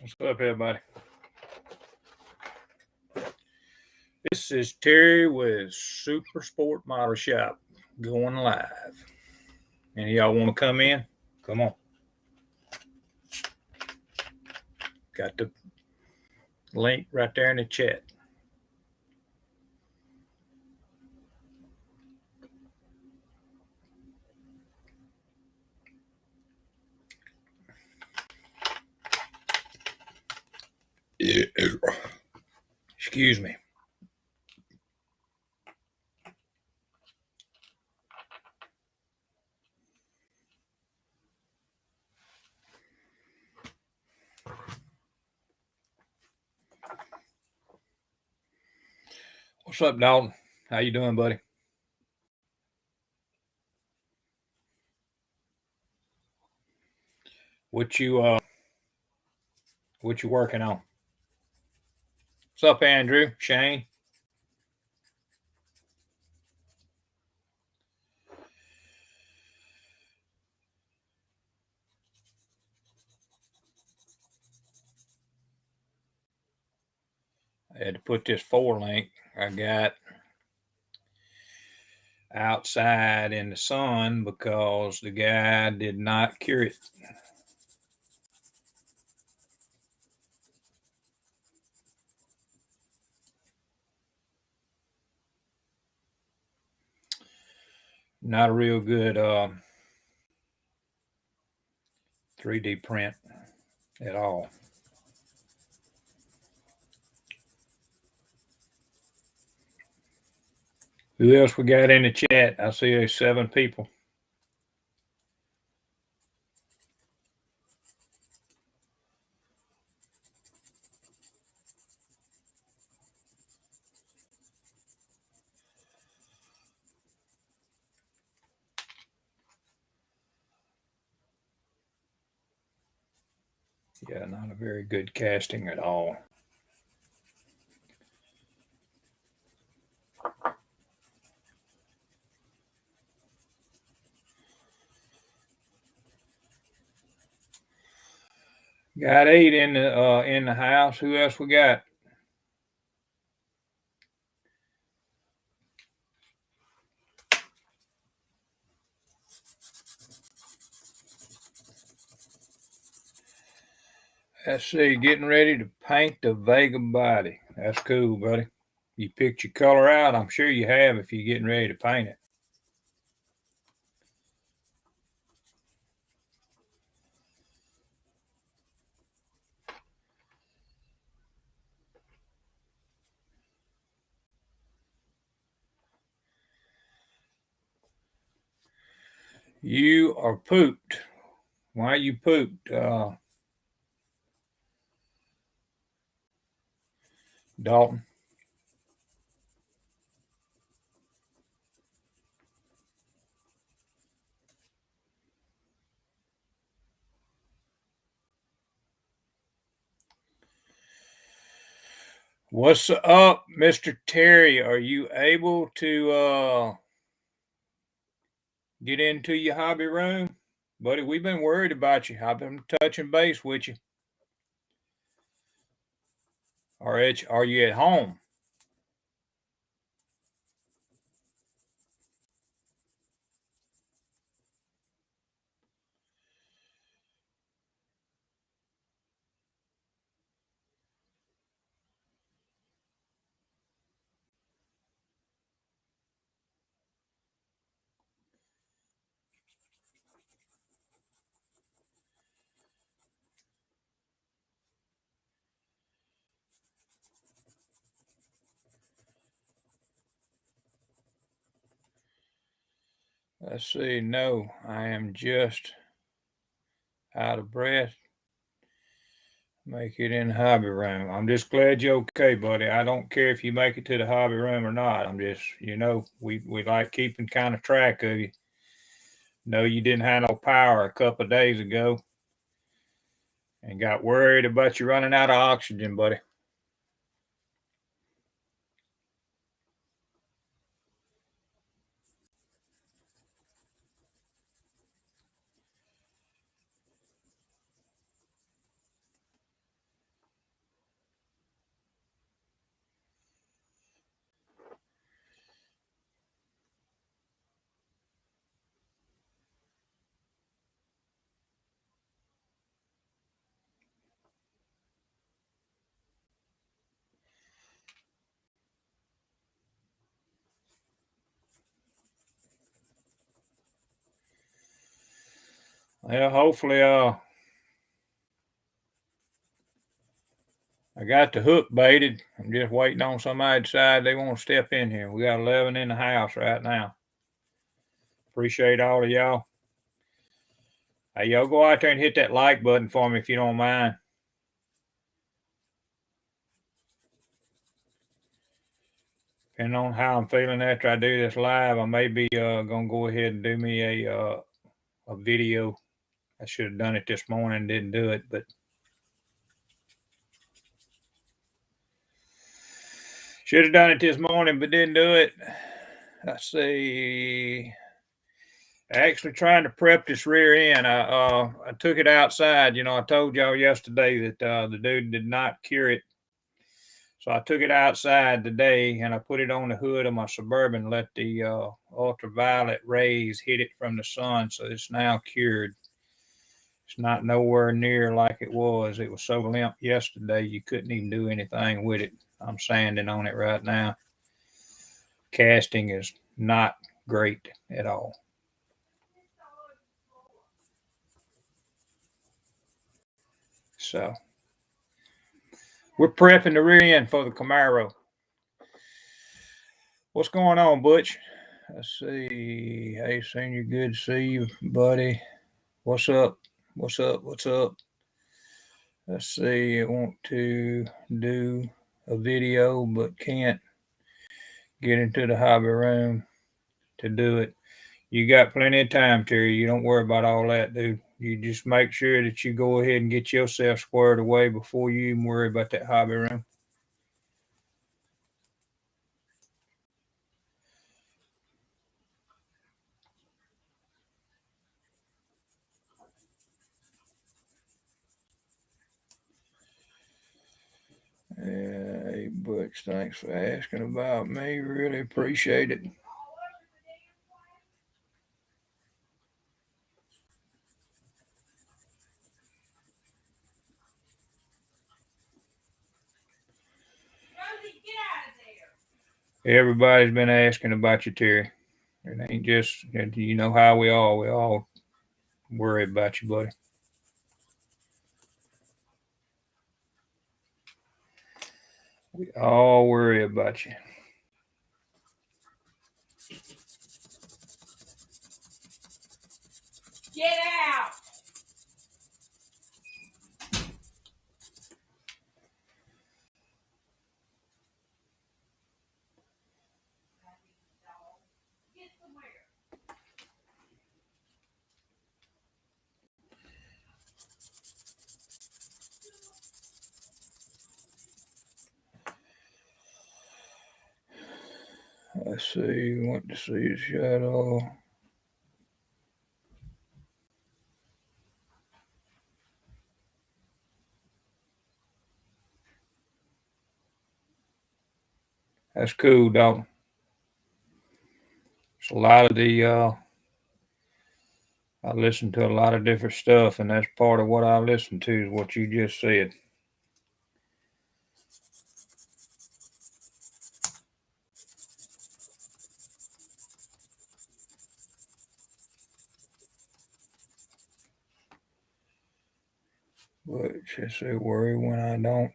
What's up, everybody? This is Terry with Super Sport Model Shop going live. And y'all want to come in? Come on. Got the link right there in the chat. Excuse me. What's up, Dalton? How you doing, buddy? What you working on? What's up, Andrew? Shane? I had to put this 4 link I got outside in the sun because the guy did not cure it. Not a real good 3D print at all. Who else we got in the chat? I see there's 7 people. Yeah, not a very good casting at all. Got 8 in the house. Who else we got? Let's see, getting ready to paint the Vega body. That's cool, buddy. You picked your color out. I'm sure you have if you're getting ready to paint it. You are pooped. Why are you pooped? Dalton. What's up, Mr. Terry? Are you able to get into your hobby room? Buddy, we've been worried about you. I've been touching base with you. Are you at home? Let's see. No, I am just out of breath. Make it in the hobby room. I'm just glad you're okay, buddy. I don't care if you make it to the hobby room or not. I'm just, we like keeping kind of track of you. No, you didn't have no power a couple of days ago and got worried about you running out of oxygen, buddy. Well, hopefully, I got the hook baited. I'm just waiting on somebody to decide they want to step in here. We got 11 in the house right now. Appreciate all of y'all. Hey, y'all go out there and hit that like button for me if you don't mind. Depending on how I'm feeling after I do this live, I may be gonna go ahead and do me a video. I should have done it this morning, didn't do it, but should have done it this morning, but didn't do it. Let's see. Actually, trying to prep this rear end. I took it outside. You know, I told y'all yesterday that the dude did not cure it. So I took it outside today and I put it on the hood of my Suburban, let the ultraviolet rays hit it from the sun. So it's now cured. It's not nowhere near like it was. It was so limp yesterday, you couldn't even do anything with it. I'm sanding on it right now. Casting is not great at all. So we're prepping the rear end for the Camaro. What's going on, Butch? Let's see. Hey, Senior, good to see you, buddy. What's up? What's up? What's up? Let's see. I want to do a video, but can't get into the hobby room to do it. You got plenty of time, Terry. You don't worry about all that, dude. You just make sure that you go ahead and get yourself squared away before you even worry about that hobby room. Hey, Butch, thanks for asking about me. Really appreciate it. Everybody's been asking about you, Terry. It ain't just, you know how we all worry about you, buddy. We all worry about you. Get out! Let's see, want to see the shadow. That's cool, dog. It's a lot of the I listen to a lot of different stuff, and that's part of what I listen to is what you just said. But just say worry when I don't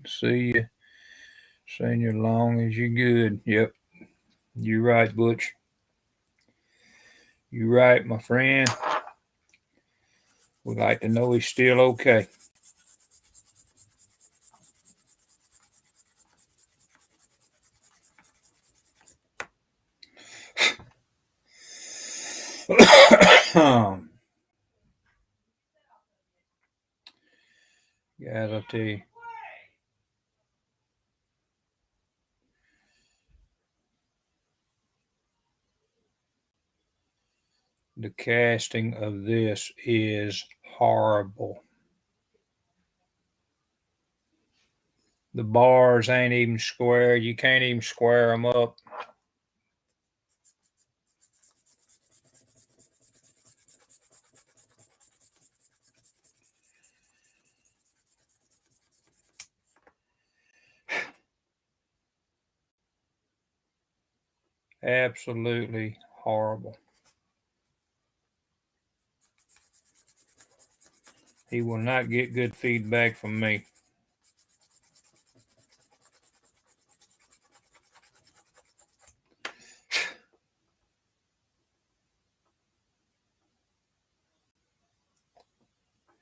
see you. Senior, long as you good. Yep. You right, Butch. You right, my friend. We'd like to know he's still okay. Guys, I'll tell you. The casting of this is horrible. The bars ain't even square. You can't even square them up. Absolutely horrible. He will not get good feedback from me.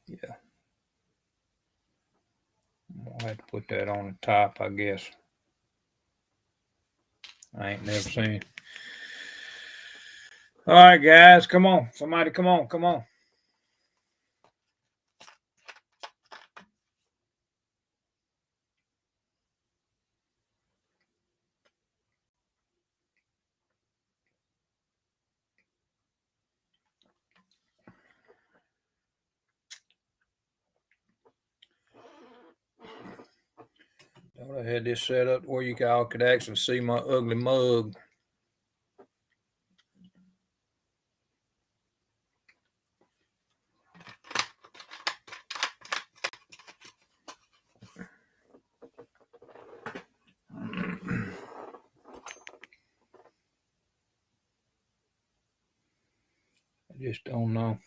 Yeah. I'll have to put that on the top, I guess. I ain't never seen. All right, guys, come on. Somebody, come on, come on. I had this set up where you all could actually see my ugly mug. I just don't know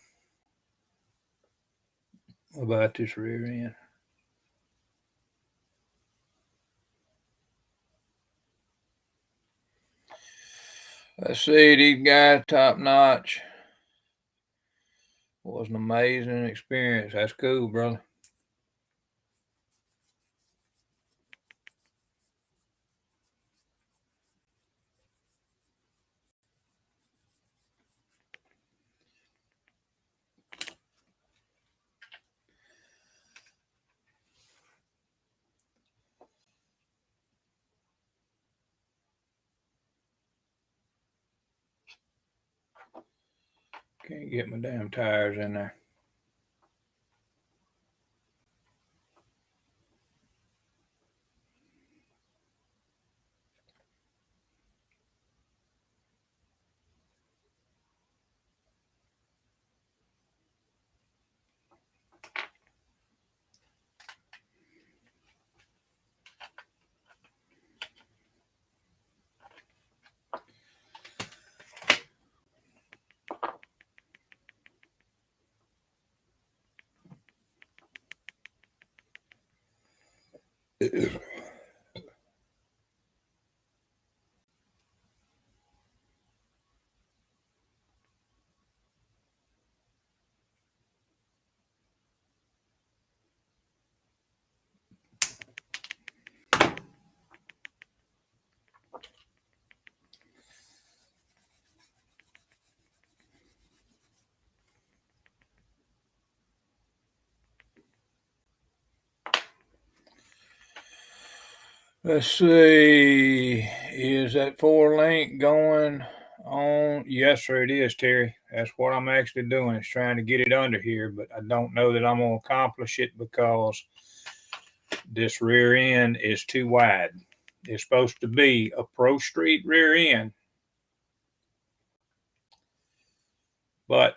about this rear end. Let's see, these guys top notch. Was an amazing experience. That's cool, brother. Can't get my damn tires in there. Let's see. Is that 4-link going on? Yes, sir, it is, Terry. That's what I'm actually doing, is trying to get it under here, but I don't know that I'm going to accomplish it because this rear end is too wide. It's supposed to be a Pro Street rear end, but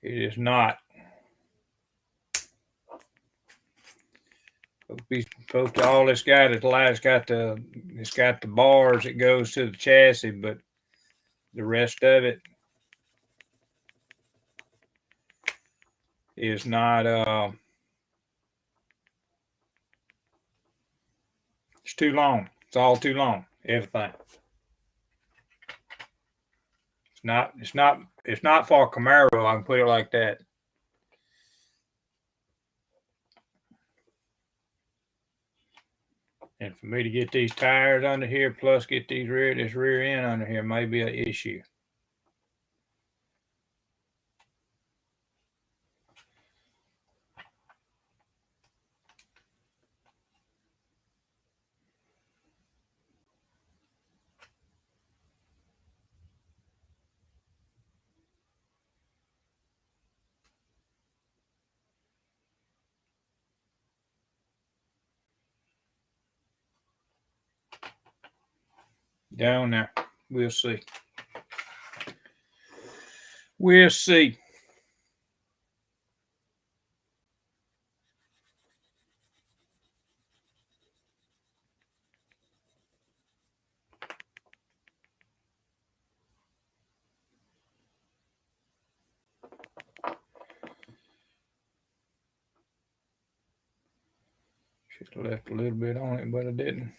it is not. Supposed to all this got it. It's got the bars that goes to the chassis, but the rest of it is not. It's too long. It's all too long. Everything. It's not. It's not. It's not for Camaro. I can put it like that. And for me to get these tires under here, plus get this rear end under here, may be an issue. Down there. We'll see. We'll see. Should have left a little bit on it, but I didn't.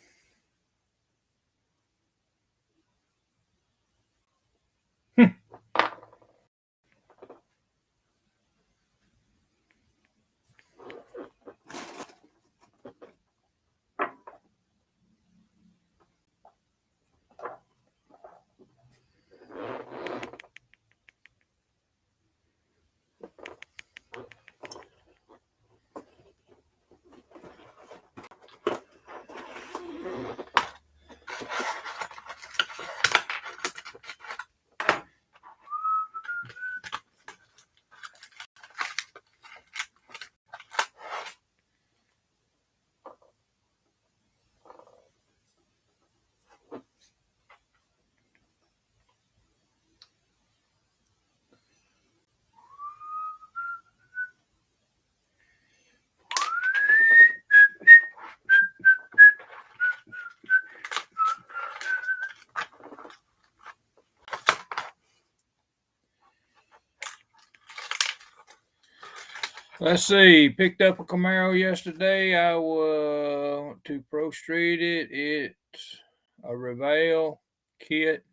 Let's see. Picked up a Camaro yesterday. I went to Pro Street it. It's a Reveal kit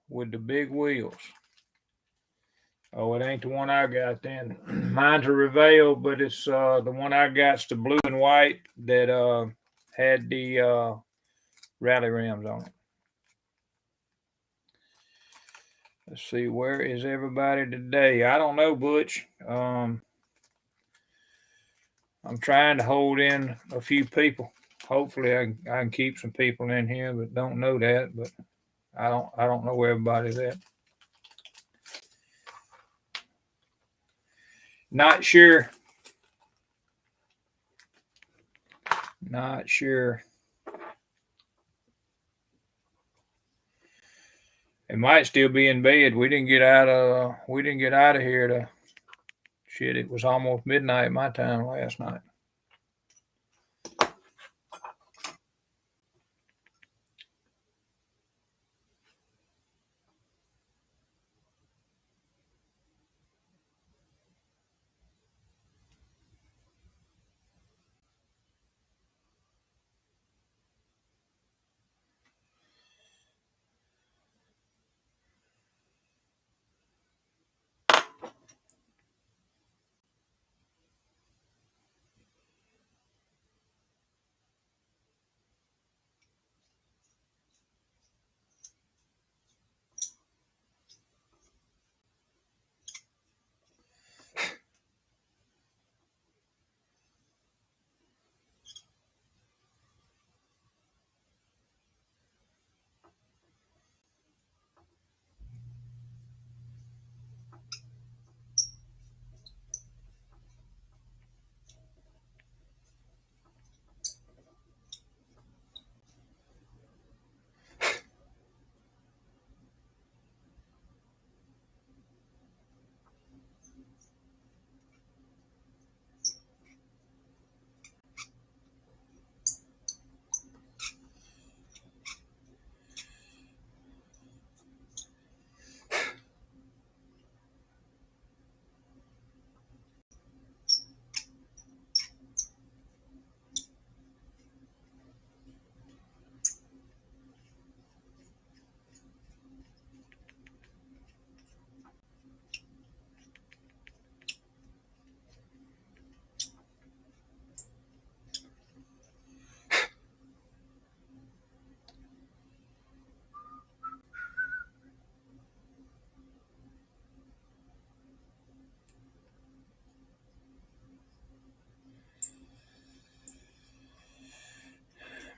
with the big wheels. Oh, it ain't the one I got then. Mine's a Reveal, but it's the one I got's the blue and white that had the rally rims on it. Let's see, where is everybody today? I don't know, Butch. I'm trying to hold in a few people. Hopefully, I can keep some people in here, but don't know that. But I don't know where everybody's at. Not sure. Not sure. It might still be in bed. We didn't get out of here to shit. It was almost midnight my time last night.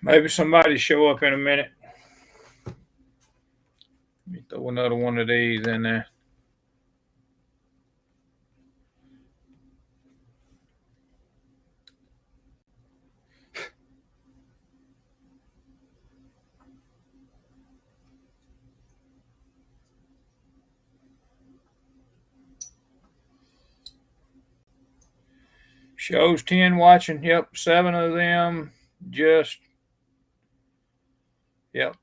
Maybe somebody show up in a minute. Let me throw another one of these in there. Shows 10 watching. Yep, 7 of them just. Yep.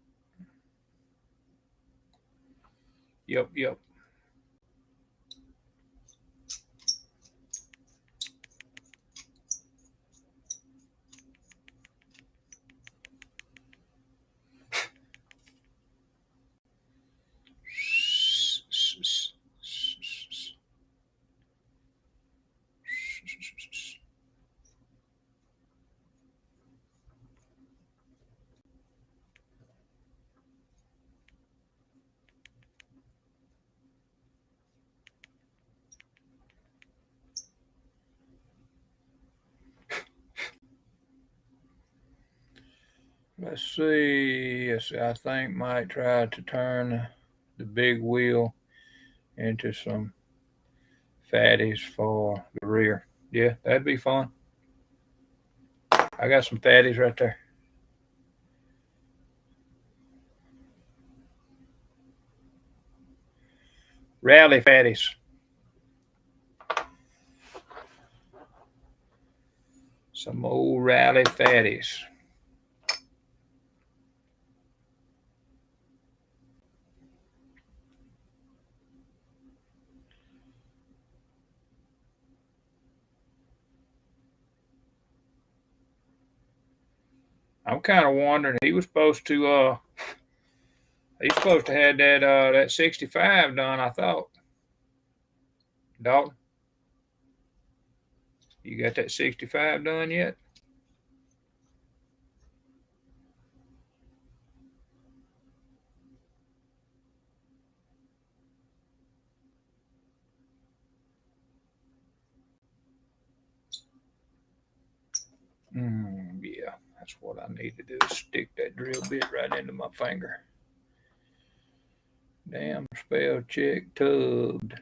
Yep. Let's see. I think might try to turn the big wheel into some fatties for the rear. Yeah, that'd be fun. I got some fatties right there. Rally fatties. Some old rally fatties. I'm kind of wondering. He's supposed to have that 65 done. I thought. Dalton, you got that 65 done yet? Yeah, that's what I need to do. Is stick that drill bit right into my finger. Damn, spell check tubbed.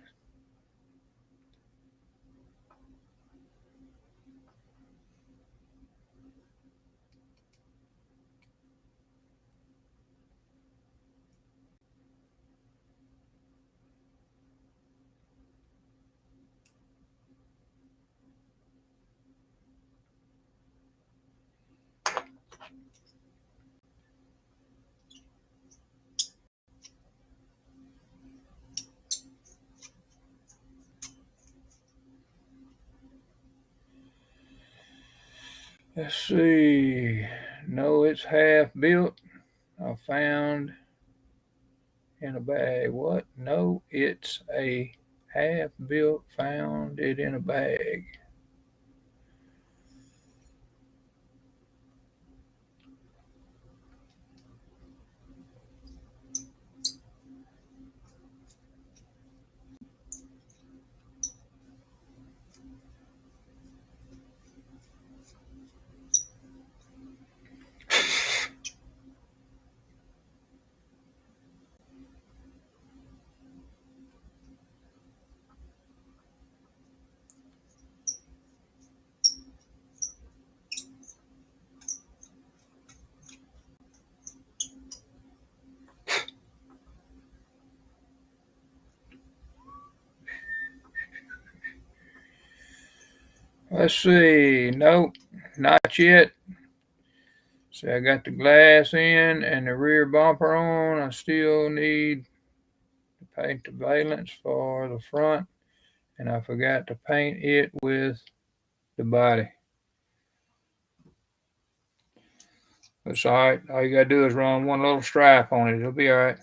Let's see. No, it's half built. I found in a bag. What? No, it's a half built. Found it in a bag. Let's see. Nope, not yet. See, I got the glass in and the rear bumper on. I still need to paint the valance for the front, and I forgot to paint it with the body. That's all right. All you gotta do is run one little stripe on it. It'll be all right.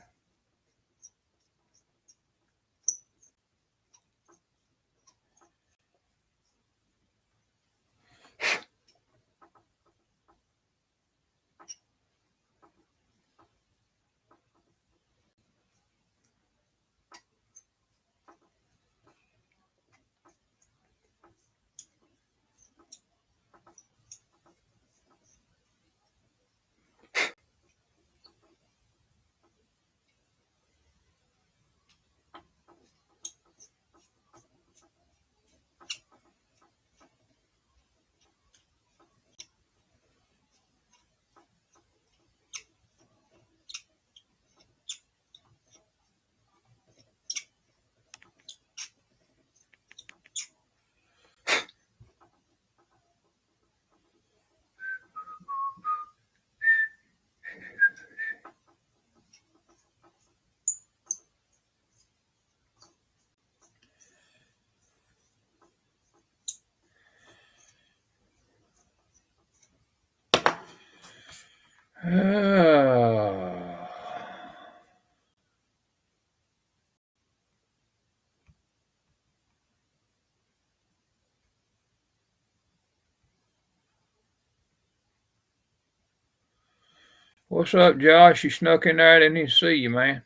What's up, Josh? You snuck in there. I didn't even see you, man.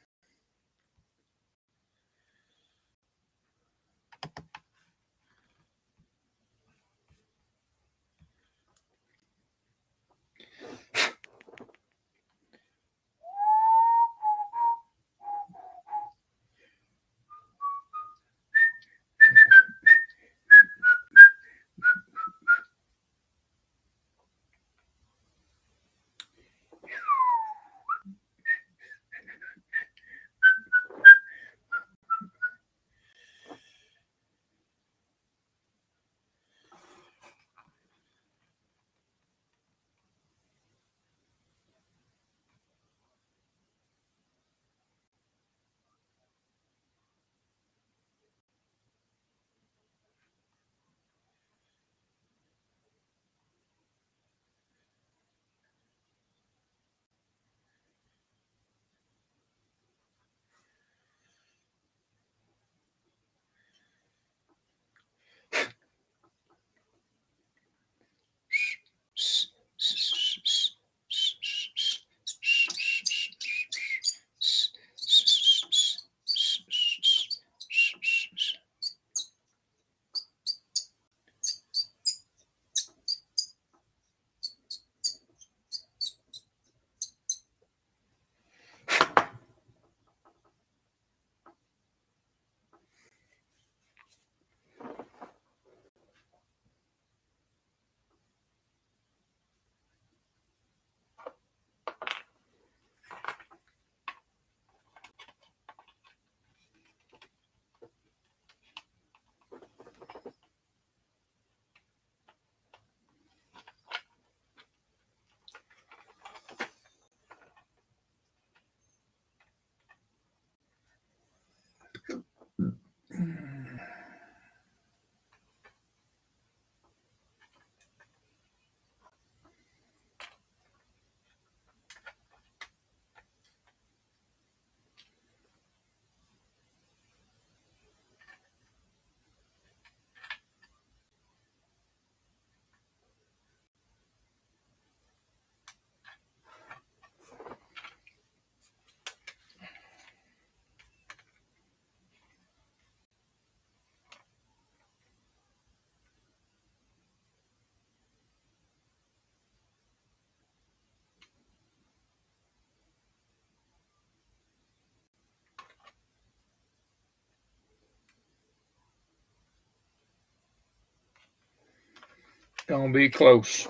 gonna be close.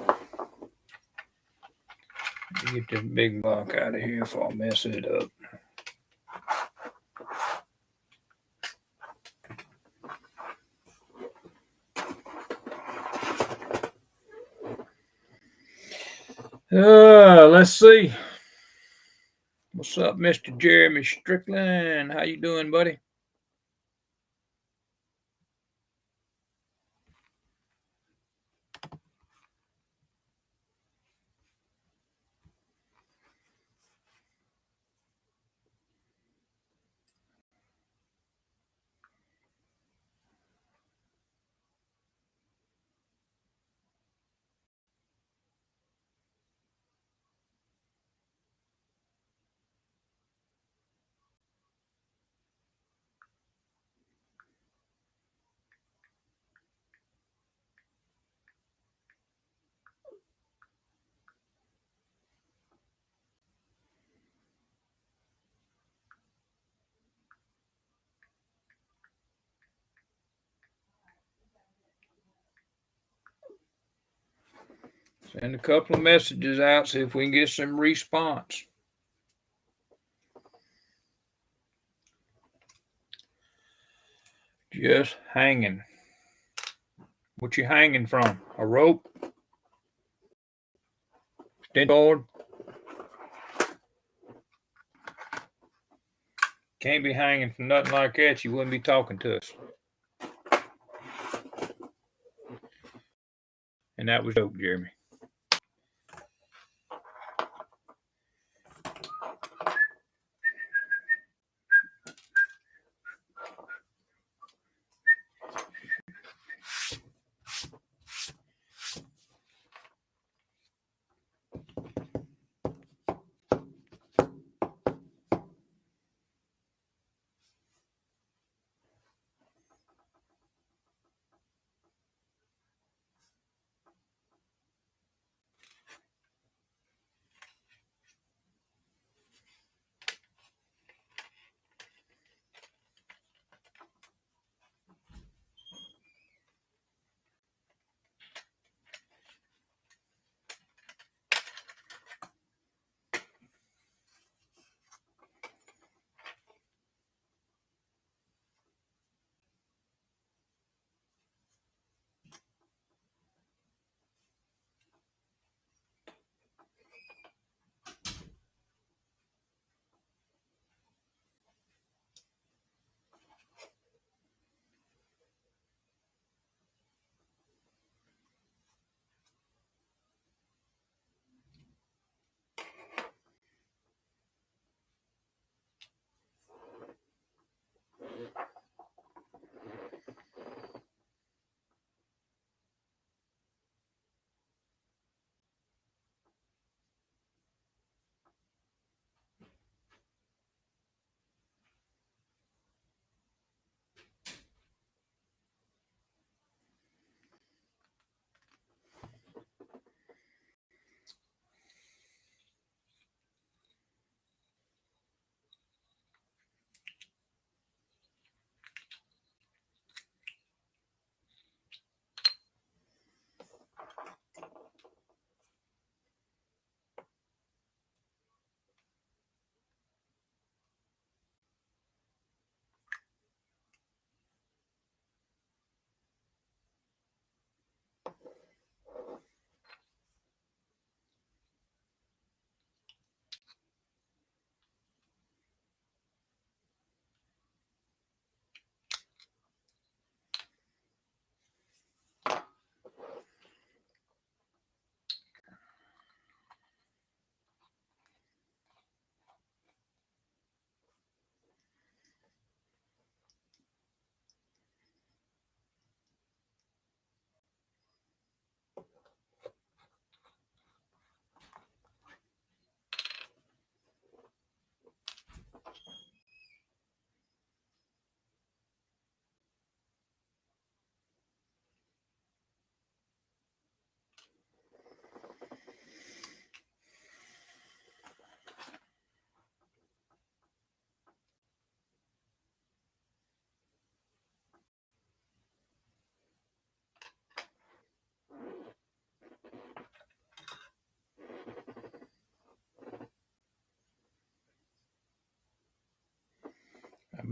Get this big block out of here before I mess it up. Let's see. What's up, Mr. Jeremy Strickland? How you doing, buddy? Send a couple of messages out, see if we can get some response. Just hanging. What you hanging from? A rope? Extension cord? Can't be hanging from nothing like that. You wouldn't be talking to us. And that was a joke, Jeremy.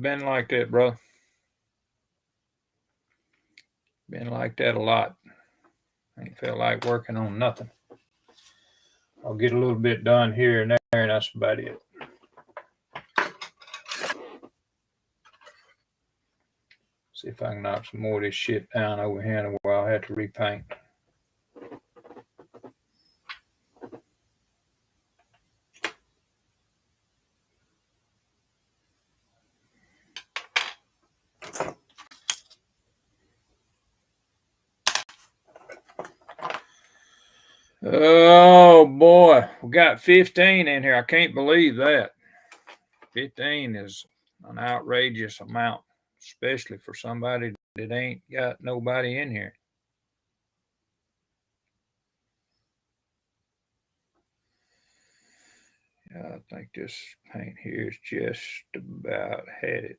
been like that, bro. Been like that a lot. Ain't feel like working on nothing. I'll get a little bit done here and there, and that's about it. See if I can knock some more of this shit down over here where I'll have to repaint. Oh boy, we got 15 in here. I can't believe that. 15 is an outrageous amount, especially for somebody that ain't got nobody in here. I think this paint here is just about had it.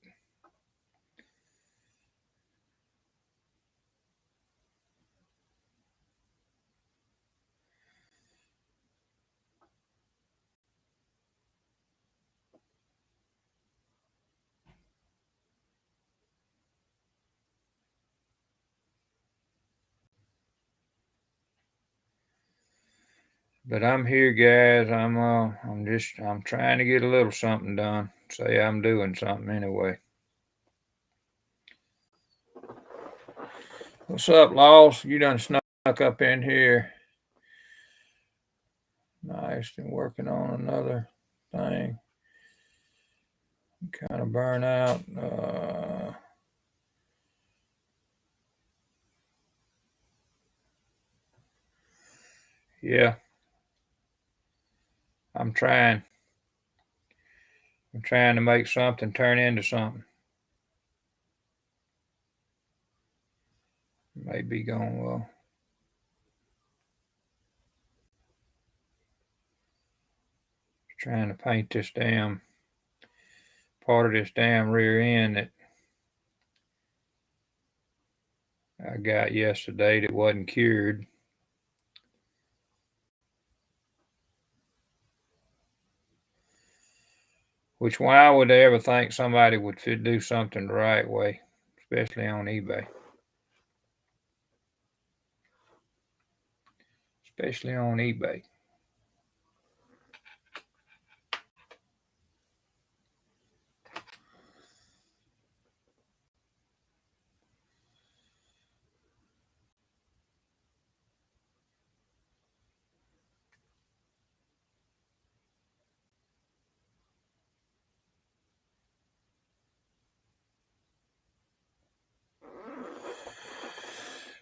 But I'm here, guys. I'm trying to get a little something done. Say I'm doing something anyway. What's up, Laws? You done snuck up in here. Nice, and working on another thing. Kind of burn out. Yeah. I'm trying. I'm trying to make something turn into something. Maybe going well. Trying to paint this damn part of this damn rear end that I got yesterday that wasn't cured. Which why would they ever think somebody would do something the right way, especially on eBay? Especially on eBay.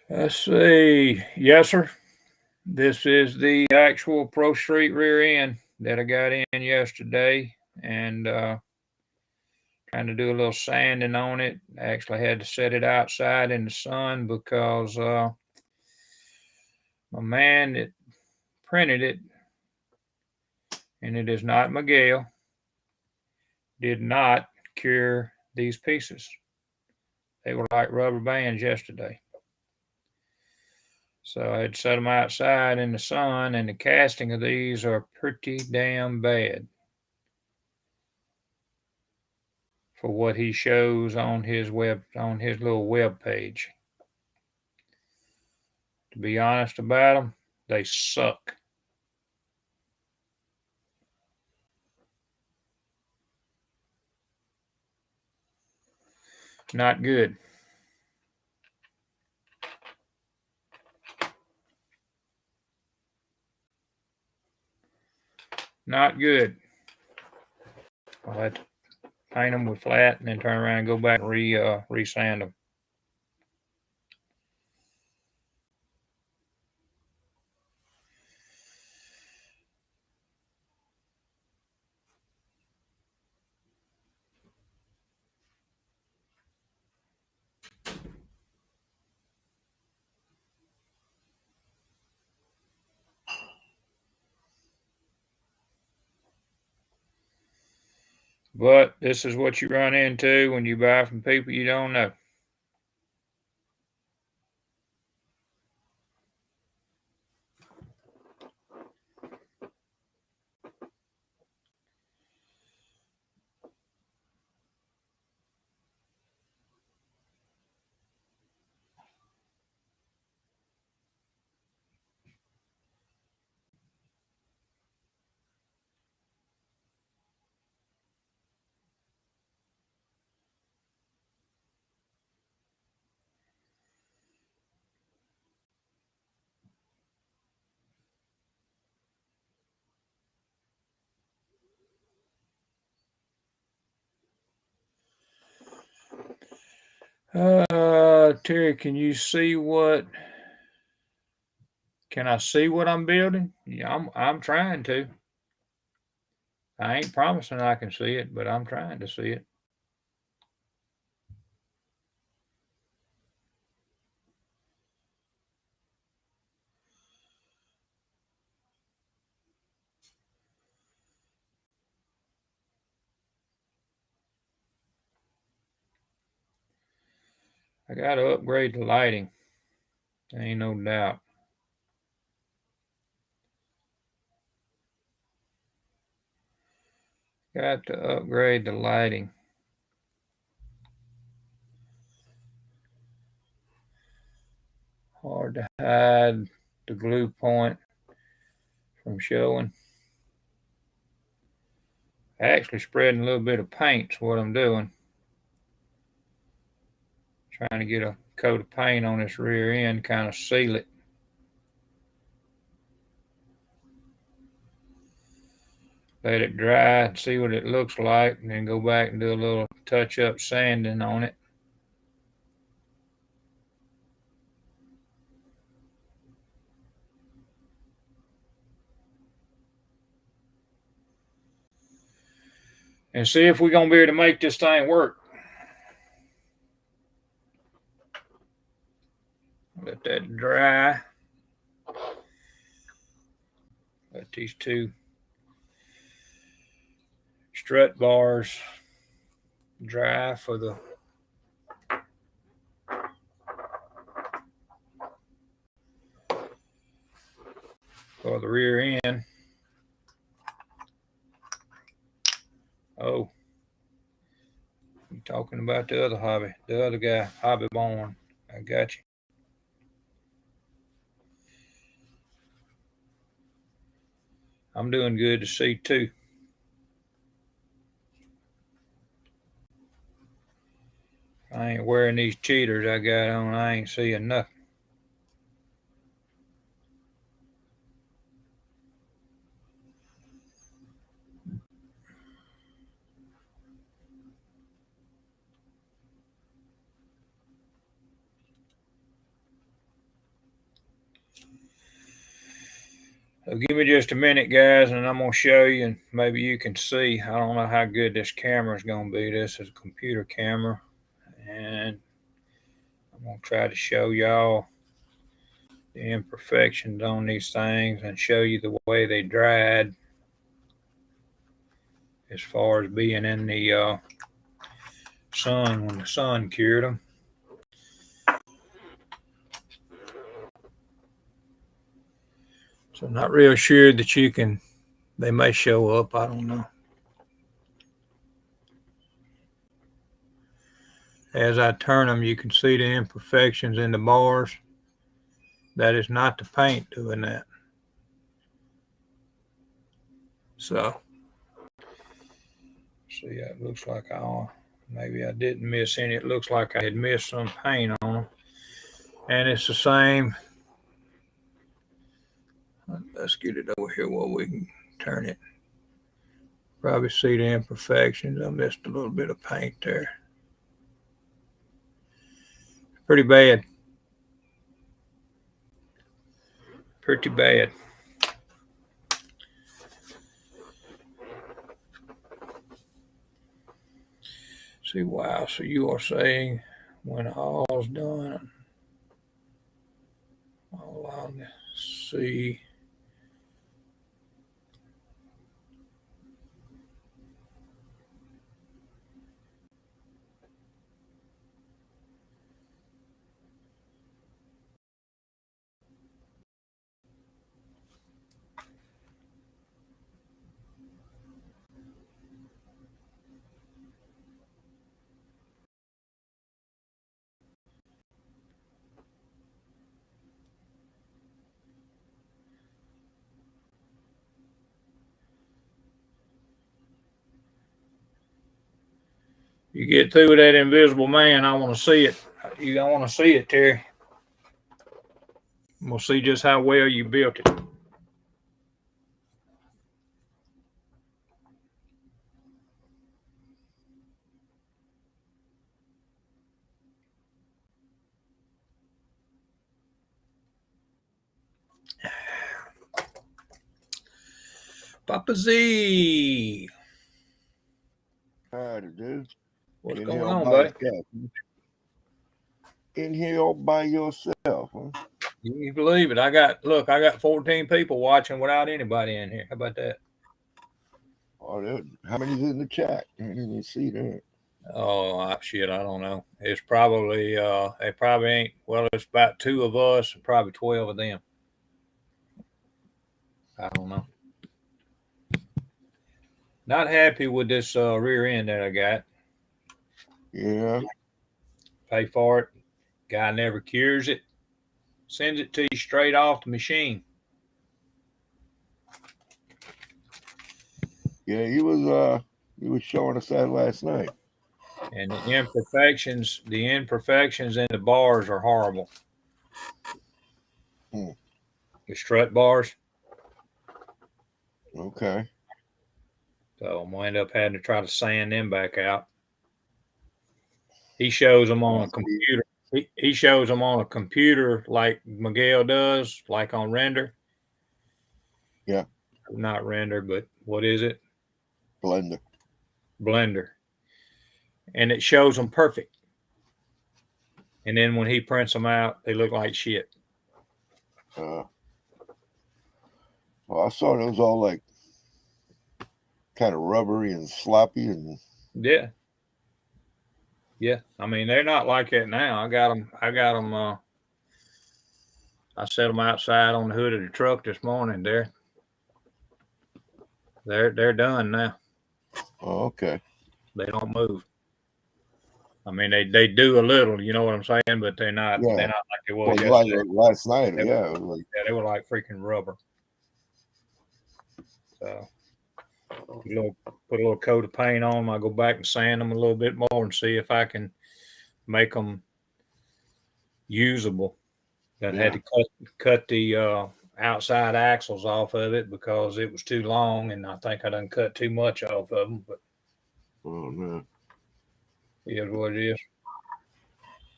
Let's see. Yes, sir. This is the actual Pro Street rear end that I got in yesterday, and trying to do a little sanding on it. I actually had to set it outside in the sun because my man that printed it, and it is not Miguel, did not cure these pieces. They were like rubber bands yesterday. So I had set them outside in the sun, and the casting of these are pretty damn bad for what he shows on his little web page. To be honest about them, they suck. Not good. Not good. I'll have to paint them with flat and then turn around and go back and re-sand them. But this is what you run into when you buy from people you don't know. Terry, can you see what? Can I see what I'm building? Yeah, I'm trying to. I ain't promising I can see it, but I'm trying to see it. I gotta upgrade the lighting. Ain't no doubt. Got to upgrade the lighting. Hard to hide the glue point from showing. Actually spreading a little bit of paint's what I'm doing. Trying to get a coat of paint on this rear end, kind of seal it. Let it dry, see what it looks like, and then go back and do a little touch-up sanding on it. And see if we're going to be able to make this thing work. Let that dry. Let these two strut bars dry for the rear end. Oh, you talking about the other hobby, the other guy, Hobby Born. I got you. I'm doing good to see too. I ain't wearing these cheaters I got on. I ain't seeing nothing. So give me just a minute, guys, and I'm going to show you, and maybe you can see. I don't know how good this camera is going to be. This is a computer camera, and I'm going to try to show y'all the imperfections on these things and show you the way they dried as far as being in the sun when the sun cured them. So I'm not real sure that you can, they may show up, I don't know. As I turn them, you can see the imperfections in the bars. That is not the paint doing that. So, see, it looks like maybe I didn't miss any. It looks like I had missed some paint on them. And it's the same. Let's get it over here where we can turn it. Probably see the imperfections. I missed a little bit of paint there. Pretty bad. Pretty bad. See, wow. So you are saying when all's done, I'll see. You get through with that invisible man, I want to see it. I want to see it, Terry. We'll see just how well you built it. Papa Z. Howdy, dude. What's In here going all on, by buddy? yourself. In here all by yourself, huh? You believe it? I got 14 people watching without anybody in here. How about that? Oh, how many's in the chat? I didn't even see that. Oh shit, I don't know. It's probably they probably ain't. Well, it's about 2 of us and probably 12 of them. I don't know. Not happy with this rear end that I got. Yeah. Pay for it. Guy never cures it. Sends it to you straight off the machine. Yeah, he was showing us that last night. And the imperfections in the bars are horrible. The strut bars. Okay. So I'm gonna end up having to try to sand them back out. He shows them on a computer. He shows them on a computer like Miguel does, like on Render. Yeah. Not Render, but what is it? Blender. And it shows them perfect. And then when he prints them out, they look like shit. Well, I saw those all like kind of rubbery and sloppy and Yeah. Yeah. I mean, they're not like that now. I got them. I set them outside on the hood of the truck this morning. They're done now. Oh, okay. They don't move. I mean, they do a little, you know what I'm saying, but they're not like they was yesterday. Like last night. They were like freaking rubber. So put a little coat of paint on them. I go back and sand them a little bit more and see if I can make them usable. I had to cut the outside axles off of it because it was too long, and I think I done cut too much off of them. But oh no, it is what it is.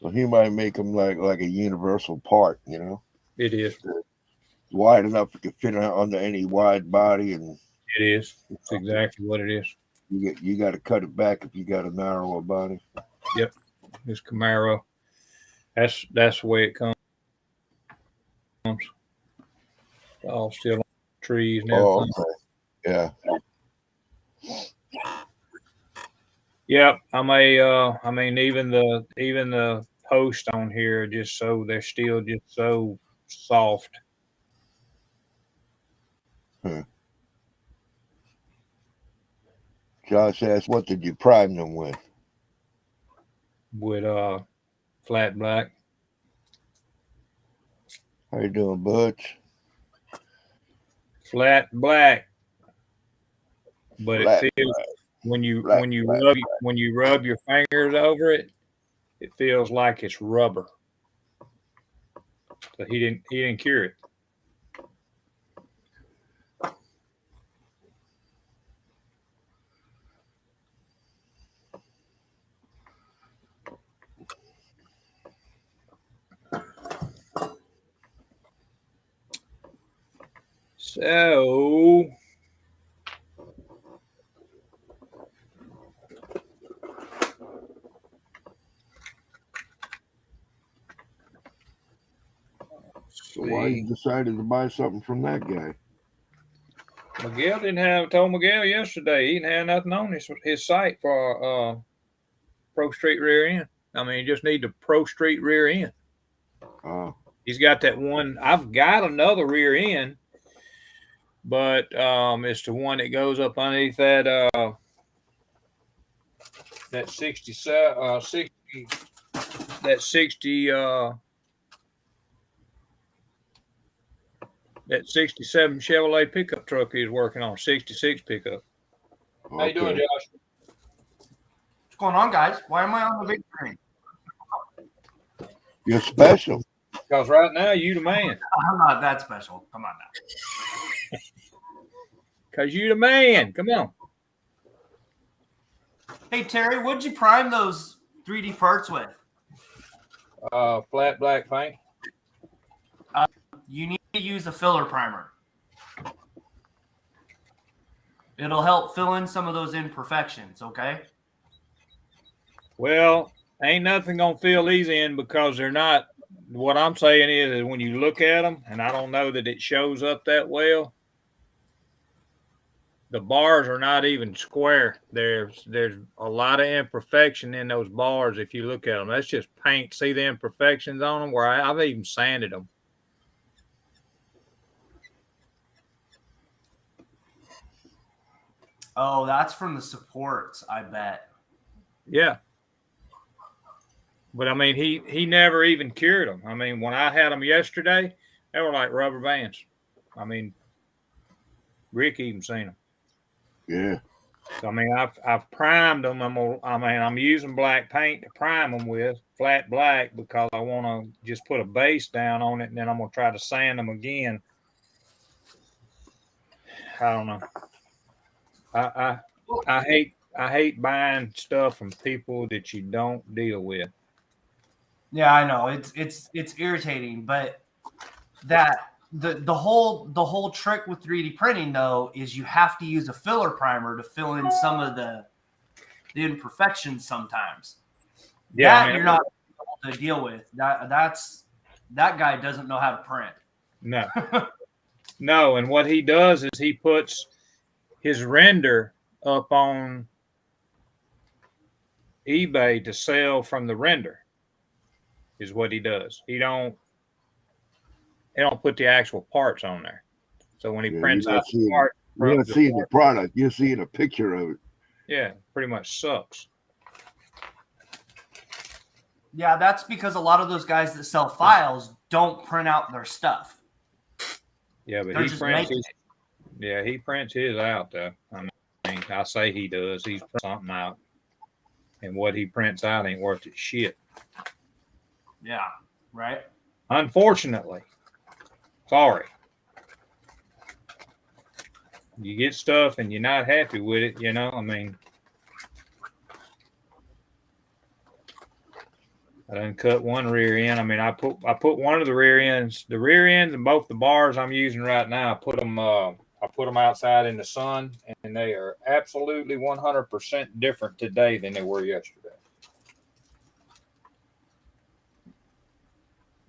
Well, he might make them like a universal part, you know. It is wide enough it can fit under any wide body, and it is. It's exactly what it is. You got to cut it back if you got a narrower body. Yep, it's Camaro. That's the way it comes. All still on trees and everything. Oh, okay. Yeah. Yep. I mean, even the post on here they're still just so soft. Josh asked, "What did you prime them with?" With flat black. How you doing, Butch? Flat black. But it feels when you rub your fingers over it, it feels like it's rubber. So he didn't cure it. So why you decided to buy something from that guy? Miguel told Miguel yesterday he didn't have nothing on his site for Pro Street rear end. I mean, you just need the Pro Street rear end. He's got that one. I've got another rear end, but it's the one that goes up underneath that 60 that 60 that 67 Chevrolet pickup truck he's working on, 66 pickup. Okay. How you doing, Josh? What's going on, guys? Why am I on the big screen? You're special. Because right now you the man. I'm not that special. Come on now. Because you the man. Come on. Hey, Terry, what'd you prime those 3D parts with? Flat black paint. You need to use a filler primer. It'll help fill in some of those imperfections, okay? Well, ain't nothing gonna fill these in because they're not. What I'm saying is when you look at them, and I don't know that it shows up that well. The bars are not even square. There's a lot of imperfection in those bars if you look at them. That's just paint. See the imperfections on them where I've even sanded them. Oh, that's from the supports, I bet. Yeah. But I mean, he never even cured them. I mean, when I had them yesterday, they were like rubber bands. I mean, Rick even seen them. Yeah. So, I mean, I've primed them. I'm using black paint to prime them with flat black because I want to just put a base down on it, and then I'm gonna try to sand them again. I don't know. I hate buying stuff from people that you don't deal with. Yeah, I know. It's irritating, but that the whole trick with 3D printing though is you have to use a filler primer to fill in some of the imperfections sometimes. Yeah, that I mean, you're not able to deal with. That guy doesn't know how to print. No. No, and what he does is he puts his render up on eBay to sell from the render. Is what he does. He don't put the actual parts on there. So when he prints out the part, you're not seeing the product. You're seeing a picture of it. Yeah, pretty much sucks. Yeah, that's because a lot of those guys that sell files don't print out their stuff. Yeah, but he prints his out though. I mean, I say he does. He's printing something out, and what he prints out ain't worth its shit. Yeah, right. Unfortunately, sorry. You get stuff and you're not happy with it, you know. I mean, I done cut one rear end. I mean, I put one of the rear ends and both the bars I'm using right now. I put them outside in the sun, and they are absolutely 100% different today than they were yesterday.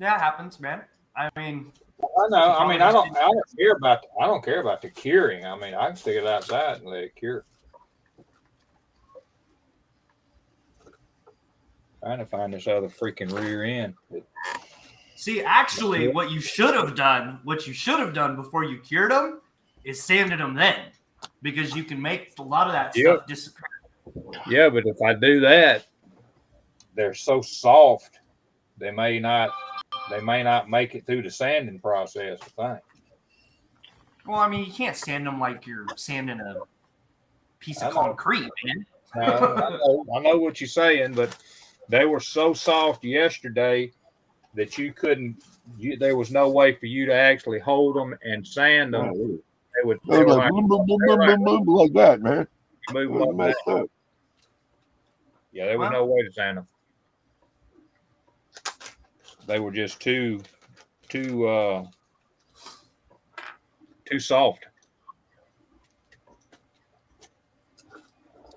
Yeah, it happens, man. I mean, I know. I mean, I don't care about the curing. I mean, I can stick it outside and let it cure. Trying to find this other freaking rear end. See, actually, what you should have done before you cured them is sanded them then, because you can make a lot of that stuff disappear. Yeah, but if I do that, they're so soft, they may not make it through the sanding process, I think. Well, I mean, you can't sand them like you're sanding a piece of concrete, man. I know what you're saying, but they were so soft yesterday that you couldn't. There was no way for you to actually hold them and sand them. They were like that, man. Move messed up. Yeah, there was no way to sand them. They were just too soft.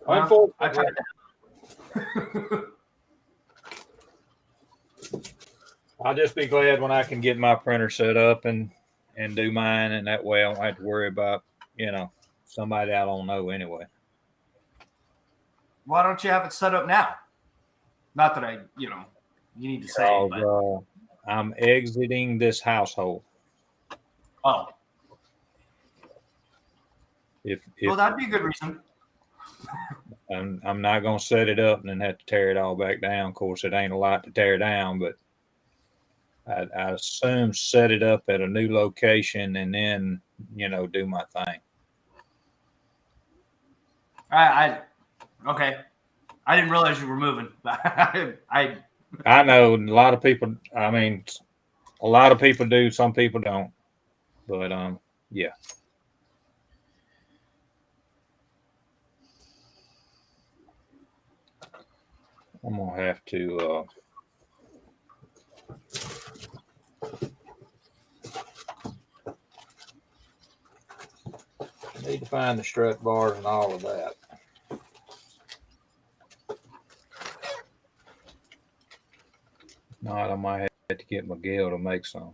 Unfortunately, I'll just be glad when I can get my printer set up and do mine, and that way I don't have to worry about, somebody I don't know anyway. Why don't you have it set up now? Not that you need to say it, but I'm exiting this household. Oh. If well, that'd be a good reason. I'm not going to set it up and then have to tear it all back down. Of course, it ain't a lot to tear down, but I assume set it up at a new location and then, do my thing. Okay. I didn't realize you were moving. I know a lot of people. I mean, a lot of people do. Some people don't. But yeah. I'm gonna have to. I need to find the strut bars and all of that. If not, I might have to get Miguel to make some.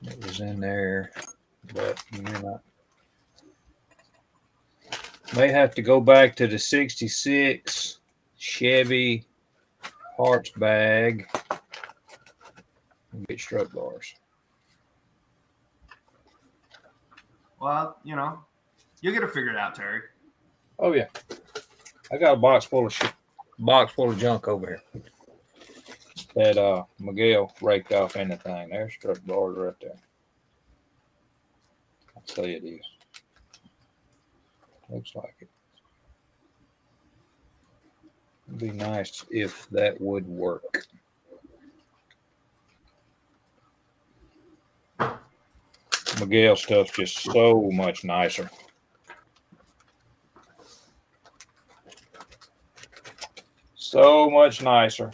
It was in there, but you know, may have to go back to the 66 Chevy parts bag and get strut bars. Well, you know, you'll get it figured out, Terry. Oh yeah, I got a box full of junk over here that Miguel raked off in the thing. There's strut bars right there. I'll say it is. Looks like it. It'd be nice if that would work. Miguel stuff's just so much nicer. So much nicer.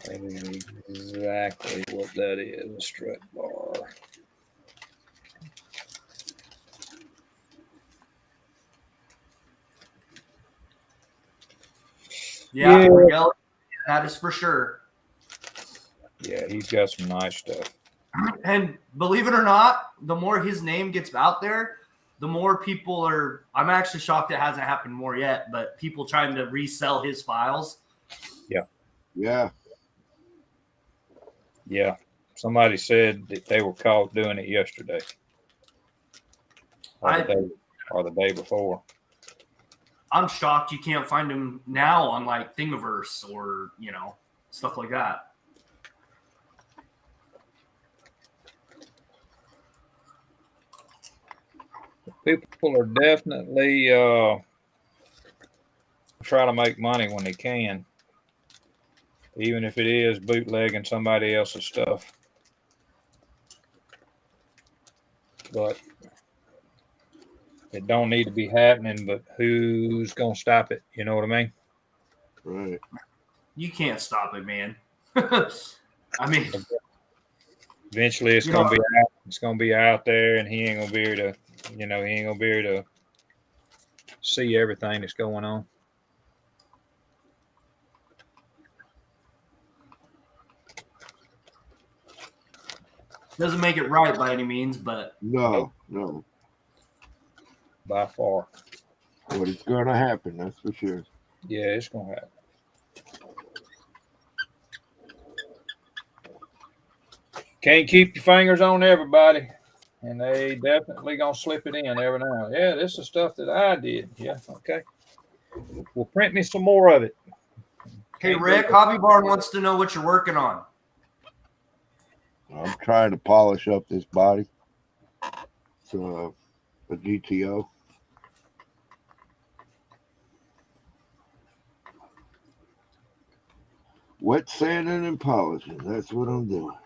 That is exactly what that is, a strut bar. Yeah, Miguel, that is for sure. Yeah, he's got some nice stuff. And believe it or not, the more his name gets out there, the more people are. I'm actually shocked it hasn't happened more yet, but people trying to resell his files. Yeah. Yeah. Somebody said that they were caught doing it yesterday. Or the day before. I'm shocked you can't find him now on like Thingiverse or, you know, stuff like that. People are definitely try to make money when they can, even if it is bootlegging somebody else's stuff. But it don't need to be happening, but who's going to stop it? You know what I mean? Right. You can't stop it, man. I mean, eventually it's going to be out. It's going to be out there, and he ain't going to be able to, he ain't going to be able to see everything that's going on. doesn't make it right by any means, but No. By far. But it's going to happen, that's for sure. Yeah, it's going to happen. Can't keep your fingers on everybody, and they definitely going to slip it in every now and then. Yeah, this is stuff that I did. Yeah, okay. Well, print me some more of it. hey, Rick, Hobby Barn wants to know what you're working on. I'm trying to polish up this body. It's a GTO. Wet sanding and polishing. That's what I'm doing.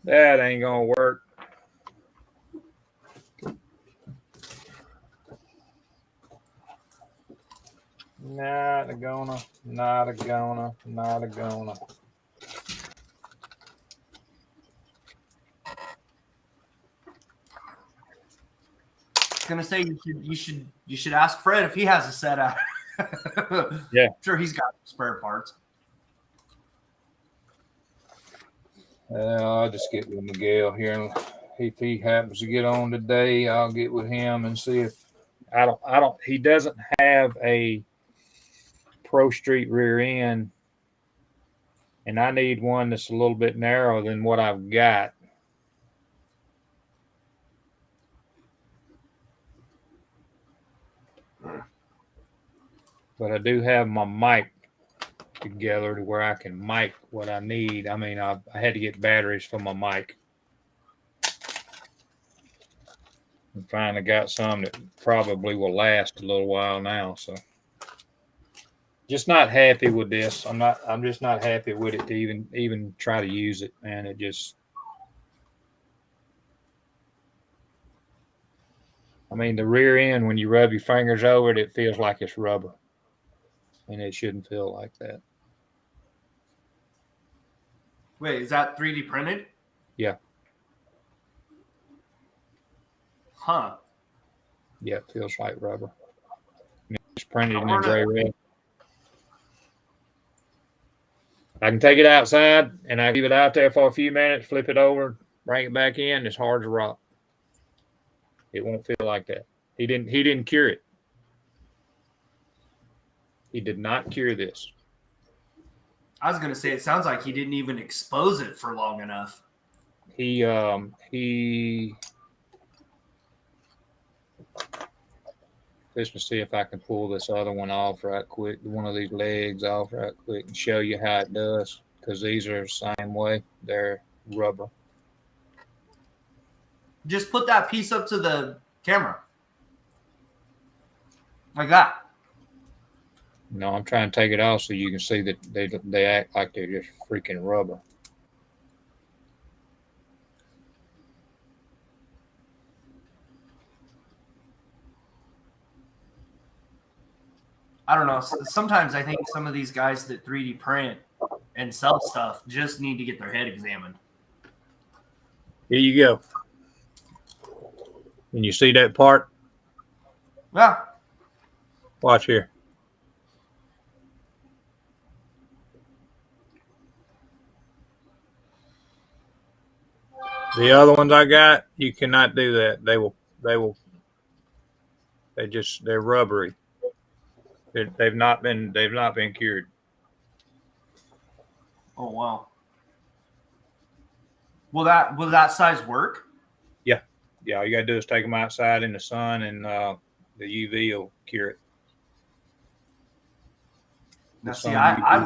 That ain't going to work. Not a gonna. I was gonna say you should ask Fred if he has a set out. Yeah. I'm sure he's got spare parts. I'll just get with Miguel here, and if he happens to get on today, I'll get with him and see if he doesn't have a Pro Street rear end, and I need one that's a little bit narrower than what I've got. But I do have my mic together to where I can mic what I need. I mean, I had to get batteries for my mic. And finally got some that probably will last a little while now. So Just not happy with this. I'm just not happy with it to even try to use it, man. It just, I mean, the rear end, when you rub your fingers over it, it feels like it's rubber, and it shouldn't feel like that. Wait, is that 3D printed? Yeah. Huh. Yeah, it feels like rubber. It's printed in gray red. I can take it outside and I leave it out there for a few minutes, flip it over, bring it back in. It's hard as rock. It won't feel like that. He didn't cure it. He did not cure this. I was gonna say it sounds like he didn't even expose it for long enough. He let's see if I can pull this other one off right quick, one of these legs off right quick, and show you how it does, because these are the same way. They're rubber. Just put that piece up to the camera. Like that. No, I'm trying to take it off so you can see that they act like they're just freaking rubber. I don't know. Sometimes I think some of these guys that 3D print and sell stuff just need to get their head examined. Here you go. Can you see that part? Yeah. Watch here. The other ones I got, you cannot do that. They're rubbery. They've not been cured. Oh wow. Will that size work? Yeah, all you gotta do is take them outside in the sun, and the UV will cure it. Now, see, I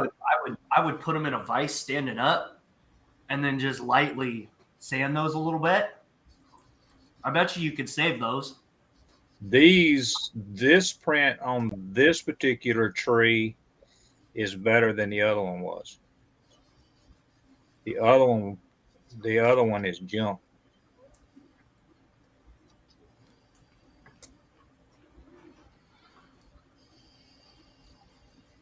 would put them in a vise standing up, and then just lightly sand those a little bit. I bet you could save those. This print on this particular tree is better than the other one was. The other one is junk.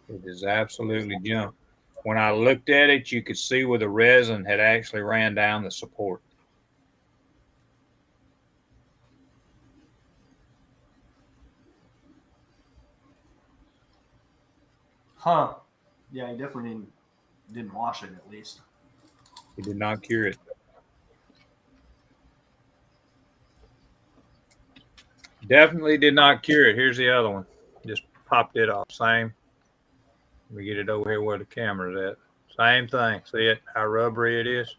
It is absolutely junk. When I looked at it, you could see where the resin had actually ran down the support. Huh. Yeah, he definitely didn't wash it at least. He did not cure it. Definitely did not cure it. Here's the other one. Just popped it off. Same. Let me get it over here where the camera's at. Same thing. See it? How rubbery it is?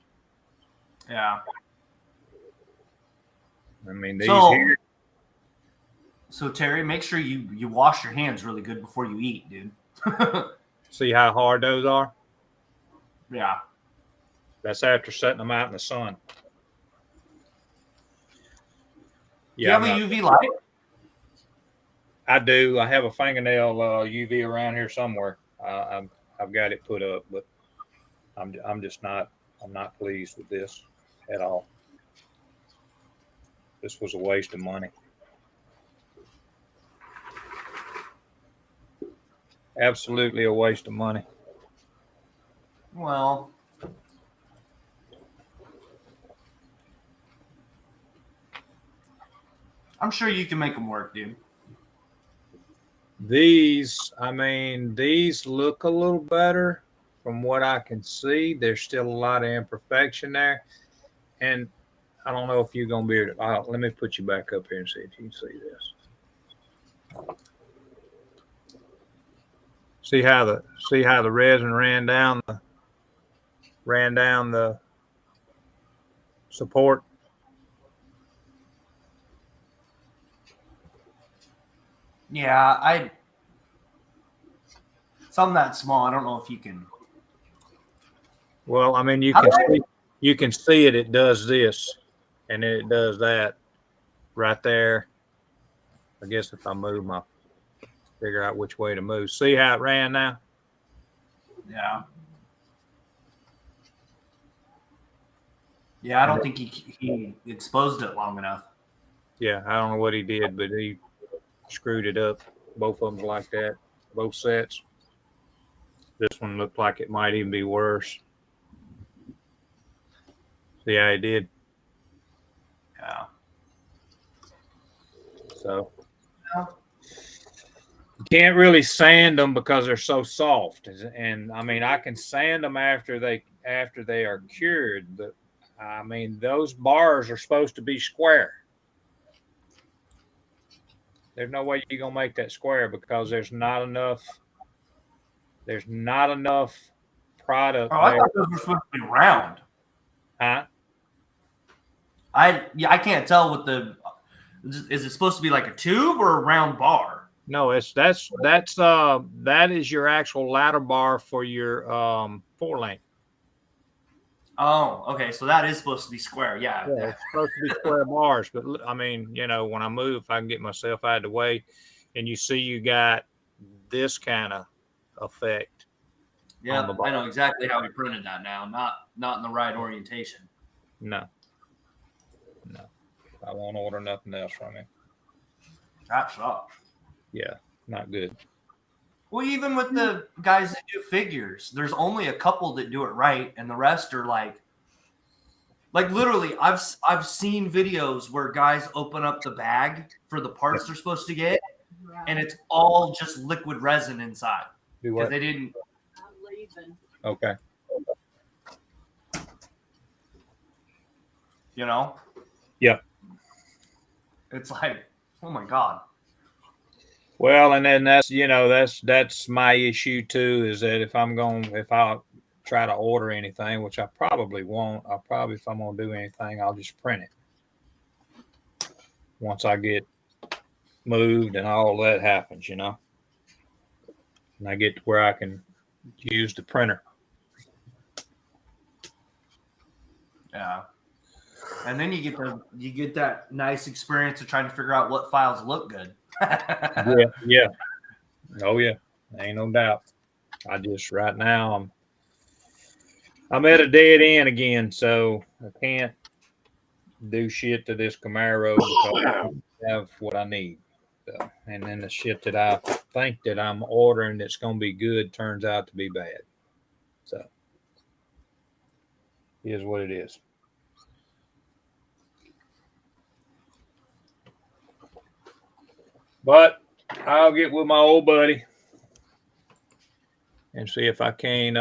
Yeah. I mean, these So, here. So Terry, make sure you wash your hands really good before you eat, dude. See how hard those are? Yeah. That's after setting them out in the sun. Do you have a UV light? I do. I have a fingernail UV around here somewhere. I've got it put up, but I'm not pleased with this at all. This was a waste of money. Absolutely a waste of money. Well, I'm sure you can make them work, dude. These look a little better from what I can see. There's still a lot of imperfection there. And I don't know if you're going to be able to, let me put you back up here and see if you can see this. See how the resin ran down the support. Yeah, something that small. I don't know if you can. Well, I mean, you can see it. It does this, and then it does that right there. I guess if I move my Figure out which way to move. See how it ran now? Yeah. Yeah, I don't think he exposed it long enough. Yeah, I don't know what he did, but he screwed it up. Both of them's like that. Both sets. This one looked like it might even be worse. See how he did? Yeah. So you can't really sand them because they're so soft. And I mean, I can sand them after they are cured, but I mean, those bars are supposed to be square. There's no way you're gonna make that square because there's not enough product Oh, I there. thought those were supposed to be round. Huh? I can't tell with the. Is it supposed to be like a tube or a round bar? No, that is your actual ladder bar for your 4-link. Oh, okay. So that is supposed to be square. Yeah. Yeah, it's supposed to be square bars, but I mean, you know, when I move, if I can get myself out of the way, and you see you got this kind of effect. Yeah, I know exactly how he printed that now. Not in the right orientation. No. I won't order nothing else from him. That sucks. Yeah, not good. Well, even with the guys that do figures, there's only a couple that do it right, and the rest are like literally. I've seen videos where guys open up the bag for the parts they're supposed to get, and it's all just liquid resin inside because they didn't. Okay. You know. Yep. It's like, oh my god. Well, and then that's my issue too, is that if I'll try to order anything, which I probably won't, if I'm gonna do anything, I'll just print it once I get moved and all that happens, and I get to where I can use the printer. Yeah. And then you get that nice experience of trying to figure out what files look good. Yeah. Oh yeah. Ain't no doubt. I just right now I'm at a dead end again, so I can't do shit to this Camaro because I don't have what I need. So, and then the shit that I think that I'm ordering that's gonna be good turns out to be bad. So here's what it is. But I'll get with my old buddy and see if I can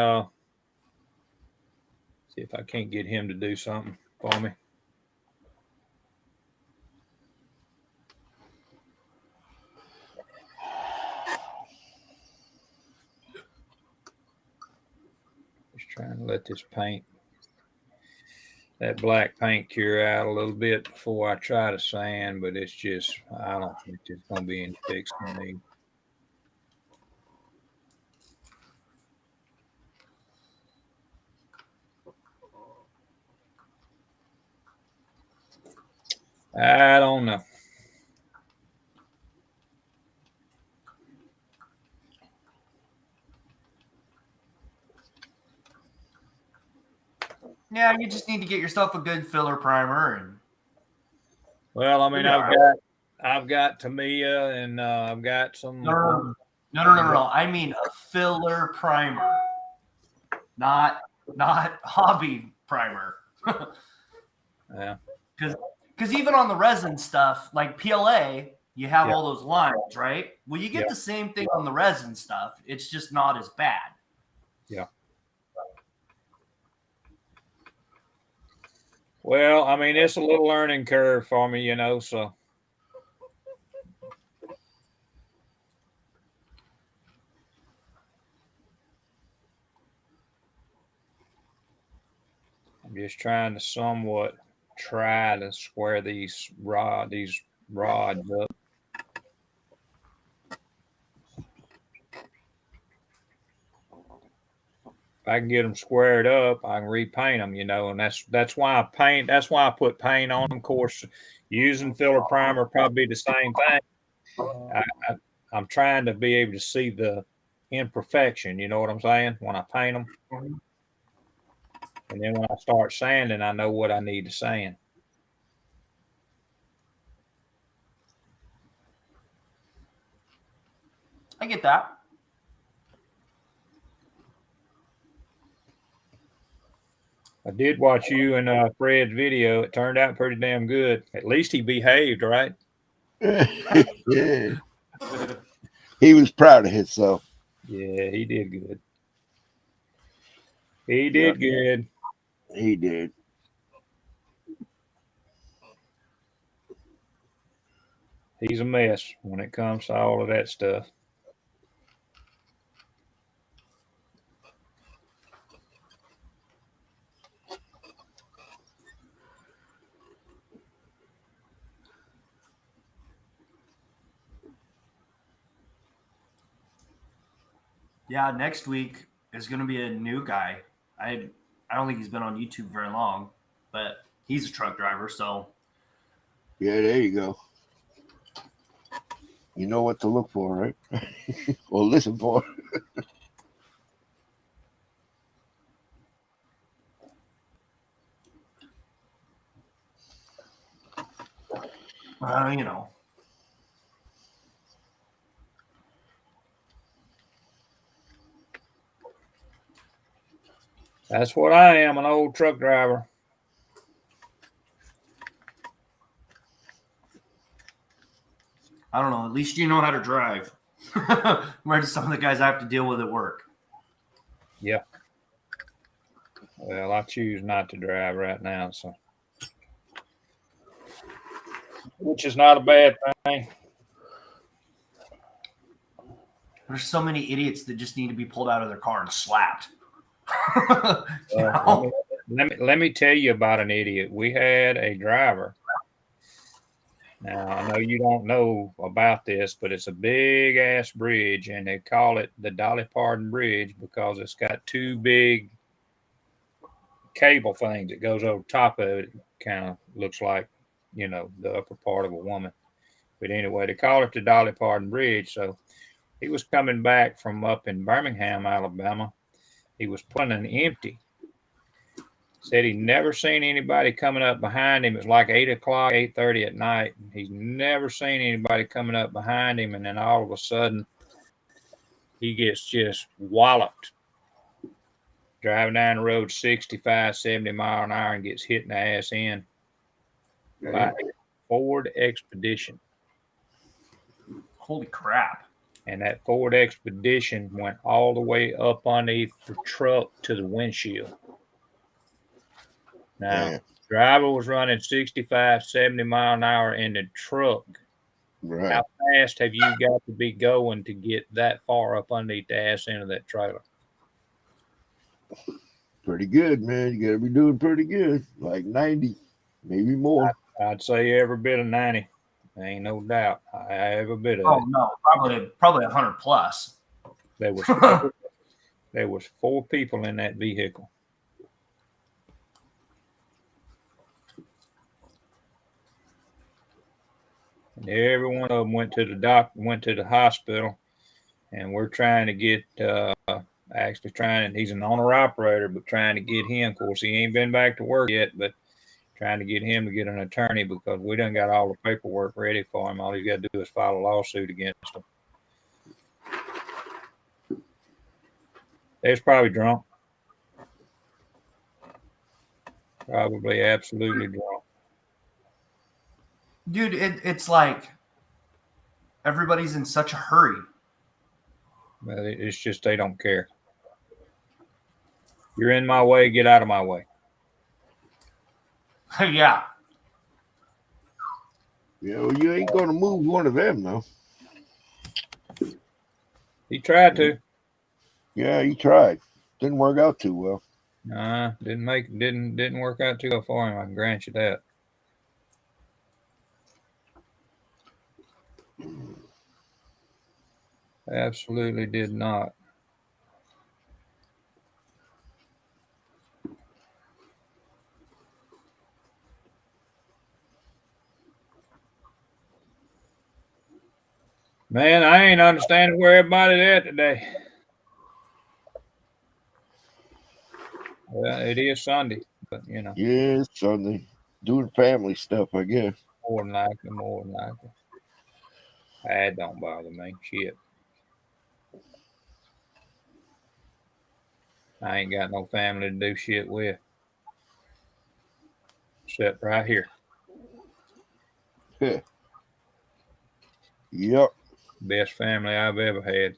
get him to do something for me. Just trying to let this that black paint cure out a little bit before I try to sand, but it's just, I don't think there's going to be any fix for me. I don't know. Yeah, you just need to get yourself a good filler primer. And well, I mean, I've got Tamiya and I've got some. No. I mean a filler primer, not hobby primer. Yeah. Because even on the resin stuff, like PLA, you have all those lines, right? Well, you get the same thing on the resin stuff. It's just not as bad. Yeah. Well, I mean, it's a little learning curve for me, so. I'm just trying to somewhat try to square these rods up. If I can get them squared up, I can repaint them, and that's why I put paint on them. Of course, using filler primer probably the same thing. I'm trying to be able to see the imperfection. You know what I'm saying? When I paint them, and then when I start sanding, I know what I need to sand. I get that. I did watch you and Fred's video. It turned out pretty damn good. At least he behaved, right? Yeah. He was proud of himself. Yeah, he did good. He Yeah. did good. He did. He's a mess when it comes to all of that stuff. Yeah, next week is going to be a new guy. I don't think he's been on YouTube very long, but he's a truck driver, so Yeah, there you go. You know what to look for, right? Or listen for. you know. That's what I am, an old truck driver. I don't know. At least you know how to drive. Compared to some of the guys I have to deal with at work. Yeah. Well, I choose not to drive right now, so which is not a bad thing. There's so many idiots that just need to be pulled out of their car and slapped. You Well, know? let me tell you about an idiot. We had a driver. Now, I know you don't know about this, but it's a big ass bridge, and they call it the Dolly Parton Bridge because it's got two big cable things that goes over top of it. Kind of looks like, you know, the upper part of a woman. But anyway, they call it the Dolly Parton Bridge. So he was coming back from up in Birmingham, Alabama. He was pulling empty. Said he never seen anybody coming up behind him. It was like 8 o'clock, 8:30 at night. He's never seen anybody coming up behind him, and then all of a sudden, he gets just walloped. Driving down the road 65, 70 mile an hour and gets hit in the ass end by a Ford Expedition. Holy crap. And that Ford Expedition went all the way up underneath the truck to the windshield. Now, Yeah. driver was running 65, 70 mile an hour in the truck. Right. How fast have you got to be going to get that far up underneath the ass end of that trailer? Pretty good, man. You gotta be doing pretty good. Like 90, maybe more. I'd say every bit of 90. Ain't no doubt. Every bit of Oh it. no, probably 100 plus. There was four people in that vehicle. And every one of them went to the hospital, and we're trying to get he's an owner operator, but trying to get him. Of course, he ain't been back to work yet, but trying to get him to get an attorney because we done got all the paperwork ready for him. All he's got to do is file a lawsuit against him. They was probably drunk. Probably absolutely drunk. Dude, it's like everybody's in such a hurry. But it's just they don't care. You're in my way, get out of my way. Yeah. Yeah, well, you ain't gonna move one of them, though. He tried to. Yeah, he tried. Didn't work out too well. Nah, didn't work out too well for him. I can grant you that. Absolutely did not. Man, I ain't understanding where everybody's at today. Well, it is Sunday, but you know, Yeah, it's Sunday. Doing family stuff, I guess. more than likely. That don't bother me. Shit. I ain't got no family to do shit with. Except right here. Yep. Best family I've ever had.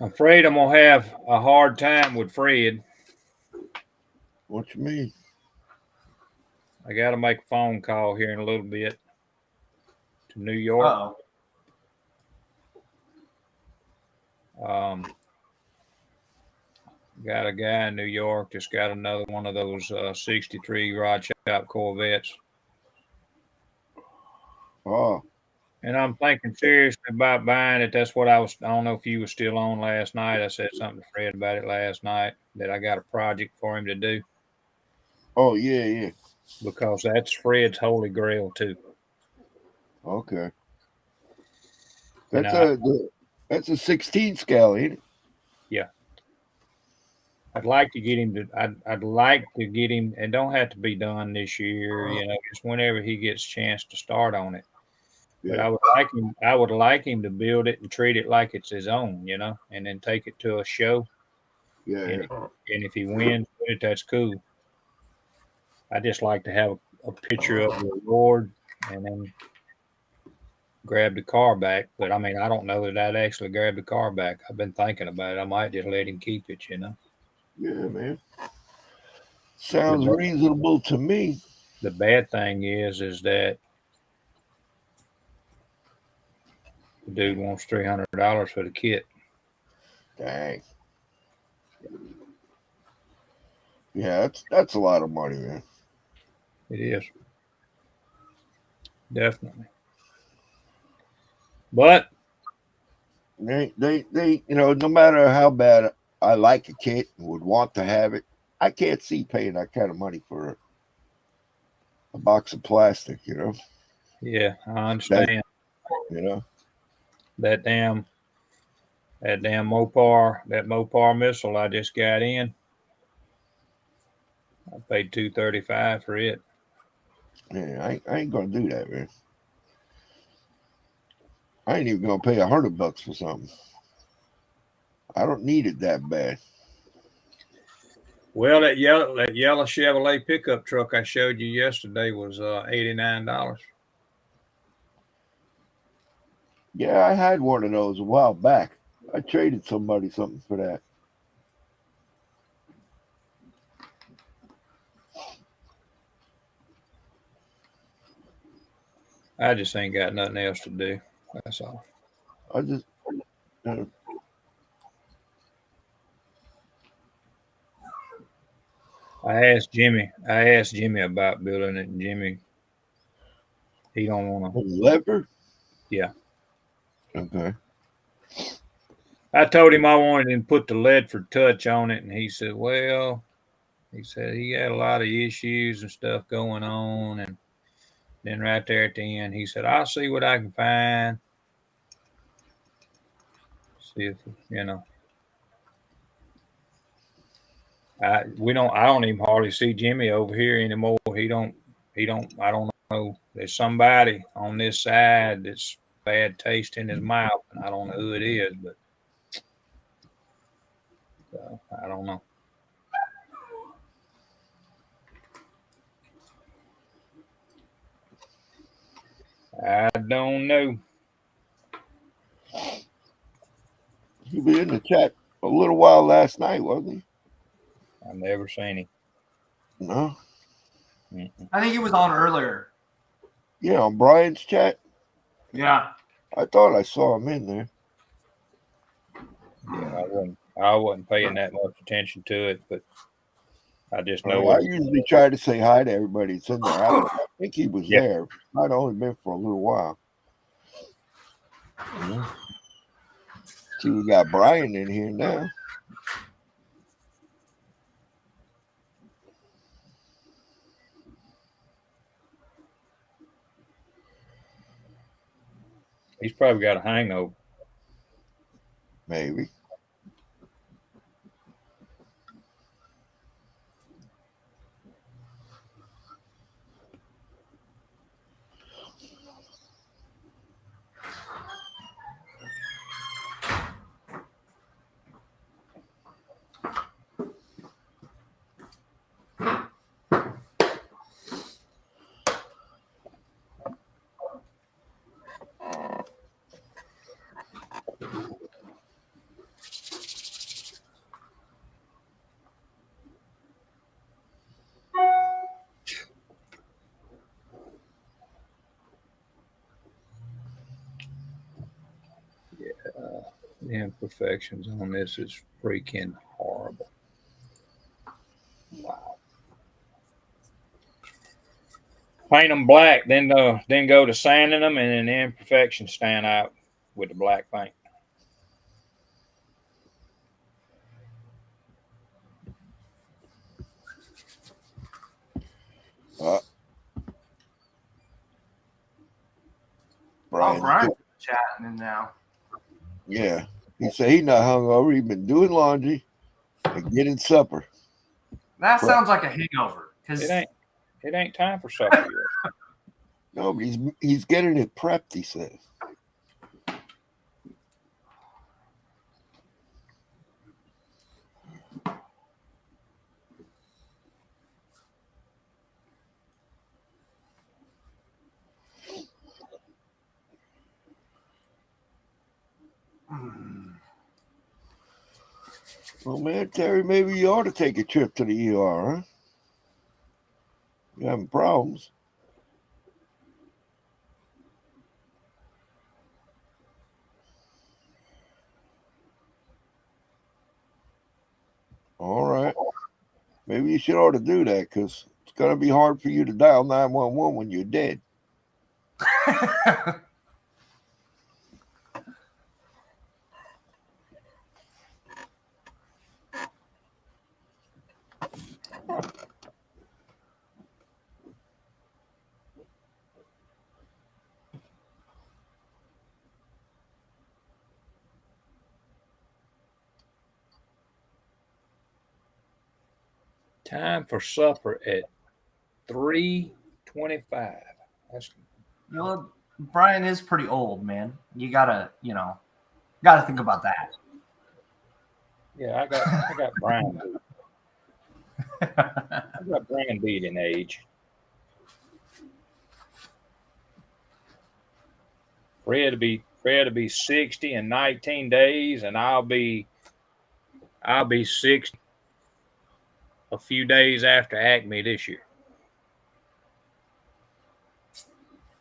I'm afraid I'm gonna have a hard time with Fred. What you mean? I got to make a phone call here in a little bit to New York. Oh, Got a guy in New York just got another one of those 63 rod shop Corvettes. Oh, And I'm thinking seriously about buying it. That's what I don't know if you were still on last night. I said something to Fred about it last night that I got a project for him to do oh yeah, yeah. because that's Fred's holy grail too. Okay. And That's a 16 scale, ain't it? yeah, I'd like to get him to. I'd like to get him. It don't have to be done this year. You know, just whenever he gets a chance to start on it. But Yeah, I would like him to build it and treat it like it's his own, you know, and then take it to a show. yeah, And, yeah. and if he wins with it, that's cool. I just like to have a picture of the award and then grab the car back. But I mean, I don't know that I'd actually grab the car back. I've been thinking about it. I might just let him keep it, you know. Yeah, man. The, Sounds ba- reasonable to me. the bad thing is that the dude wants $300 for the kit. Dang. Yeah, that's a lot of money, man. It is definitely. But They, no matter how bad I like a kit and would want to have it, I can't see paying that kind of money for a box of plastic, yeah, I That, understand you know. that damn that Mopar missile I just got in. I paid $235 for it. Yeah, I ain't gonna do that, man. I ain't even gonna pay $100 for something. I don't need it that bad. Well, that yellow Chevrolet pickup truck I showed you yesterday was $89. Yeah, I had one of those a while back. I traded somebody something for that. I just ain't got nothing else to do. That's all. I just uh, I asked Jimmy about building it, and Jimmy he don't want to. lever. Yeah, Okay. I told him I wanted him to put the Ledford touch on it, and he said, "Well," he said he had a lot of issues and stuff going on, and then right there at the end, he said, "I'll see what I can find. See if you know." I don't even hardly see Jimmy over here anymore. He don't I don't know. There's somebody on this side that's bad taste in his mouth, and I don't know who it is, but I don't know. I don't know. He was in the chat a little while last night, wasn't he? I've never seen him. No. Mm-mm. I think he was on earlier. Yeah, on Brian's chat. Yeah. I thought I saw him in there. Yeah, I wasn't paying that much attention to it, but I just know I it. usually try to say hi to everybody that's in there. I think he was Yeah, there. Might have only been for a little while. Mhm. See, we got Brian in here now. He's probably got a hangover. Maybe. The imperfections on this is freaking horrible. Wow. Paint them black, then go to sanding them, and then the imperfections stand out with the black paint. Brian. Brian's chatting now. Yeah. He said he's not hungover. He's been doing laundry and getting supper. That sounds like a hangover. It ain't time for supper yet. No, but he's getting it prepped, he says. Well, man, Terry, maybe you ought to take a trip to the ER, huh? You having problems? All right. Maybe you should ought to do that because it's going to be hard for you to dial 911 when you're dead. Time for supper at 3:25. Well, Brian is pretty old, man. You gotta think about that. Yeah, I got Brian beat. I got Brian beat in age. Fred will be 60 in 19 days, and I'll be 60 a few days after Acme this year.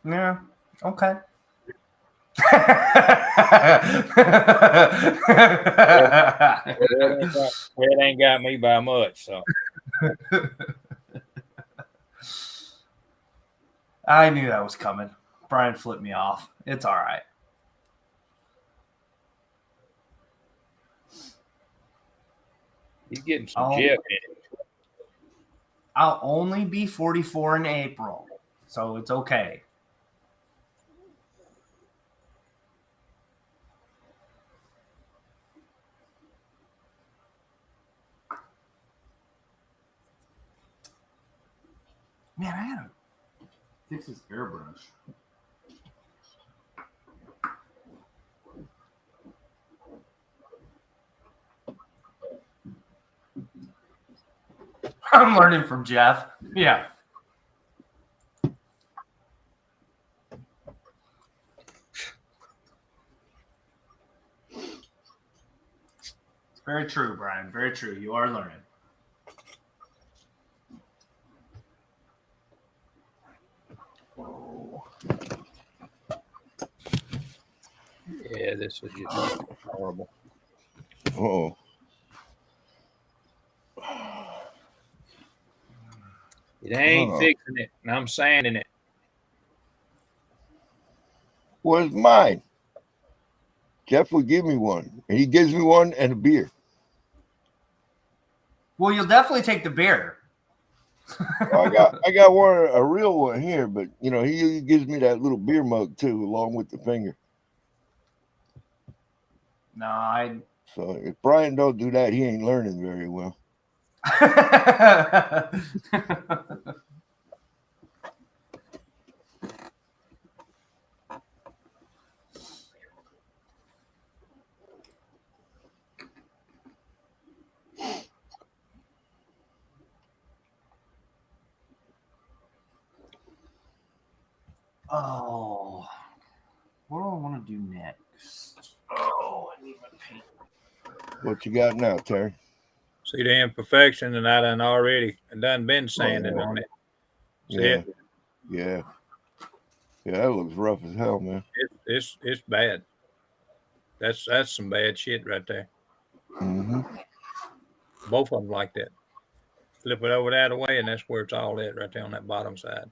Yeah. Okay. Fred ain't got me by much, so. I knew that was coming. Brian flipped me off. It's all right. He's getting some jet in it. I'll only be 44 in April, so it's okay. Man, I gotta fix this airbrush. I'm learning from Jeff. Yeah. Very true, Brian. Very true. You are learning. Yeah, this is just horrible. Oh. It ain't fixing it, and I'm sanding it. Where's mine? Jeff would give me one, and he gives me one and a beer. Well, you'll definitely take the beer. Well, I got one, a real one here, but you know, he gives me that little beer mug too, along with the finger. No, I. So if Brian don't do that, he ain't learning very well. Oh, what do I want to do next? Oh, I need my paint. What you got now, Terry? See the imperfection, and I done been sanding on it. See Yeah, it? yeah, yeah. That looks rough as hell, man. It's bad. That's some bad shit right there. Mm-hmm. Both of them like that. Flip it over that way, and that's where it's all at, right there on that bottom side.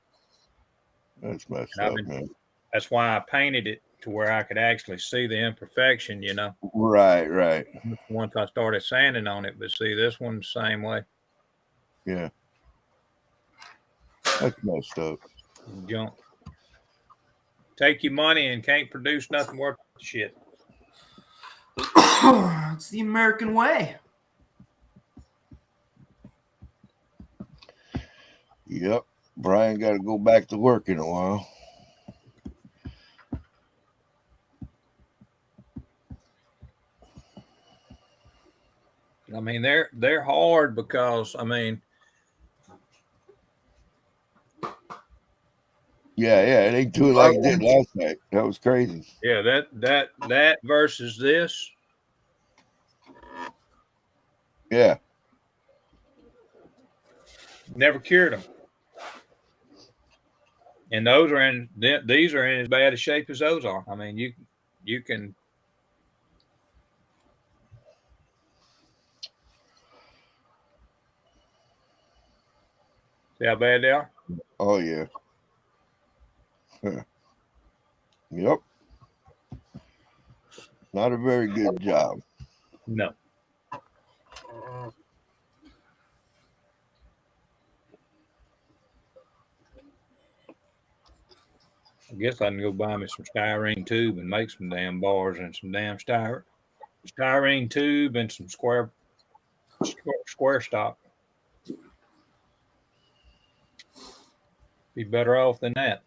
That's messed And up, man. That's why I painted it to where I could actually see the imperfection, you know. Right, right. Once I started sanding on it, but see, this one's the same way. Yeah, that's messed up. Junk. Take your money and can't produce nothing worth the shit. It's the American way. Yep. Brian got to go back to work in a while. I mean, they're hard because I mean, Yeah, it ain't doing like it did last night. That was crazy. yeah, that versus this. Yeah. Never cured them. And those are in these are in as bad a shape as those are. I mean, you can see how bad they are. Oh yeah. Huh. Yep. Not a very good job. No. I guess I can go buy me some styrene tube and make some damn bars and some damn styrene tube and some square stock. Be better off than that.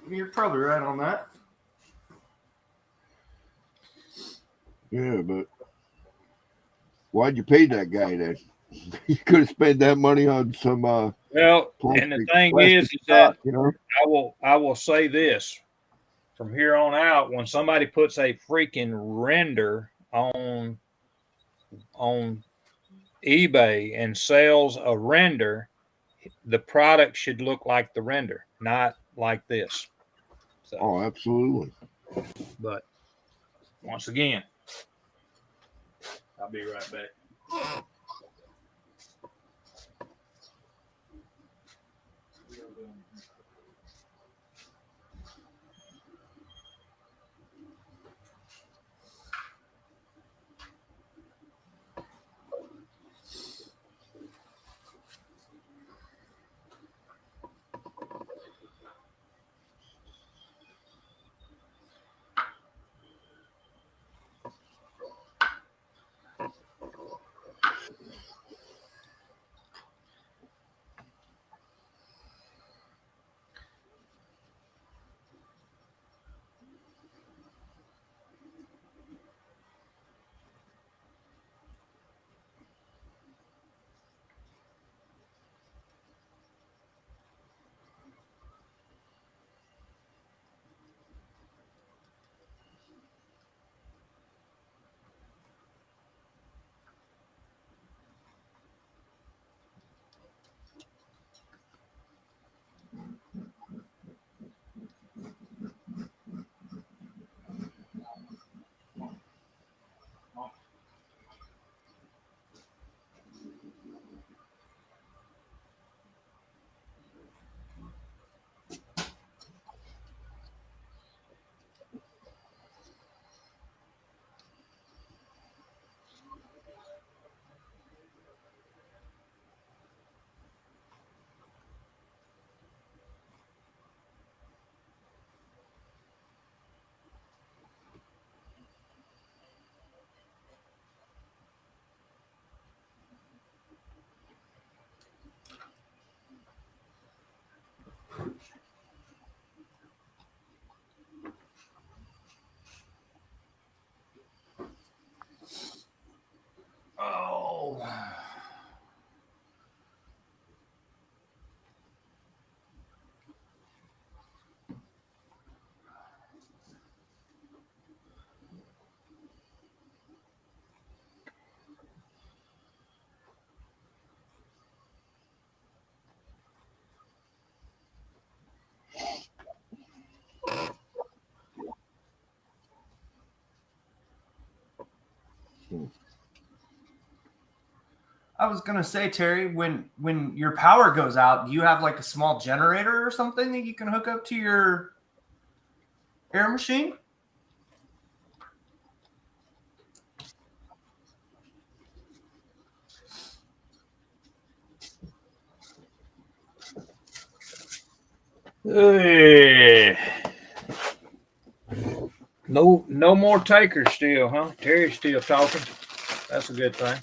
You're probably right on that. Yeah, but why'd you pay that guy then? You could have spent that money on some Well, and the thing is stock, that you know. I will say this from here on out: when somebody puts a freaking render on eBay and sells a render, the product should look like the render, not like this. So, Oh, absolutely. but once again, I'll be right back. I was gonna say, Terry, when your power goes out, do you have like a small generator or something that you can hook up to your air machine? Hey. No more takers still, huh? Terry's still talking. That's a good thing.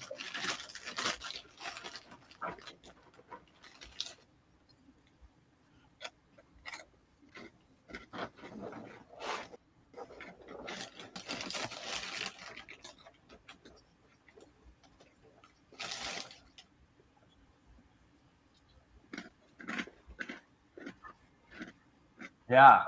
Yeah.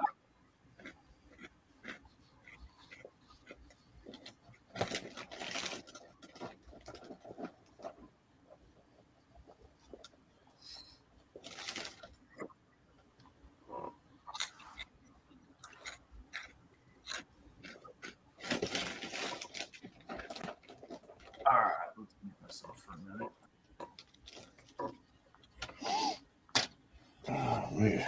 All right. Let's mute myself for a minute. Oh, man.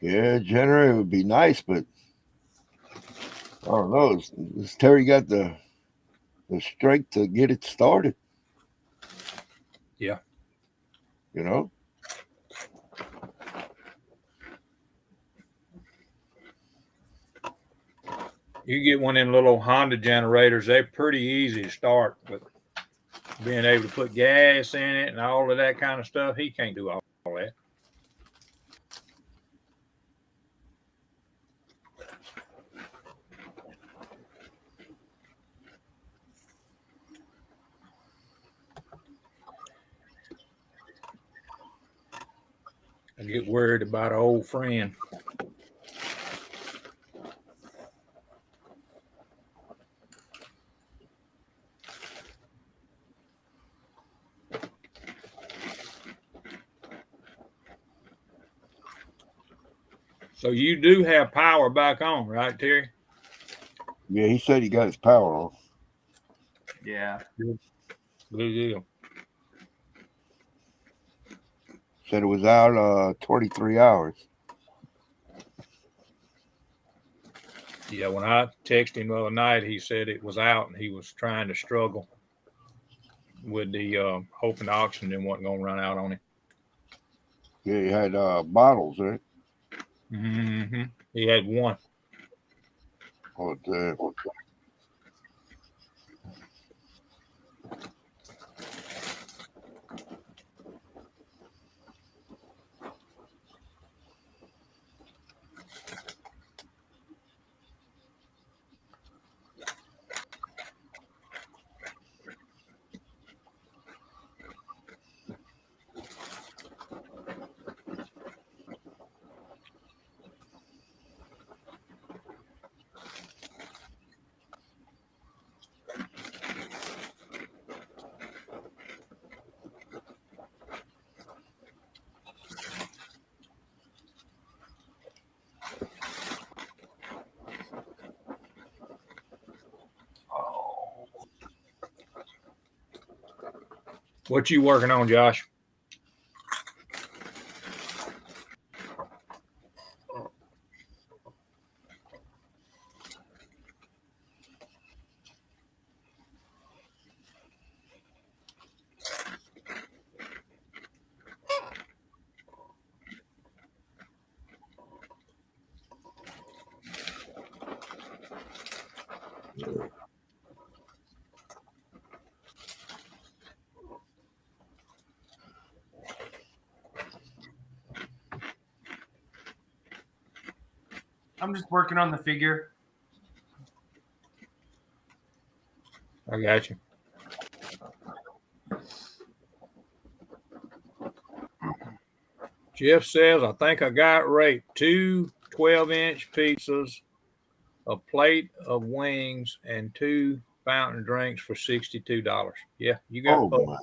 Yeah, generator would be nice, but I don't know. Has Terry got the strength to get it started? Yeah. You know? You get one of them little Honda generators, they're pretty easy to start, but being able to put gas in it and all of that kind of stuff, he can't do all that. I get worried about an old friend. So you do have power back on, right, Terry? Yeah, he said he got his power on. Yeah. Good deal. Said it was out 23 hours. Yeah, when I texted him the other night, he said it was out and he was trying to struggle with the hoping the oxygen wasn't going to run out on him. Yeah, he had bottles, right? Mm-hmm. He had one. Oh, damn. Oh. What you working on, Josh? I'm just working on the figure. I got you. Jeff says, I think I got raped. 2 12-inch pizzas, a plate of wings, and 2 fountain drinks for $62. Yeah, you got both. my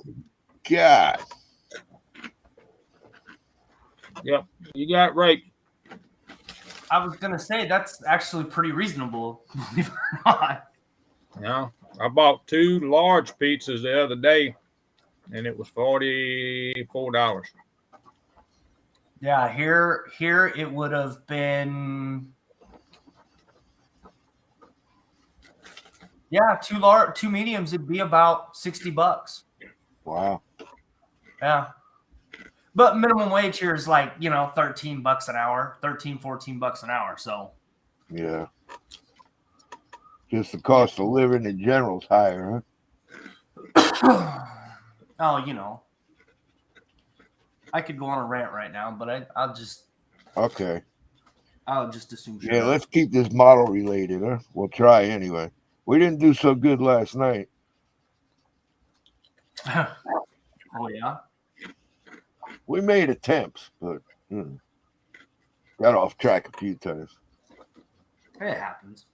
God. Yep, you got raped. I was gonna say that's actually pretty reasonable, believe it or not. Yeah, I bought 2 large pizzas the other day, and it was $44. Yeah, here it would have been. Yeah, 2 mediums, it'd be about $60. Wow. Yeah. But minimum wage here is like, $13 an hour, $14 an hour. So Yeah. Just the cost of living in general is higher, oh, I could go on a rant right now, but I'll just Okay. assume. Yeah, let's keep this model related, huh? We'll try anyway. We didn't do so good last night. Oh yeah. We made attempts, but got off track a few times. It happens.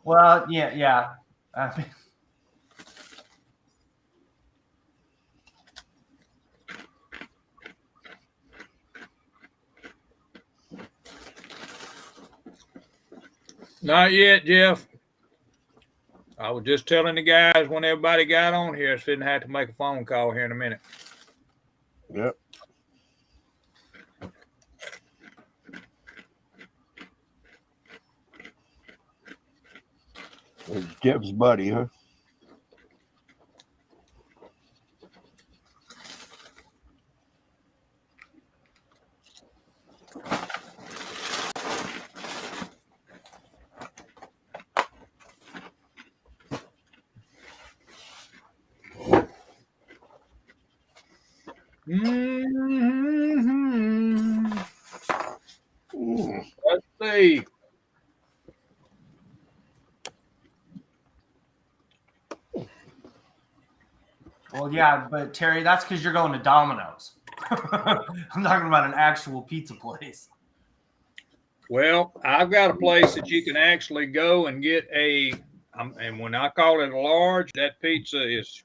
Well, yeah. Not yet, Jeff. I was just telling the guys when everybody got on here, I shouldn't have to make a phone call here in a minute. Yep. There's Jeff's buddy, huh? Mm-hmm. Let's see. Well, yeah, but Terry, that's because you're going to Domino's. I'm talking about an actual pizza place. Well, I've got a place that you can actually go and get and when I call it a large, that pizza is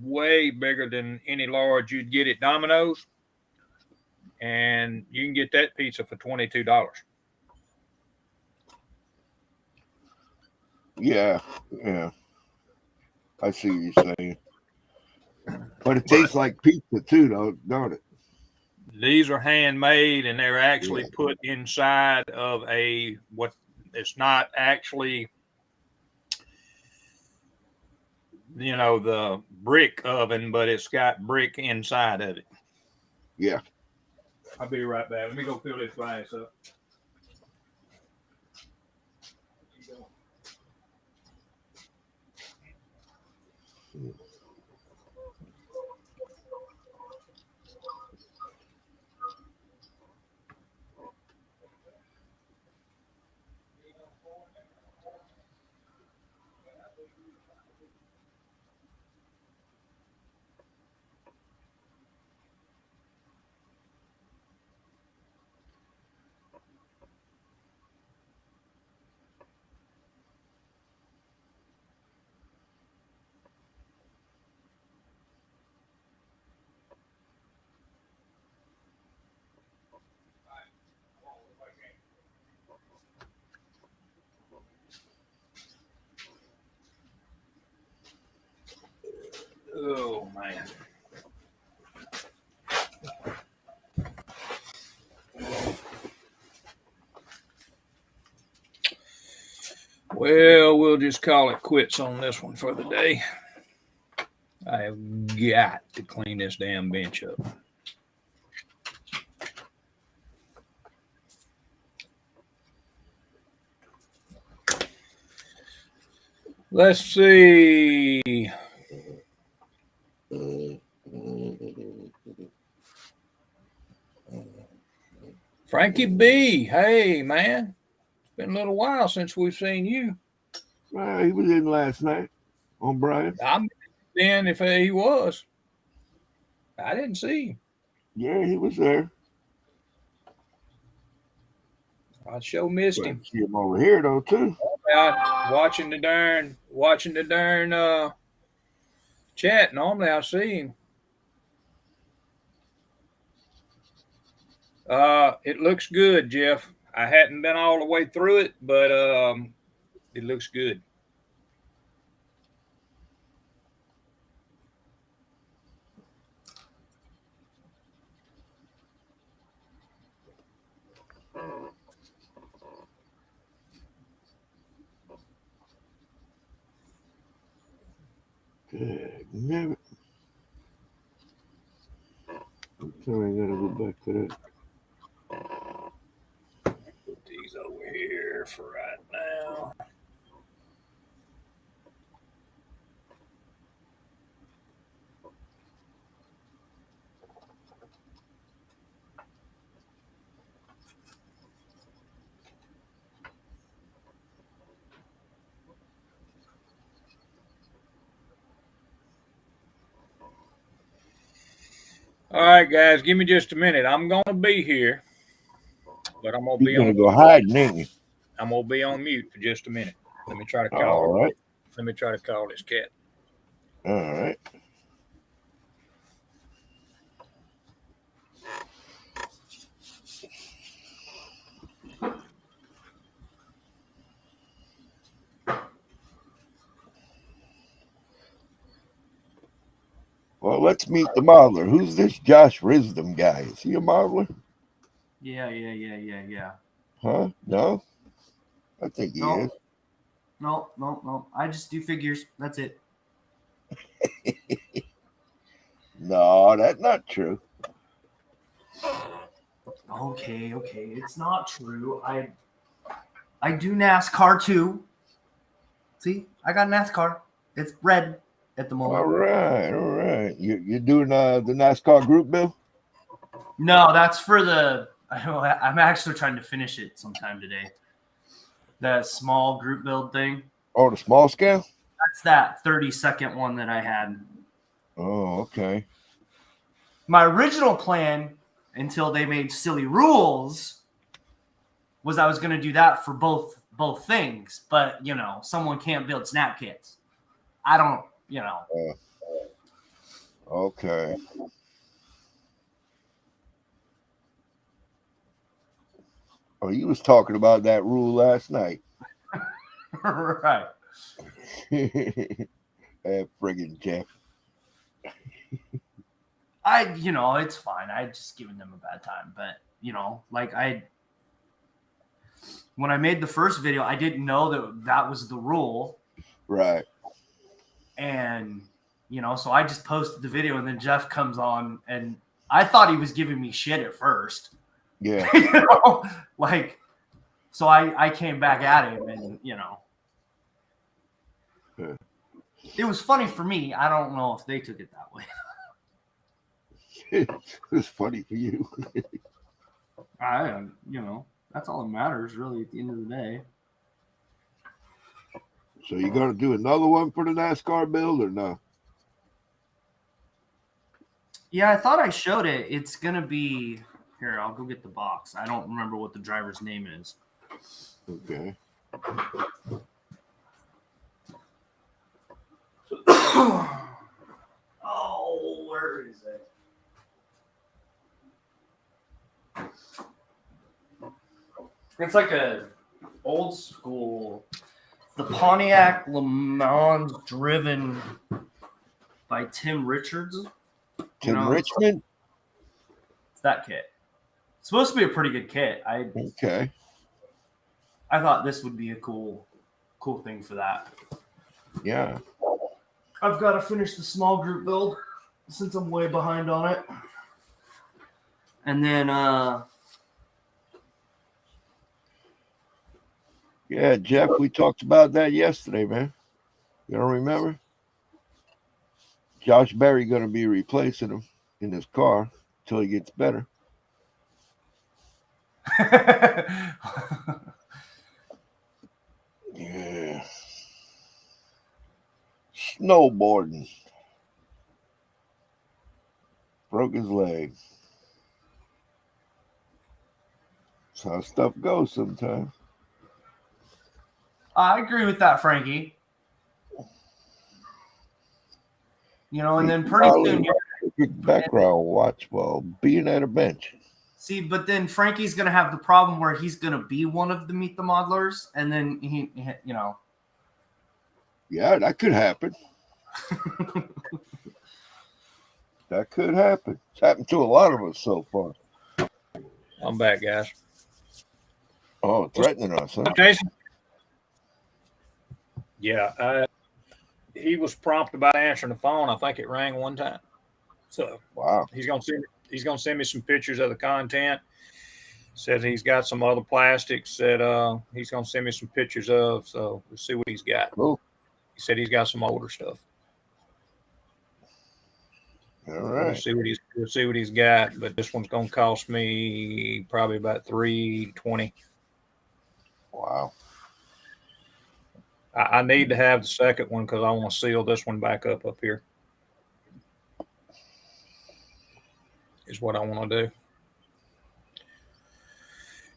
way bigger than any large you'd get at Domino's. And you can get that pizza for $22. Yeah. I see what you're saying. But it tastes like pizza too, though, don't it? These are handmade, and they're actually put inside of it's not actually, the brick oven, but it's got brick inside of it. Yeah. I'll be right back. Let me go fill this glass up. Oh, man. Well, we'll just call it quits on this one for the day. I have got to clean this damn bench up. Let's see. Frankie B. Hey, man. It's been a little while since we've seen you. Well, he was in last night on Brian. I'm in if he was. I didn't see him. Yeah, he was there. I sure missed him. See him over here though too. Out watching the darn chat. Normally I see him. It looks good, Jeff. I hadn't been all the way through it, but it looks good. Good. Never. I'm sorry, I gotta go back to that. Put these over here for right now. All right, guys, give me just a minute. I'm gonna be here, but I'm gonna be You're gonna on. go hiding, ain't you? I'm gonna be on mute for just a minute. Let me try to call. All right. Let me try to call this cat. All right. Well, let's meet the modeler. Who's this Josh Risdom guy? Is he a modeler? Yeah. Huh? No? I think he is. No. I just do figures. That's it. No, that's not true. Okay. It's not true. I do NASCAR too. See, I got NASCAR. It's red at the moment. All right. You're doing the NASCAR group, Bill? No, that's for the. I'm actually trying to finish it sometime today. That small group build thing. Oh, the small scale? That's that 30-second one that I had. Oh, okay. My original plan, until they made silly rules, was I was going to do that for both things. But, someone can't build snap kits. I don't, Okay. Oh, you was talking about that rule last night. Right. That friggin' Jeff. It's fine. I just given them a bad time. But, when I made the first video, I didn't know that was the rule. Right. And, so I just posted the video and then Jeff comes on and I thought he was giving me shit at first. Yeah. So I came back at him and, Yeah. It was funny for me. I don't know if they took it that way. It was funny for you. That's all that matters really at the end of the day. So you gonna do another one for the NASCAR build or no? Yeah, I thought I showed it. It's gonna be here. I'll go get the box. I don't remember what the driver's name is. Okay. Oh, where is it? It's like a old school, the Pontiac Le Mans driven by Tim Richards. Tim Richmond? It's that kit. It's supposed to be a pretty good kit. Okay. I thought this would be a cool cool thing for that. Yeah. I've got to finish the small group build since I'm way behind on it. And then Yeah, Jeff, we talked about that yesterday, man. You don't remember? Josh Berry going to be replacing him in his car until he gets better. Yeah. Snowboarding. Broke his leg. That's how stuff goes sometimes. I agree with that, Frankie. You know, and then pretty soon background watch while being at a bench. See, but then Frankie's going to have the problem where he's going to be one of the Meet the Modelers, and then he you know. Yeah, that could happen. That could happen. It's happened to a lot of us so far. I'm back, guys. Oh, threatening us, huh? Jason? Yeah, he was prompt about answering the phone. I think it rang one time. So wow, he's gonna send me some pictures of the content. Says he's got some other plastics that he's gonna send me some pictures of. So we'll see what he's got. Cool. He said he's got some older stuff. All right. We'll see what he's got. But this one's gonna cost me probably about $320. Wow. I need to have the second one because I want to seal this one back up here. Is what I want to do.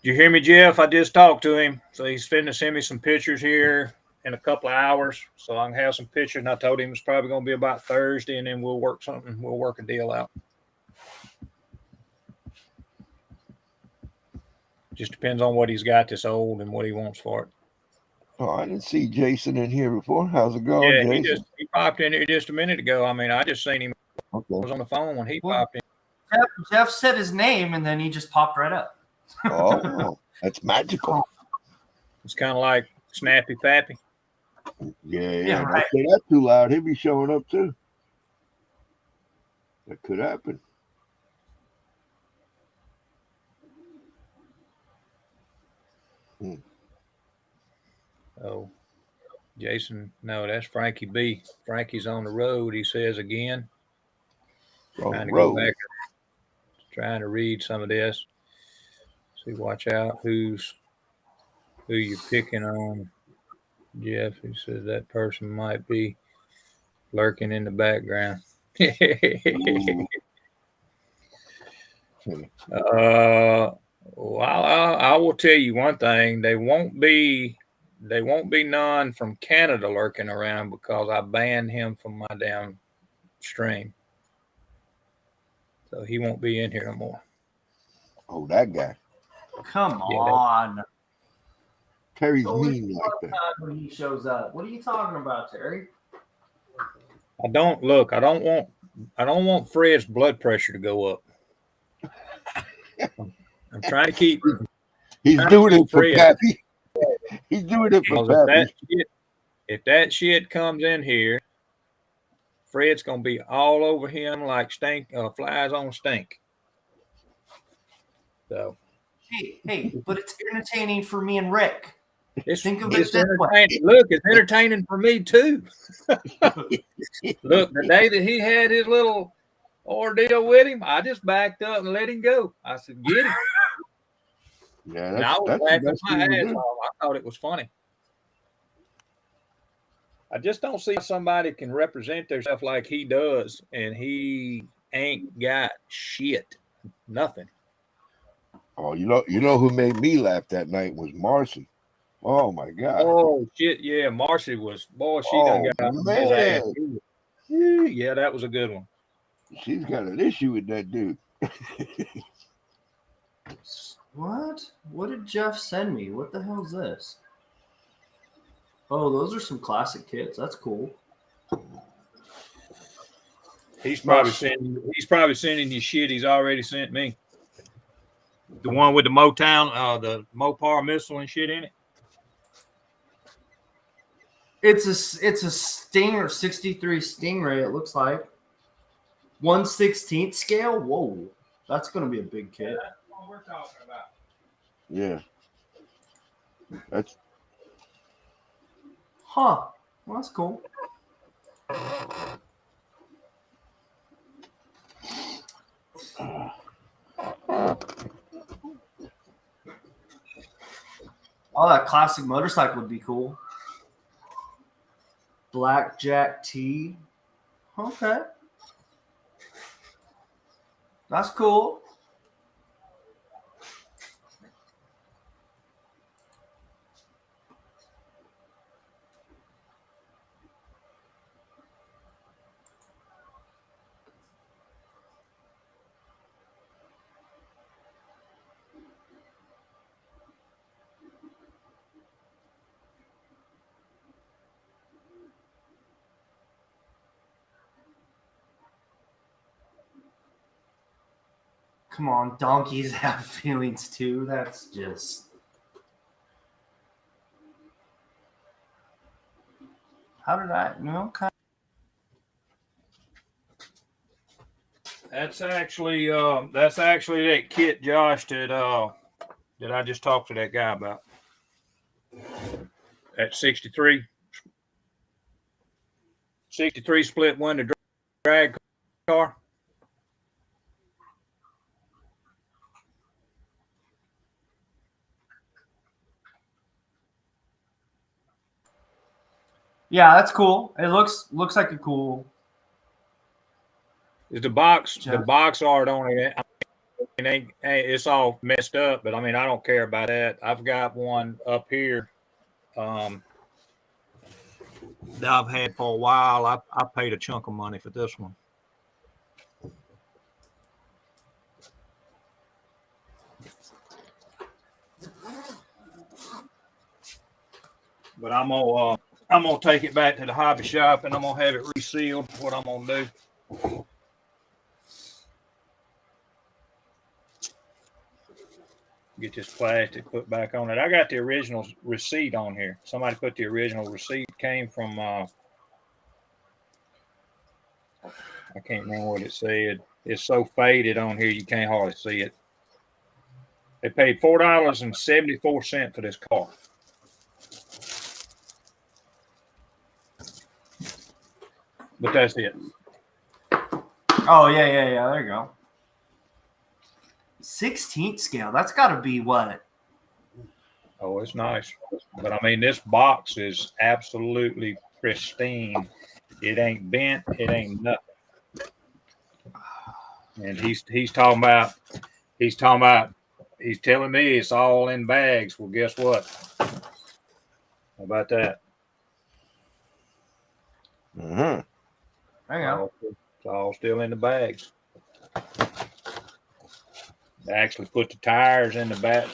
Did you hear me, Jeff? I just talked to him. So he's finna send me some pictures here in a couple of hours. So I can have some pictures. And I told him it's probably going to be about Thursday, and then we'll work a deal out. Just depends on what he's got this old and what he wants for it. Oh, I didn't see Jason in here before. How's it going, Yeah, Jason? he popped in here just a minute ago. I mean, I just seen him. Okay. I was on the phone when he popped in. Jeff said his name, and then he just popped right up. Oh, that's magical. It's kind of like Snappy Pappy. Yeah. Right. Don't say that too loud. He'll be showing up too. That could happen. Oh, Jason, no, that's Frankie B. Frankie's on the road, he says again. Trying to go back, trying to read some of this. See, watch out who you're picking on. Jeff, he says that person might be lurking in the background. Well, I will tell you one thing. They won't be none from Canada lurking around because I banned him from my damn stream. So he won't be in here no more. Oh, that guy. Come on. Terry's mean like that. When he shows up. What are you talking about, Terry? I don't want Fred's blood pressure to go up. I'm trying to keep. He's doing it for Pappy. He's doing it for Pappy. If that shit comes in here, Fred's gonna be all over him like flies on stink. So. Hey, but it's entertaining for me and Rick. Think of it this way. Look, it's entertaining for me too. Look, the day that he had his little ordeal with him, I just backed up and let him go. I said, "Get him." Yeah, I was laughing my ass off. I thought it was funny. I just don't see how somebody can represent themselves like he does, and he ain't got shit, nothing. Oh, you know who made me laugh that night was Marcy. Oh my God. Oh shit, yeah, Marcy was she done got his ass. Yeah, that was a good one. She's got an issue with that dude. What? What did Jeff send me? What the hell is this? Oh, those are some classic kits. That's cool. He's probably sending you shit he's already sent me. The one with the Motown, the Mopar missile and shit in it. It's a Stinger 63 Stingray. It looks like 1/16 scale. Whoa, that's gonna be a big kit. That's what we're talking about. Yeah. That's Huh. Well, that's cool. Oh, that classic motorcycle would be cool. Blackjack T. Okay. That's cool. Come on, donkeys have feelings too. That's just. How did I? No, okay. That's actually that kit, Josh, that I just talked to that guy about. That 63 split window drag car. Yeah, that's cool. It looks like a cool. Is the box art on it? I mean, it's all messed up, but I mean, I don't care about that. I've got one up here that I've had for a while. I paid a chunk of money for this one. But I'm gonna take it back to the hobby shop and I'm gonna have it resealed. What I'm gonna do. Get this plastic put back on it. I got the original receipt on here. Somebody put the original receipt. Came from I can't remember what it said. It's so faded on here you can't hardly see it. They paid $4.74 for this car. But that's it. Oh yeah. There you go. 16th scale. That's got to be what? Oh, it's nice. But I mean, this box is absolutely pristine. It ain't bent. It ain't nothing. And he's telling me it's all in bags. Well, guess what? How about that? mm-hmm. Hang on. It's all still in the bags. They actually put the tires in the back,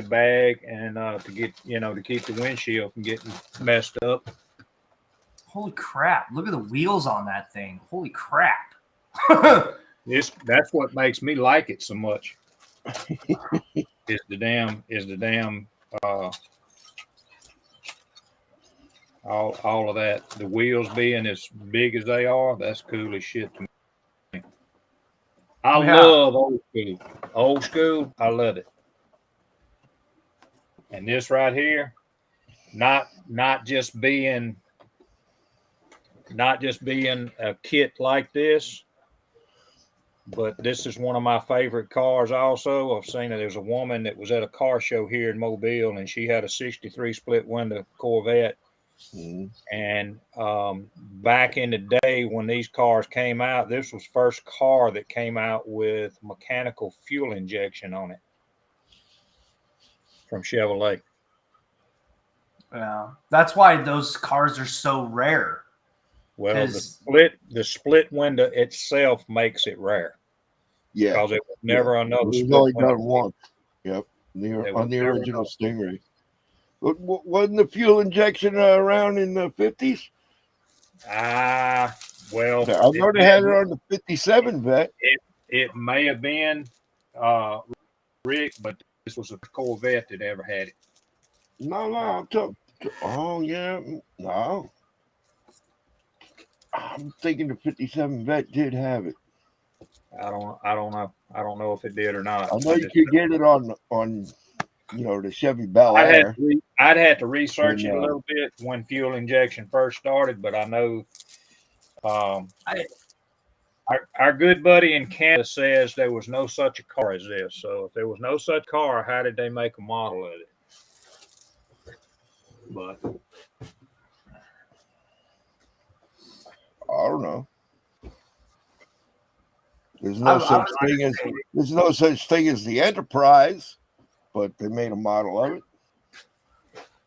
bag, and to get to keep the windshield from getting messed up. Holy crap! Look at the wheels on that thing. Holy crap! That's what makes me like it so much. is the damn all of that. The wheels being as big as they are, that's cool as shit to me. I love old school. Old school, I love it. And this right here, not just being a kit like this, but this is one of my favorite cars also. I've seen it. There's a woman that was at a car show here in Mobile, and she had a 63 split window Corvette. Mm-hmm. And back in the day when these cars came out, this was first car that came out with mechanical fuel injection on it from Chevrolet. Yeah, that's why those cars are so rare. Well, the split window itself makes it rare. Yeah, because it was never another. We've only done one. Yep, on the original Stingray. Wasn't the fuel injection around in the 50s? Well, I know they had it on the 57 vet. It may have been Rick, but this was a Corvette that ever had it. No, Oh yeah, no. I'm thinking the 57 vet did have it. I don't know. I don't know if it did or not. I know you could get it on the Chevy Bel I'd Air. I'd have to research And, it a little bit when fuel injection first started, but I know um, our good buddy in Canada says there was no such a car as this. So if there was no such car, how did they make a model of it? But I don't know. There's I no such was thing gonna as say, there's no such thing as the Enterprise, but they made a model of it.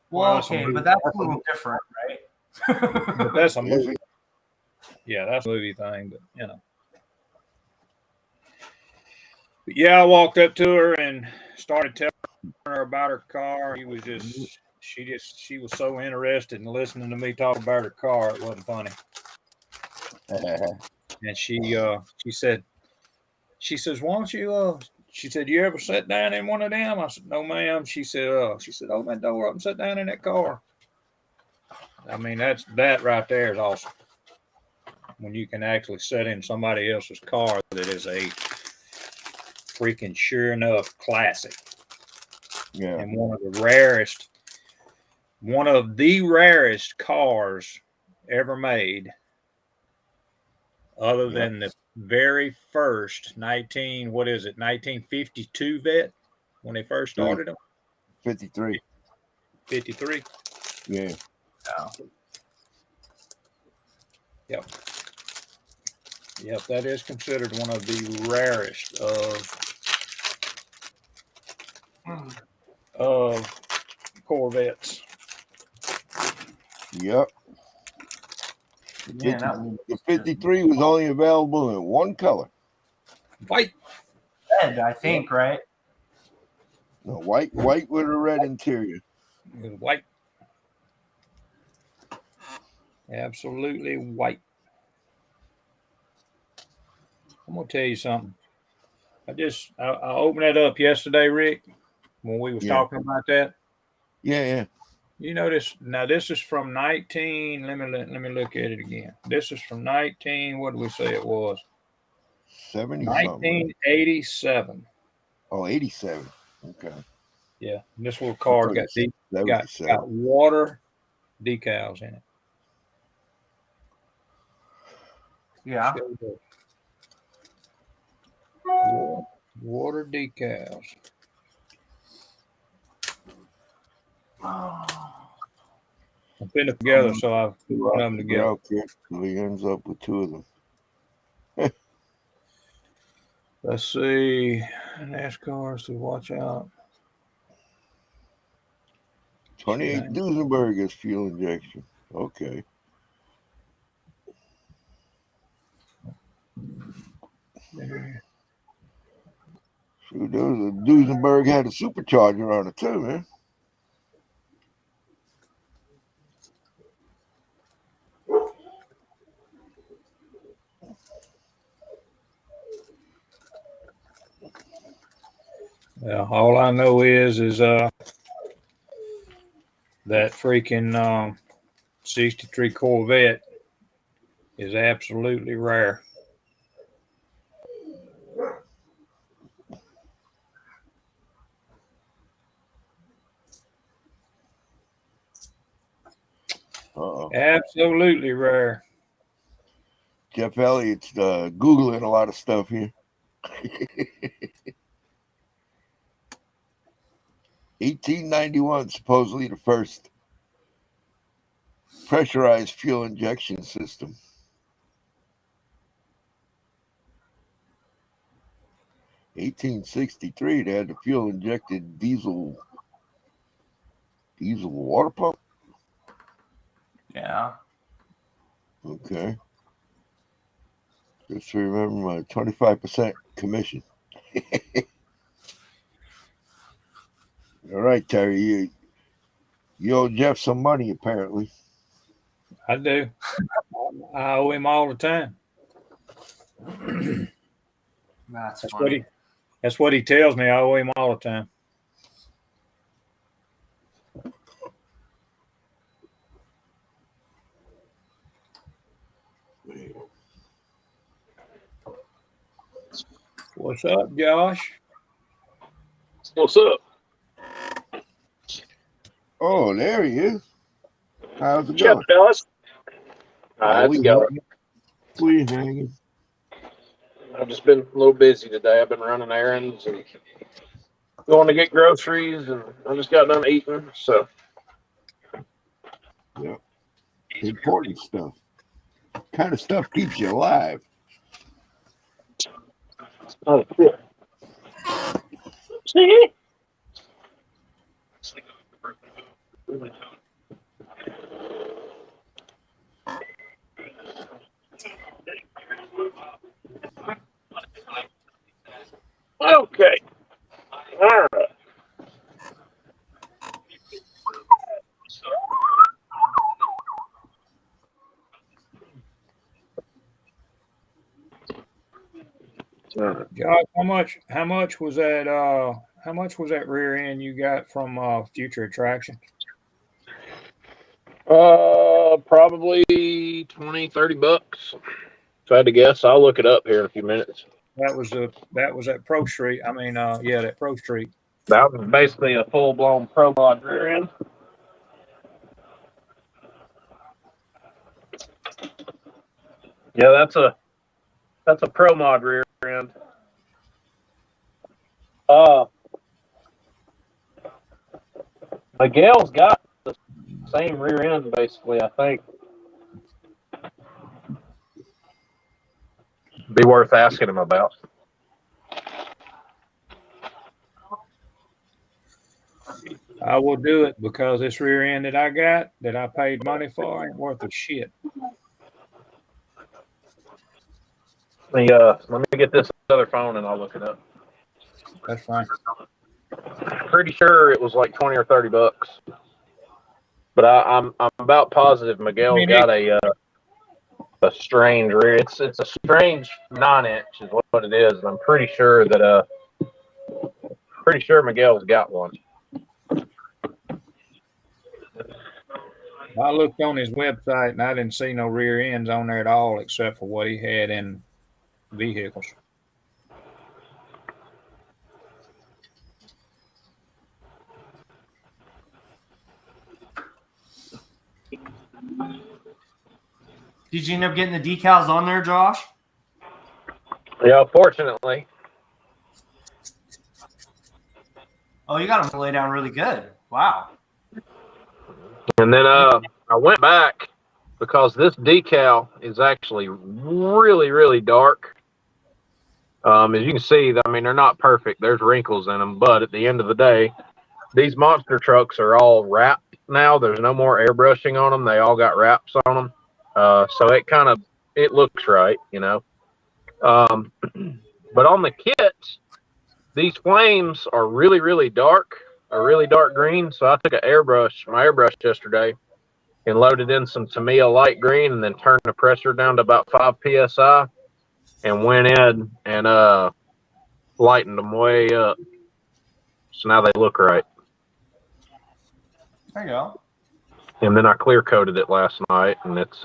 well, that's a okay, movie. but that's a little different, right? But that's a Is movie. it? Yeah, that's a movie thing. But you know. But yeah, I walked up to her and started telling her about her car. She was so interested in listening to me talk about her car. It wasn't funny. And she says, why don't you she said, you ever sat down in one of them? I said, no, ma'am. She said, open that door up and sit down in that car. I mean, that right there is awesome. When you can actually sit in somebody else's car that is a freaking sure enough classic. Yeah. And one of the rarest cars ever made, other than the very first 1952 vet when they first started them. 53. 53. Yeah. Yep. Yep, that is considered one of the rarest of Corvettes. Yep. Yeah, The 53 was only available in one color. White. red, I think, right? No, white with a red interior. It was white. Absolutely white. I'm gonna tell you something. I opened that up yesterday, Rick, when we was talking about that. Yeah. You notice now this is from 19. Let me look at it again. This is from 19. What did we say it was? 70 1987. Oh, 87. Okay. Yeah, this little car got water decals in it. Yeah. Water decals. Oh. I'm putting them together, so I've put one of them together. So he ends up with two of them. Let's see. NASCAR, so watch out. 28 Duesenberg is fuel injection. Okay. There. Sure does. Duesenberg had a supercharger on it too, man. Yeah, all I know is that freaking 63 Corvette is absolutely rare. Absolutely rare. Jeff Elliott's Googling a lot of stuff here. 1891, supposedly the first pressurized fuel injection system. 1863, they had the fuel injected diesel water pump. Yeah. Okay. Just remember my 25% commission. All right, Terry, you owe Jeff some money apparently. I do. I owe him all the time. That's funny. That's what he tells me. I owe him all the time. What's up, Josh? What's up? Oh, there he is. How's it What's up, going? fellas? Oh, How's it going? We hanging. I've just been a little busy today. I've been running errands and going to get groceries, and I just got done eating. So, Yeah. Important stuff. Kind of stuff keeps you alive. oh shit. See? Okay. All right. Josh, how much was that rear end you got from Future Attraction? Probably 20, 30 bucks. If I had to guess, I'll look it up here in a few minutes. That was at Pro Street. I mean, yeah, that Pro Street. That was basically a full-blown Pro Mod rear end. Yeah, that's a Pro Mod rear end. Miguel's got the same rear end, basically, I think. Be worth asking him about. I will do it because this rear end that I got that I paid money for ain't worth a shit. Let me get this other phone and I'll look it up. That's fine. Pretty sure it was like 20 or 30 bucks. But I'm about positive Miguel's got a strange rear. It's a strange 9-inch is what it is. And I'm pretty sure Miguel's got one. I looked on his website and I didn't see no rear ends on there at all except for what he had in vehicles. Did you end up getting the decals on there, Josh? Yeah, fortunately. Oh, you got them to lay down really good. Wow. And then I went back because this decal is actually really, really dark. As you can see, I mean, they're not perfect. There's wrinkles in them. But at the end of the day, these monster trucks are all wrapped now. There's no more airbrushing on them. They all got wraps on them. So it looks right, you know. But on the kit, these flames are really, really dark, a really dark green. So I took my airbrush yesterday, and loaded in some Tamiya light green, and then turned the pressure down to about 5 psi, and went in and lightened them way up. So now they look right. There you go. And then I clear coated it last night, and it's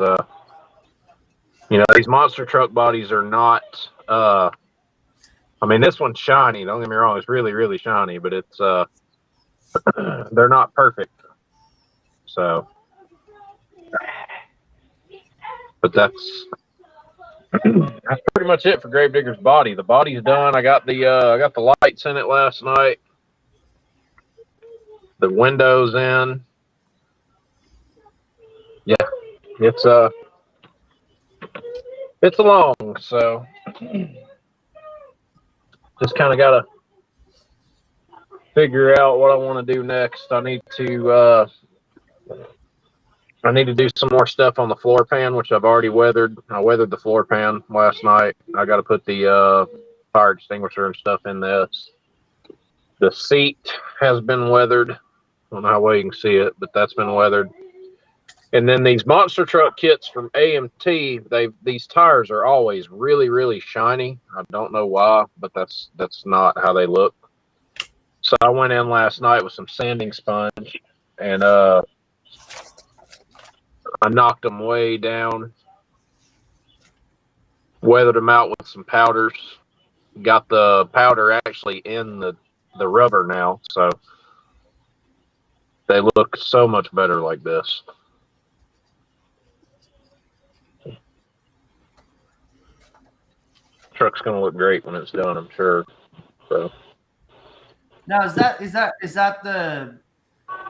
these monster truck bodies are not. I mean, this one's shiny. Don't get me wrong; it's really, really shiny, but it's they're not perfect. So, but that's pretty much it for Gravedigger's body. The body's done. I got the lights in it last night. The windows in. Yeah, it's long, so just kind of got to figure out what I want to do next. I need to do some more stuff on the floor pan, which I've already weathered. I weathered the floor pan last night. I got to put the fire extinguisher and stuff in this. The seat has been weathered. I don't know how well you can see it, but that's been weathered. And then these monster truck kits from AMT, these tires are always really, really shiny. I don't know why, but that's not how they look. So I went in last night with some sanding sponge, and I knocked them way down, weathered them out with some powders, got the powder actually in the rubber now, so they look so much better like this. Truck's gonna look great when it's done, I'm sure. So Now is that the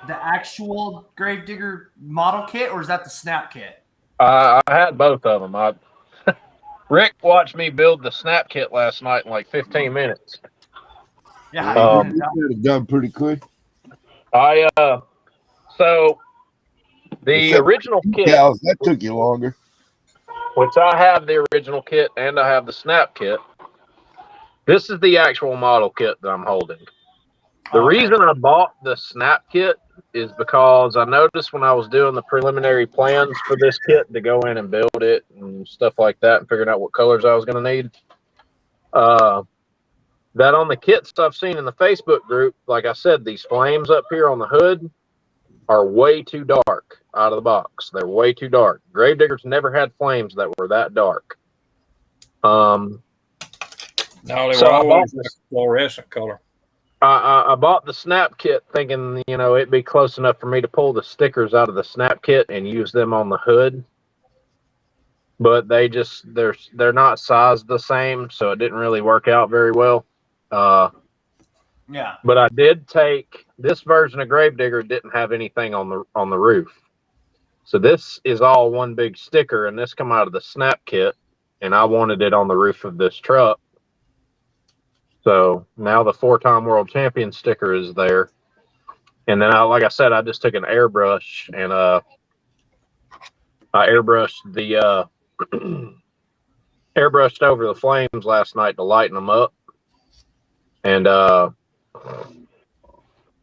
actual Gravedigger model kit, or is that the snap kit? I had both of them. Rick watched me build the snap kit last night in like 15 minutes. Yeah, You got it done pretty quick. So the Except original kit, decals, that took you longer. which I have the original kit and I have the snap kit. This is the actual model kit that I'm holding. The reason I bought the snap kit is because I noticed when I was doing the preliminary plans for this kit to go in and build it and stuff like that and figuring out what colors I was going to need, that on the kits I've seen in the Facebook group, like I said, these flames up here on the hood are way too dark out of the box. They're way too dark. Gravediggers never had flames that were that dark. No, they So were I bought always this. fluorescent color. I bought the snap kit thinking, it'd be close enough for me to pull the stickers out of the snap kit and use them on the hood. But they're not sized the same, so it didn't really work out very well. Yeah. But I did take this version of Gravedigger didn't have anything on the roof. So this is all one big sticker, and this come out of the snap kit, and I wanted it on the roof of this truck. So now the 4-time world champion sticker is there. And then like I said, I just took an airbrush and I airbrushed the airbrushed over the flames last night to lighten them up. And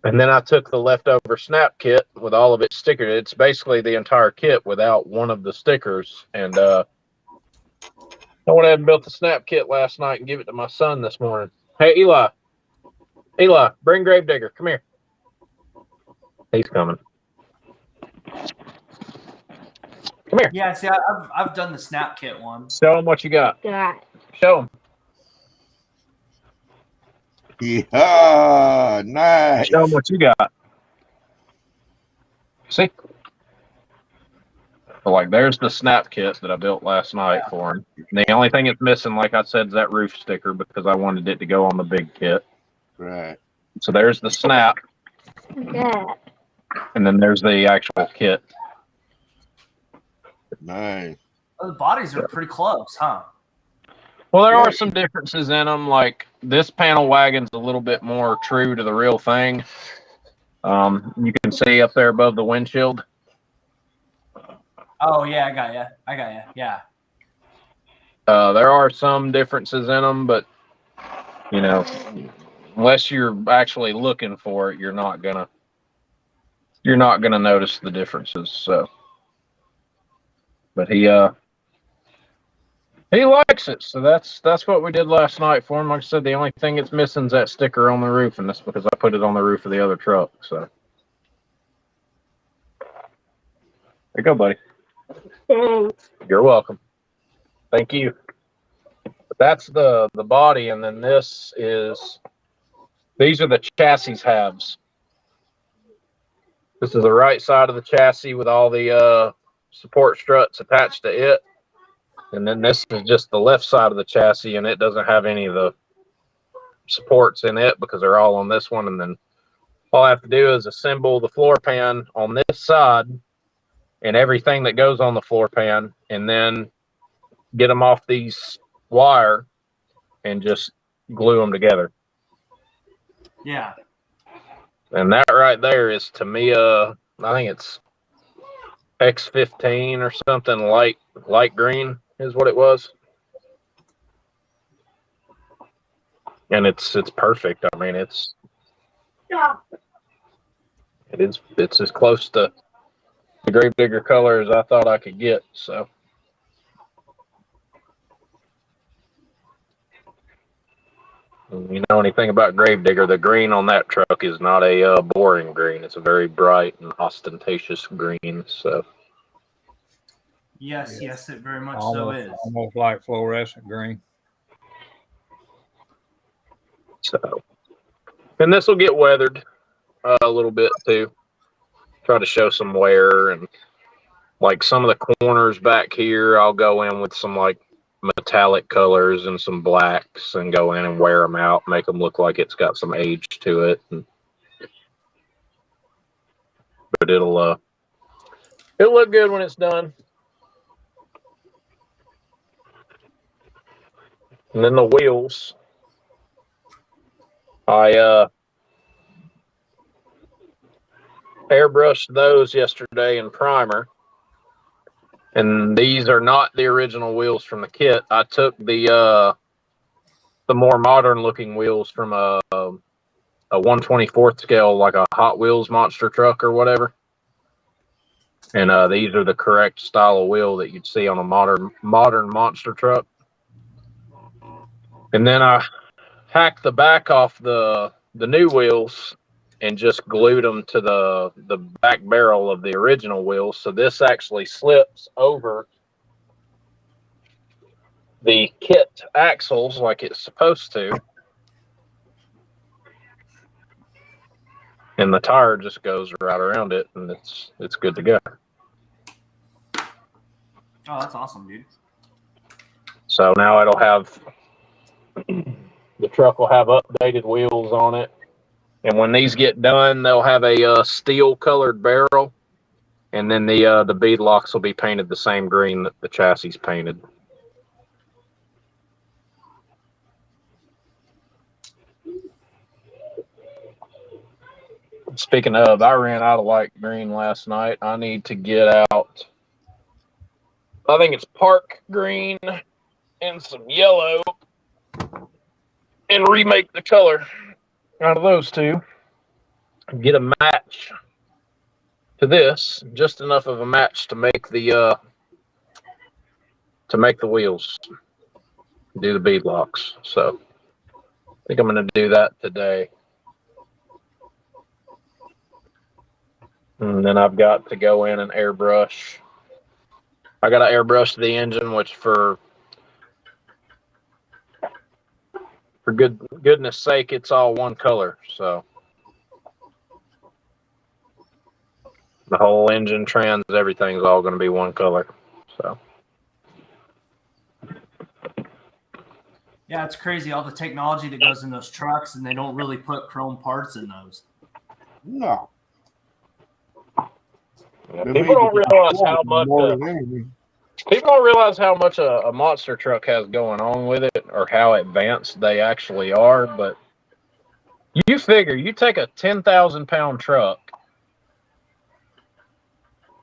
then I took the leftover snap kit with all of it stickered. It's basically the entire kit without one of the stickers. And I went ahead and built the snap kit last night and give it to my son this morning. Hey, Eli, bring Gravedigger. Come here. He's coming. Come here. Yeah, see, I've done the snap kit one. Show him what you got. Show him. Yeah, nice. Show him what you got. See? So, like, there's the snap kit that I built last night for him. And the only thing it's missing, like I said, is that roof sticker because I wanted it to go on the big kit. Right. So there's the snap. Yeah. And then there's the actual kit. Nice. Oh, the bodies are pretty close, huh? Well, there are some differences in them. Like, this panel wagon's a little bit more true to the real thing. You can see up there above the windshield. Oh, yeah, I got you. Yeah. There are some differences in them, but, unless you're actually looking for it, you're not gonna notice the differences. So, but he likes it, so that's what we did last night for him. Like I said, the only thing it's missing is that sticker on the roof, and that's because I put it on the roof of the other truck. So, there you go, buddy. Thanks. You're welcome. Thank you. But that's the body, and then these are the chassis halves. This is the right side of the chassis with all the support struts attached to it. And then this is just the left side of the chassis, and it doesn't have any of the supports in it because they're all on this one. And then all I have to do is assemble the floor pan on this side and everything that goes on the floor pan, and then get them off these wire and just glue them together. Yeah. And that right there is Tamiya, I think it's X15 or something, light green is what it was. And it's perfect. I mean, it's as close to the Gravedigger color as I thought I could get. So, you know anything about Gravedigger, the green on that truck is not a boring green. It's a very bright and ostentatious green. So, Yes, it very much Almost, so is. almost like fluorescent green. So, and this will get weathered a little bit too. Try to show some wear, and like some of the corners back here, I'll go in with some like metallic colors and some blacks and go in and wear them out, make them look like it's got some age to it. But it'll look good when it's done. And then the wheels, I airbrushed those yesterday in primer, and these are not the original wheels from the kit. I took the more modern looking wheels from a 1/24th scale, like a Hot Wheels monster truck or whatever. And these are the correct style of wheel that you'd see on a modern monster truck. And then I hacked the back off the new wheels and just glued them to the back barrel of the original wheels. So this actually slips over the kit axles like it's supposed to. And the tire just goes right around it, and it's good to go. Oh, that's awesome, dude. So now it'll have, the truck will have updated wheels on it. And when these get done, they'll have a steel colored barrel. And then the bead locks will be painted the same green that the chassis is painted. Speaking of, I ran out of light green last night. I need to get out, I think it's park green and some yellow, and remake the color out of those two. Get a match to this, just enough of a match to make the wheels, do the bead locks. So I think I'm going to do that today. And then I've got to go in and airbrush. I got to airbrush the engine, which for goodness sake, it's all one color. So the whole engine, trans, everything's all going to be one color. So Yeah, it's crazy all the technology that goes in those trucks, and they don't really put chrome parts in those. No. people don't realize how much. People don't realize how much a monster truck has going on with it, or how advanced they actually are. But you figure, you take a 10,000-pound truck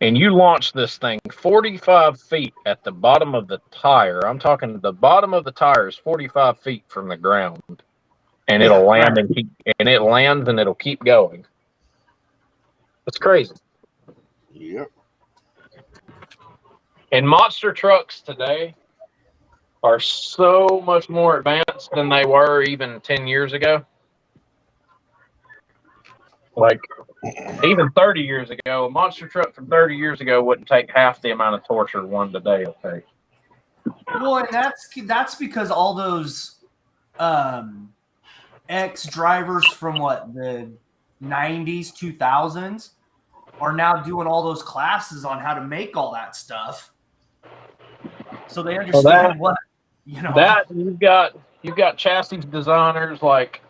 and you launch this thing 45 feet at the bottom of the tire. I'm talking the bottom of the tire is 45 feet from the ground, and it'll land and it lands and it'll keep going. It's crazy. Yep. And monster trucks today are so much more advanced than they were even 10 years ago. Like, even 30 years ago, a monster truck from 30 years ago wouldn't take half the amount of torture one today will take. Well, and that's because all those ex-drivers from the 90s, 2000s are now doing all those classes on how to make all that stuff. So they understand That you've got chassis designers like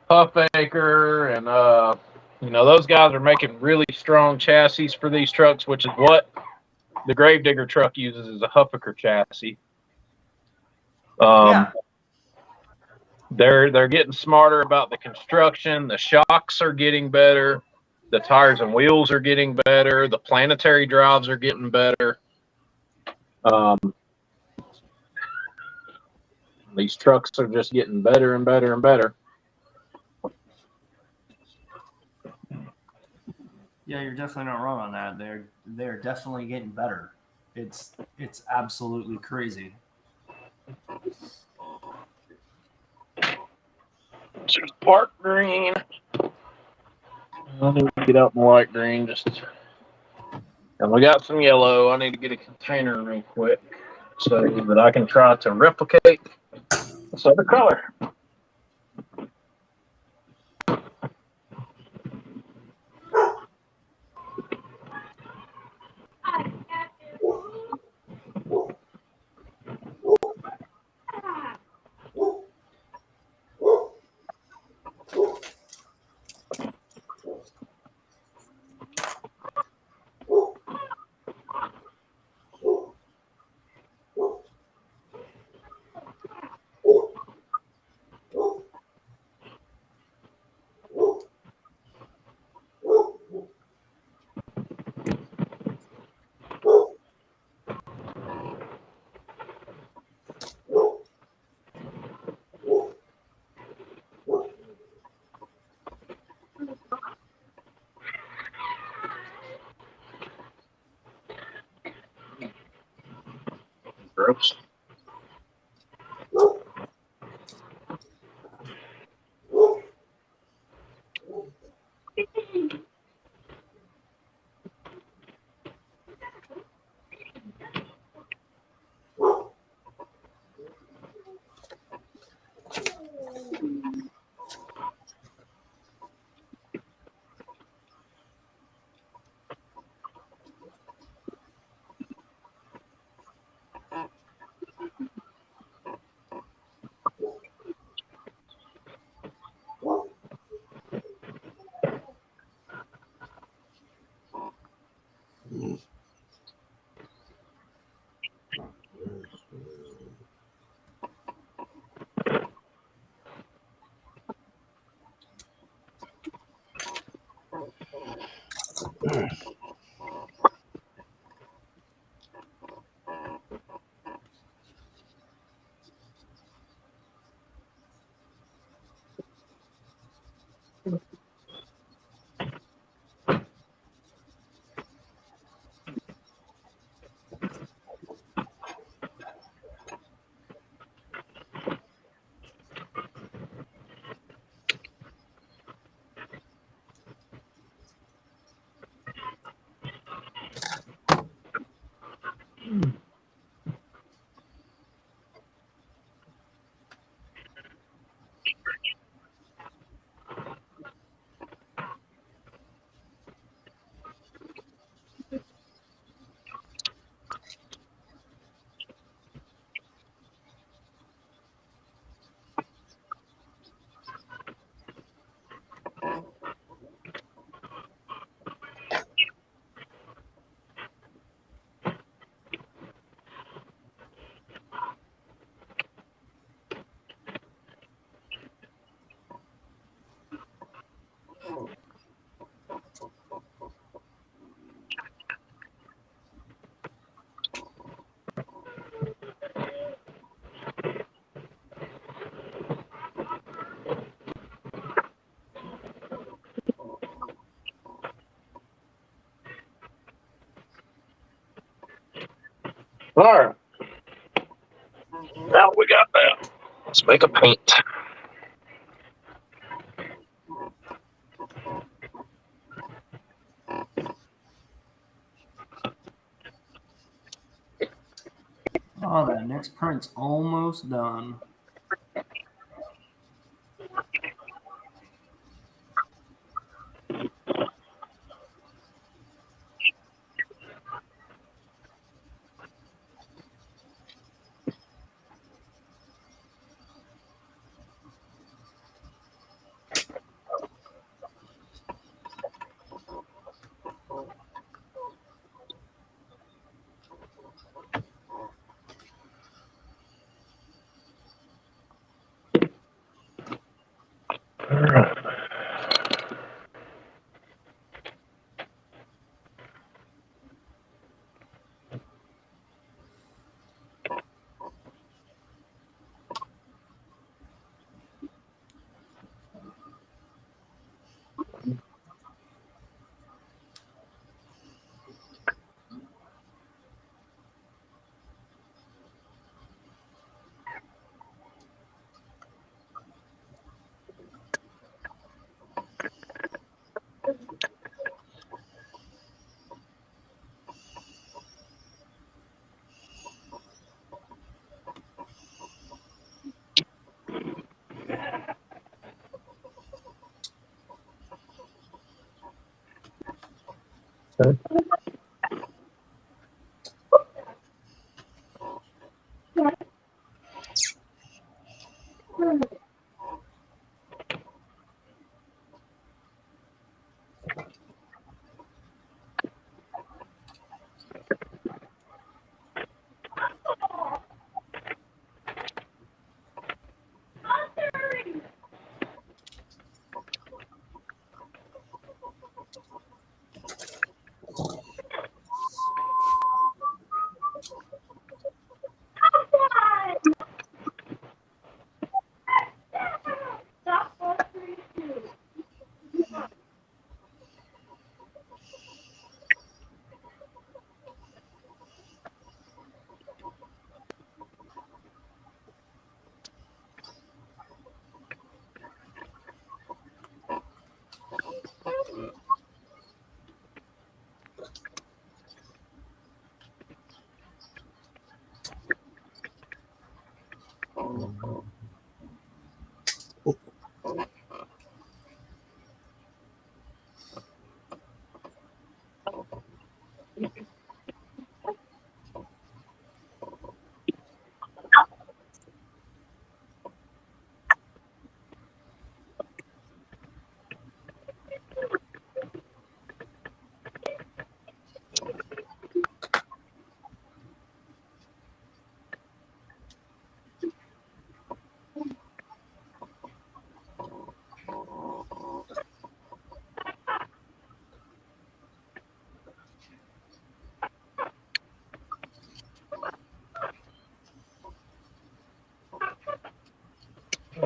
Huffaker and those guys are making really strong chassis for these trucks, which is what the Gravedigger truck uses, is a Huffaker chassis. They're getting smarter about the construction. The shocks are getting better. The tires and wheels are getting better. The planetary drives are getting better. These trucks are just getting better and better and better. Yeah, you're definitely not wrong on that. They're definitely getting better. It's absolutely crazy. There's park green. I need to get out my light green and we got some yellow. I need to get a container real quick so that I can try to replicate this other color. All right. Now we got that. Let's make a paint. Oh, that next print's almost done. All right.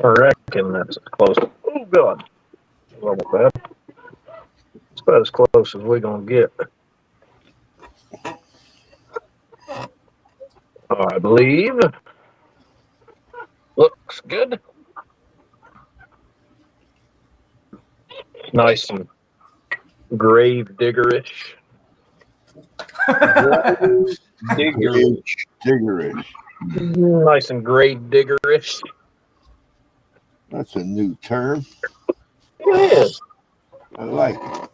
I reckon that's close. Oh, God. Well, not bad. It's about as close as we're gonna get. I believe. Looks good. Nice and grave diggerish. Diggerish. Diggerish. Nice and grave diggerish. That's a new term. It is. I like it.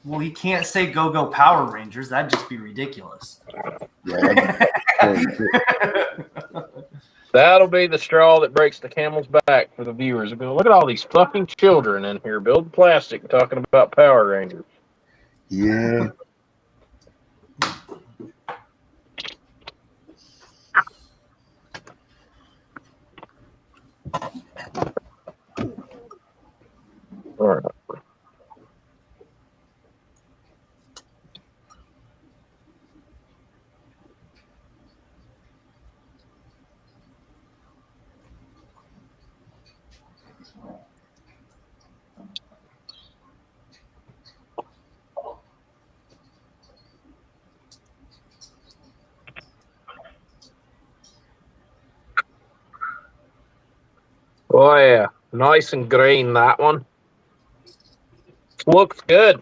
Well, you can't say go Power Rangers. That'd just be ridiculous. Yeah. That'll be the straw that breaks the camel's back for the viewers. They'll go, look at all these fucking children in here building plastic talking about Power Rangers. Yeah. All right. Oh yeah, nice and green, that one. Looks good.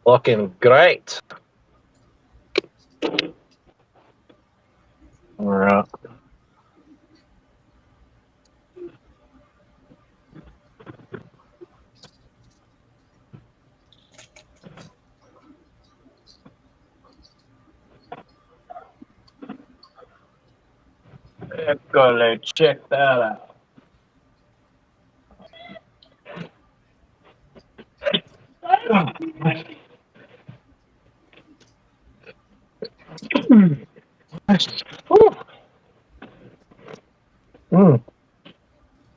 Looking great. All right. Let's check that out. Whew.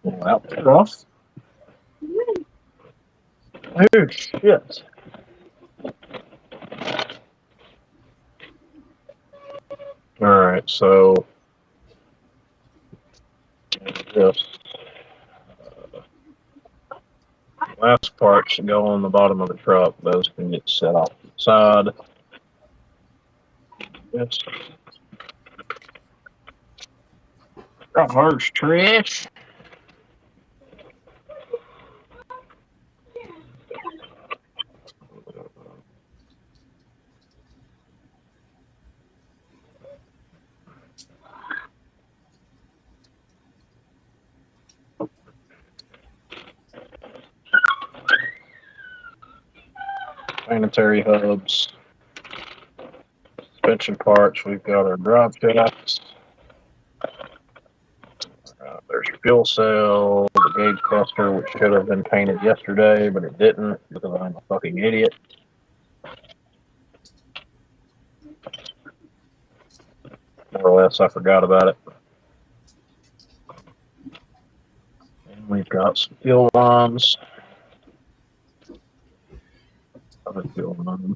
Well, that's rough. Oh, shit. All right, so this last part should go on the bottom of the truck. Those can get set off to the side. Yes. Garbage trash. Planetary hubs. Suspension parts. We've got our drive shafts. There's your fuel cell, the gauge cluster, which should have been painted yesterday, but it didn't because I'm a fucking idiot. More or less, I forgot about it. And we've got some fuel lines. Other fuel line.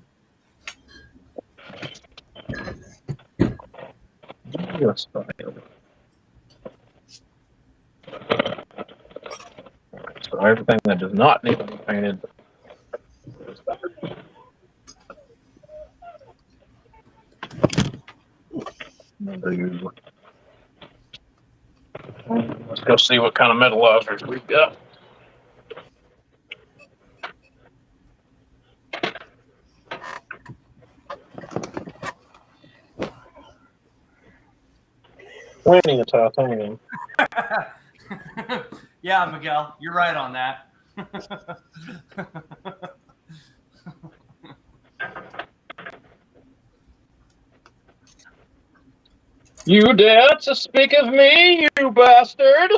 Yes, so everything that does not need to be painted is back. Let's go see what kind of metallizers we've got. Plenty of titanium. Yeah, Miguel, you're right on that. You dare to speak of me, you bastard!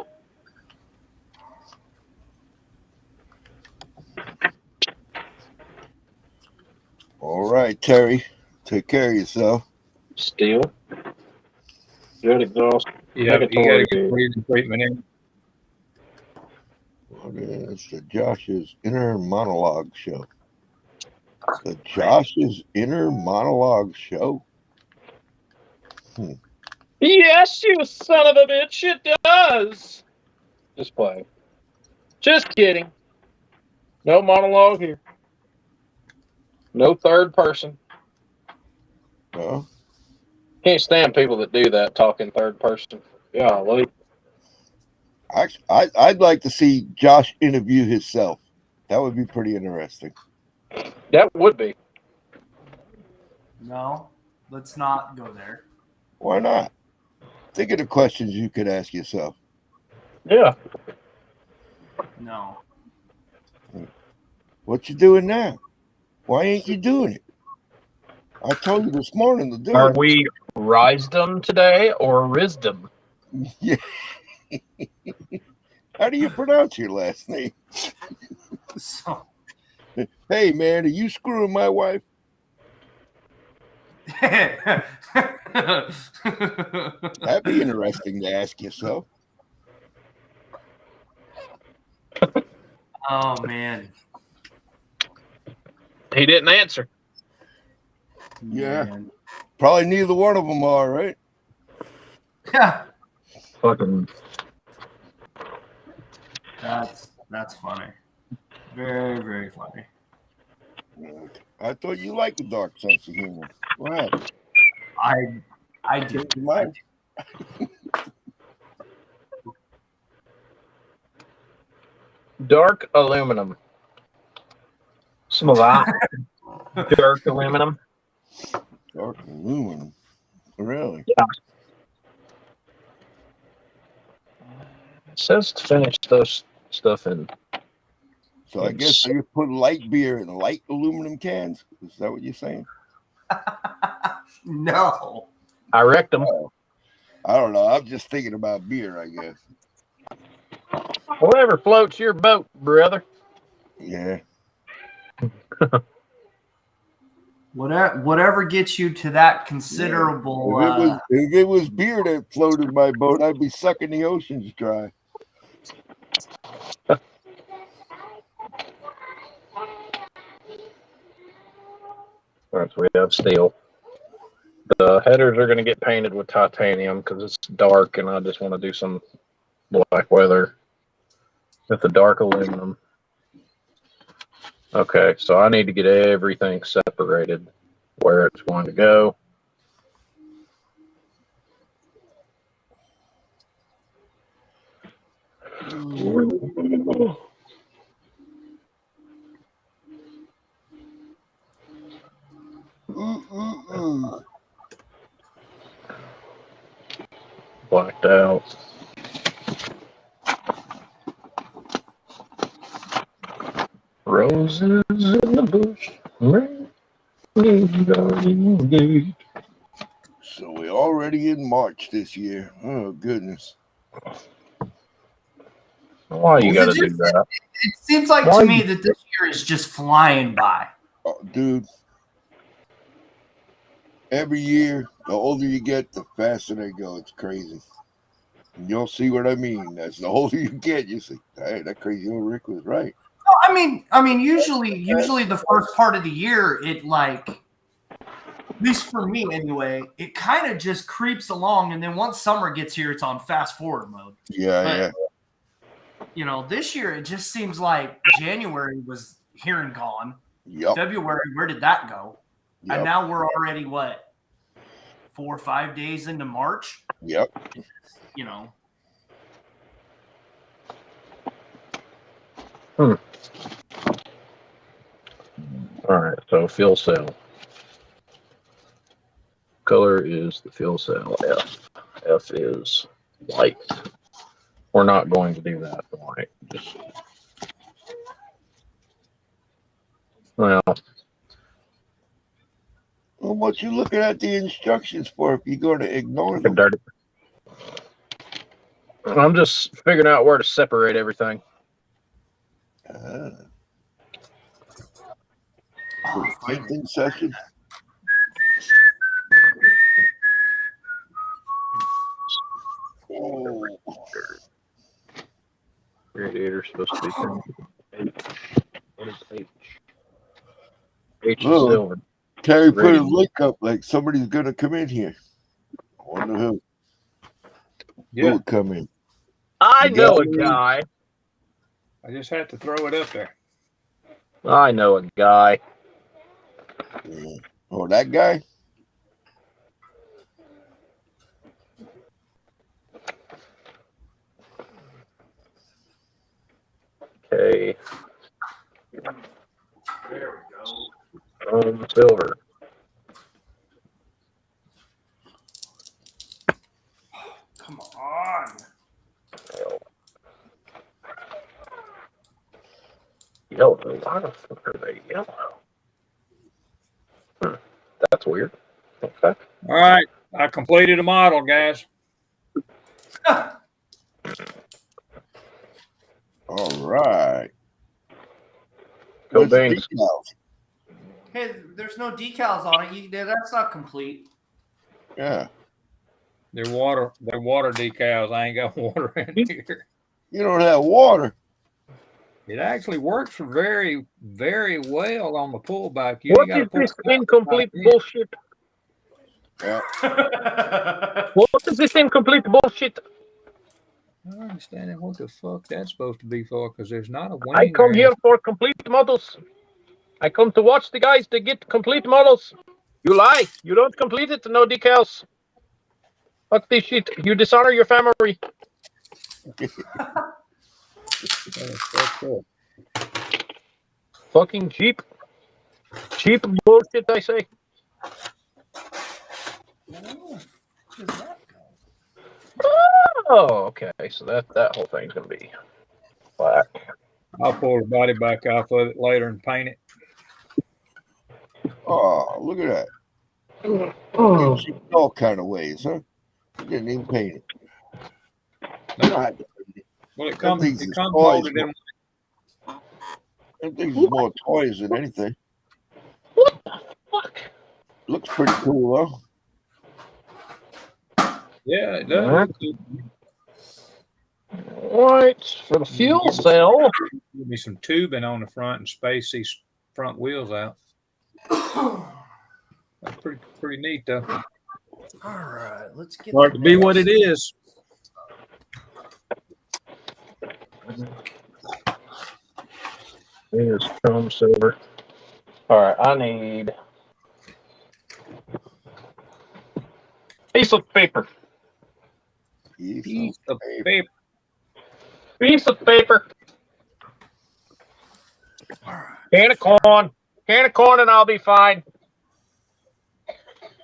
All right, Terry. Take care of yourself. Steel. Jet exhaust. Yeah, you got to get breathing treatment in. Okay, it's the Josh's Inner Monologue Show. The Josh's Inner Monologue Show. Yes, you son of a bitch, it does. Just playing. Just kidding. No monologue here. No third person. No. Can't stand people that do that, talk in third person. Golly. I'd like to see Josh interview himself. That would be pretty interesting. That would be. No, let's not go there. Why not? Think of the questions you could ask yourself. Yeah. No. What you doing now? Why ain't you doing it? I told you this morning to do Are it. we Risdom today or Risdom? Yeah. How do you pronounce your last name? So Hey, man, are you screwing my wife? That'd be interesting to ask yourself. Oh man. He didn't answer. Yeah. Man. Probably neither one of them are, right? Yeah. Fucking. That's funny. Very, very funny. I thought you liked a dark sense of humor. What happened? I do. Change your mind? Dark aluminum. Some of that. Dark aluminum. Dark aluminum. Really? Yeah. It says to finish those stuff in. So I guess they put light beer in light aluminum cans. Is that what you're saying? No. I wrecked them. Oh, I don't know. I'm just thinking about beer, I guess. Whatever floats your boat, brother. Yeah. Whatever gets you to that considerable. If it was beer that floated my boat, I'd be sucking the oceans dry. All right, so we have steel. The headers are going to get painted with titanium because it's dark, and I just want to do some black weather with the dark aluminum. Okay, so I need to get everything separated where it's going to go. Blacked out. Roses in the bush. So we're already in March this year. Oh, goodness. Why you got to do that? It seems like to me that this year is just flying by. Oh, dude. Every year, the older you get, the faster they go. It's crazy. And you'll see what I mean. As the older you get, you see, hey, that crazy old Rick was right. I mean, usually the first part of the year, it like, at least for me anyway, it kind of just creeps along, and then once summer gets here, it's on fast forward mode. Yeah. You know, this year it just seems like January was here and gone. Yep. February, where did that go? Yep. And now we're already 4 or 5 days into March. Yep. You know. All right, so fuel cell. Color is the fuel cell F. F is white. We're not going to do that white. Just well, What you looking at the instructions for if you're going to ignore them? dirty. I'm just figuring out where to separate everything. Painting session. Oh. Radiator's supposed to be H. What is H? H is Oh. silver. Terry put a link up like somebody's going to come in here. I wonder who. Yeah, would come in? I You know got a me? guy. I just had to throw it up there. I know a guy. Yeah. Oh, that guy? Okay. There we go. Silver. Come on. Yellow. Why the fuck are they yellow? That's weird. Okay. All right, I completed a model, guys. All right. Go Where's the Beans. decals? Hey, there's no decals on it. That's not complete. Yeah. They're water decals. I ain't got water in here. You don't have water. It actually works very, very well on the pullback. You What ain't got to is pull this it out incomplete like bullshit? Yeah. What is this incomplete bullshit? I don't understand what the fuck that's supposed to be for, because there's not a wing I come there. here for complete models. I come to watch the guys to get complete models. You lie. You don't complete it. No decals. Fuck this shit. You dishonor your family. Fucking cheap. Cheap bullshit, I say. Oh, okay. So that whole thing's gonna be black. I'll pull the body back off of it later and paint it. Oh, look at that. Oh. You cheated all kind of ways, huh? You didn't even paint it. You don't have to paint it. Well, it Them comes things is toys. molded in. Them things is more toys than anything. What the fuck? Looks pretty cool, though. Yeah, it does. Right, for the fuel cell. Give me some tubing on the front and space these front wheels out. That's pretty neat, though. All right, let's get Hard to be what it is. Here's chrome silver. All right, I need piece of paper. Piece of paper. Piece of paper. Can of corn. Can of corn and I'll be fine.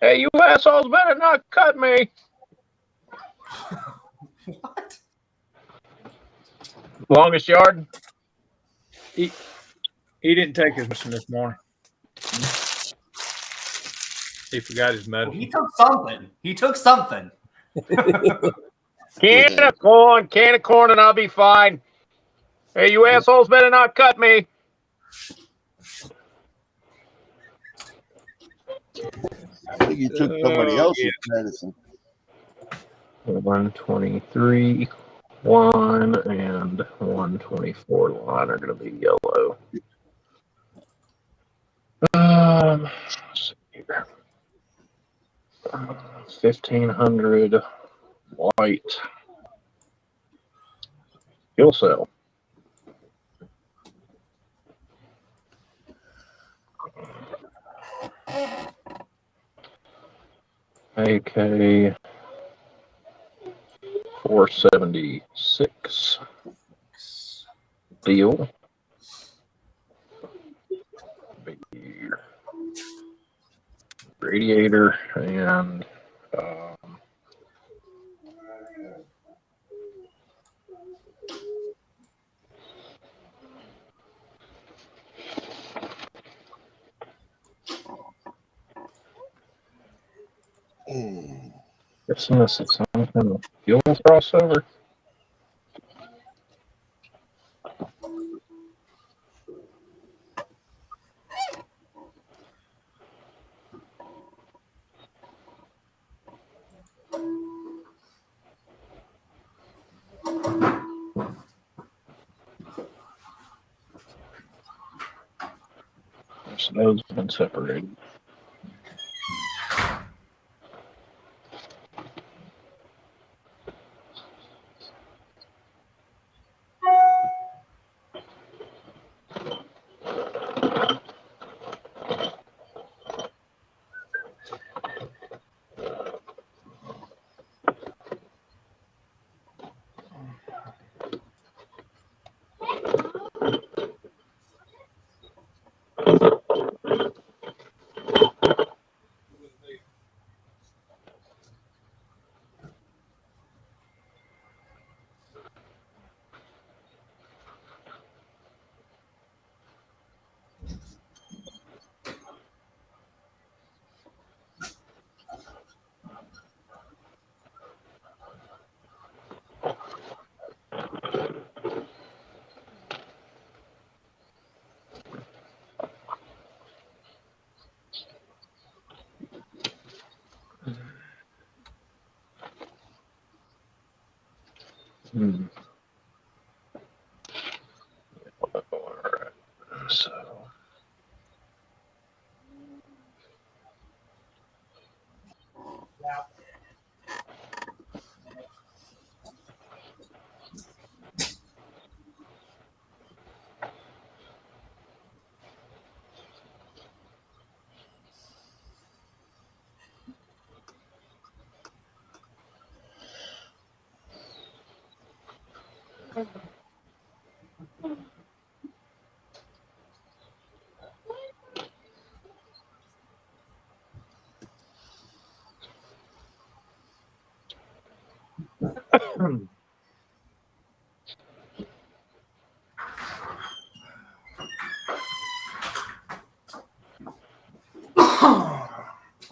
Hey, you assholes better not cut me. What? Longest yard. He didn't take his medicine this morning. He forgot his medicine. He took something. He took something. Can of corn, and I'll be fine. Hey, you assholes better not cut me. I think you took somebody else's medicine. 123, 1 and 124 line are going to be yellow. Let's see here. 1500 white. Fuel cell. AK 476 deal. Radiator and guessing this is some kind of fuel crossover. This node's been separated. Hmm. All right. So.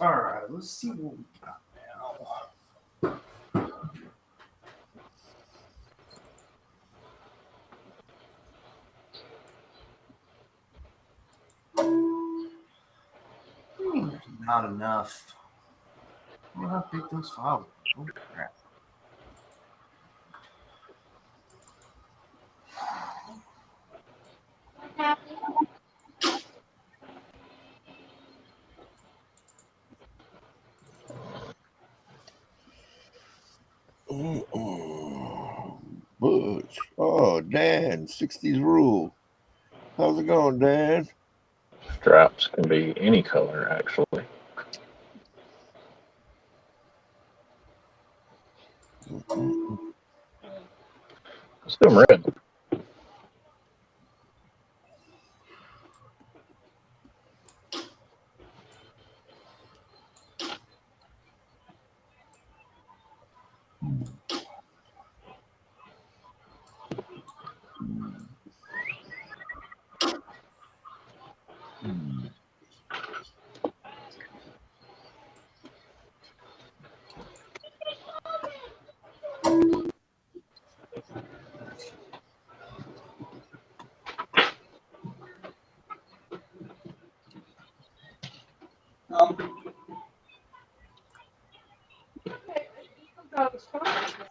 All right, let's see what we got now. Not enough. Well, how big those files are. Holy crap. Butch. Oh, Dan, 60s rule. How's it going, Dan? Straps can be any color, actually. Let's do them red.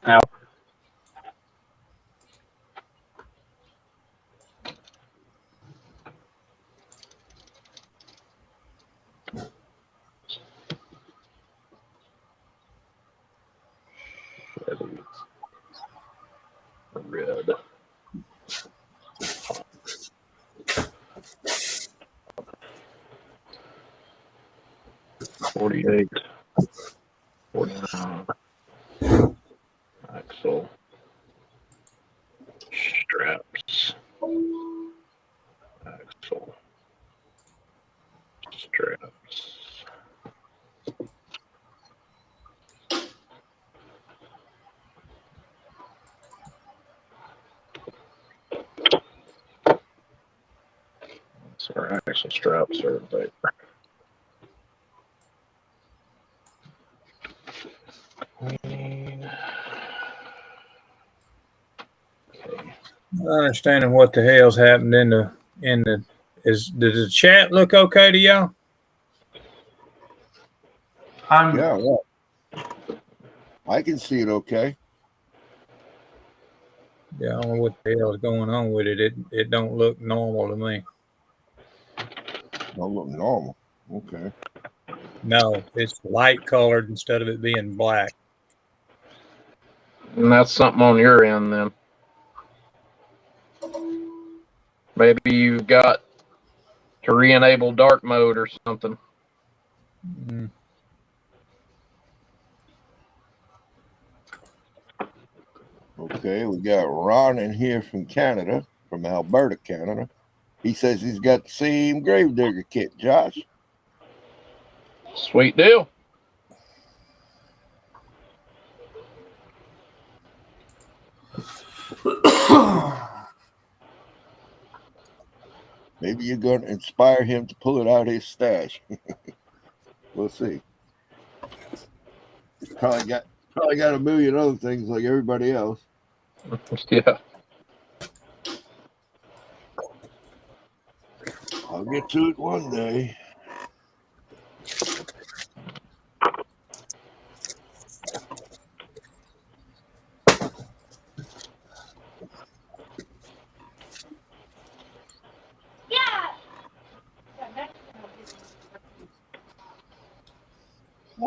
Now, red. 48, 49, axle, straps, axle, straps. So our axle straps are there. Green. Okay. Understanding what the hell's happened in the does the chat look okay to y'all? Yeah, I can see it okay. Yeah, I don't know what the hell is going on with it. It don't look normal to me. Don't look normal. Okay. No, it's light colored instead of it being black. And that's something on your end then. Maybe you've got to re-enable dark mode or something. Mm. Okay, we got Ron in here from Canada, from Alberta, Canada. He says he's got the same Gravedigger kit, Josh. Sweet deal. Maybe you're going to inspire him to pull it out of his stash. We'll see. He's probably got a million other things like everybody else. Yeah. I'll get to it one day.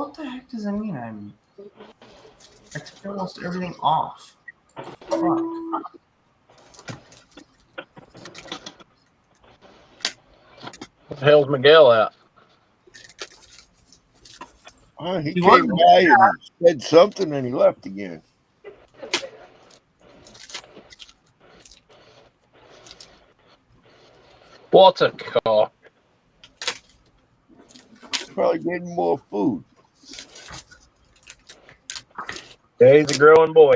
What the heck does that mean? I took almost everything off. Fuck. What the hell's Miguel at? He He came wasn't- by and said something and he left again. What's a call? Probably getting more food. Yeah, he's a growing boy.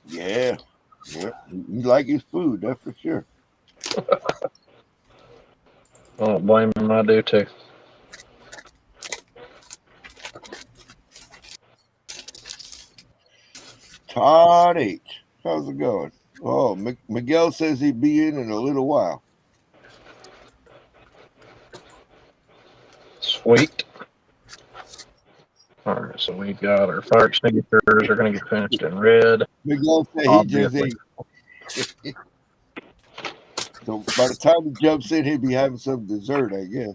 Yeah. Yeah. He like his food, that's for sure. I don't blame him. I do too. Todd H. How's it going? Oh, Miguel says he'd be in a little while. Sweet. All right, so we got our fire extinguishers are going to get finished in red. Miguel said he Obviously. just ate. So by the time he jumps in, he'll be having some dessert, I guess.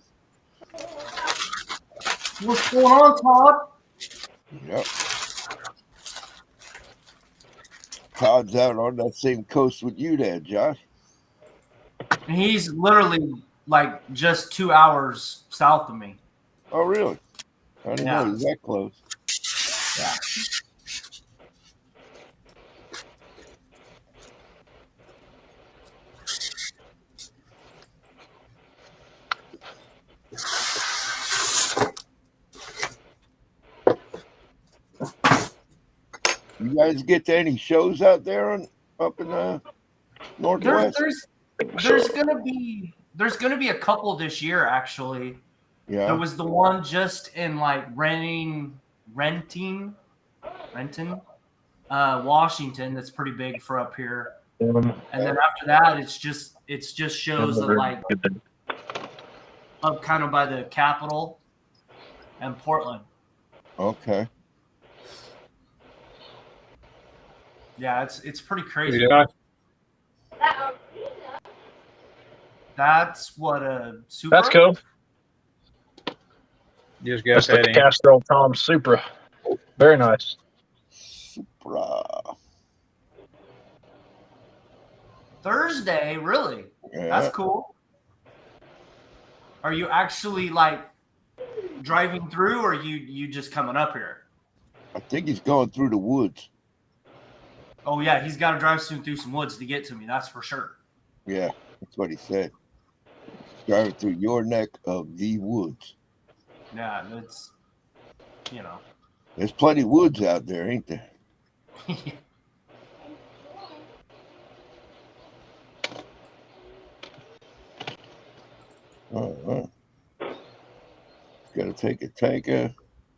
What's going on, Todd? Yep. Todd's out on that same coast with you there, Josh. And he's literally like just 2 hours south of me. Oh, really? I didn't Yeah. know he was that close. Yeah. You guys get to any shows out there up in the Northwest? There's gonna be a couple this year actually. Yeah. There was the one just in like Renton, Washington. That's pretty big for up here. And then after that, it's just shows that like up kind of by the Capitol and Portland. Okay. Yeah, it's pretty crazy. Yeah, That's what a Supra. That's cool. just got That's the that in. Castrol Tom Supra. Very nice. Supra. Thursday, really? Yeah. That's cool. Are you actually like driving through, or you just coming up here? I think he's going through the woods. Oh yeah, he's got to drive through some woods to get to me. That's for sure. Yeah, that's what he said. Driving through your neck of the woods. Yeah, it's There's plenty of woods out there, ain't there? Got to take a tanker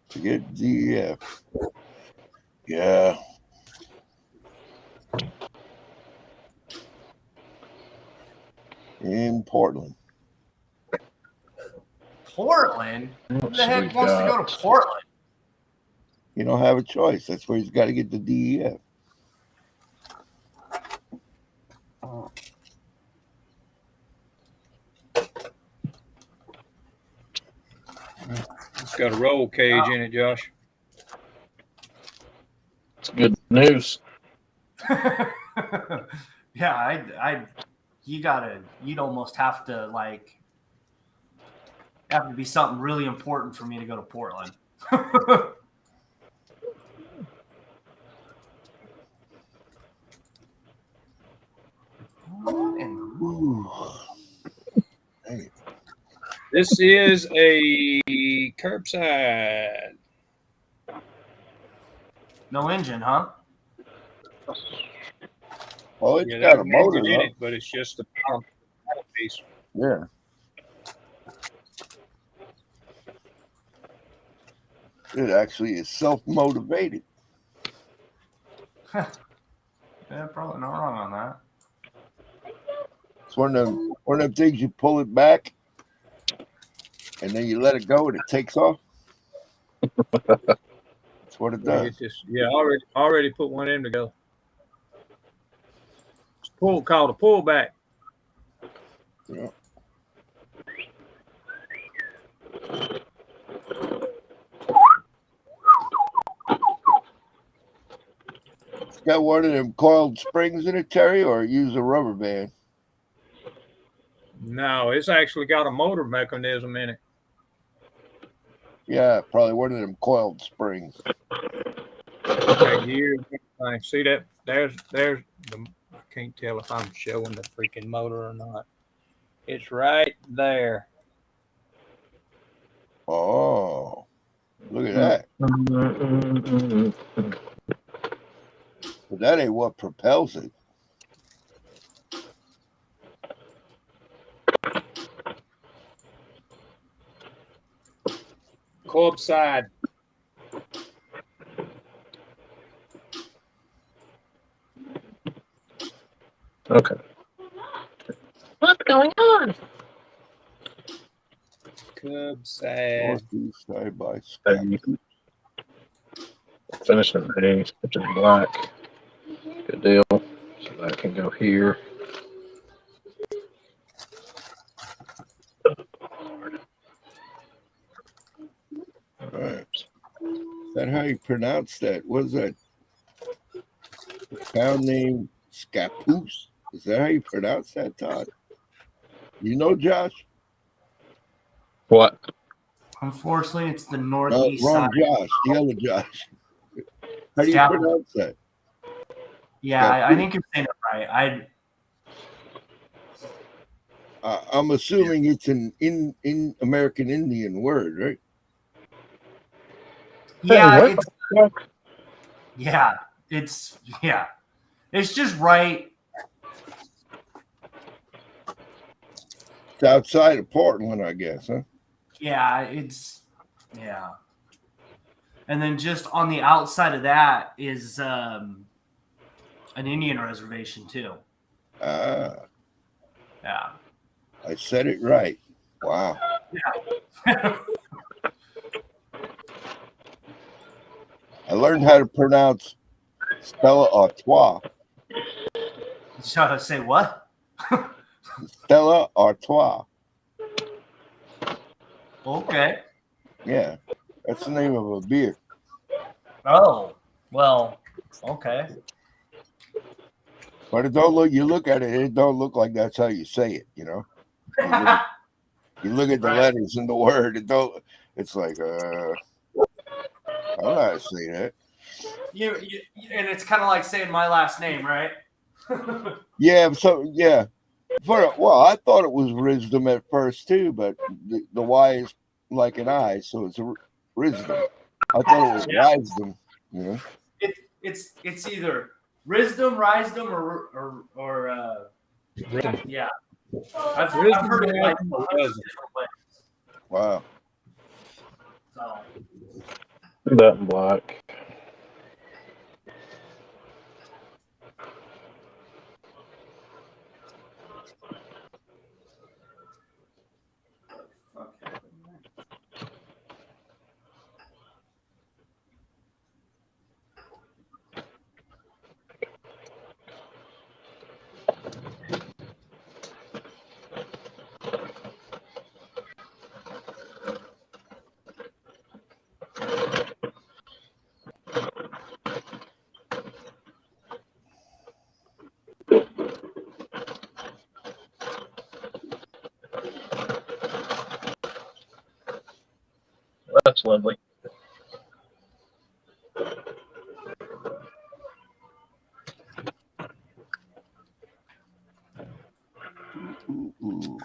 to get DEF. Yeah. In Portland. Portland? Who the So heck we've wants to go got- to Portland? You don't have a choice. That's where he's got to get the DEF. It's got a roll cage in it, Josh. It's good news. Yeah, you'd almost have to be something really important for me to go to Portland. Ooh. Dang it. This is a curbside. No engine, huh? Oh, it's Yeah, got there's a an motor engine in though. it, but it's just a bottom piece. Yeah. It actually is self-motivated. Yeah, probably not wrong on that. It's one of them things you pull it back and then you let it go and it takes off. That's what it does. It's just, already put one in to go. It's called a pullback. Yeah. got one of them coiled springs in it, Terry, or use a rubber band? No, it's actually got a motor mechanism in it. Yeah, probably one of them coiled springs. Got gears. I see that. There's the. I can't tell if I'm showing the freaking motor or not. It's right there. Oh, look at that. But that ain't what propels it. Club side. Okay. What's going on? Club side. Northeast side by Hey, finish it, hey, put it in black. Good deal. So that can go here. All right. Is that how you pronounce that? What is that? The town name Scappoose? Is that how you pronounce that, Todd? You know, Josh? What? Unfortunately, it's the No, northeast wrong side. Josh. The other Josh. How do you Scappoose. pronounce that? Yeah, I think you're saying it right. I'm assuming it's an in American Indian word, right? Yeah, Hey, it's what? it's just right. It's outside of Portland, I guess, huh? Yeah. And then just on the outside of that is an Indian reservation too. Ah, Yeah. I said it right. Wow. I learned how to pronounce Stella Artois. So say what? Stella Artois. Okay. Yeah, that's the name of a beer. Oh, well, okay. But it don't look. You look at it, it don't look like that's how you say it. You know, you look at the Right. letters in the word. It don't. It's like, I don't know how to say that. you and it's kind of like saying my last name, right? Yeah. So yeah. Well, I thought it was wisdom at first too, but the Y is like an I, so it's a wisdom. I thought it was wisdom. You know. It's either Risdom, Risdom, or yeah. I've heard it like hundreds of different ways. Wow. So That in black. okay. That's lovely. Ooh.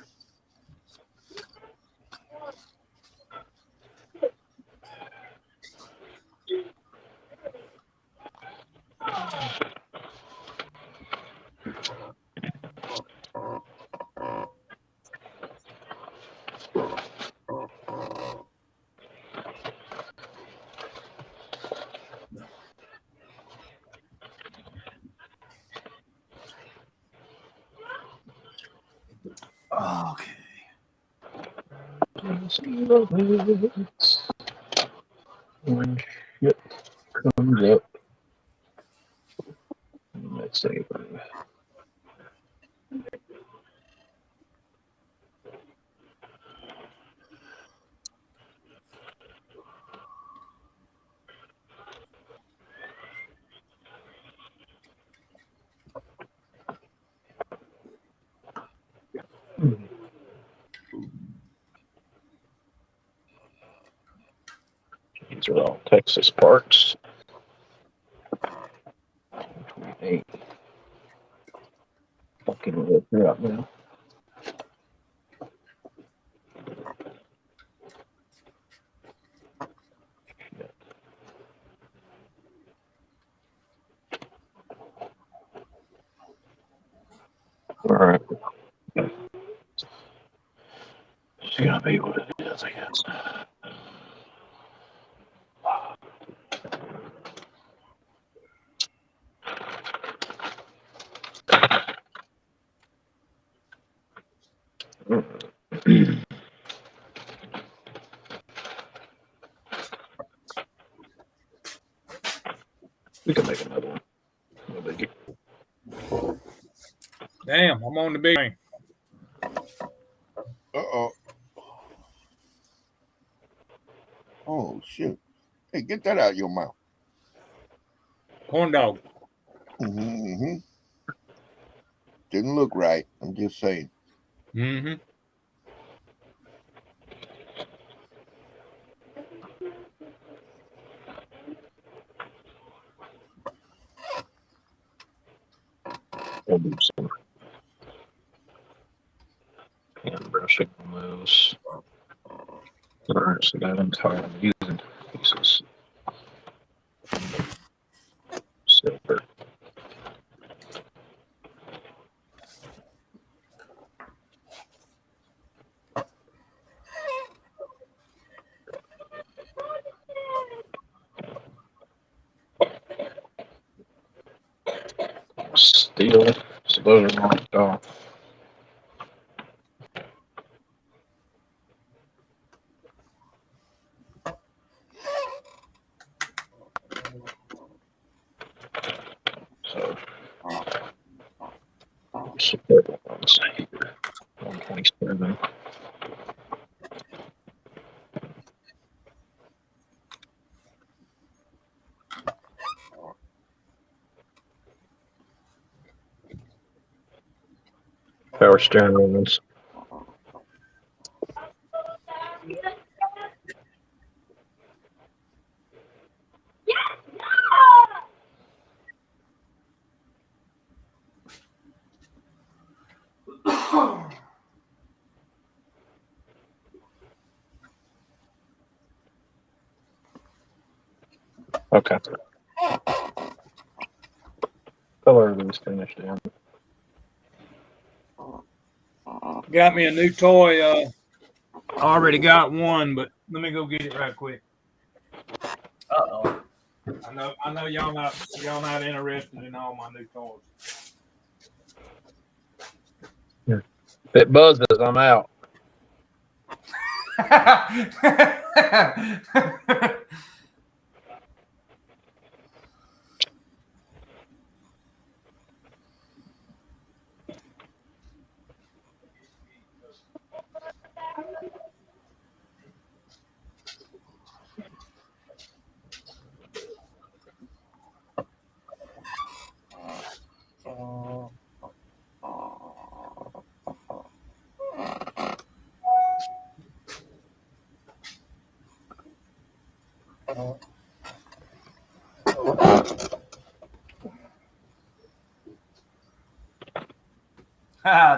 Okay. When shit comes up, let's see. These are all Texas parts. 28. Fucking rip her up now. All right. It's gonna be what it is, I guess. We can make another one. No biggie. Damn, I'm on the big thing. Uh-oh. Oh, shoot. Hey, get that out of your mouth. Corn dog. Mm-hmm. Didn't look right. I'm just saying. Mm-hmm. We'll do some hand brushing on those. Alright, so that entire using pieces. Silver. Steel. So those are marked off. So support ones here. 127. Power steering ones. Okay. Color of these finished in. Got me a new toy. I already got one, but let me go get it right quick. Uh-oh. I know y'all not interested in all my new toys. If it buzzes, I'm out.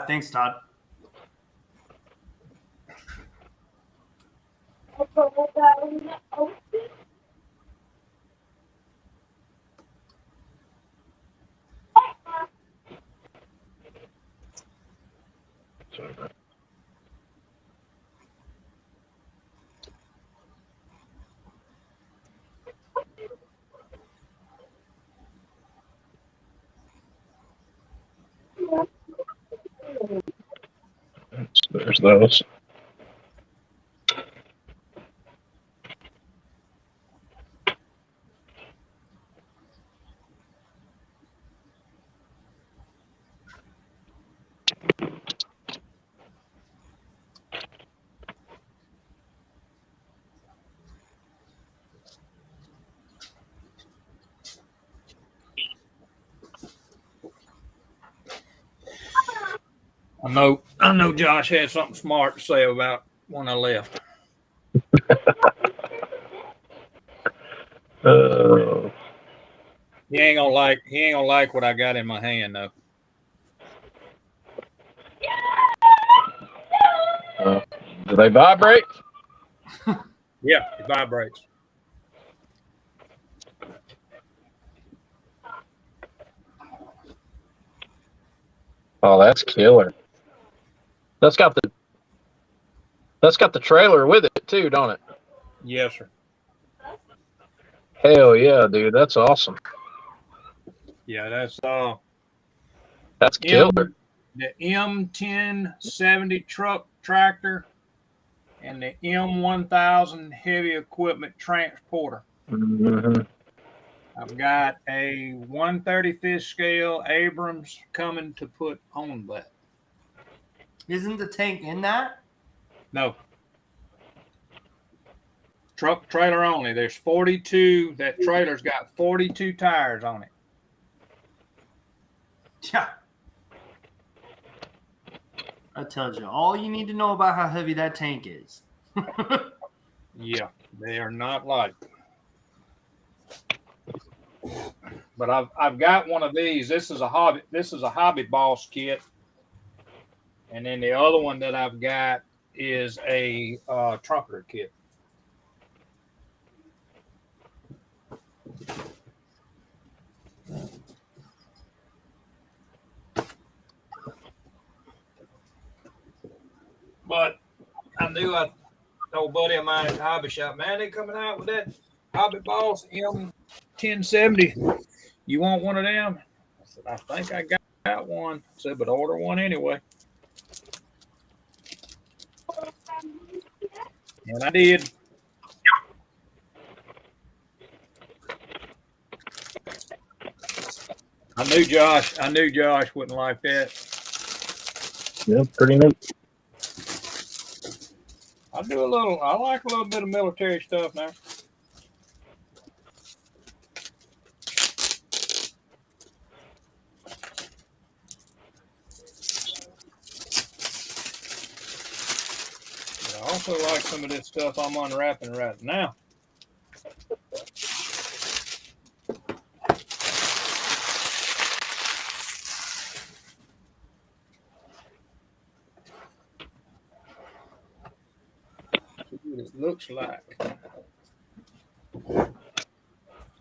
Thanks, Todd. There's those. I know Josh had something smart to say about when I left. He ain't gonna like what I got in my hand though. Do they vibrate? Yeah, it vibrates. Oh, that's killer. That's got the trailer with it too, don't it? Yes, sir. Hell yeah, dude. That's awesome. Yeah, that's That's killer. the M1070 truck tractor and the M1000 heavy equipment transporter. Mm-hmm. I've got a 135th scale Abrams coming to put on that. Isn't the tank in that? No. Truck trailer only. There's 42. That trailer's got 42 tires on it. Yeah. I tells you all you need to know about how heavy that tank is. Yeah, they are not light. But I've got one of these. This is a hobby boss kit. And then the other one that I've got is a trumpeter kit. But I knew old buddy of mine at the hobby shop, man, they coming out with that hobby boss M1070. You want one of them? I said, I think I got one. I said, but order one anyway. And I did. I knew Josh wouldn't like that. Yeah, pretty neat. I like a little bit of military stuff now. But I also like some of this stuff I'm unwrapping right now. What it looks like.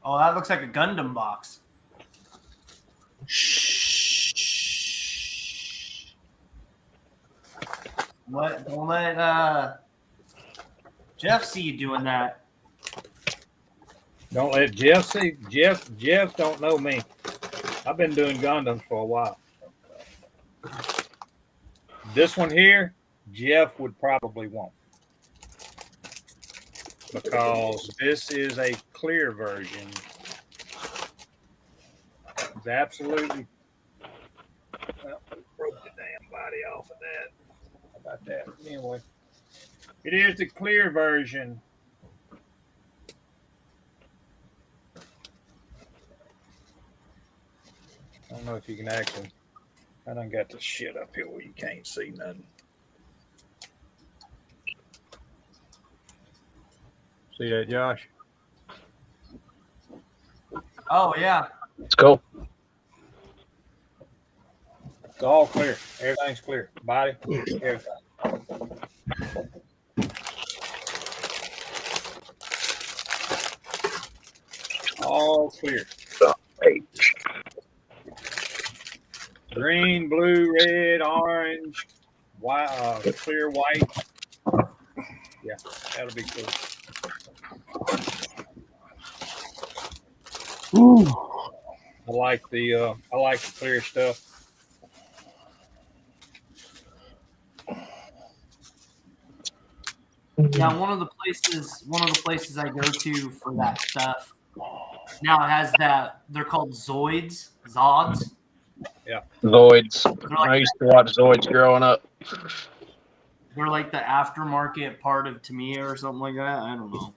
Oh, that looks like a Gundam box. What? Don't let Jeff see you doing that. Don't let Jeff see. Jeff don't know me. I've been doing Gundams for a while. This one here, Jeff would probably want. Because this is a clear version. It's absolutely broke the damn body off of that. How about that? Anyway, it is the clear version. I don't know if you can actually. I done got this shit up here where you can't see nothing. See that, Josh? Oh yeah. It's cool. It's all clear. Everything's clear. Body, everything. All clear. Green, blue, red, orange, white, clear white. Yeah, that'll be cool. Ooh. I like the clear stuff. Yeah, one of the places I go to for that stuff now it has that. They're called Zoids. Zoids. Like I used to watch Zoids growing up. They're like the aftermarket part of Tamiya or something like that. I don't know.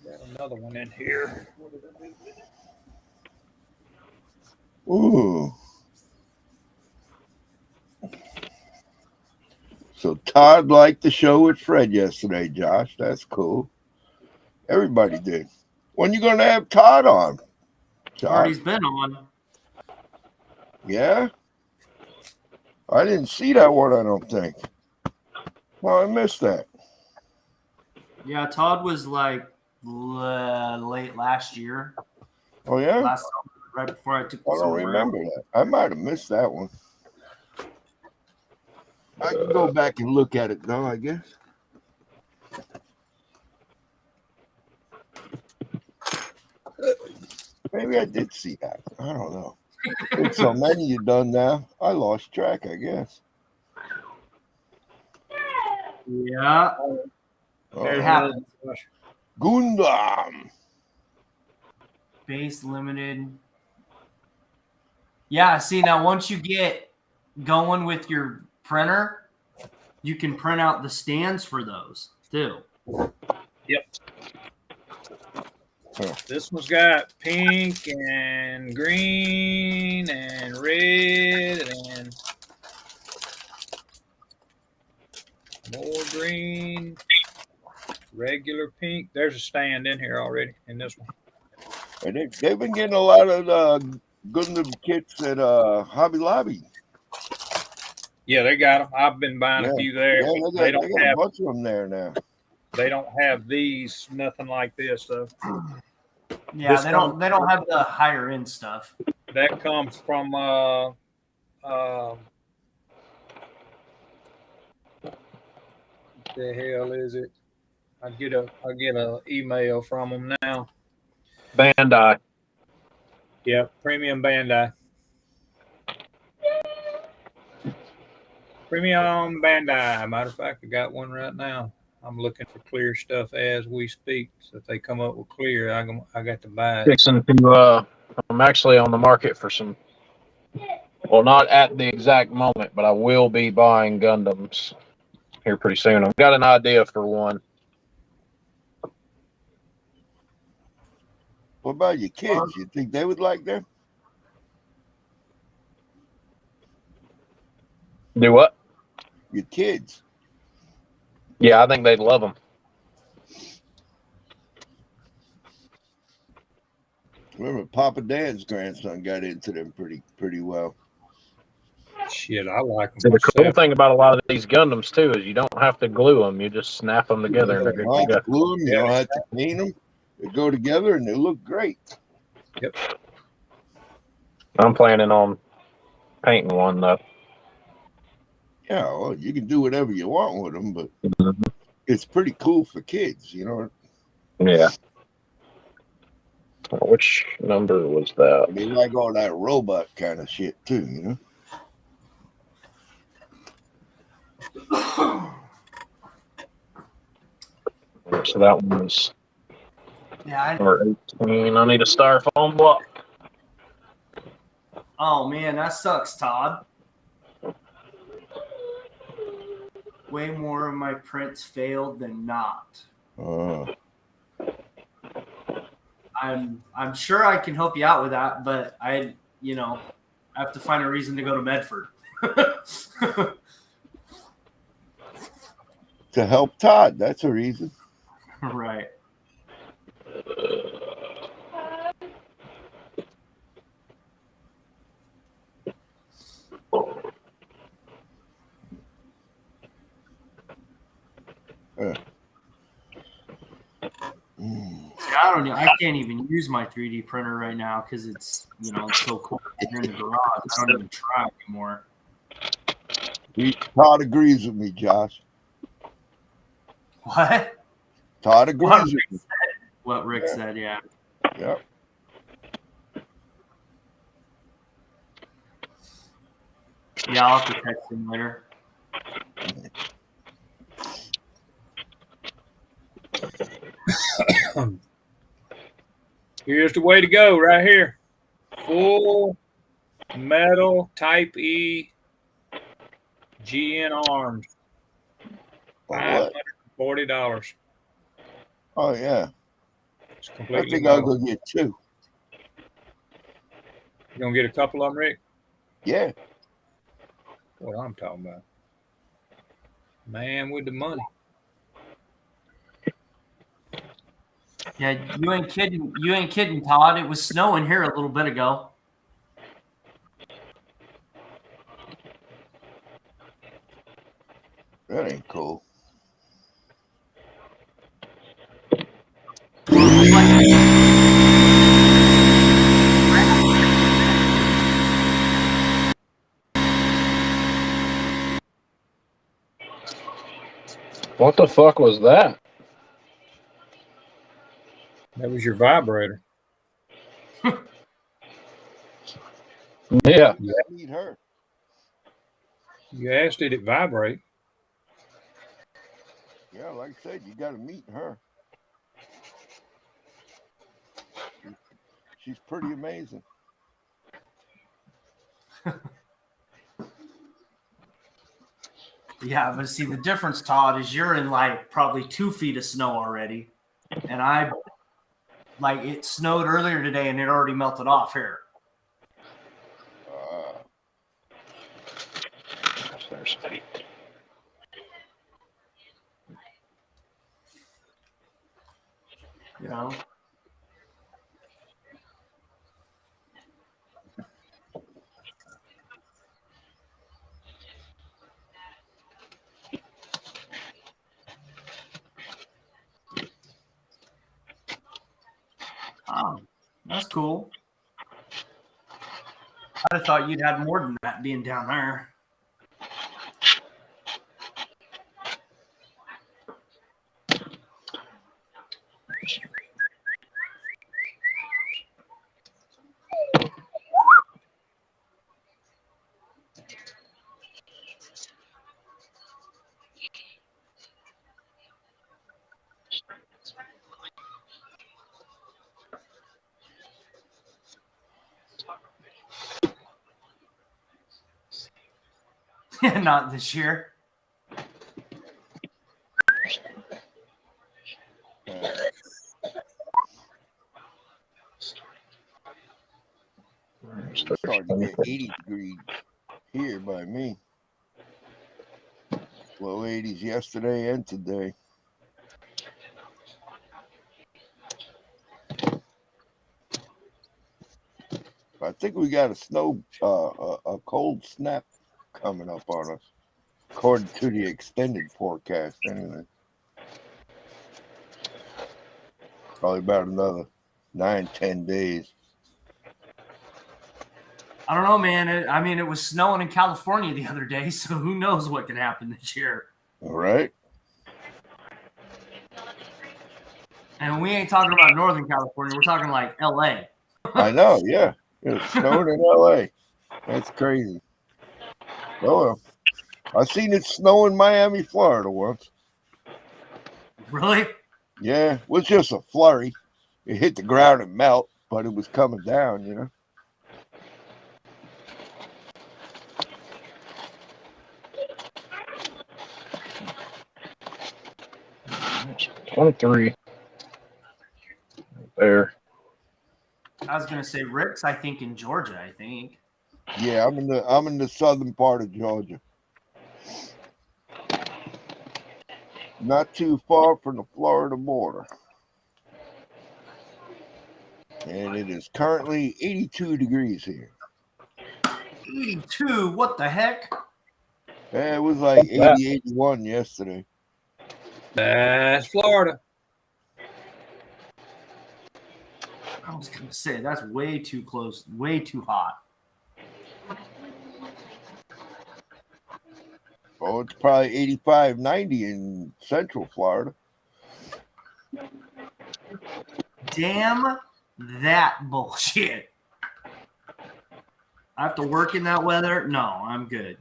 Got another one in here. What did I do with it? Ooh. So Todd liked the show with Fred yesterday, Josh. That's cool. Everybody did. When you gonna have Todd on? Todd? Already's been on. Yeah? I didn't see that one, I don't think. Well, I missed that. Yeah, Todd was like late last year. Oh, yeah? Last summer, right before I took I don't somewhere remember else. that. I might have missed that one. I can go back and look at it though, I guess. Maybe I did see that. I don't know. There's so many you done now. I lost track, I guess. Yeah, it happened. Gundam. Base limited. Yeah, see now once you get going with your printer, you can print out the stands for those too. Yep. This one's got pink and green and red and more green, regular pink. There's a stand in here already in this one. And they've been getting a lot of Gundam kits at Hobby Lobby. Yeah, they got them. I've been buying a few there. Yeah, they got a bunch of them there now. They don't have these, nothing like this though. Yeah, This they don't have the higher end stuff. That comes from what the hell is it? I get a email from them now. Bandai. Yep, Premium Bandai. Premium Bandai. Matter of fact, I got one right now. I'm looking for clear stuff as we speak. So if they come up with clear, I got to buy it. Fixing to, I'm actually on the market for some. Well, not at the exact moment, but I will be buying Gundams here pretty soon. I've got an idea for one. What about your kids? You think they would like them? Do what? Your kids. Yeah, I think they'd love them. Remember, Papa Dan's grandson got into them pretty well. Shit, I like them. See, the cool thing about a lot of these Gundams too is you don't have to glue them; you just snap them together. You don't have to glue them. You don't have to paint them. They go together and they look great. Yep. I'm planning on painting one though. Yeah, well, you can do whatever you want with them, but it's pretty cool for kids, you know. Yeah. Which number was that? They like all that robot kind of shit too, you know. So that one was number 18. I need a styrofoam block. Oh man, that sucks, Todd. Way more of my prints failed than not. I'm sure I can help you out with that, but I have to find a reason to go to Medford. To help Todd, that's a reason. Right. I can't even use my 3D printer right now because it's so cold here in the garage. I don't even try anymore. Todd agrees with me, Josh. What? Todd agrees with me. What Rick said, yeah. Yep. Yeah, I'll have to text him later. Here's the way to go right here. Full metal Type E GN arms. $540. Oh yeah. It's completely I think metal. I'll go get two. You gonna get a couple of them, Rick? Yeah. What I'm talking about. Man with the money. Yeah, you ain't kidding. You ain't kidding, Todd. It was snowing here a little bit ago. That ain't cool. What the fuck was that? That was your vibrator. Yeah. Meet her. You asked it vibrate. Yeah, like I said, you got to meet her. She's pretty amazing. Yeah, but see, the difference, Todd, is you're in like probably 2 feet of snow already, and like it snowed earlier today and it already melted off here. There's 8. You know. Oh, that's cool. I'd have thought you'd had more than that being down there. Not this year. It's starting to get 80 degrees here by me. Low 80s yesterday and today. I think we got a cold snap coming up on us, according to the extended forecast. Anyway, probably about another 9-10 days. I don't know, man. It was snowing in California the other day, so who knows what can happen this year. All right. And we ain't talking about Northern California. We're talking like LA. I know, yeah. It's snowing in LA. That's crazy. Oh, well. I seen it snow in Miami, Florida once. Really? Yeah, it was just a flurry. It hit the ground and melt, but it was coming down, you know. 23. There. I was gonna say Rick's, I think, in Georgia, I think. Yeah, I'm in the southern part of Georgia. Not too far from the Florida border. And it is currently 82 degrees here. 82? What the heck? Yeah, it was like 80, 81 yesterday. That's Florida. I was gonna say that's way too close, way too hot. Oh, it's probably 85, 90 in Central Florida. Damn that bullshit. I have to work in that weather? No, I'm good.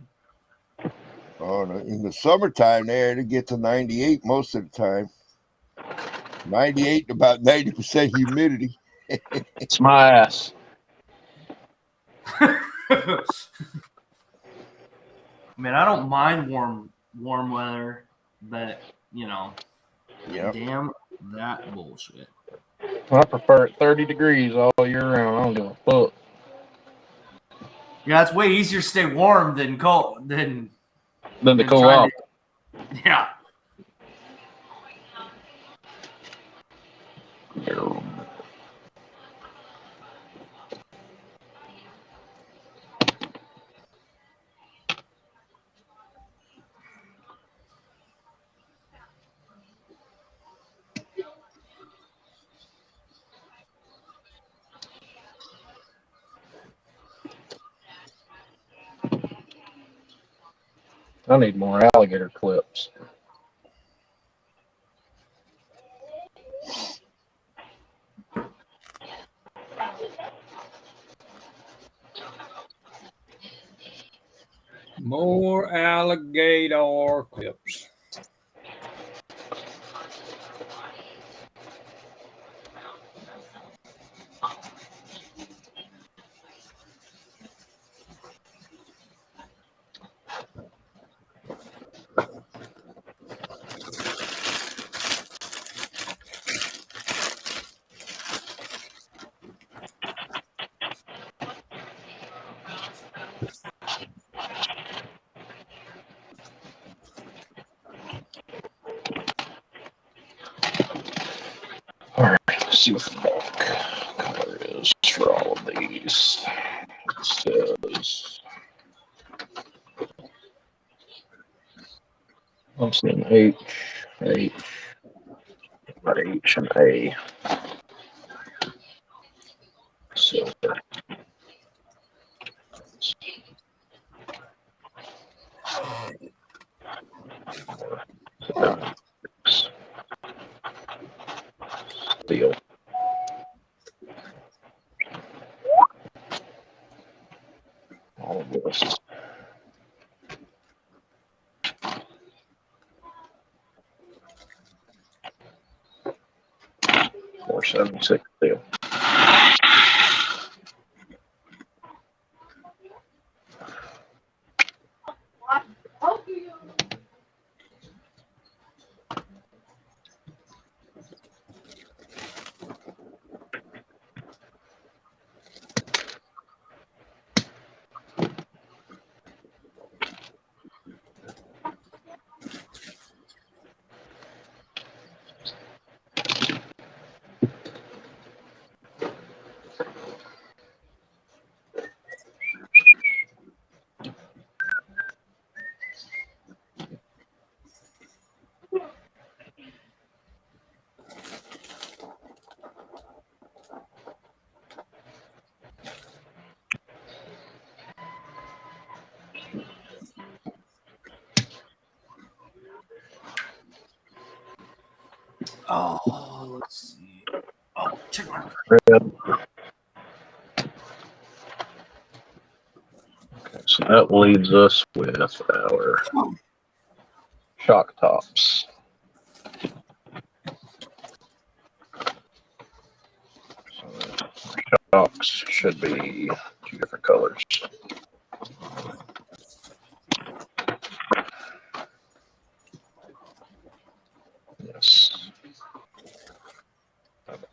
Oh, no. In the summertime there, to get to 98 most of the time. 98 and about 90% humidity. It's my ass. I mean, I don't mind warm weather, but Yep. damn that bullshit. I prefer it 30 degrees all year round. I don't give a fuck. Yeah, it's way easier to stay warm than cold than Then to cool off. Yeah. I need more alligator clips. More alligator clips. All right, let's see what the bulk color is for all of these. It says I'm seeing H, H, and A. Silver. Steel. All of this. 476 steel. Oh, let's see. Oh, check my. Red. Okay, so that leaves us with our shock tops. So shocks should be 2 different colors. Yes.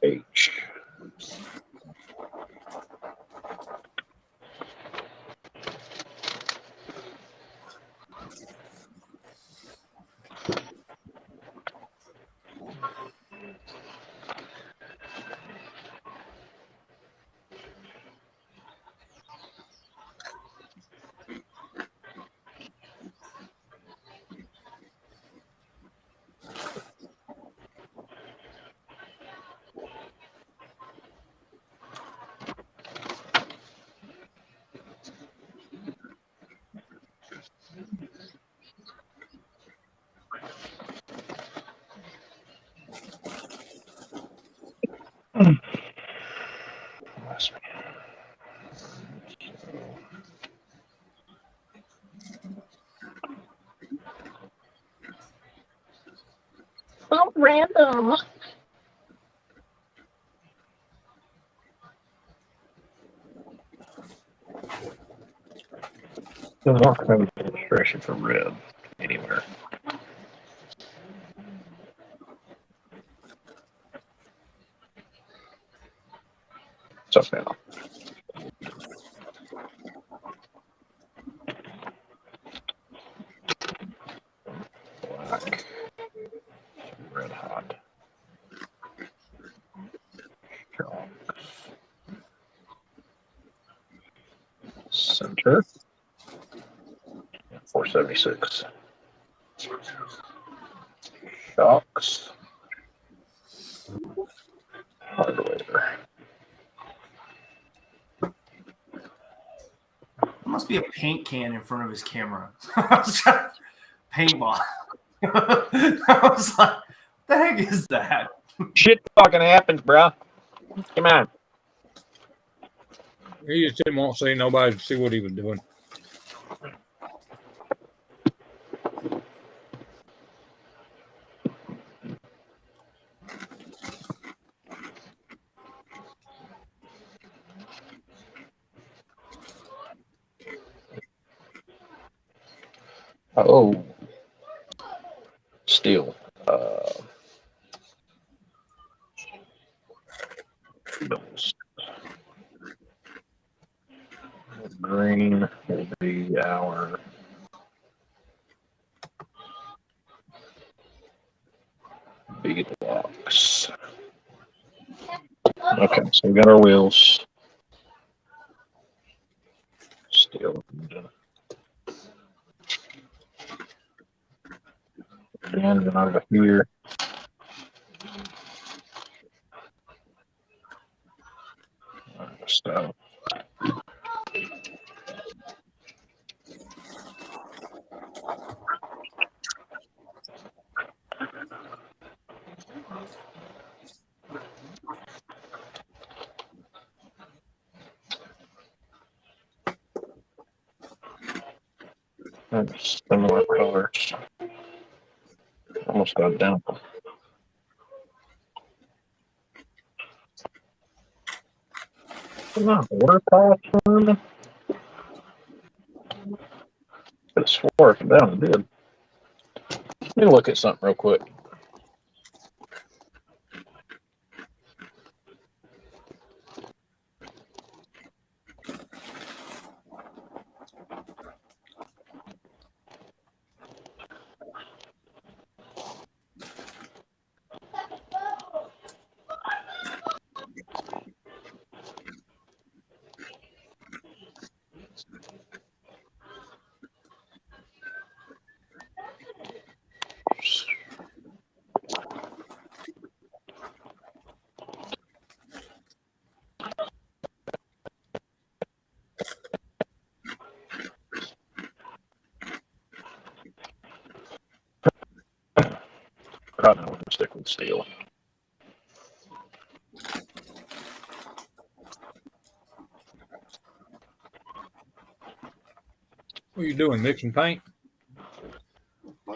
H. So random. Does not have an illustration for red anywhere. So now. Black. Red hot. Sure. 476. Shocks. Hardware. There must be a paint can in front of his camera. Paintball. I was like, the heck is that? Shit fucking happens, bro. Come on. He just didn't want to see nobody to see what he was doing. Oh. Steel. Bills. Green will be our bead locks. Okay, so we got our wheels. Steel engine. The engine over here. So that's similar colors. Almost got down. Not waterfall firm. Could have swore it down did. Let me look at something real quick. Probably not going to stick with steel. What are you doing? Mixing paint?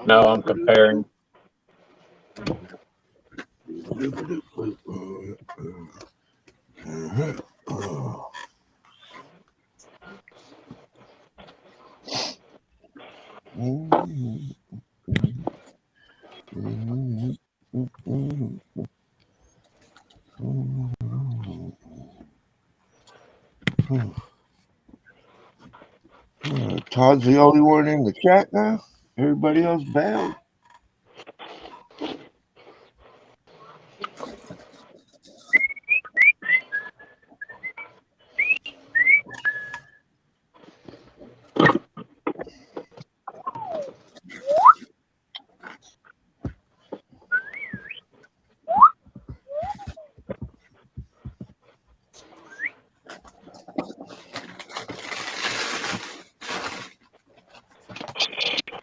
No, I'm comparing. Todd's the only one in the chat now. Everybody else bailed.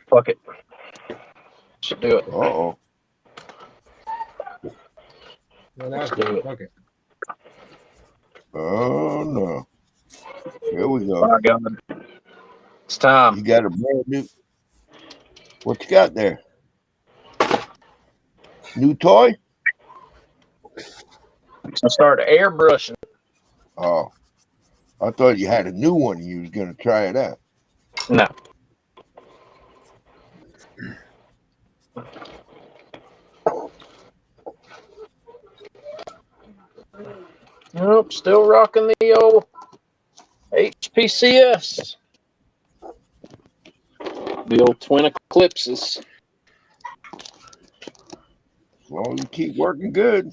Fuck it. Should do it. Uh-oh. Well, that's good. Fuck it. Oh, no. Here we go. My God. It's time. You got a brand new. What you got there? New toy? So start airbrushing. Oh. I thought you had a new one and you was going to try it out. No. Nope, still rocking the old HPCS. The old twin eclipses. As long as you keep working good.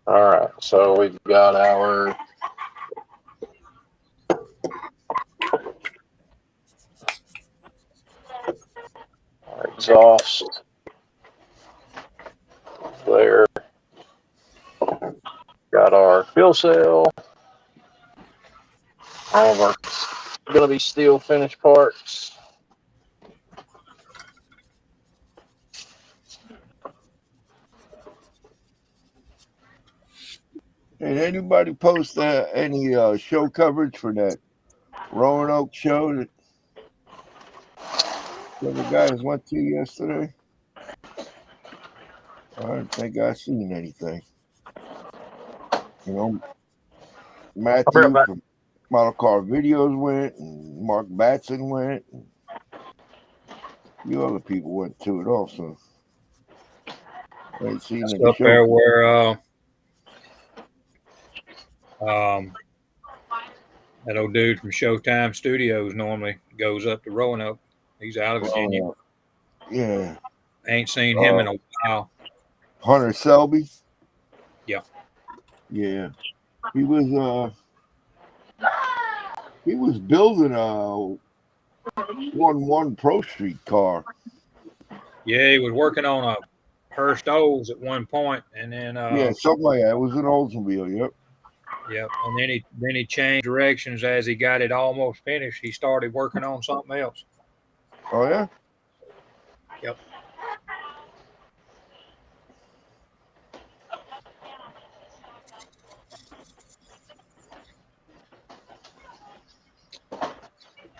All right, so we've got our exhaust there. Got our fuel cell. All of our going to be steel finish parts. Did anybody post any show coverage for that Roanoke show that the guys went to yesterday? I don't think I seen anything. You know, I'll be right Matthew back. from Model Car Videos went, and Mark Batson went, and a few other people went to it also. I ain't seen That's any up show. there where that old dude from Showtime Studios normally goes up to Roanoke. He's out of Virginia. Yeah. Ain't seen him in a while. Hunter Selby. Yeah. Yeah. He was building a 1-1 Pro Street car. Yeah, he was working on a Hurst Olds at one point, and then Yeah, something like that. It was an Oldsmobile, yep. Yep. And then he changed directions as he got it almost finished. He started working on something else. Oh yeah? Yep.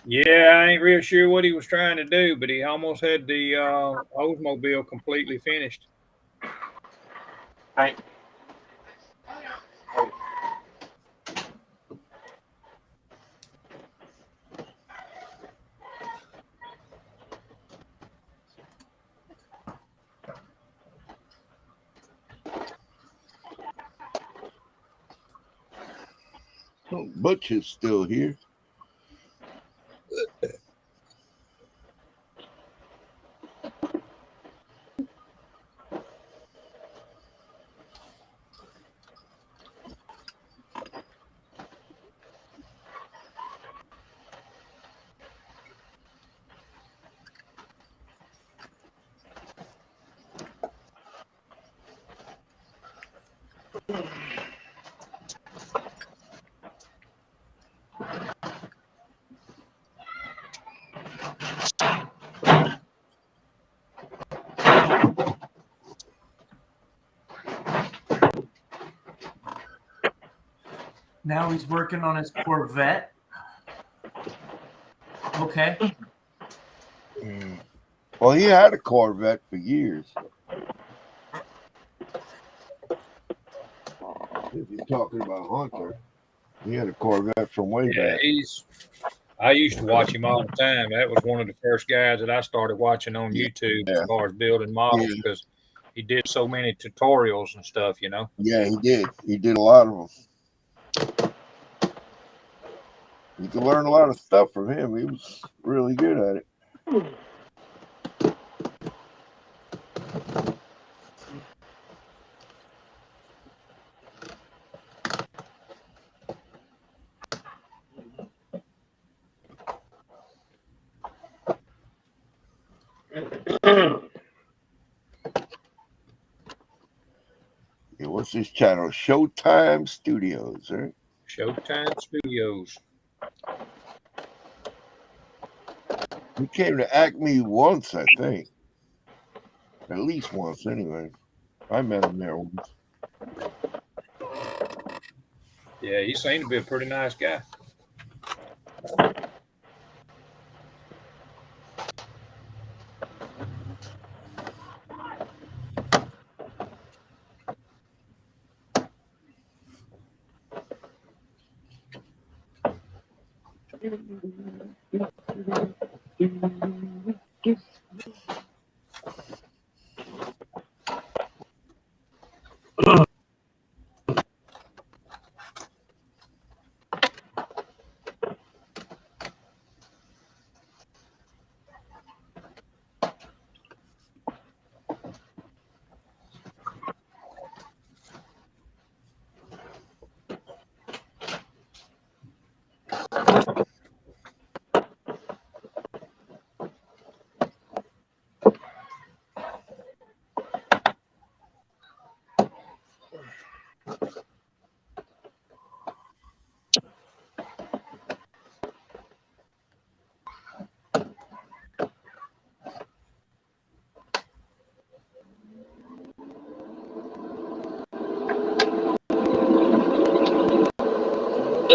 Yeah, I ain't real sure what he was trying to do, but he almost had the Oldsmobile completely finished. Hey. Oh, Butch is still here. Now he's working on his Corvette. Okay. Well, he had a Corvette for years. If you're talking about Hunter, he had a Corvette from way back. I used to watch him all the time. That was one of the first guys that I started watching on YouTube as far as building models because he did so many tutorials and stuff, you know. Yeah, he did. He did a lot of them. You can learn a lot of stuff from him. He was really good at it. Yeah, what's this channel? Showtime Studios, right? Showtime Studios. He came to Acme once, I think. At least once, anyway. I met him there once. Yeah, he seemed to be a pretty nice guy.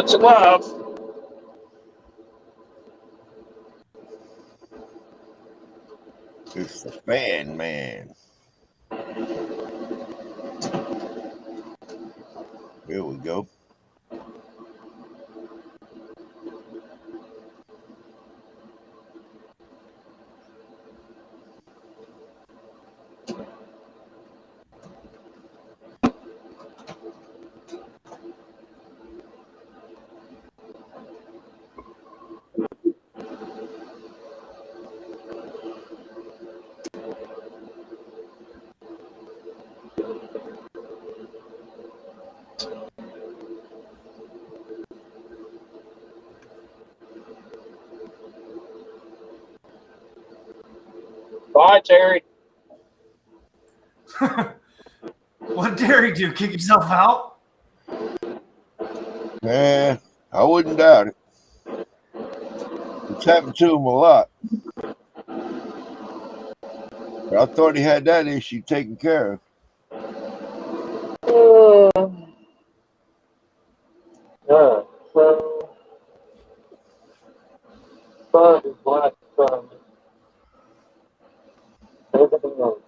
It's alive. It's the fan man. Here we go. Bye, Terry. What did Terry do? Kick himself out? Yeah, I wouldn't doubt it. It's happened to him a lot. But I thought he had that issue taken care of. Yeah, so sun is black sun. Everything else.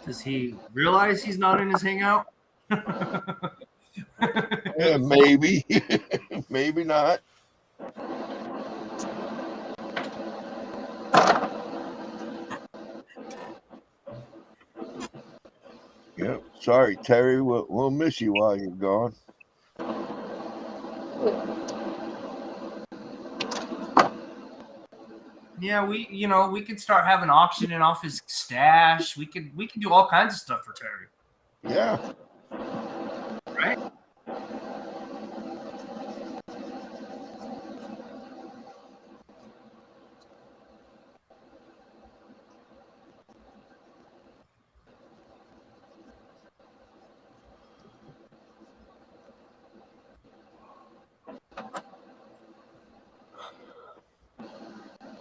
Does he realize he's not in his hangout? Yeah, maybe. Maybe not. Yep. Sorry, Terry. We'll miss you while you're gone. Yeah, we could start having auctioning off his stash. We could do all kinds of stuff for Terry. Yeah. Right?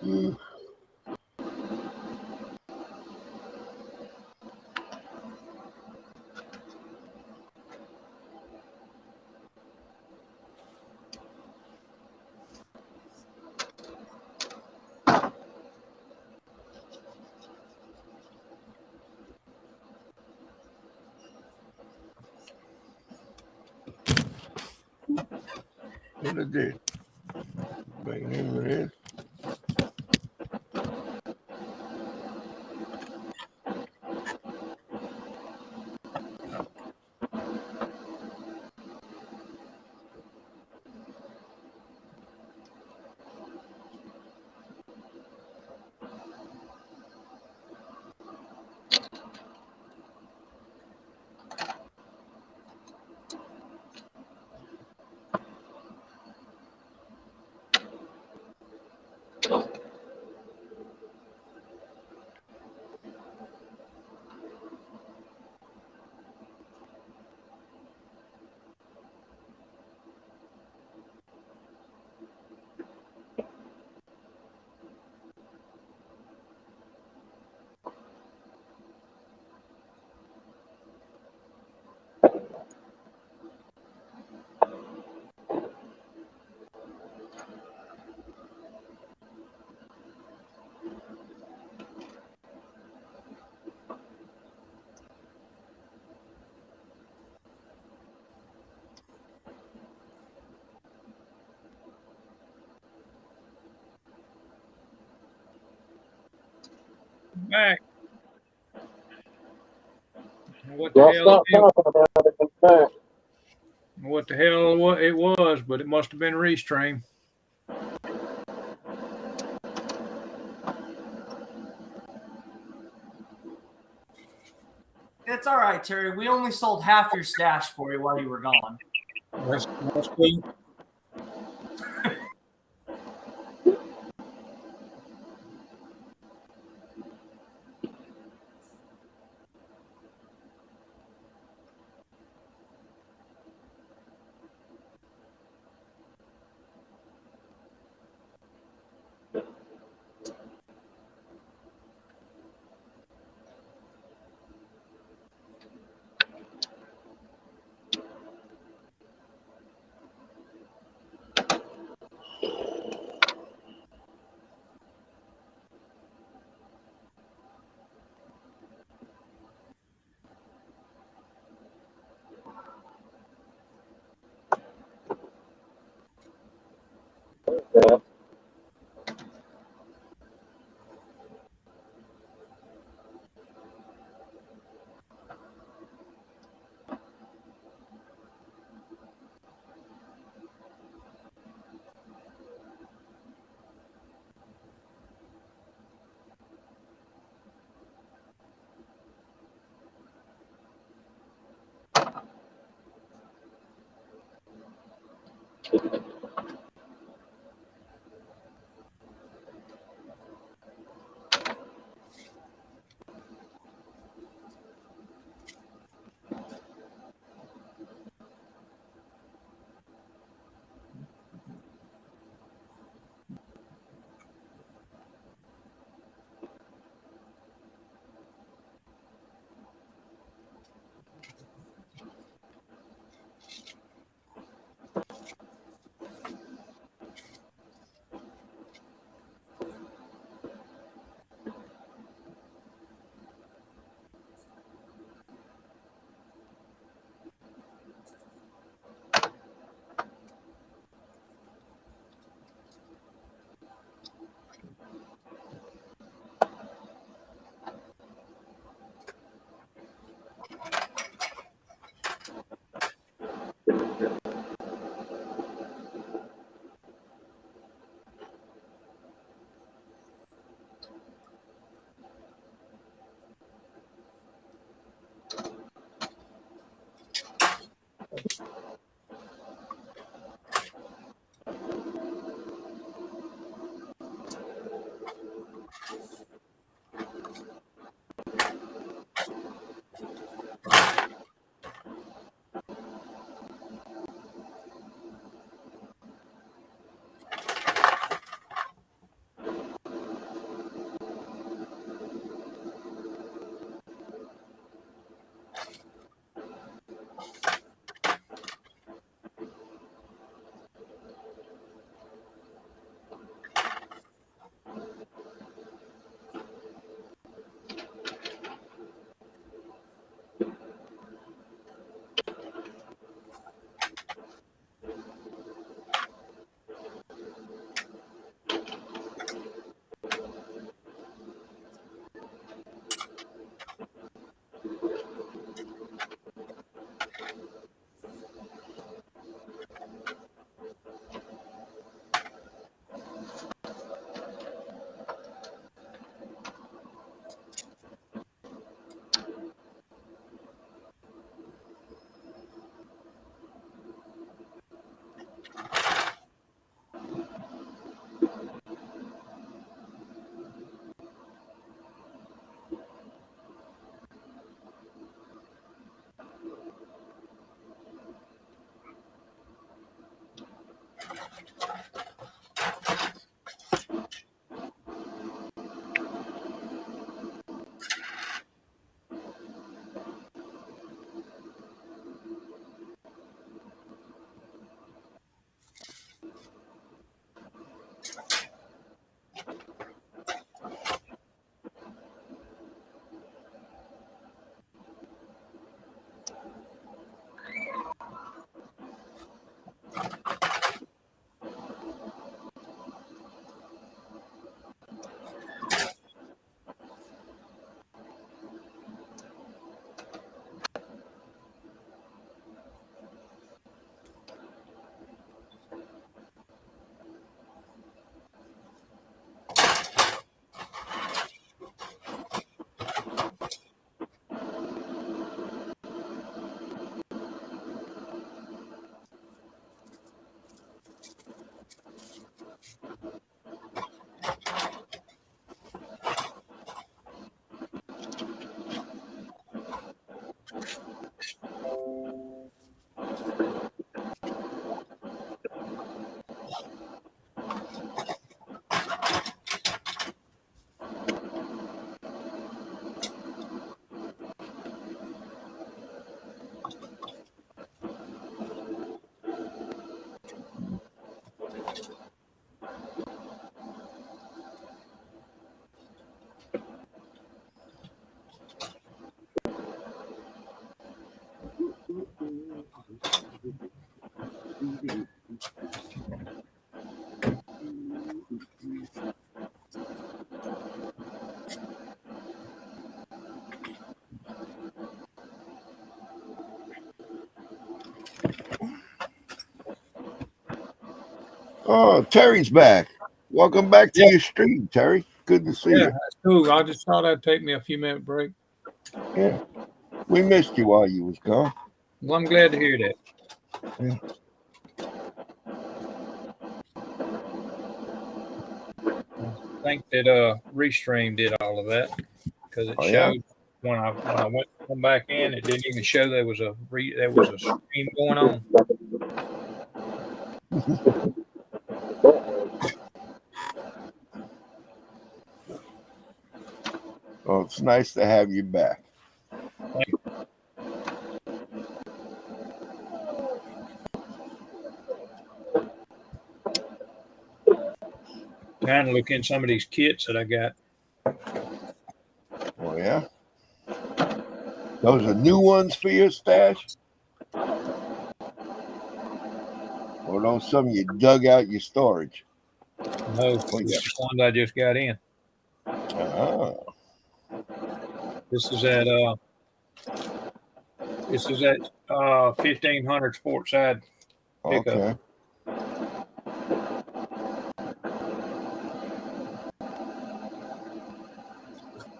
Mm. What I did? Bring him in. Back. What the Well, hell? stop talking about it. It's back. What the hell it was? But it must have been Restream. It's all right, Terry. We only sold half your stash for you while you were gone. That's cool. Yeah. Oh, Terry's back. Welcome back to your stream, Terry. Good to see Yeah, you. that's cool. I just thought I'd take me a few minute break. Yeah. We missed you while you was gone. Well, I'm glad to hear that. Yeah. I think that Restream did all of that because it Oh, yeah? showed when I went to come back in, it didn't even show there was a stream going on. Oh, it's nice to have you back. Kind of look in some of these kits that I got. Oh, yeah? Those are new ones for your stash? Or those some you dug out your storage? No, the ones I just got in. Oh. This is at 1500 Sportside pickup. Okay.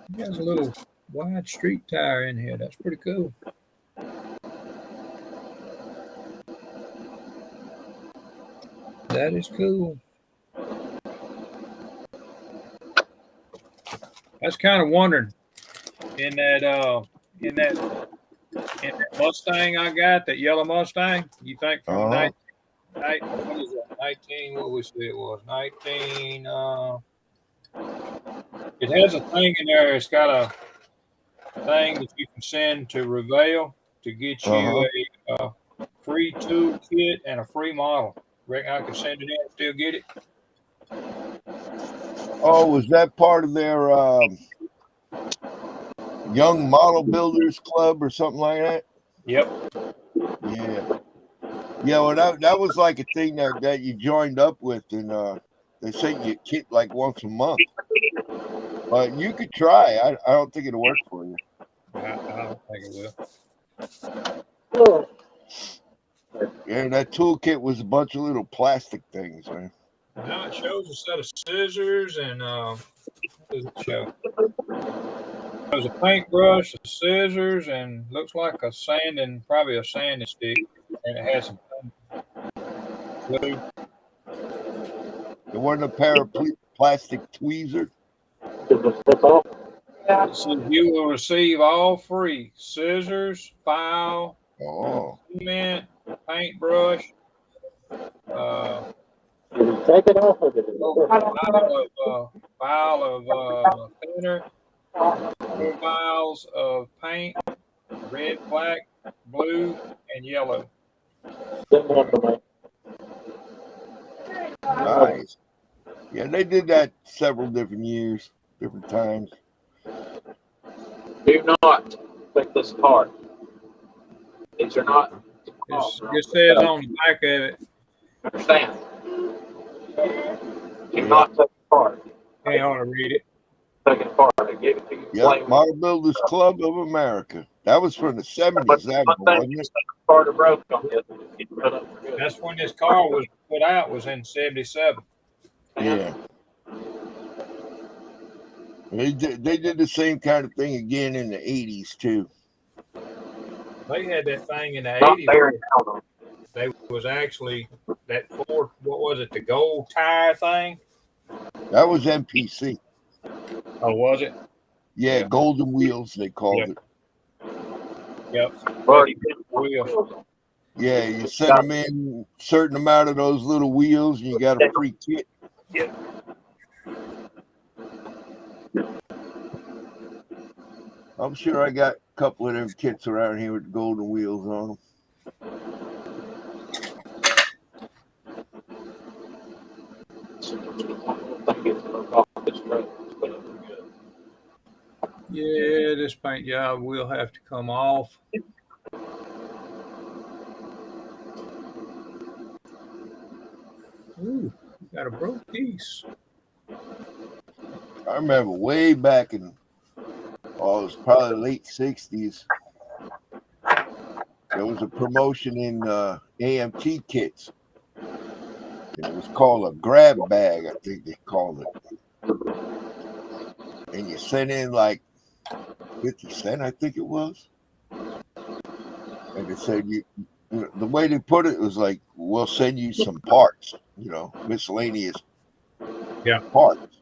There's a little wide street tire in here. That's pretty cool. That is cool. I was kind of wondering in that Mustang I got, that yellow Mustang. You think from what is it? 19? What we say it was 19? It has a thing in there. It's got a thing that you can send to Reveal to get you a free tool kit and a free model. Reckon I could send it in and still get it? Oh, was that part of their Young Model Builders Club or something like that? Yep. Yeah. Yeah, well, that was like a thing that you joined up with, and they sent you a kit like once a month. But you could try. I don't think it'll work for you. I don't think it will. Oh, Yeah, that toolkit was a bunch of little plastic things, man. Now it shows a set of scissors and what does it show? There's a paintbrush, a scissors, and looks like probably a sanding stick, and it has some glue. There wasn't a pair of plastic tweezers. that's all. It says you will receive all free scissors, file, Oh, cement, paintbrush, Did you take it off or did it? vial of thinner, 4 vials of paint, red, black, blue, and yellow. Didn't want to make. nice. Yeah, they did that several different years, different times. Do not click this card. These are not. It says on the back of it. Understand? Do not take the card. Can't hardly read it. Second card. I gave it to you. Yeah, Model Builders Club of America. That was from the 70s, that one, wasn't it? Card broke on this. Get put up for good. That's when this car was put out. Was in '77. Yeah. They did the same kind of thing again in the 80s, too. They had that thing in the Not '80s. there now. They was actually that Ford. What was it? The gold tire thing. That was MPC. Oh, was it? Yeah, Golden Wheels, they called Yep. it. Yep. Already Wheel. Yeah, you send them in a certain amount of those little wheels, and you got a free kit. Yep. I'm sure I got a couple of them kits around here with the golden wheels on them. Yeah, this paint job will have to come off. Ooh, got a broke piece. I remember way back in, it was probably late 60s. There was a promotion in AMT kits. It was called a grab bag, I think they called it. And you sent in like 50 cents, I think it was. And they said the way they put it was like, we'll send you some parts, miscellaneous parts.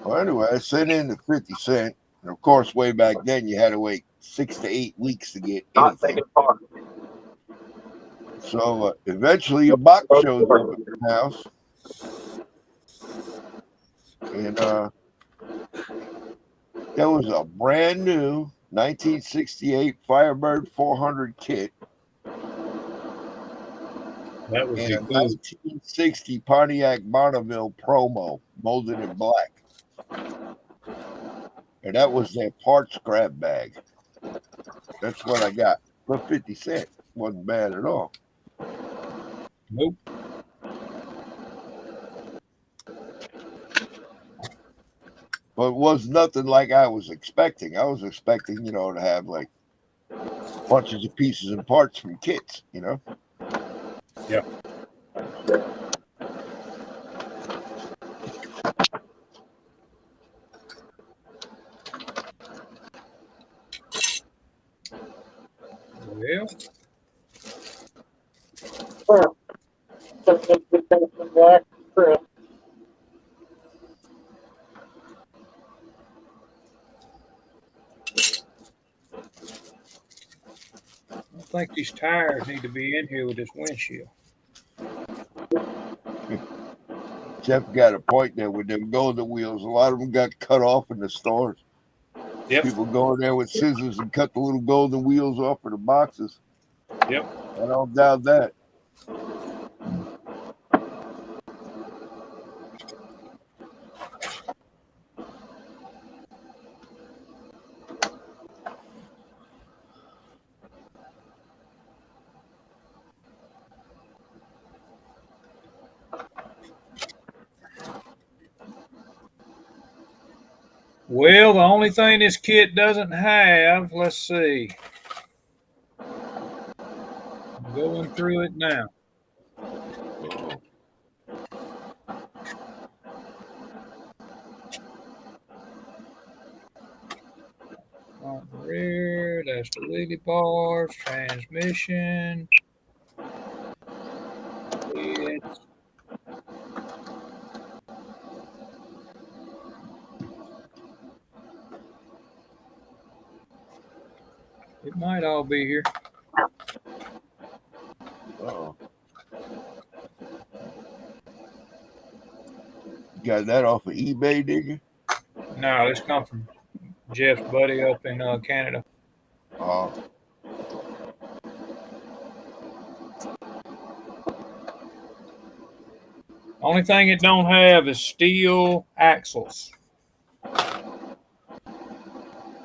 Well, anyway, I sent in the 50 cents. And of course, way back then, you had to wait 6 to 8 weeks to get Not anything. taking part. So eventually a box shows up at the house. And there was a brand new 1968 Firebird 400 kit. That was And the a cool. 1960 Pontiac Bonneville Promo molded in black. And that was their parts grab bag. That's what I got for 50 cents. Wasn't bad at all. Nope. But it was nothing like I was expecting. I was expecting, to have like bunches of pieces and parts from kits, Yeah. Well, I think these tires need to be in here with this windshield. Jeff got a point there with them golden wheels. A lot of them got cut off in the stores. Yep. People go in there with scissors and cut the little golden wheels off of the boxes. Yep. I don't doubt that. Well, the only thing this kit doesn't have, let's see. I'm going through it now. Front and rear, that's the wheelie bars, transmission. It might all be here. Uh-oh. You got that off of eBay, did you? No, this comes from Jeff's buddy up in Canada. Only thing it don't have is steel axles.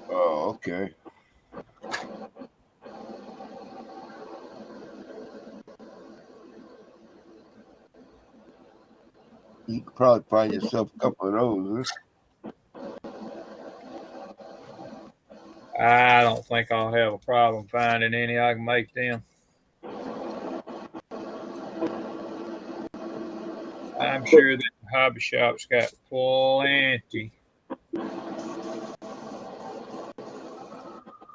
Oh, okay. You could probably find yourself a couple of those. I don't think I'll have a problem finding any. I can make them. I'm sure that the hobby shop's got plenty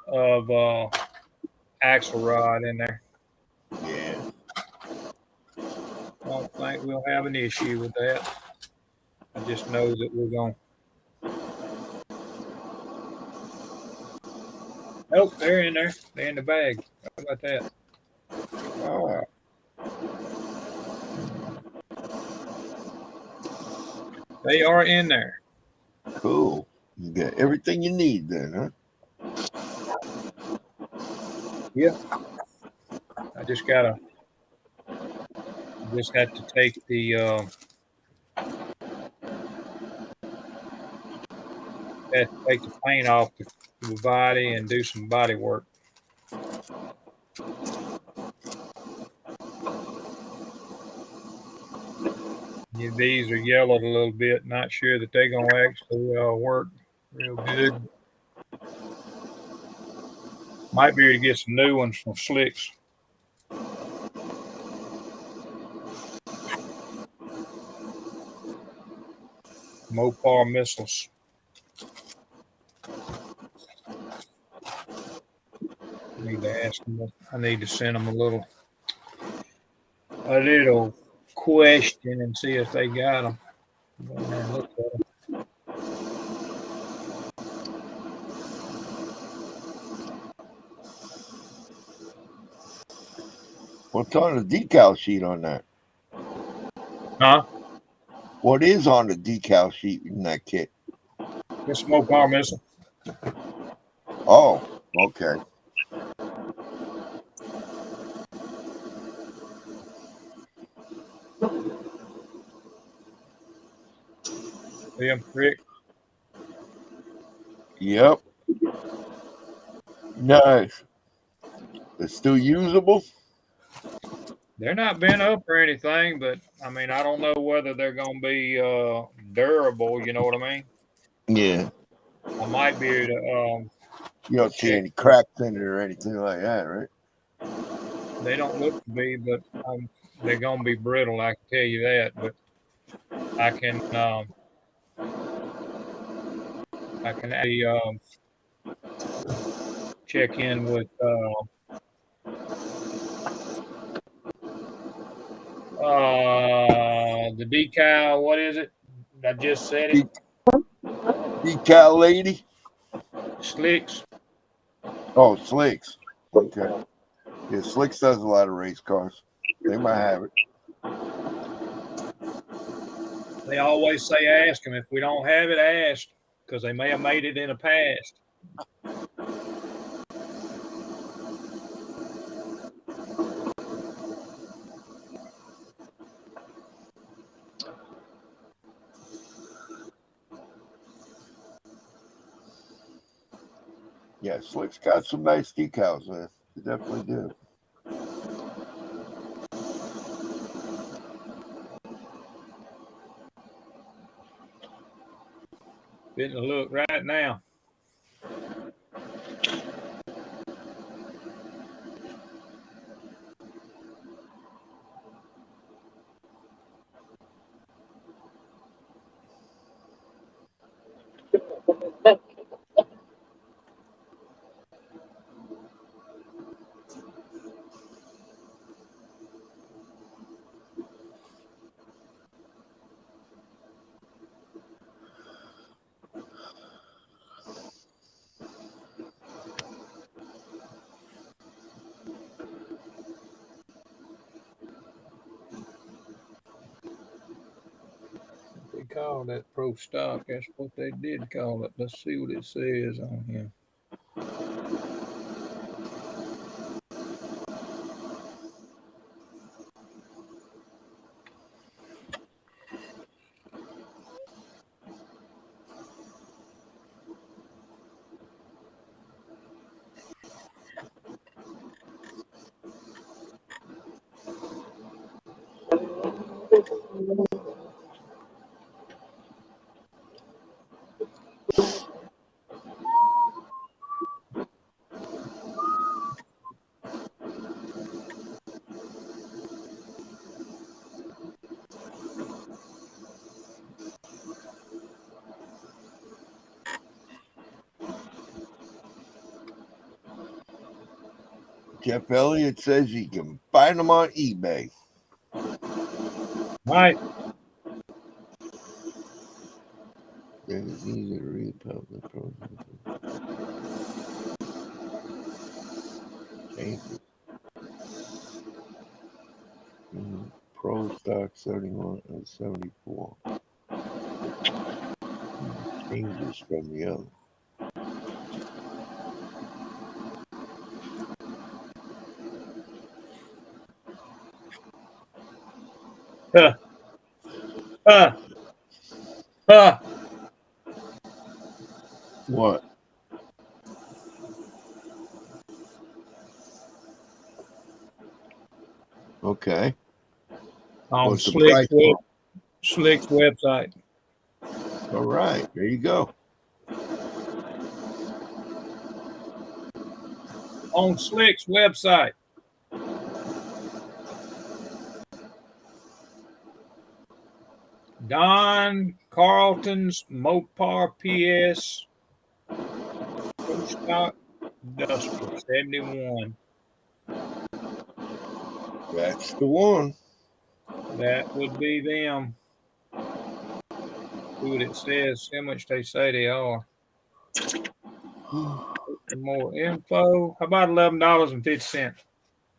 of axle rod in there. Yeah. I don't think we'll have an issue with that. I just know that we're going. Oh, they're in there. They're in the bag. How about that? Oh. They are in there. Cool. You got everything you need then, huh? Yeah. I just got to take the paint off the body and do some body work. Yeah, these are yellowed a little bit. Not sure that they're going to actually work real good. Might be able to get some new ones from Slicks. Mopar missiles. I need to ask them. I need to send them a little question and see if they got them. Go in there and look at them. What's on the decal sheet on that? Huh? What is on the decal sheet in that kit? It's a Mopar missile. Oh, okay. Yeah, Rick. Yep. Nice. It's still usable? They're not bent up or anything, but I mean, I don't know whether they're going to be durable. You know what I mean? Yeah. I might be able to. You don't see check. any cracks in it or anything like that, right? They don't look to be, but they're going to be brittle. I can tell you that. But I can actually check in with the decal. What is it? I just said it. Decal lady? Slicks. Oh, Slicks. Okay. Yeah, Slicks does a lot of race cars. They might have it. They always say ask them. If we don't have it, ask, because they may have made it in the past. Yeah, Slick's got some nice decals, man. They definitely do. Getting a look right now. They call that pro stock. That's what they did call it. Let's see what it says on here. Jeff Elliott says you can find them on eBay. Right. It's easy to read public changes. Pro stock 71 and 74. Changes from the other. What? Okay. On What's the Slick's price? Slick's website. All right, there you go. On Slick's website. Don Carlton's Mopar PS Stock Duster 71. That's the one. That would be them. See what it says, how much they say they are. Some more info. How about $11.50?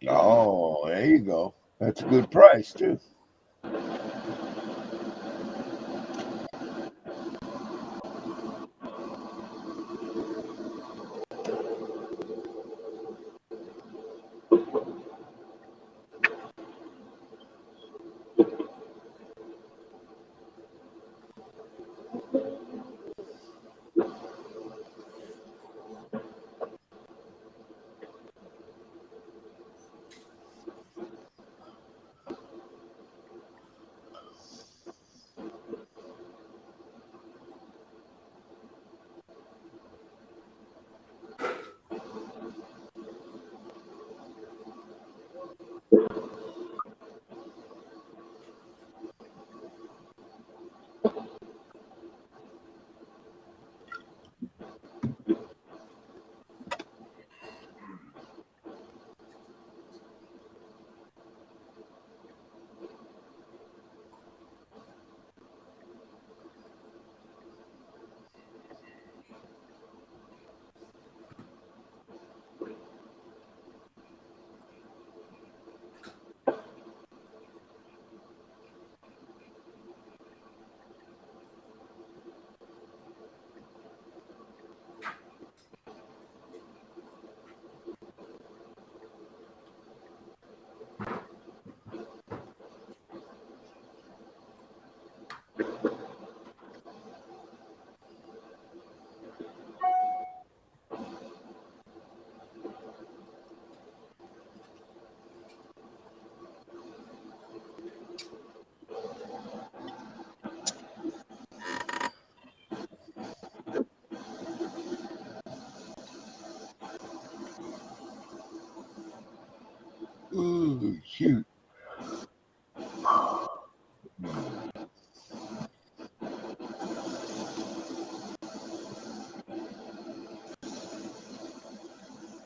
Oh, there you go. That's a good price too. Ooh, shoot.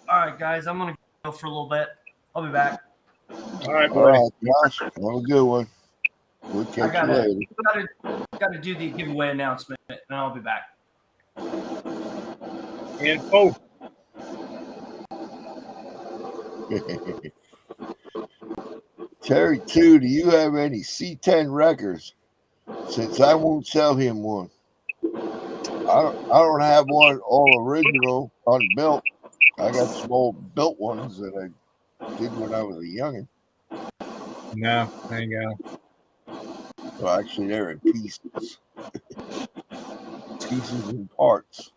All right, guys, I'm gonna go for a little bit. I'll be back. All right, All buddy. right, Josh. Have a good one. We'll I catch you later. gotta do the giveaway announcement, and I'll be back. Info. Terry, too, do you have any C10 records? Since I won't sell him one. I don't have one all original unbuilt. I got some old built ones that I did when I was a youngin'. No, hang on. Well, actually, they're in pieces. Pieces and parts.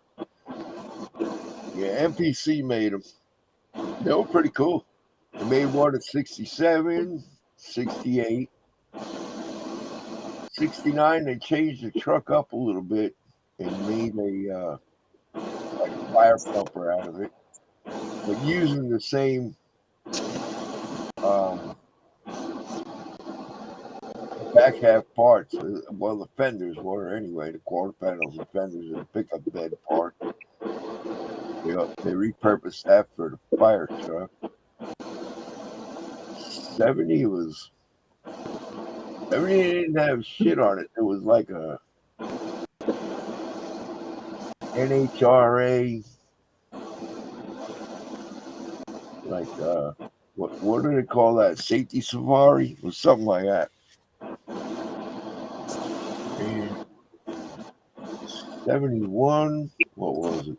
Yeah, MPC made them. They were pretty cool. They made one at 67, 68, 69. They changed the truck up a little bit and made a like a fire pumper out of it, but using the same back half parts. Well, the fenders were anyway. The quarter panels and fenders and the pickup bed part. They repurposed that for the fire truck. 70 didn't have shit on it. It was like a NHRA, like what do they call that? Safety safari or something like that. And 71, what was it?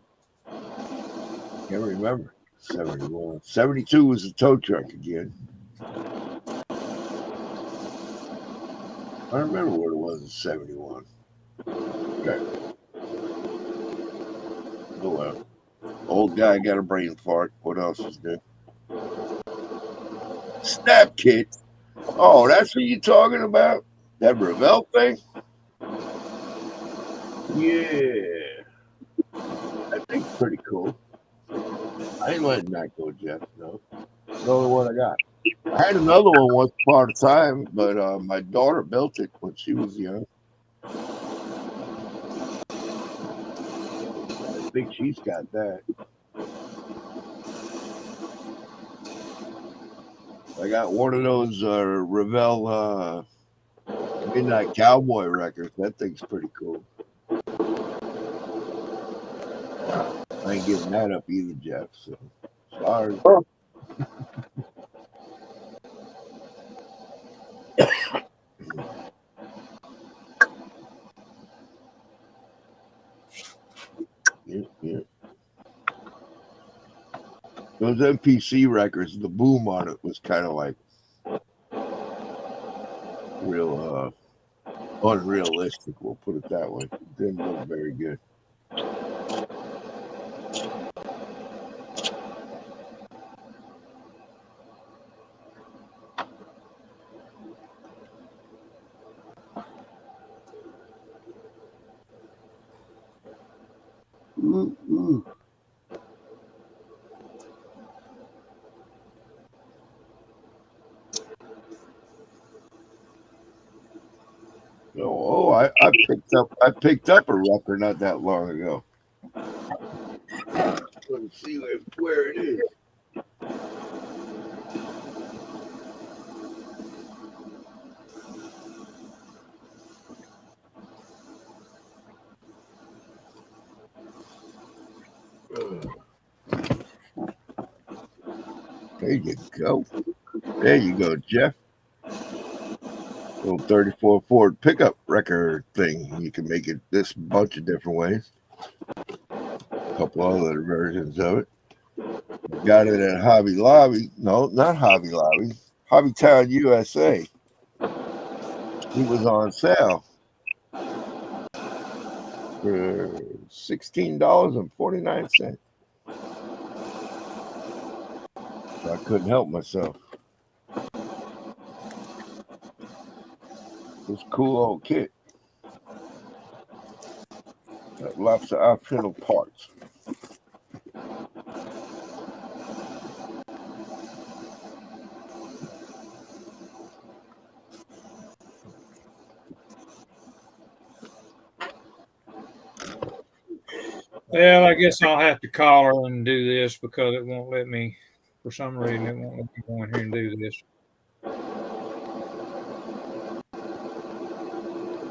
Can't remember. 71. 72 was the tow truck again. I don't remember what it was in 71. Okay. Oh well. Old guy got a brain fart. What else is new? Snap kit. Oh, that's what you're talking about? That Revell thing? Yeah. That thing's pretty cool. I ain't letting that go, Jeff. No. It's the only one I got. I had another one once upon a time, but my daughter built it when she was young. think she's got that. I got one of those Revell Midnight Cowboy records. That thing's pretty cool. I ain't giving that up either, Jeff. So sorry. Yeah. Those MPC records, the boom on it was kind of like real unrealistic. We'll put it that way. It didn't look very good. Ooh. Oh, I picked up a record not that long ago. Let's see where it is. There you go. There you go, Jeff. Little 34 Ford pickup record thing. You can make it this bunch of different ways. A couple other versions of it. Got it at Hobby Lobby. No, not Hobby Lobby. Hobby Town, USA. It was on sale for $16.49. So I couldn't help myself. It's a cool old kit. Got lots of optional parts. Well, I guess I'll have to call her and do this because it won't let me. For some reason, it won't let me go in here and do this.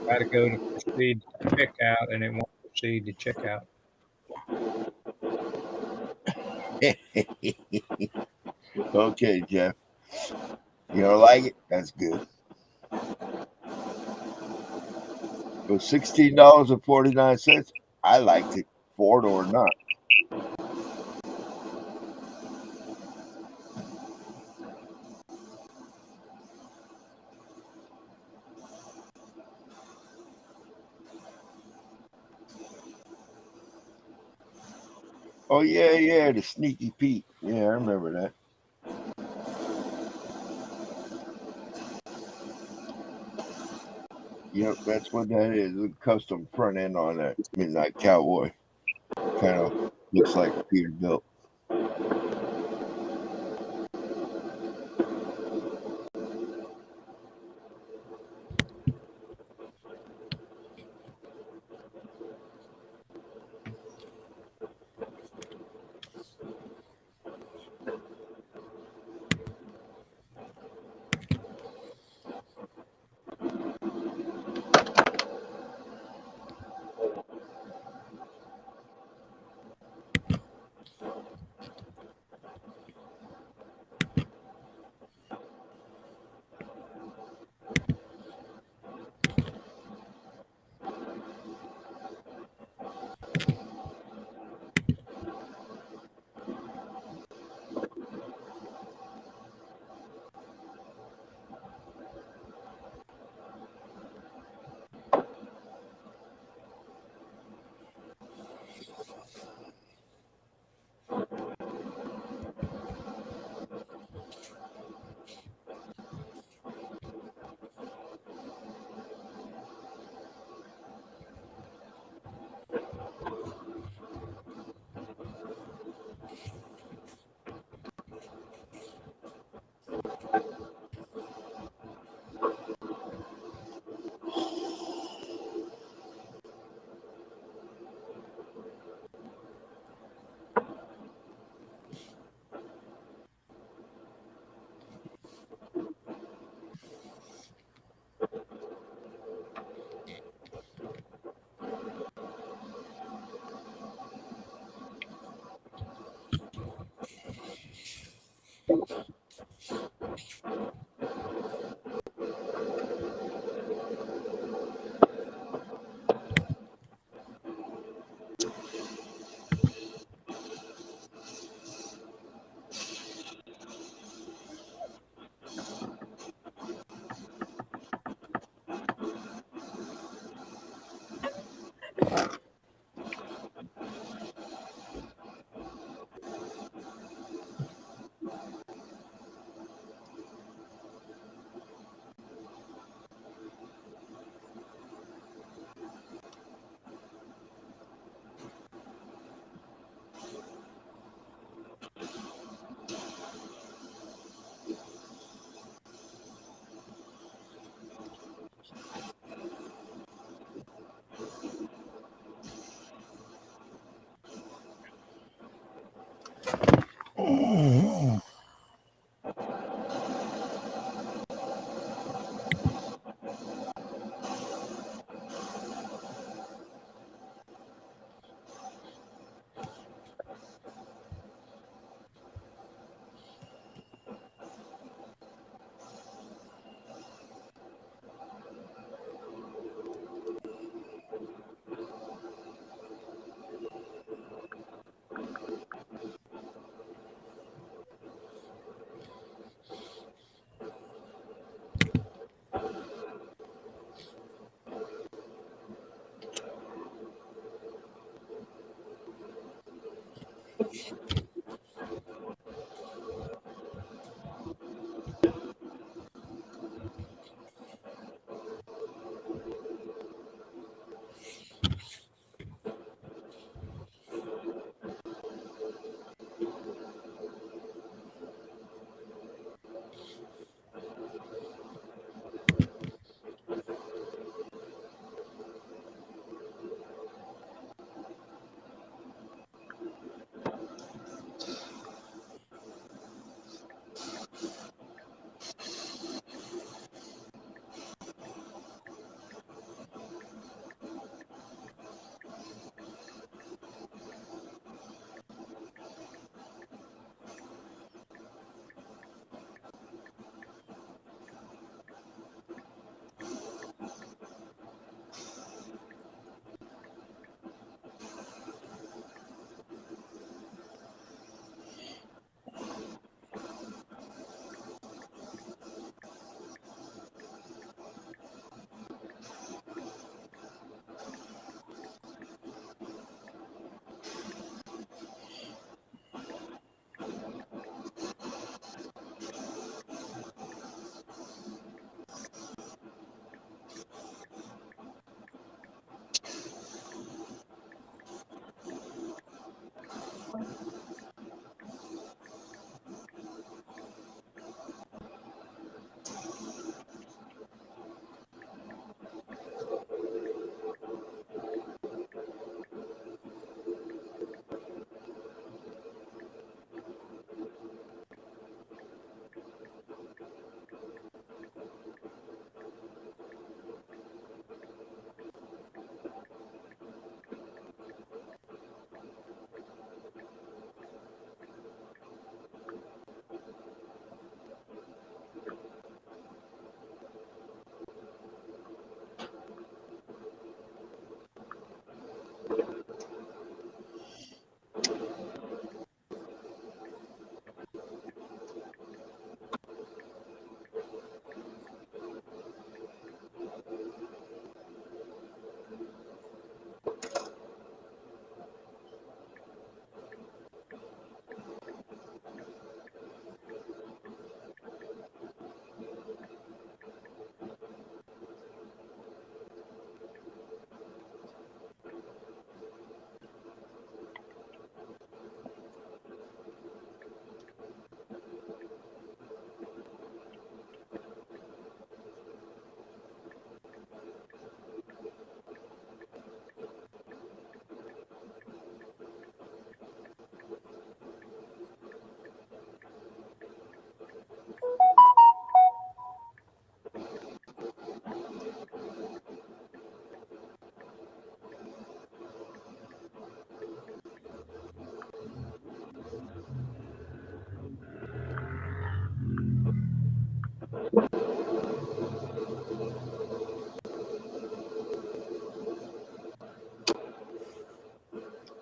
Got to go to proceed to checkout, and it won't proceed to checkout. Okay, Jeff. You don't like it? That's good. It was $16.49. I liked it, Ford or not. Oh yeah, the Sneaky Pete. Yeah, I remember that. Yep, that's what that is. A custom front end on that Midnight Cowboy. Kind of looks like Peterbilt.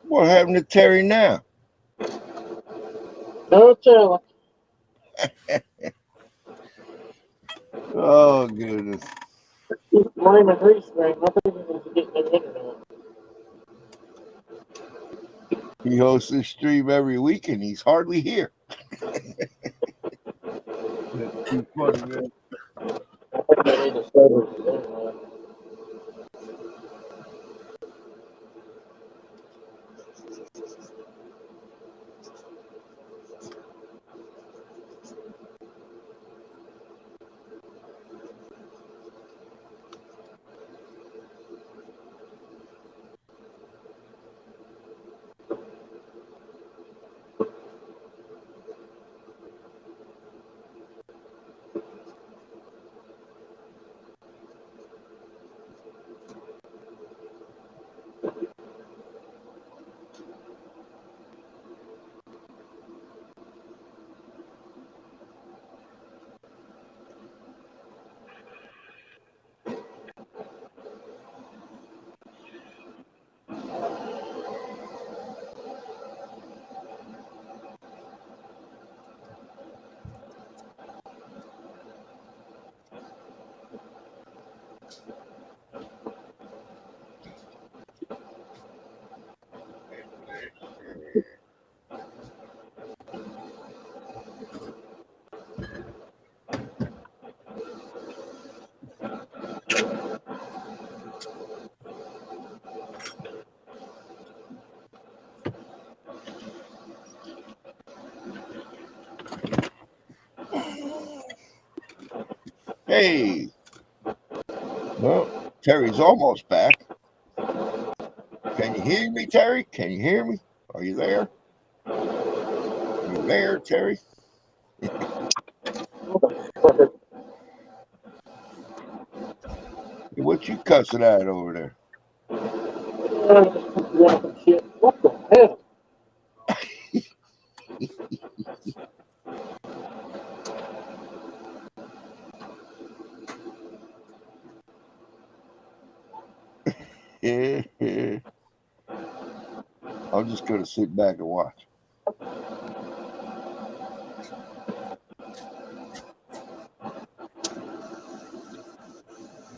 What happened to Terry now? No telling. Oh goodness. Keep blaming Reese, man. I think he's getting the internet. He hosts this stream every week, and he's hardly here. That's too funny, man. I think I need to start with the internet. Hey, well, Terry's almost back. Can you hear me, Terry? Can you hear me? Are you there? Are you there, Terry? Hey, what you cussing at over there? Shit. What the hell? I'm just going to sit back and watch.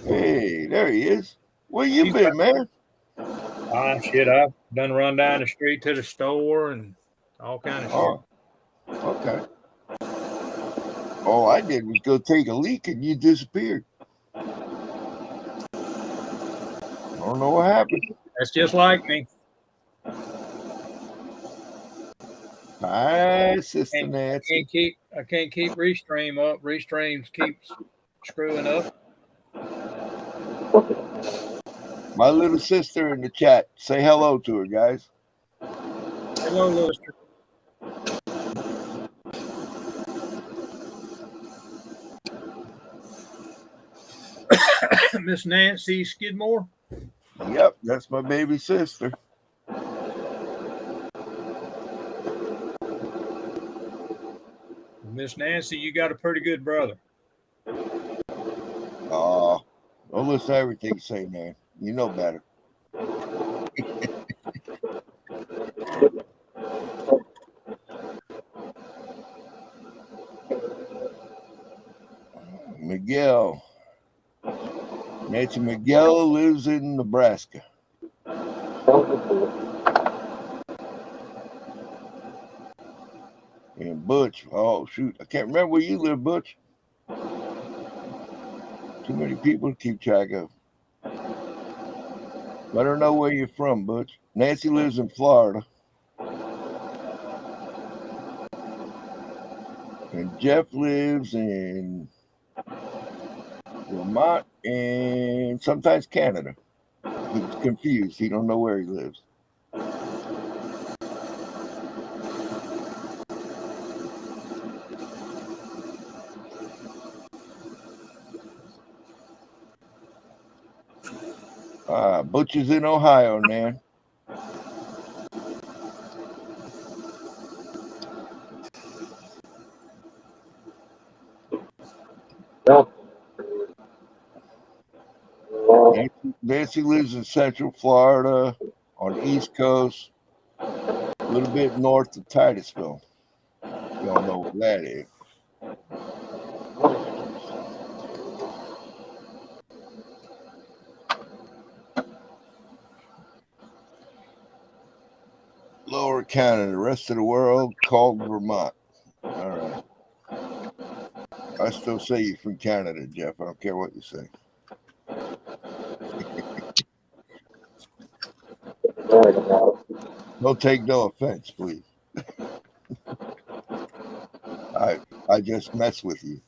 Hey, there he is. Where you been, man? Shit, I've done run down the street to the store and all kind of Oh, okay. All I did was go take a leak and you disappeared. I don't know what happened. shit. That's just like me. Hi, Sister Nancy. I can't keep Restream up. Restream keeps screwing up. My little sister in the chat. Say hello to her, guys. Hello, Lister. Miss Nancy Skidmore. Yep, that's my baby sister. Miss Nancy, you got a pretty good brother. Oh, don't listen to everything you say, man. You know better. Miguel. Nancy Miguel lives in Nebraska. And Butch, oh shoot, I can't remember where you live, Butch. Too many people to keep track of. Let her know where you're from, Butch. Nancy lives in Florida. And Jeff lives in Vermont and sometimes Canada. He's confused. He don't know where he lives. Butch is in Ohio, man. Nancy lives in Central Florida on the East Coast, a little bit north of Titusville. You don't know where that is. Lower Canada, the rest of the world called Vermont. All right. I still say you're from Canada, Jeff. I don't care what you say. Don't take no offense, please. I just mess with you.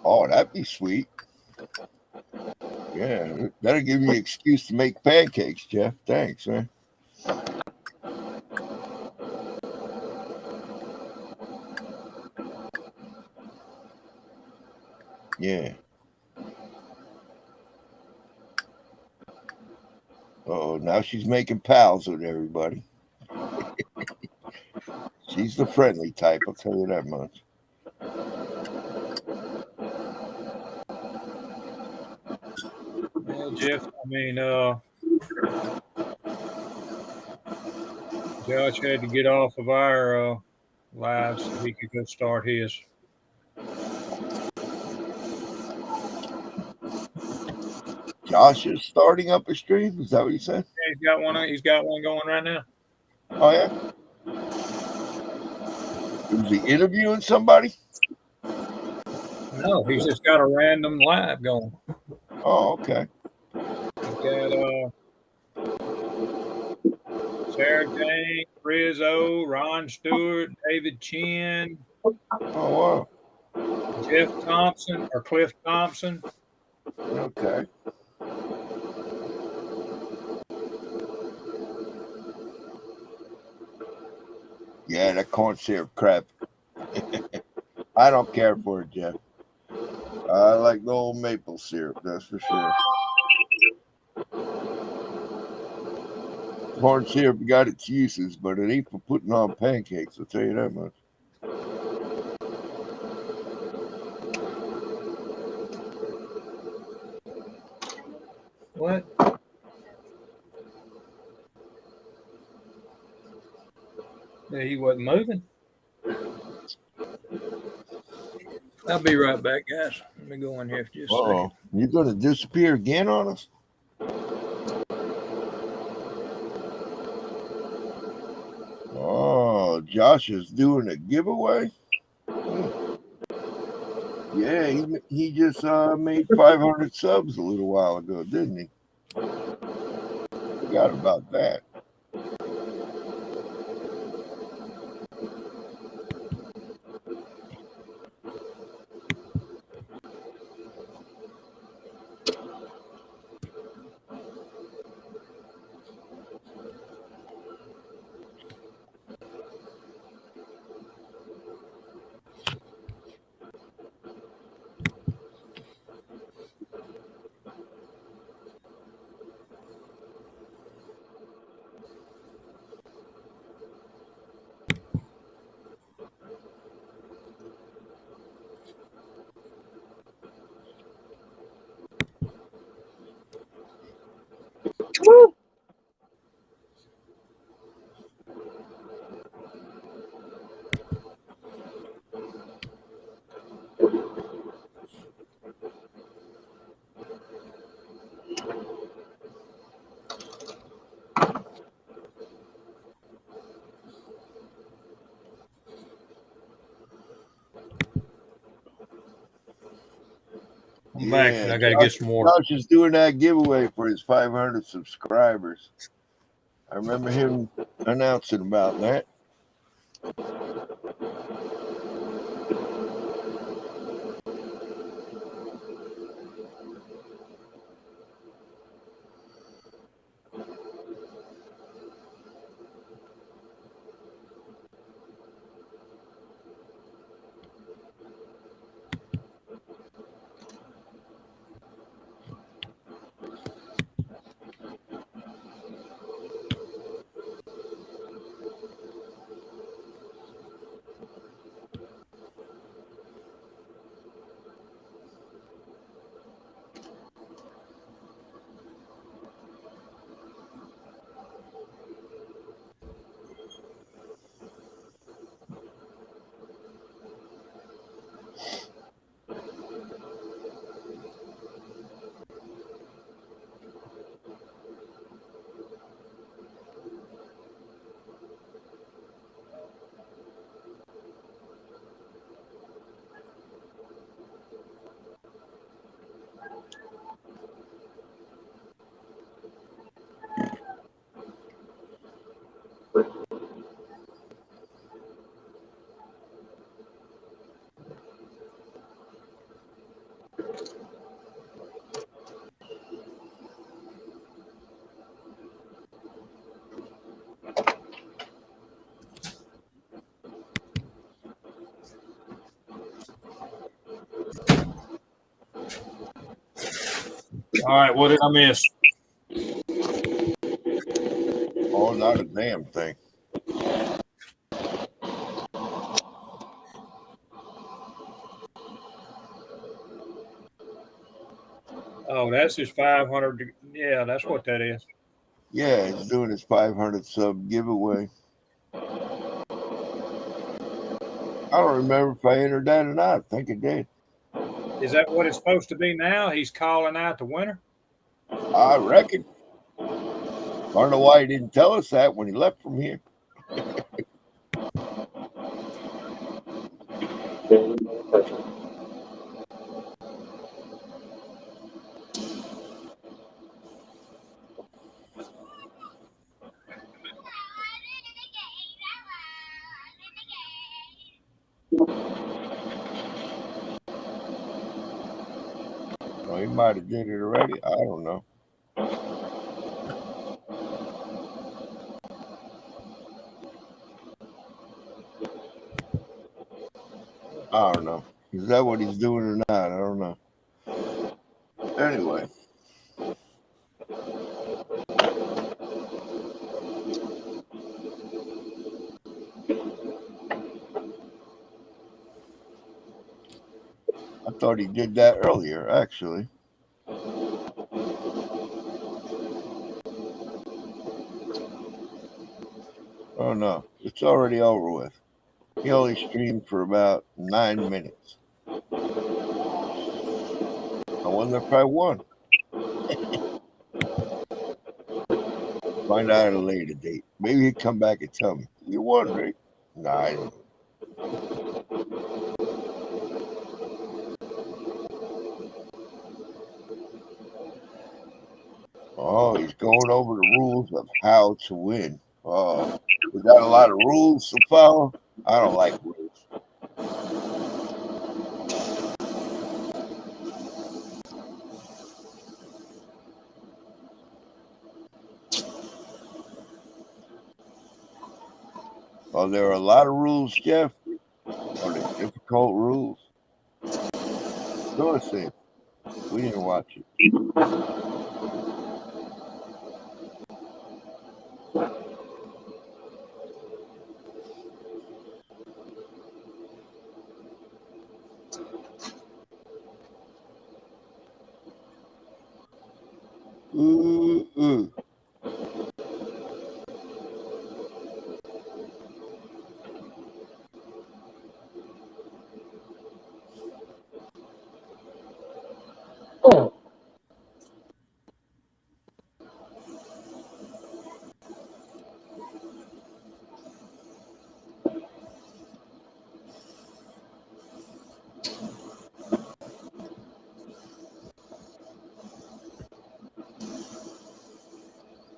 Oh, that'd be sweet. Yeah, that'll give me an excuse to make pancakes, Jeff. Thanks, man. Yeah. Oh, now she's making pals with everybody. She's the friendly type, I'll tell you that much. Well, Jeff, I mean, Josh had to get off of our live so he could go start his. Josh is starting up a stream. Is that what you said? Yeah, he's got one. He's got one going right now. Oh yeah. Was he interviewing somebody? No, he's just got a random live going. Oh, okay. He's got Sarah Jane, Rizzo, Ron Stewart, David Chin, Oh Jeff Thompson or Cliff Thompson. wow. Okay. Yeah, that corn syrup crap. I don't care for it, Jeff. I like the old maple syrup, that's for sure. Corn syrup got its uses, but it ain't for putting on pancakes, I'll tell you that much. What? Yeah, he wasn't moving. I'll be right back, guys. Let me go in here for just a second. You're going to disappear again on us? Oh, Josh is doing a giveaway? Yeah, he just made 500 subs a little while ago, didn't he? Forgot about that. I'm back, but I got to get some more. Josh is doing that giveaway for his 500 subscribers. I remember him announcing about that. All right, what did I miss? Oh, not a damn thing. Oh, that's his 500. Yeah, that's what that is. Yeah, he's doing his 500 sub giveaway. I don't remember if I entered that or not. I think I did. Is that what it's supposed to be now? He's calling out the winner? I reckon. I don't know why he didn't tell us that when he left from here. Well, he might have did it already. I don't know. I don't know. Is that what he's doing or not? I don't know. Anyway. I thought he did that earlier, actually. Oh, no. It's already over with. He only streamed for about 9 minutes. I wonder if I won. Find out at a later date. Maybe he'd come back and tell me. You won, right? Nah, I didn't. Oh, he's going over the rules of how to win. Oh, we got a lot of rules to follow. I don't like rules. Oh, there are a lot of rules, Jeff. Are they difficult rules? Go to see. We didn't watch it. Ooh. Oh,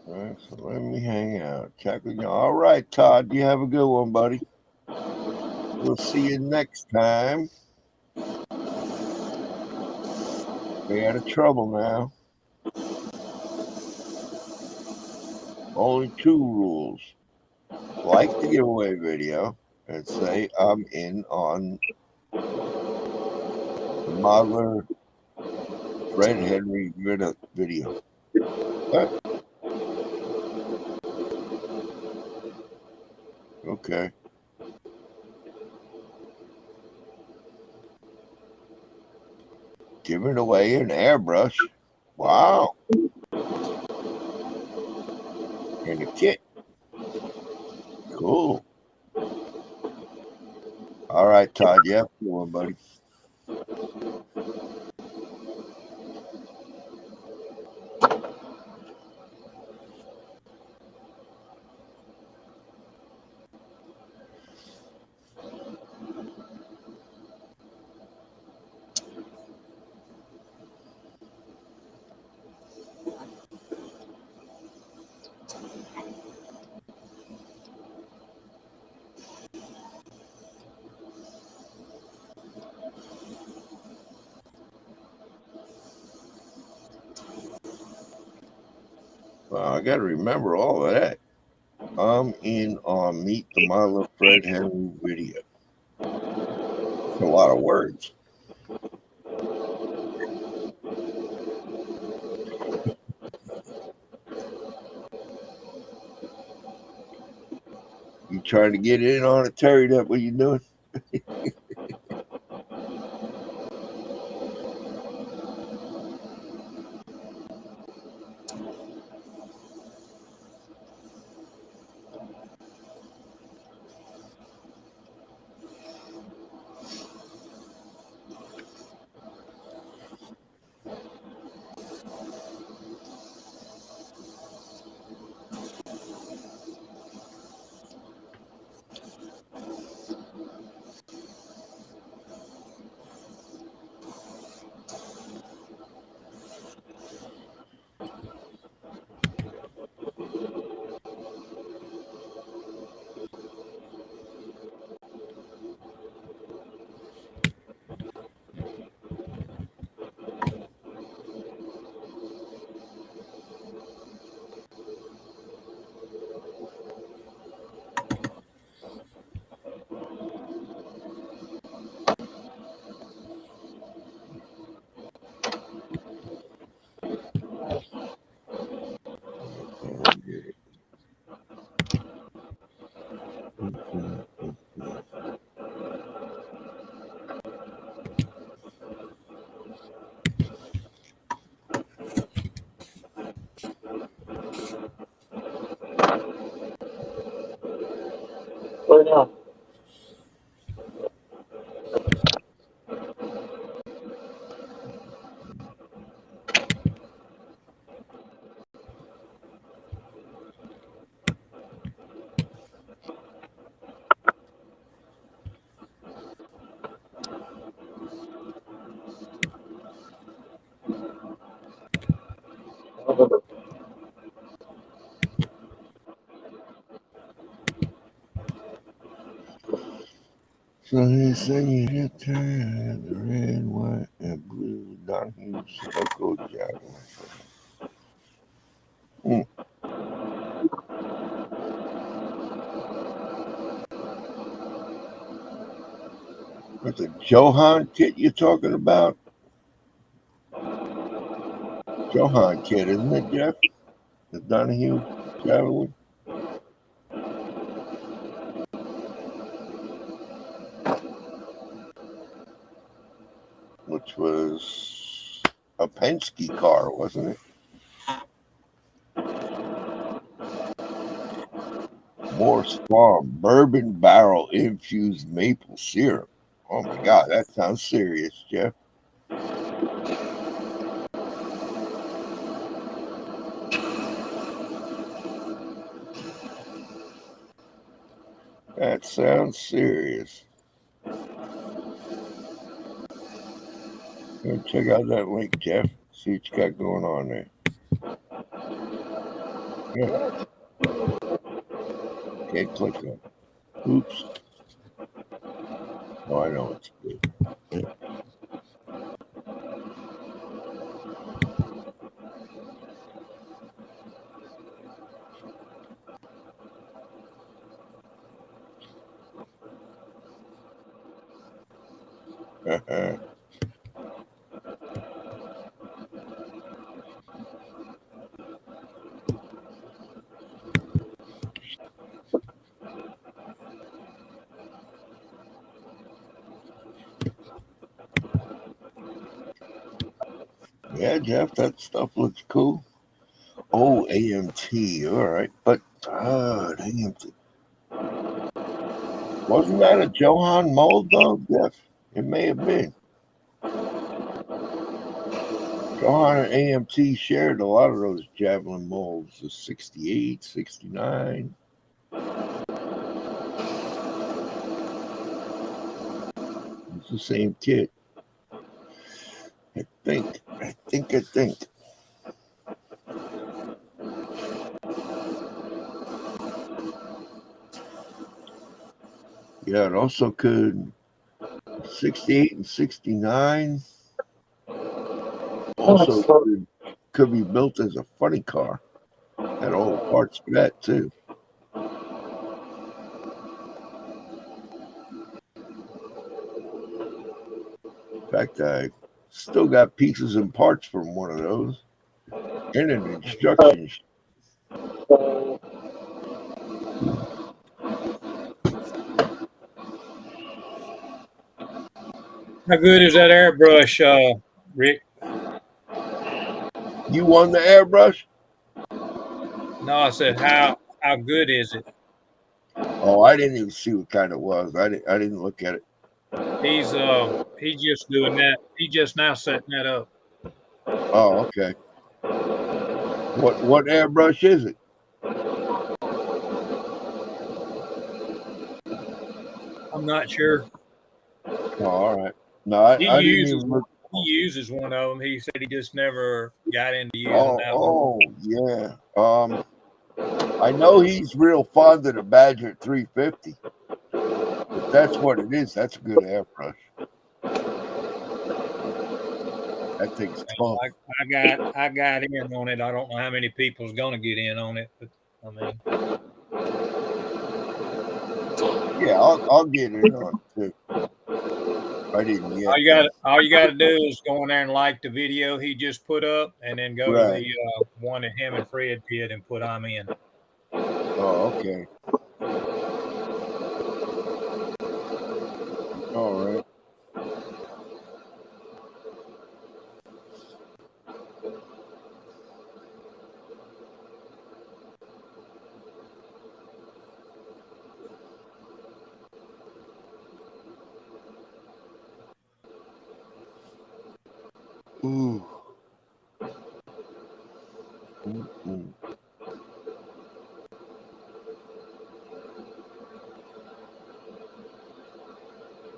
All right, so let me hang out. Check with you. All right, Todd, you have a good one, buddy. We'll see you next time. Stay out of trouble now. Only 2 rules. Like the giveaway video and say I'm in on the modeler Fred Henry video. Okay. Giving away an airbrush. Wow. And a kit. Cool. All right, Todd. You have a good one, buddy. Well, I got to remember all of that. I'm in on Meet the Modeler Fred Henry video. That's a lot of words. trying to get in on it, Terry? That what you doing? Where now? So he's saying you hit the red, white, and blue Donahue Loco Javelin. What's the Johan kit you're talking about? Johan kit, isn't it, Jeff? The Donahue Javelin? Which was a Penske car, wasn't it? Morse Farm bourbon barrel infused maple syrup. Oh my God, that sounds serious, Jeff. That sounds serious. Go check out that link, Jeff. See what you got going on there. Yeah. Can't click on it. Oops. Oh, I know what to do. Yeah, Jeff, that stuff looks cool. Oh, AMT, all right. But, AMT. Wasn't that a Johan mold, though, Jeff? It may have been. Johan and AMT shared a lot of those Javelin molds, the 68, 69. It's the same kit. I think. Yeah, it also could 68 and 69. Also could be built as a funny car. Had all the parts for that too. In fact, I still got pieces and parts from one of those. And an instruction sheet. How good is that airbrush, Rick? You won the airbrush? No, I said how good is it? Oh, I didn't even see what kind it was. I didn't look at it. He's just doing that. He just now setting that up. Oh, okay. What airbrush is it? I'm not sure. Oh, all right. No, I didn't even look. He uses one of them. He said he just never got into using that one. Oh, yeah. I know he's real fond of the Badger 350. If that's what it is, that's a good airbrush. That thing's tough. I got in on it. I don't know how many people's gonna get in on it, but I mean, Yeah, I'll get in on it too. I didn't yet. all you got to do is go in there and like the video he just put up, and then go to Right. the one that him and Fred did and put I'm in. Oh, okay. All right. Ooh. Mm-mm.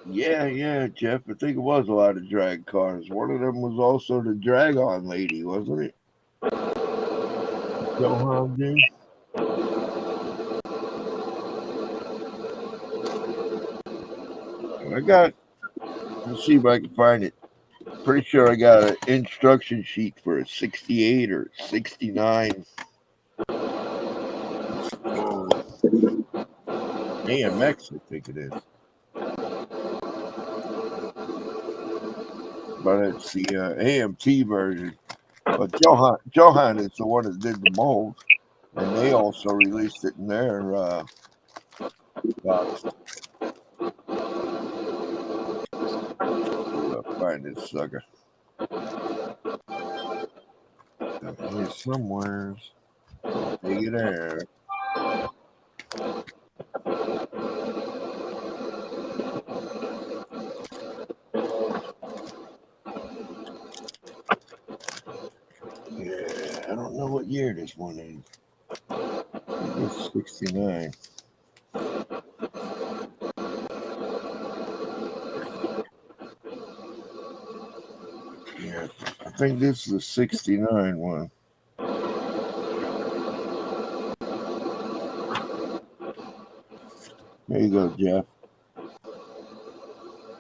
Yeah, Jeff. I think it was a lot of drag cars. One of them was also the drag on lady, wasn't it? Johan did. Let's see if I can find it. Pretty sure I got an instruction sheet for a 68 or 69. AMX, I think it is. But it's the AMT version. But Johan is the one that did the mold, and they also released it in their box. I'll find this sucker. Here somewhere. Dig it there. Yeah, I don't know what year this one is. It's 69. Yeah, I think this is the 69 one. There you go, Jeff.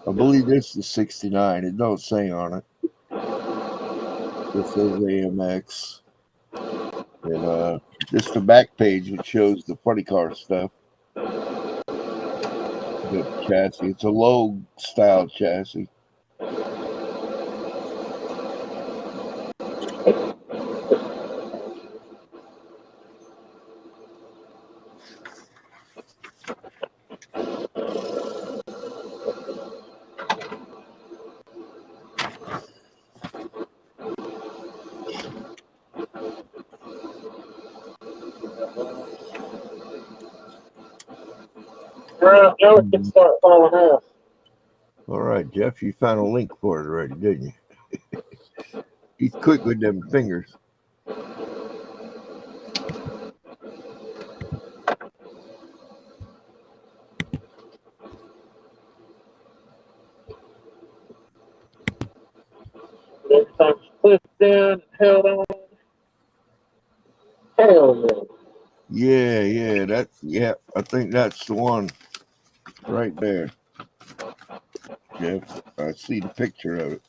I believe this is 69. It don't say on it. This says AMX. And just the back page, which shows the funny car stuff. The chassis. It's a low style chassis. Now it can start falling off. All right, Jeff, you found a link for it already, didn't you? He's quick with them fingers. Every time it's clipped down and held on. Hell yeah. Yeah, I think that's the one right there. Jeff, I see the picture of it.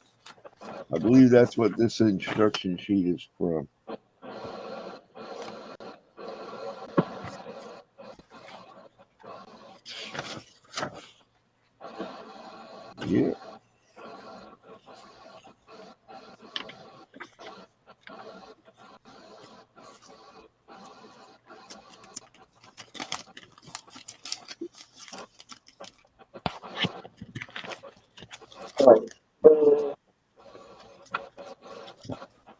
I believe that's what this instruction sheet is from. Yeah.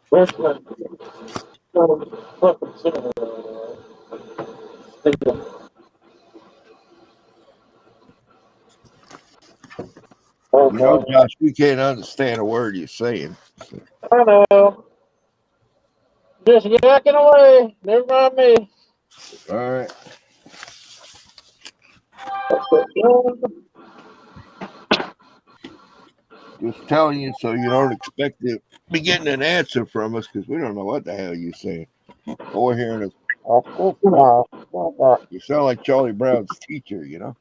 Where's my fucking cinema? You know, Josh, we can't understand a word you're saying. I know. Just yakking away. Never mind me. All right. Just telling you so you don't expect to be getting an answer from us because we don't know what the hell you're saying. All we're hearing is, you sound like Charlie Brown's teacher, you know?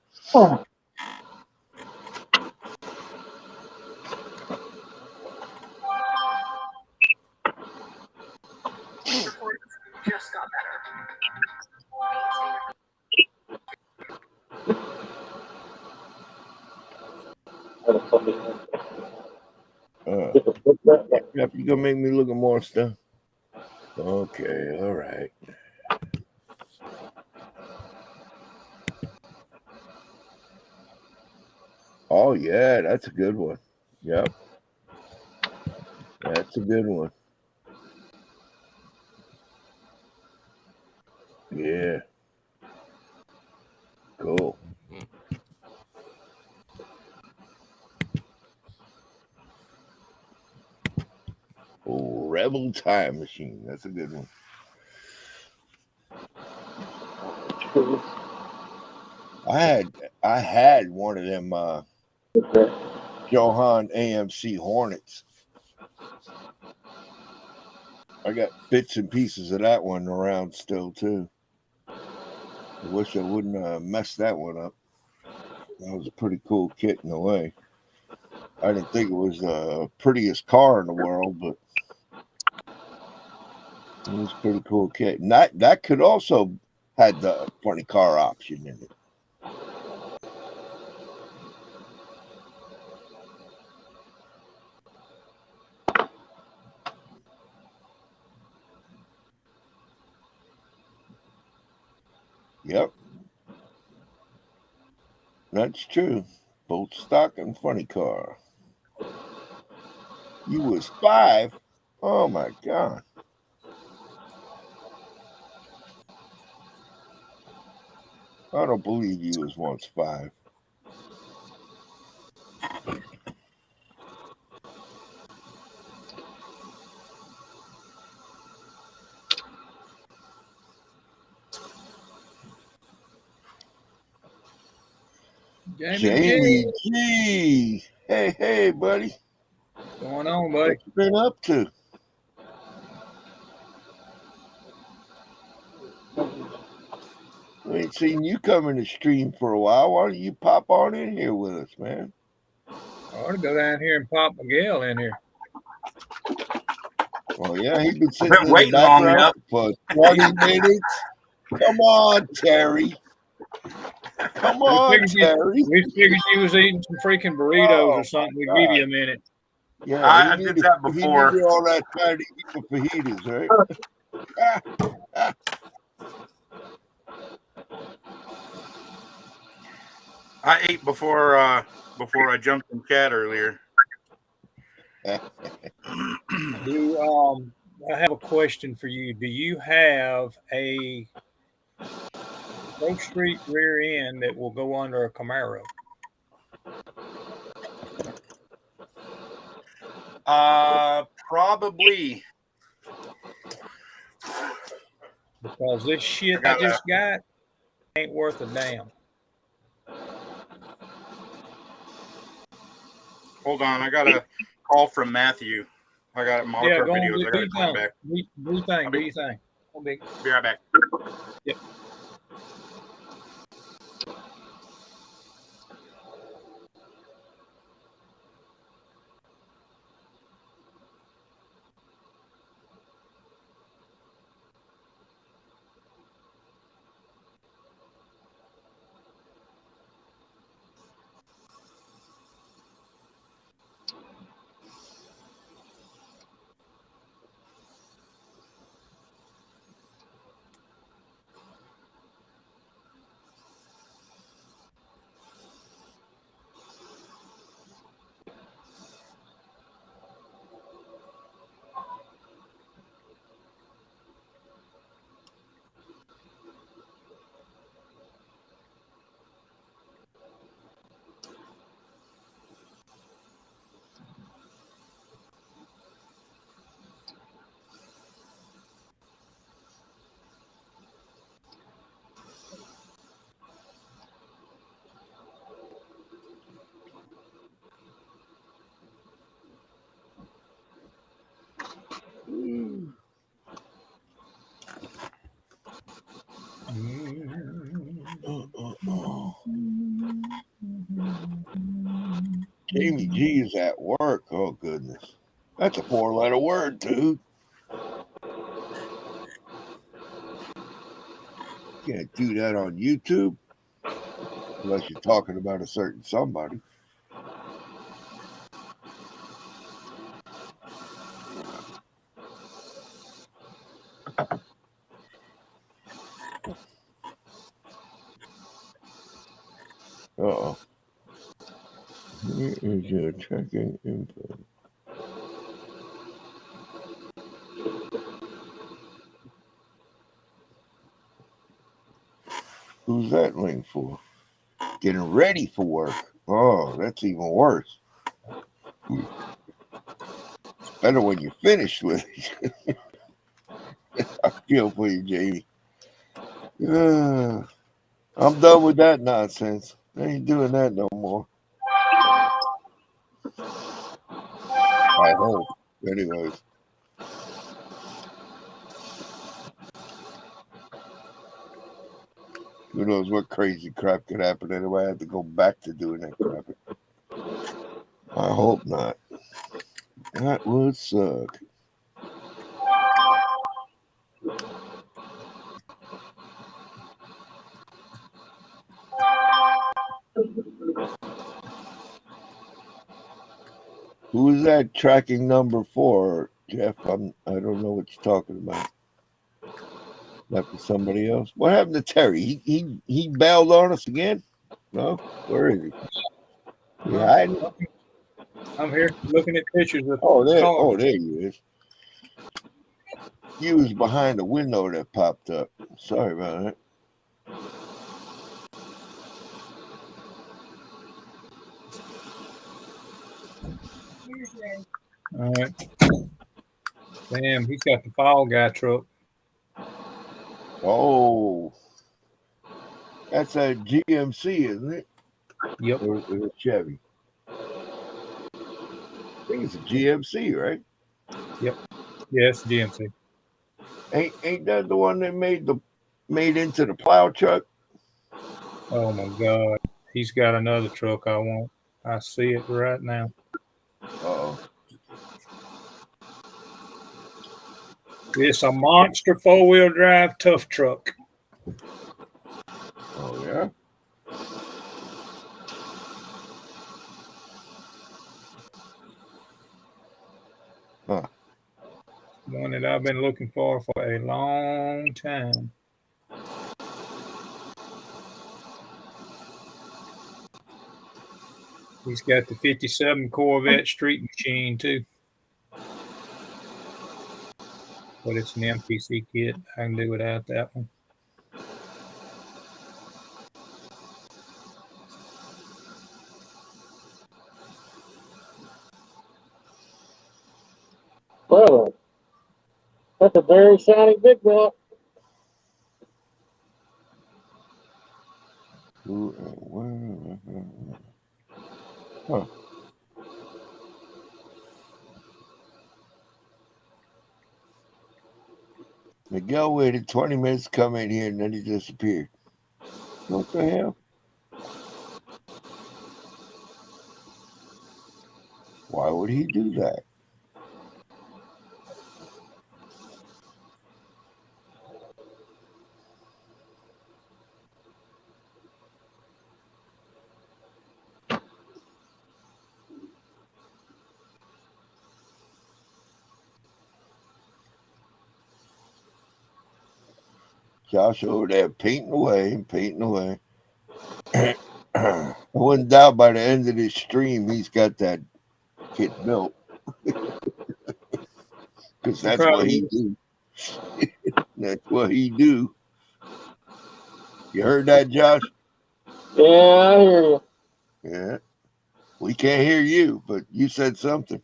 Just got Yep, you gonna make me look at more stuff. Okay, all right. Oh yeah, that's a good one. Yep. That's a good one. Yeah. Cool. Oh, Rebel Time Machine. That's a good one. I had one of them Johan AMC Hornets. I got bits and pieces of that one around still too. I wish I wouldn't mess that one up. That was a pretty cool kit in a way. I didn't think it was the prettiest car in the world, but it was a pretty cool kit. And that could also had the funny car option in it. Yep. That's true. Both stock and funny car. You was 5? Oh my God. I don't believe you was once 5. Jamie G. Hey, buddy. What's going on, buddy? What you been up to? We ain't seen you come in the stream for a while. Why don't you pop on in here with us, man? I ought to go down here and pop Miguel in here. Oh yeah, he's been sitting Been in the waiting long background enough. for 20 minutes. Come on, Terry. Come on, Terry. We figured you was eating some freaking burritos or something. We'd give you a minute. Yeah, I did that he before. needed all that time to eat the fajitas, right? I ate before I jumped in chat earlier. I have a question for you. Do you have a Pro Street rear end that will go under a Camaro? Probably. Because this shit I just got ain't worth a damn. Hold on, I got a call from Matthew. I got model truck videos. I got to call back. Do your thing. Do your thing. Be right back. Yep. Jamie G is at work. Oh, goodness. That's a 4-letter word, dude. Can't do that on YouTube unless you're talking about a certain somebody. Uh-oh. Here is your checking info. Who's that link for? Getting ready for work. Oh, that's even worse. It's better when you're finished with it. I feel for you, Jamie. I'm done with that nonsense. I ain't doing that no more. I hope. Anyways. Who knows what crazy crap could happen anyway? I have to go back to doing that crap. I hope not. That would suck. Who is that tracking number for, Jeff? I don't know what you're talking about. That was somebody else. What happened to Terry? He bailed on us again? No? Where is he? Yeah, I'm here looking at pictures of there cars. he is. He was behind the window that popped up. Sorry about that. All right. Damn, he's got the Fall Guy truck. Oh, that's a GMC, isn't it? Yep. Or a Chevy? I think it's a GMC, right? Yep. Yes, GMC. Ain't that the one that made into the plow truck? Oh my God, he's got another truck I want. I see it right now. Uh-oh. It's a monster 4-wheel drive tough truck. Oh yeah. Huh. One that I've been looking for a long time. He's got the 57 Corvette Street Machine too. But it's an MPC kit. I can do without that one. Well, that's a very shiny big block. Huh. Miguel waited 20 minutes to come in here and then he disappeared. What the hell? Why would he do that? Josh over there painting away and painting away. I wouldn't doubt by the end of this stream he's got that kit built. Because that's what he do. That's what he do. You heard that, Josh? Yeah, I hear you. Yeah. We can't hear you, but you said something.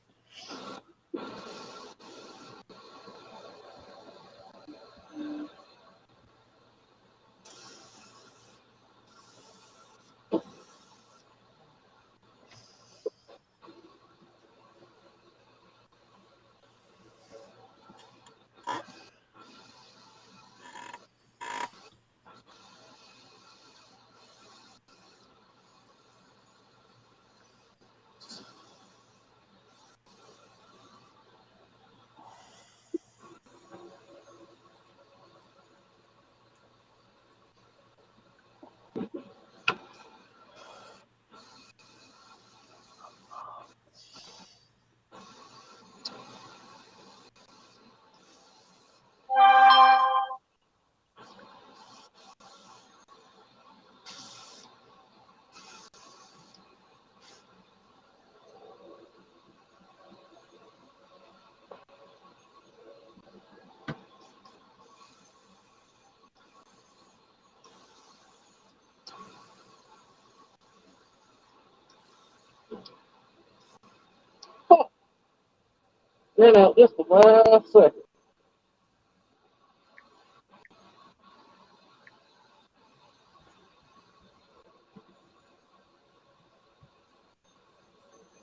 Ran out just the last second.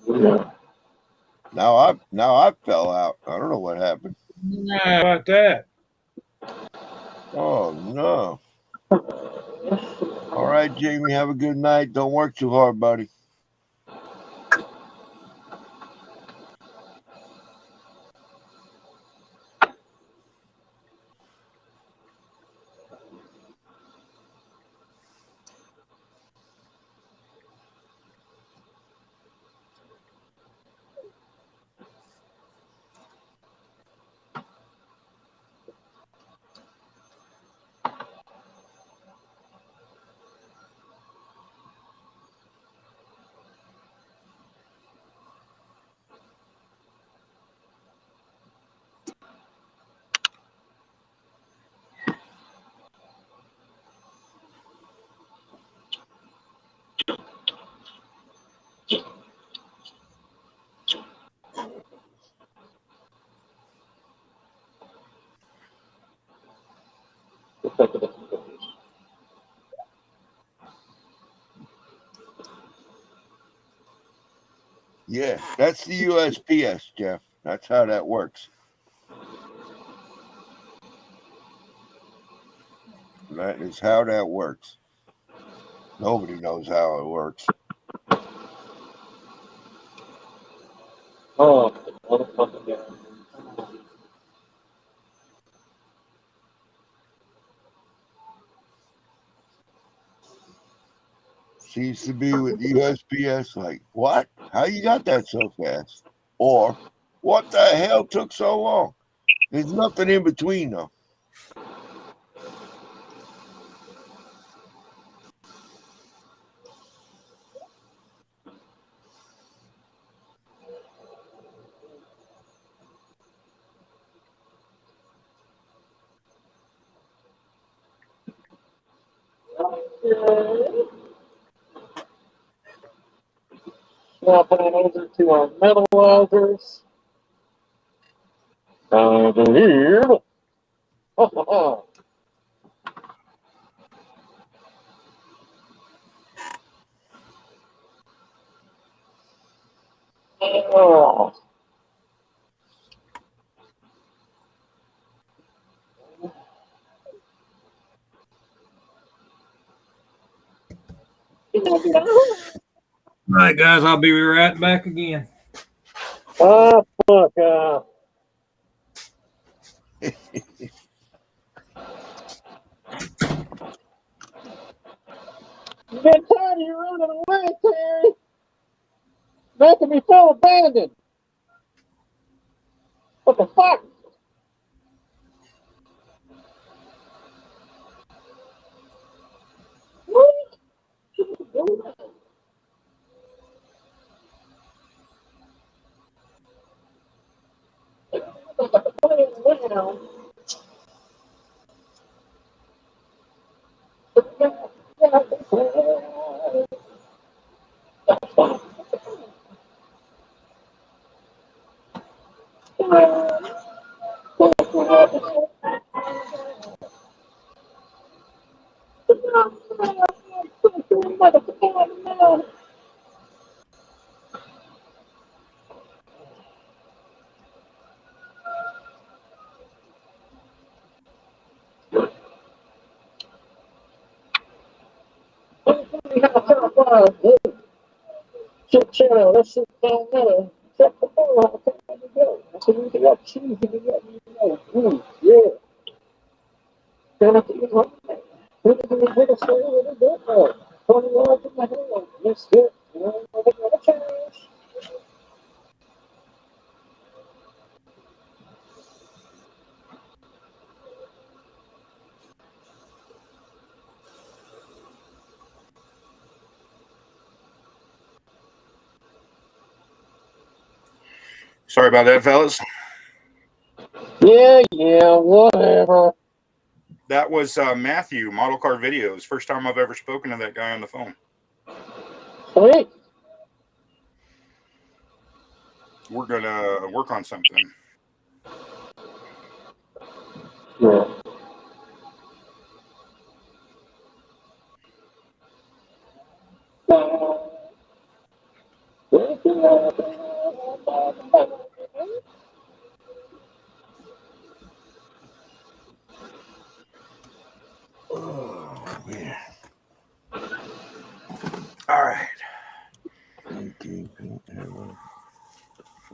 Yeah. Now I fell out. I don't know what happened. How about that? Oh no. All right, Jamie, have a good night. Don't work too hard, buddy. Yeah, that's the USPS, Jeff. That's how that works. That is how that works. Nobody knows how it works. Oh, motherfucker, yeah. Seems to be with USPS like, what? How you got that so fast? Or, what the hell took so long? There's nothing in between, though. Swapping it over to our metallizers. I believe. Oh. All right, guys, I'll be right back again. Ah, fuck. You get tired of you running away, Terry. Making me feel abandoned. What the fuck? What? Shit, channel, that shit down there. Check the phone out, come to go. I said, you got cheese, you got, yeah. Then I said, you know, who did you hit a story with a bit more? 20 yards in the hell. That's it. You know, I think that's a chance. Sorry about that, fellas. Yeah, whatever. That was Matthew, Model Car Videos. First time I've ever spoken to that guy on the phone. Sweet. We're going to work on something. Yeah. All right.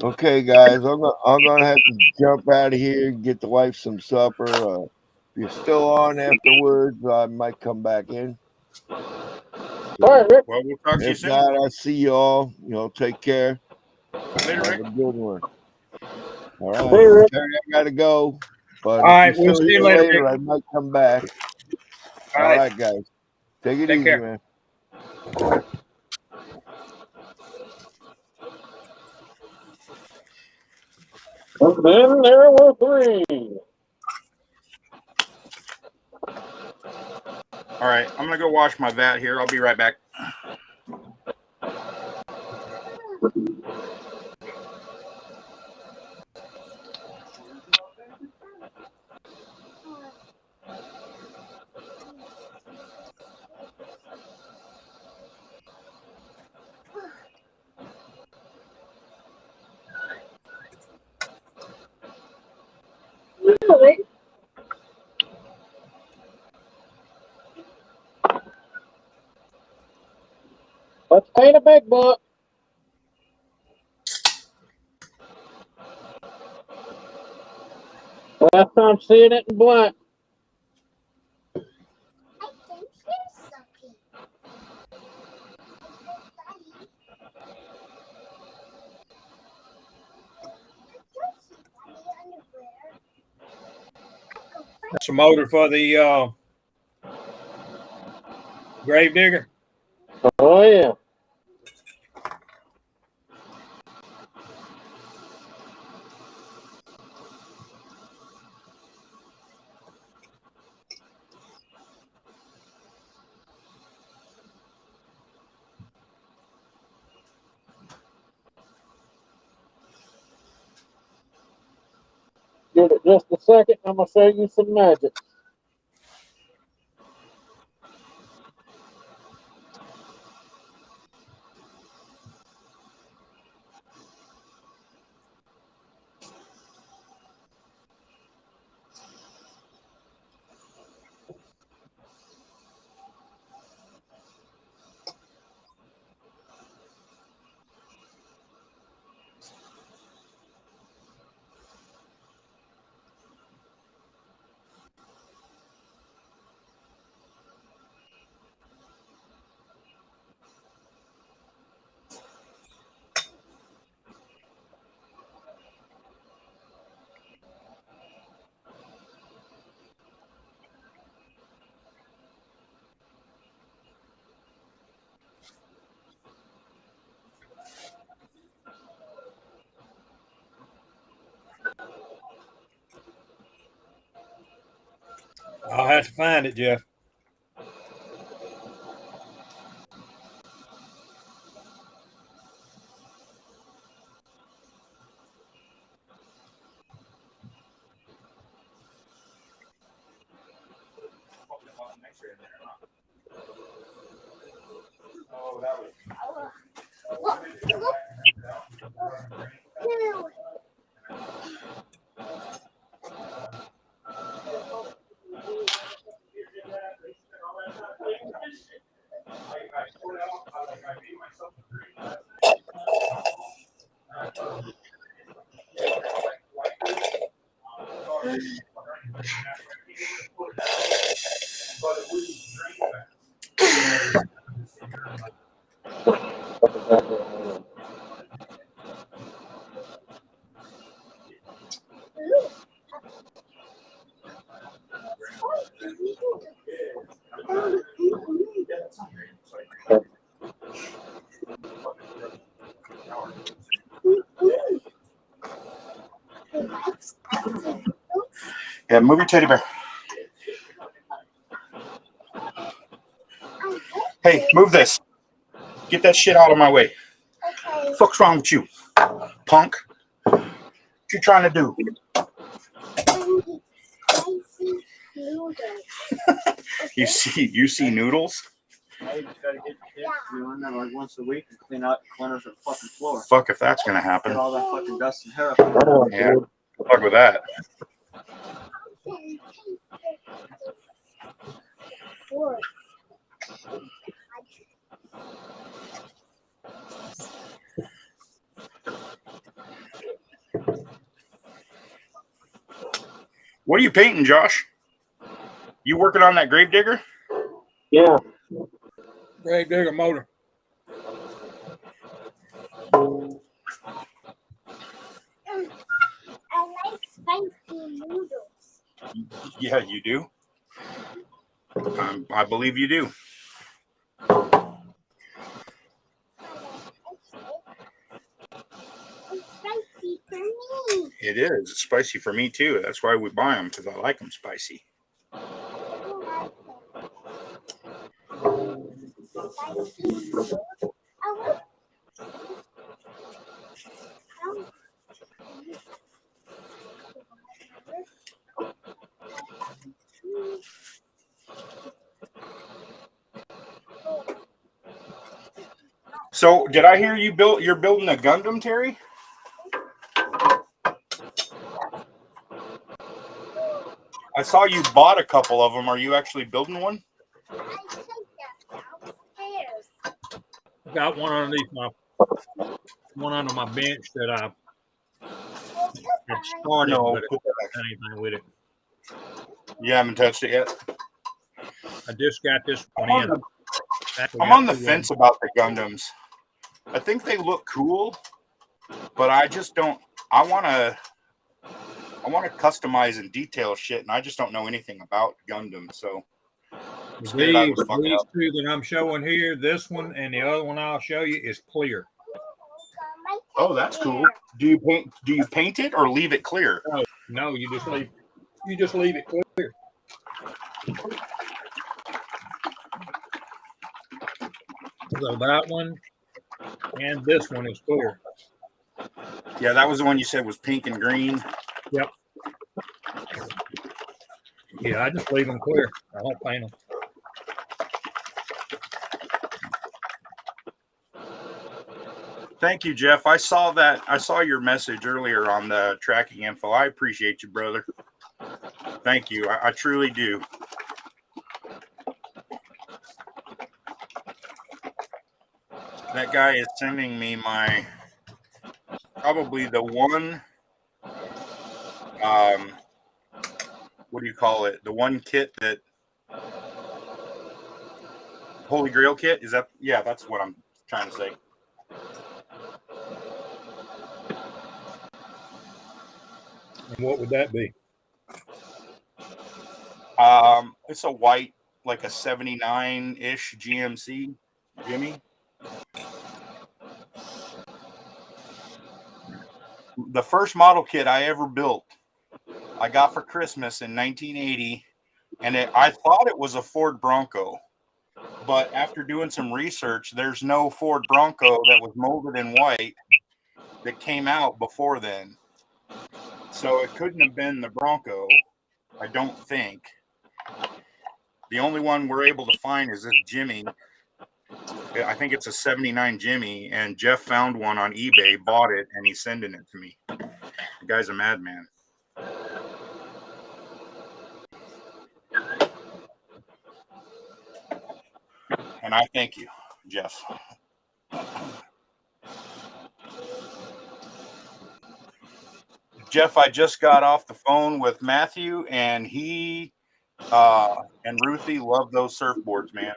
Okay, guys, I'm gonna have to jump out of here and get the wife some supper. If you're still on afterwards, I might come back in. All right, Rick. Well, we'll talk to you If soon. not, I'll see you all. Take care. Later, Have Rick. a good one. All right, Hey, Rick. Terry, I gotta go. But All if right, you're we'll still see you here later, later, Rick. I might come back. All All right. right, guys. Take it Take easy, care. man. And then there were three. All right. I'm going to go wash my vat here. I'll be right back. Really? Let's paint a big book. Last time seeing it in black. That's a motor for the grave digger. Oh, yeah. Give it just a second. I'm going to show you some magic. I'll have to find it, Jeff. Yeah, move your teddy bear. Hey, move this. Get that shit out of my way. Okay. Fuck's wrong with you, punk? What you trying to do? I see noodles. You see noodles? I just gotta get the kids doing that like once a week and clean out corners of the fucking floor. Fuck if that's gonna happen. Get all that fucking dust and hair up. Yeah, fuck with that. What are you painting, Josh? You working on that Gravedigger? Yeah. Grave digger motor. I like spicy noodles. Yeah, you do. I believe you do. It's spicy for me. It is. It's spicy for me too. That's why we buy them, because I like them spicy. Spicy noodles. I want. So, did I hear you're building a Gundam, Terry? I saw you bought a couple of them. Are you actually building one? I took them downstairs. I got one underneath one under my bench that I had started, No, but put that back. done anything with it. You haven't touched it yet. I just got this one in. I'm on the fence about the Gundams. I think they look cool, but I just don't. I want to customize and detail shit, and I just don't know anything about Gundam. So I'm scared I was fucking These up. two that I'm showing here, this one and the other one I'll show you, is clear. Oh, that's cool. Do you paint it or leave it clear? No, you just leave it clear. So that one and this one is clear. Yeah, that was the one you said was pink and green. Yep. Yeah, I just leave them clear. I don't paint them. Thank you, Jeff. I saw that. I saw your message earlier on the tracking info. I appreciate you, brother. Thank you. I truly do. That guy is sending me probably the one, what do you call it? The one kit that, Holy Grail kit? Is that, yeah, that's what I'm trying to say. And what would that be? It's a white, like a 79-ish GMC Jimmy. The first model kit I ever built, I got for Christmas in 1980, and I thought it was a Ford Bronco, but after doing some research, there's no Ford Bronco that was molded in white that came out before then. So it couldn't have been the Bronco, I don't think. The only one we're able to find is this Jimmy. I think it's a 79 Jimmy, and Jeff found one on eBay, bought it, and he's sending it to me. The guy's a madman. And I thank you, Jeff. Jeff, I just got off the phone with Matthew, and he and Ruthie love those surfboards, man.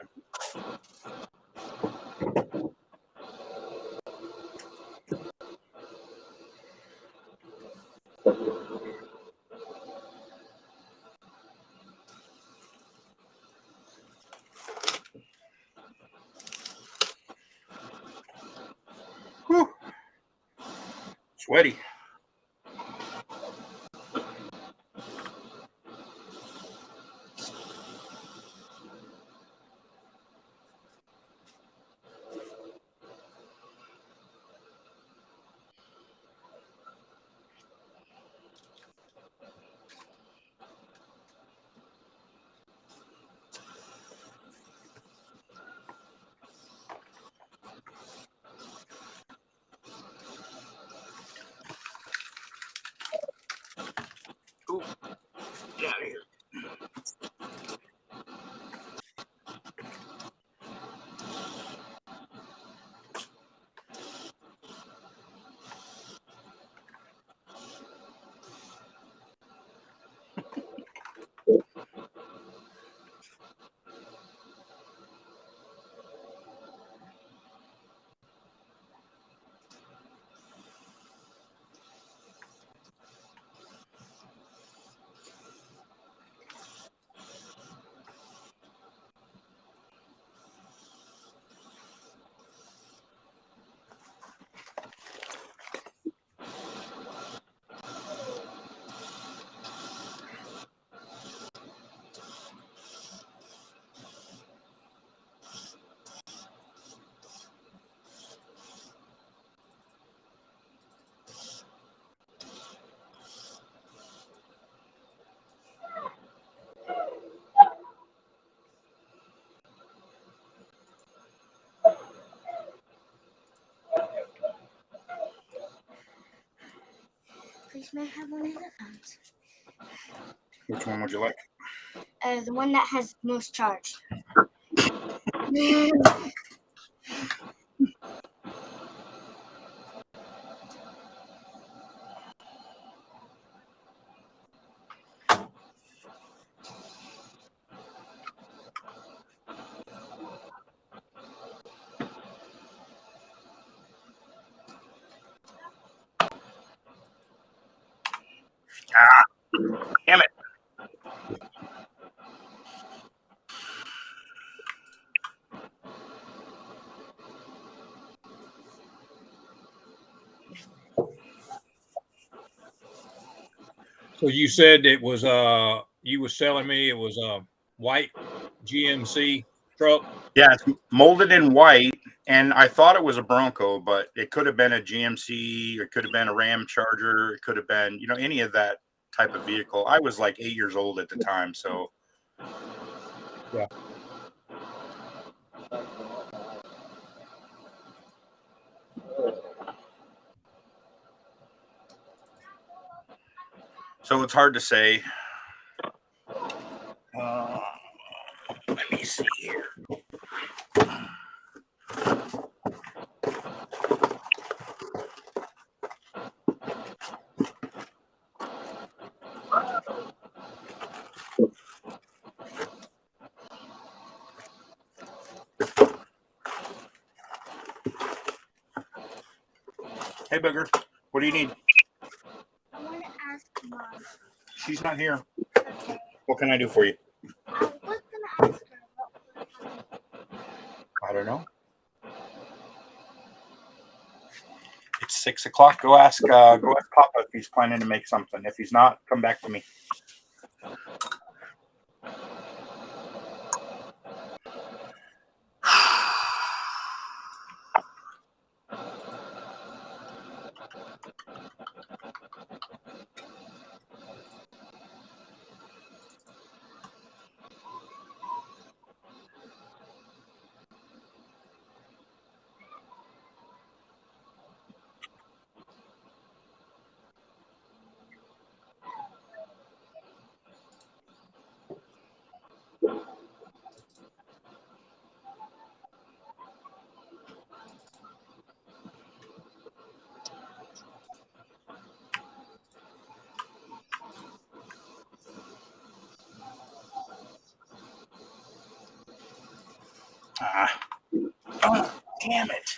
Whew. Sweaty. These may have one of the phones. Which one would you like? The one that has most charge. Damn it. So you said it was you were selling me it was a white GMC truck. Yeah, it's molded in white, and I thought it was a Bronco, but it could have been a GMC, it could have been a Ram Charger, it could have been, any of that type of vehicle. I was like 8 years old at the time, so Yeah. So it's hard to say. Let me see here. Hey, Booger, what do you need? I want to ask Mom. She's not here. Okay. What can I do for you? I was going to ask her what we're having. I don't know. It's 6 o'clock. Go ask Papa if he's planning to make something. If he's not, come back to me. Oh, damn it.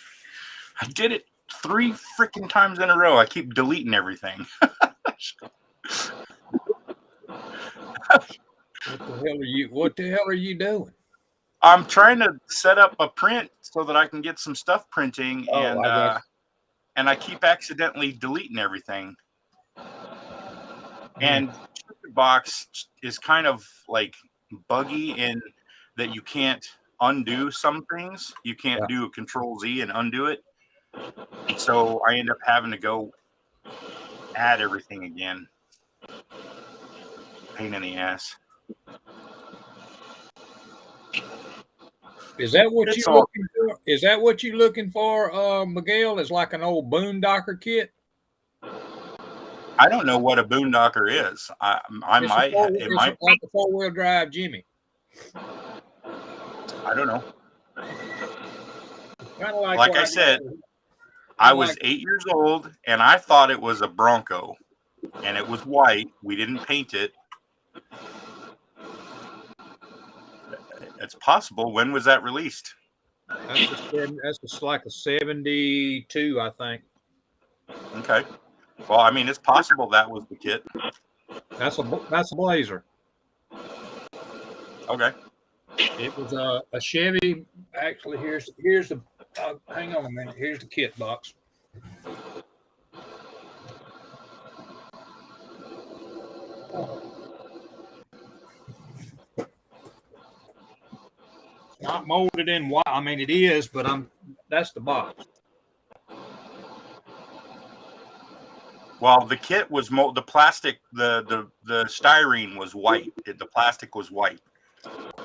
I did it 3 freaking times in a row. I keep deleting everything. What the hell are you doing? I'm trying to set up a print so that I can get some stuff printing, I and I keep accidentally deleting everything. And Box is kind of like buggy in that you can't undo some things. You can't do a Control Z and undo it. And so I end up having to go add everything again. Pain in the ass. Is that what It's you're all- looking for? Is that what you're looking for, Miguel? Is like an old boondocker kit? I don't know what a boondocker is. It It's might. like a 4-wheel drive Jimmy. I don't know. Kind of like Like what I said, got. I was 8 years old, and I thought it was a Bronco, and it was white. We didn't paint it. It's possible. When was that released? That's like a 72, I think. Okay. Well, I mean, it's possible that was the kit. That's a Blazer. Okay. It was a Chevy. Actually, here's the. Hang on a minute. Here's the kit box. Not molded in white. I mean, it is, but that's the box. Well, the kit was the plastic. The styrene was white. The plastic was white.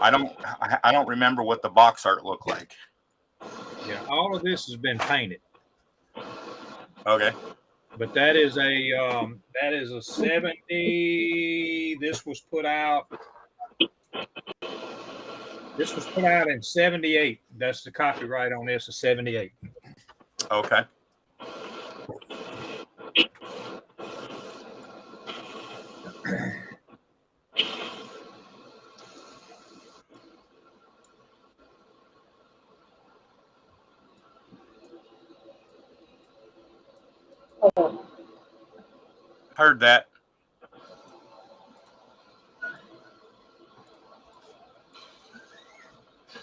I don't remember what the box art looked like. Yeah, all of this has been painted. Okay. But that is a 70. This was put out in 78. That's the copyright on this, is 78. Okay. Heard that.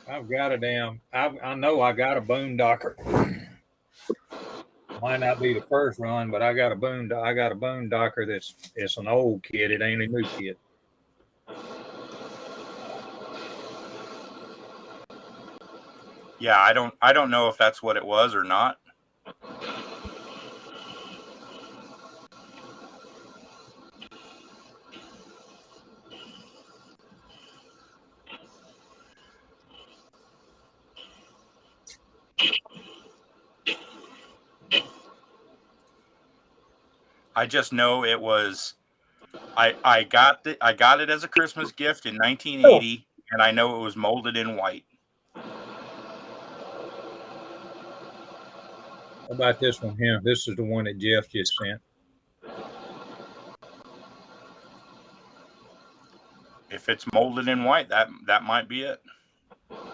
I've got a damn. I know I got a boondocker. Might not be the first run, but I got a boondocker it's an old kid. It ain't a new kid. Yeah, I don't know if that's what it was or not. I just know it was. I got it as a Christmas gift in 1980, and I know it was molded in white. How about this one here? This is the one that Jeff just sent. If it's molded in white, that might be it.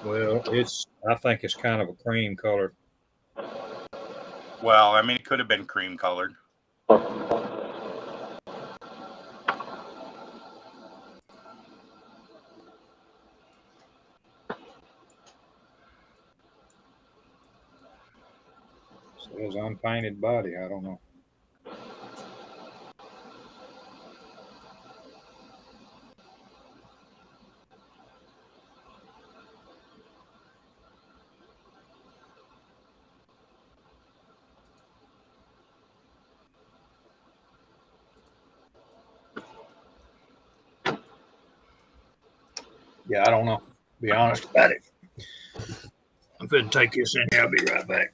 Well, I think it's kind of a cream color. Well, I mean, it could have been cream colored. Says unpainted body. I don't know. Yeah, I don't know. Be honest about it. I'm going to take this in here. I'll be right back.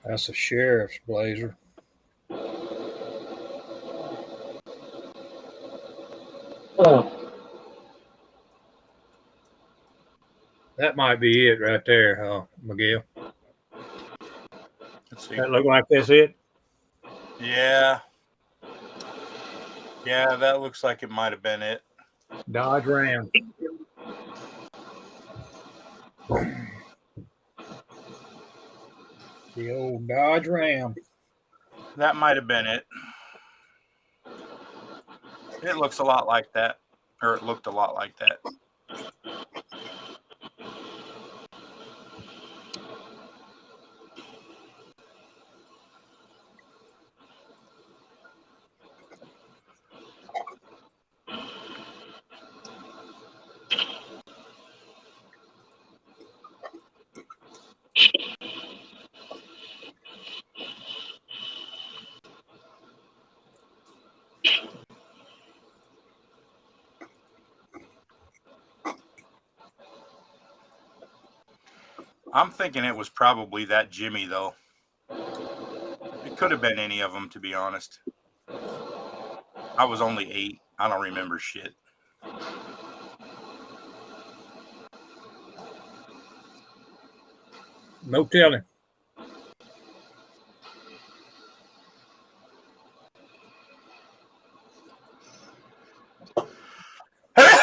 That's a sheriff's blazer. That might be it right there, Miguel. Let's see. That look like that's it? Yeah. Yeah, that looks like it might have been it. Dodge Ram. The old Dodge Ram. That might have been it. It looks a lot like that. Or it looked a lot like that. I'm thinking it was probably that Jimmy, though. It could have been any of them, to be honest. I was only 8. I don't remember shit. No telling.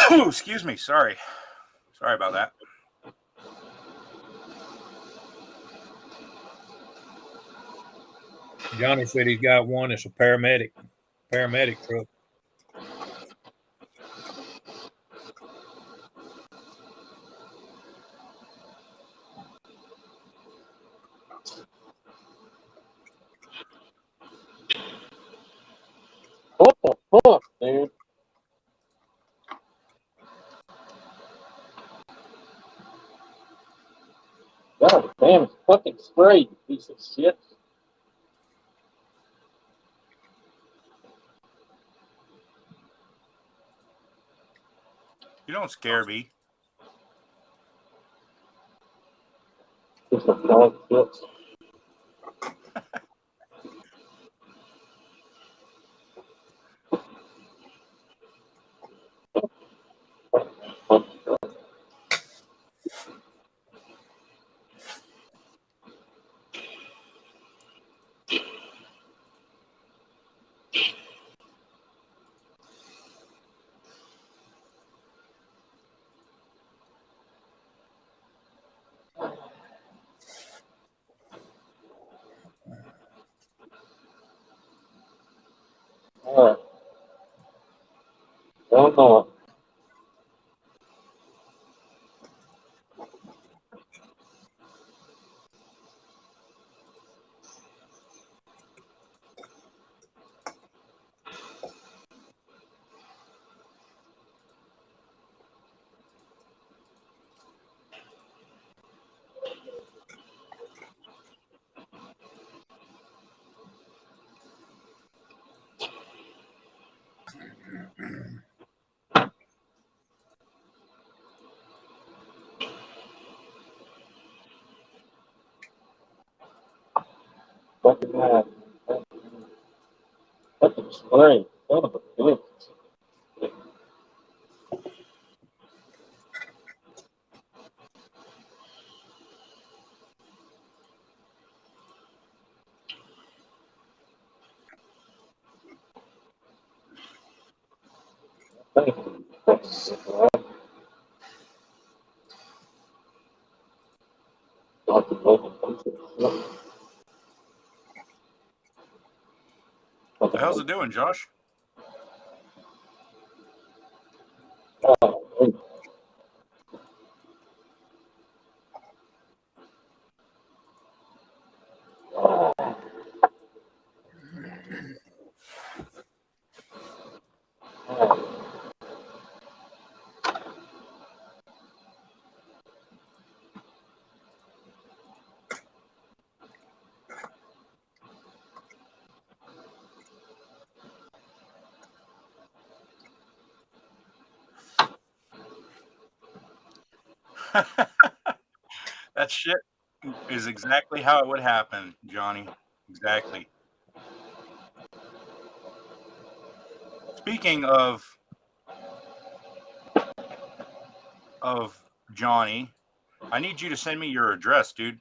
Excuse me. Sorry. Sorry about that. Johnny said he's got one that's a paramedic truck. What the fuck, dude? God damn, it's fucking sprayed, you piece of shit. You don't scare me. Piece of dog shit. Alright. Don't know. Fucking mad. Fucking sprayed. Son of a bitch. Thank you. Fucking fucking piece of shit. What the hell's it doing, Josh? Oh, dude. That shit is exactly how it would happen, Johnny. Exactly. Speaking of Johnny, I need you to send me your address, dude.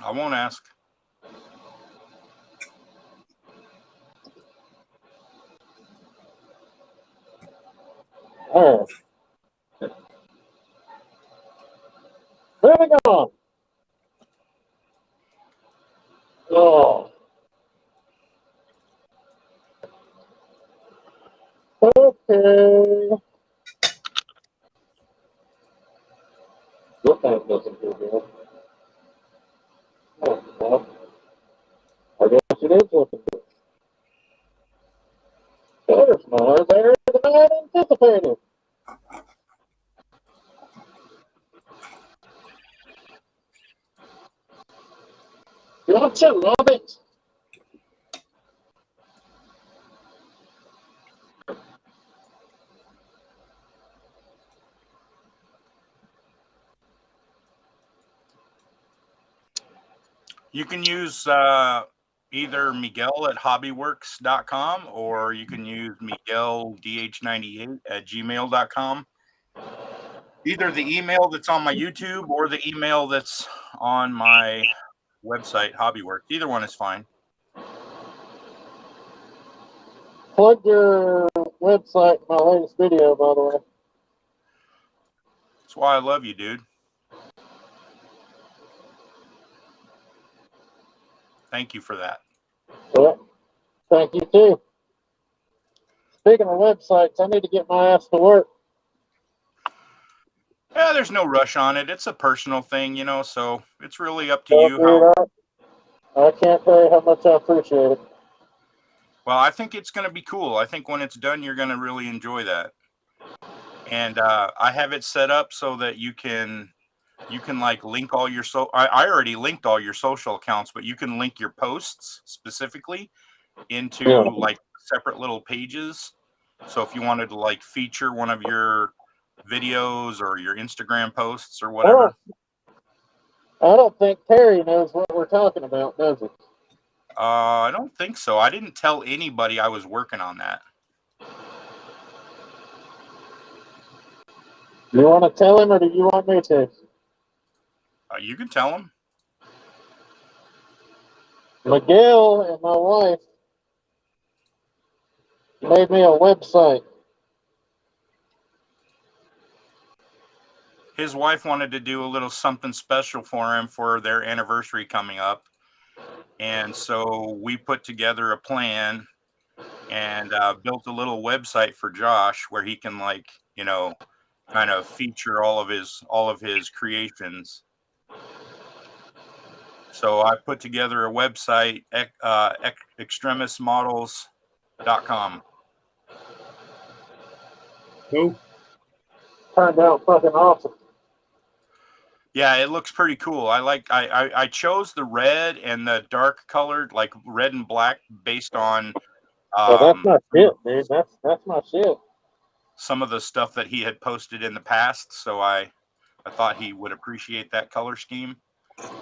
I won't ask. All right. Moving on. Oh. Okay. What time doesn't do good? Oh, well, I guess it is looking good. There's more there than I had anticipated. Don't you love it? You can use either Miguel at hobbyworks.com or you can use MiguelDH98 at gmail.com. Either the email that's on my YouTube or the email that's on my website, Hobbyworks. Either one is fine. Plug your website in my latest video, by the way. That's why I love you, dude. Thank you for that. Well, thank you too. Speaking of websites, I need to get my ass to work. Yeah, there's no rush on it. It's a personal thing, you know, so it's really up to So, you how. I can't tell you how much I appreciate it. Well, I think it's going to be cool. I think when it's done, you're going to really enjoy that. And I have it set up so that you can like link all your I already linked all your social accounts, but you can link your posts specifically into like separate little pages. So if you wanted to like feature one of your videos or your Instagram posts or whatever. I don't think Terry knows what we're talking about, does he? I don't think so. I didn't tell anybody I was working on that. You want to tell him, or do you want me to? You can tell him. Miguel and my wife made me a website. His wife wanted to do a little something special for him for their anniversary coming up. And so we put together a plan and built a little website for Josh where he can like, you know, kind of feature all of his creations. So I put together a website, extremismodels.com. Cool. Turned out fucking awesome. Yeah, it looks pretty cool. I chose the red and the dark colored, like red and black, based on Well, that's my shit, dude. That's my shit. some of the stuff that he had posted in the past. So I thought he would appreciate that color scheme,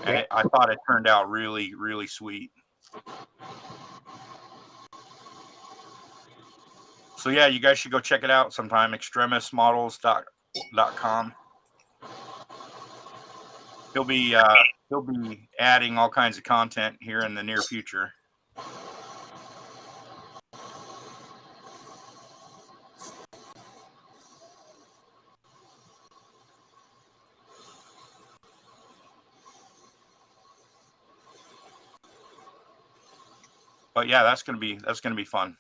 and I thought it turned out really, really sweet. So yeah, you guys should go check it out sometime. extremismodels.com. He'll be adding all kinds of content here in the near future. But yeah, that's gonna be fun.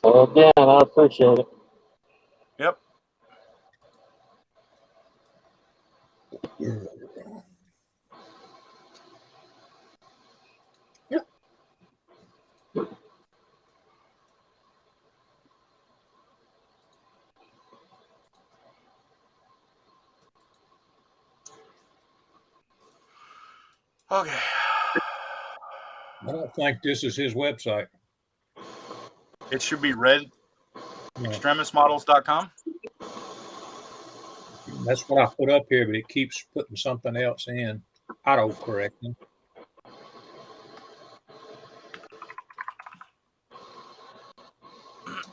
Well, again, I appreciate it. Yep. Okay. I don't think this is his website. It should be red. Extremismodels.com. That's what I put up here, but it keeps putting something else in. Auto correcting.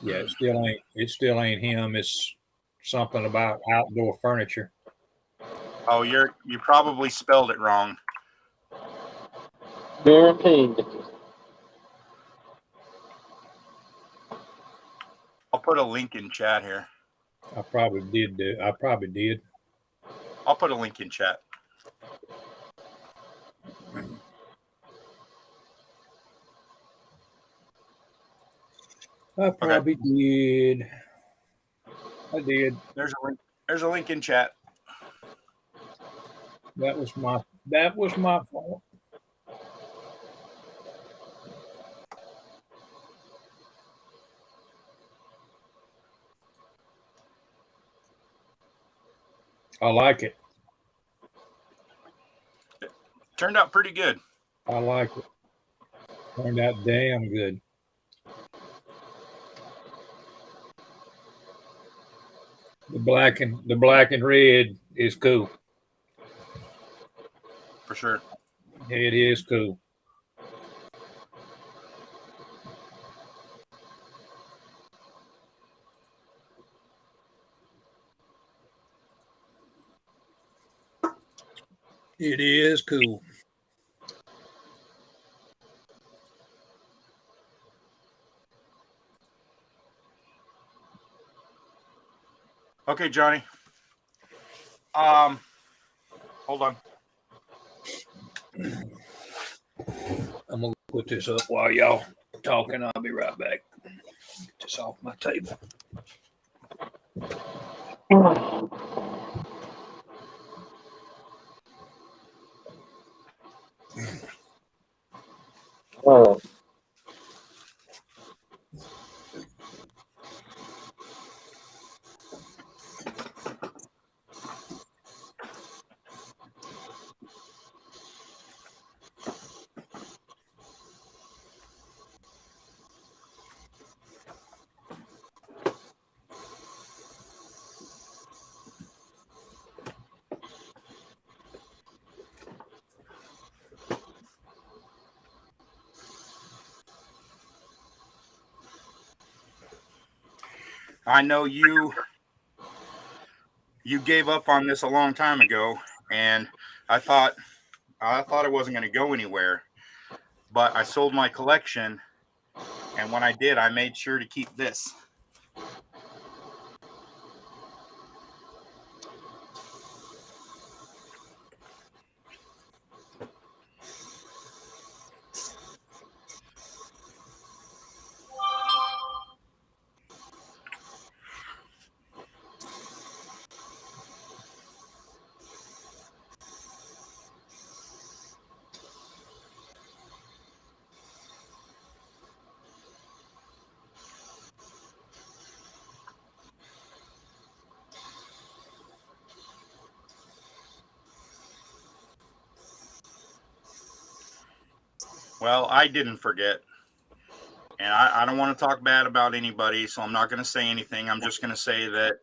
Yeah, it still ain't him. It's something about outdoor furniture. Oh, you probably spelled it wrong. Guaranteed. I'll put a link in chat here. I probably did. I'll put a link in chat. I probably did. I did. There's a link. There's a link in chat. That was my fault. I like it. Turned out pretty good. I like it. Turned out damn good. The black and red is cool. For sure. It is cool. It is cool. Okay, Johnny. Hold on. I'm gonna put this up while y'all talking. I'll be right back. Get this off my table. Oh. I know you gave up on this a long time ago, and I thought it wasn't going to go anywhere. But I sold my collection, and when I did, I made sure to keep this. Well, I didn't forget. And I don't want to talk bad about anybody, so I'm not going to say anything. I'm just going to say that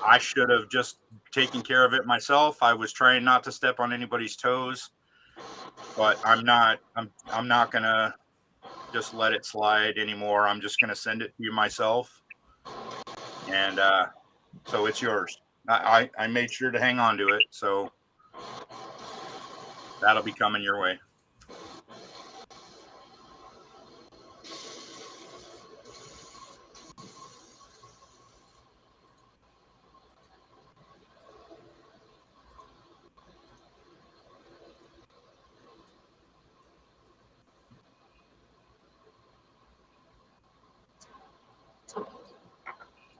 I should have just taken care of it myself. I was trying not to step on anybody's toes, but I'm not going to just let it slide anymore. I'm just going to send it to you myself. And so it's yours. I made sure to hang on to it, so that'll be coming your way.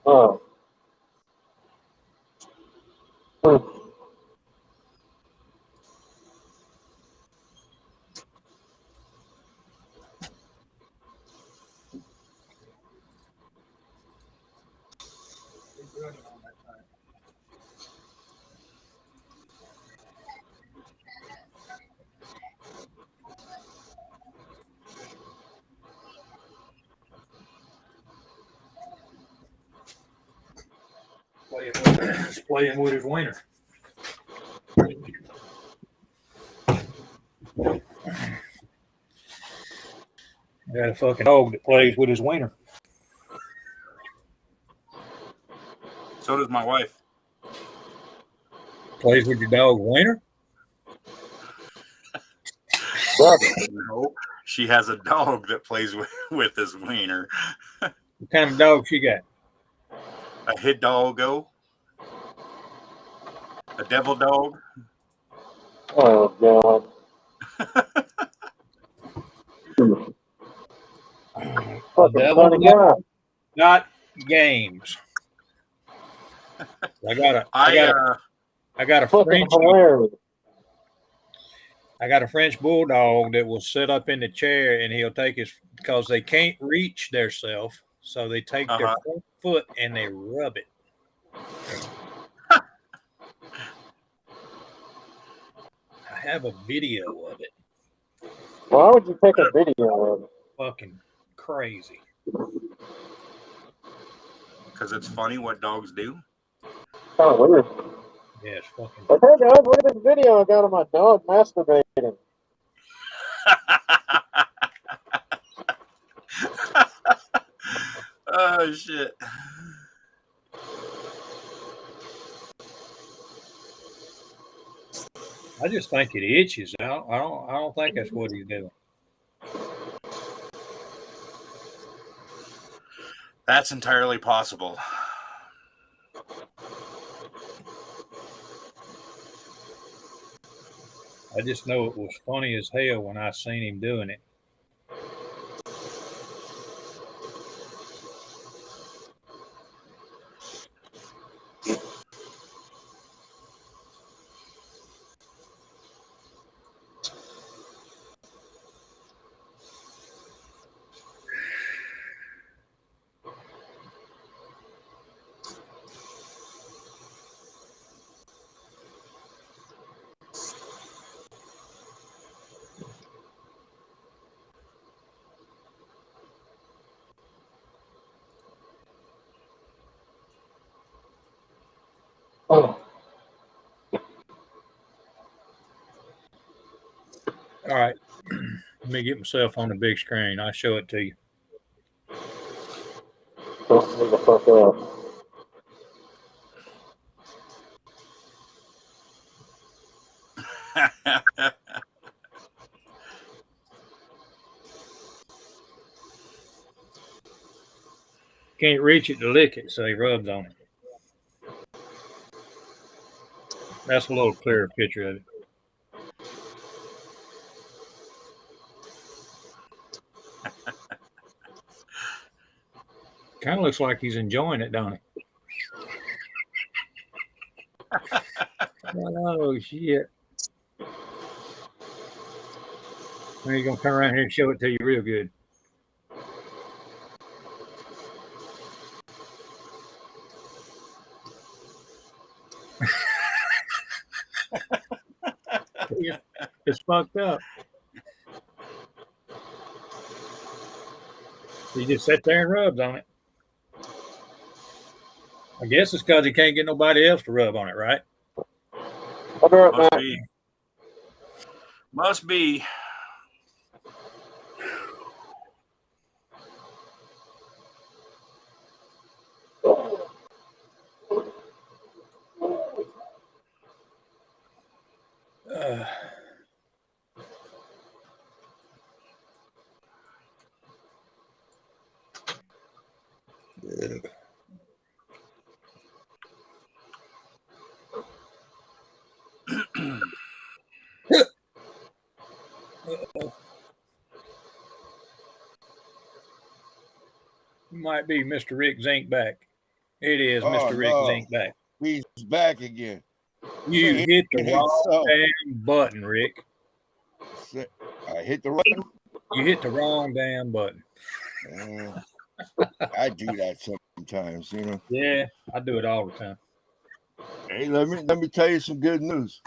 Oh. Play it with He's playing with his wiener. I got a fucking dog that plays with his wiener. So does my wife. Plays with your dog's wiener? No, she has a dog that plays with his wiener. What kind of dog she got? A hit doggo. A devil dog. Oh God. Fucking devil funny dog. guy. Not games. I got a Fucking French. hilarious. I got a French bulldog that will sit up in the chair and he'll take his, because they can't reach their self, so they take their front foot and they rub it. I have a video of it. Why would you take a video of it? Fucking crazy. Because it's funny what dogs do. Kind of weird. Yeah, it's fucking. Like, hey guys, look at this video I got of my dog masturbating. Oh shit. I just think it itches. I don't think that's what he's doing. That's entirely possible. I just know it was funny as hell when I seen him doing it. Oh. All right. Let me get myself on the big screen. I'll show it to you. Don't leave the fuck up. Can't reach it to lick it, so he rubs on it. That's a little clearer picture of it. Kind of looks like he's enjoying it, don't he? Oh, shit. Now he's going to come around here and show it to you real good. It's fucked up. He just sits there and rubs on it. I guess it's because he can't get nobody else to rub on it, right? I'll be right Must back. be. Must be. Might be Mr. Rick Zink back. It is Oh, Mr. Rick no. Zink back. He's back again. You hit the Say wrong so. damn button, Rick. I hit the right. You hit the wrong damn button. I do that sometimes, you know. Yeah, I do it all the time. Hey, let me tell you some good news.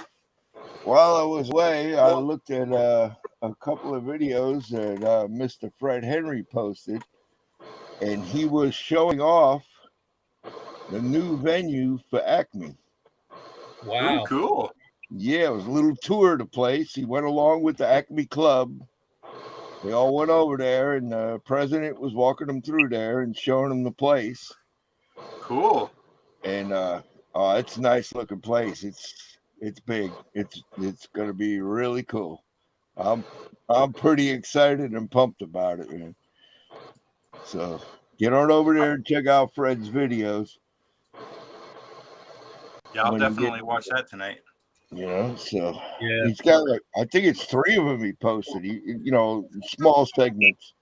While I was away, I looked at a couple of videos that Mr. Fred Henry posted, and he was showing off the new venue for Acme. Wow. Ooh, cool. Yeah, it was a little tour of the place. He went along with the Acme Club. They all went over there, and the president was walking them through there and showing them the place. Cool. And it's a nice looking place. It's big. It's gonna be really cool. I'm pretty excited and pumped about it, man. So get on over there and check out Fred's videos. Yeah, I'll when you definitely get- watch that tonight. You know, so Yeah. he's got like I think it's 3 of them he posted. You know, small segments,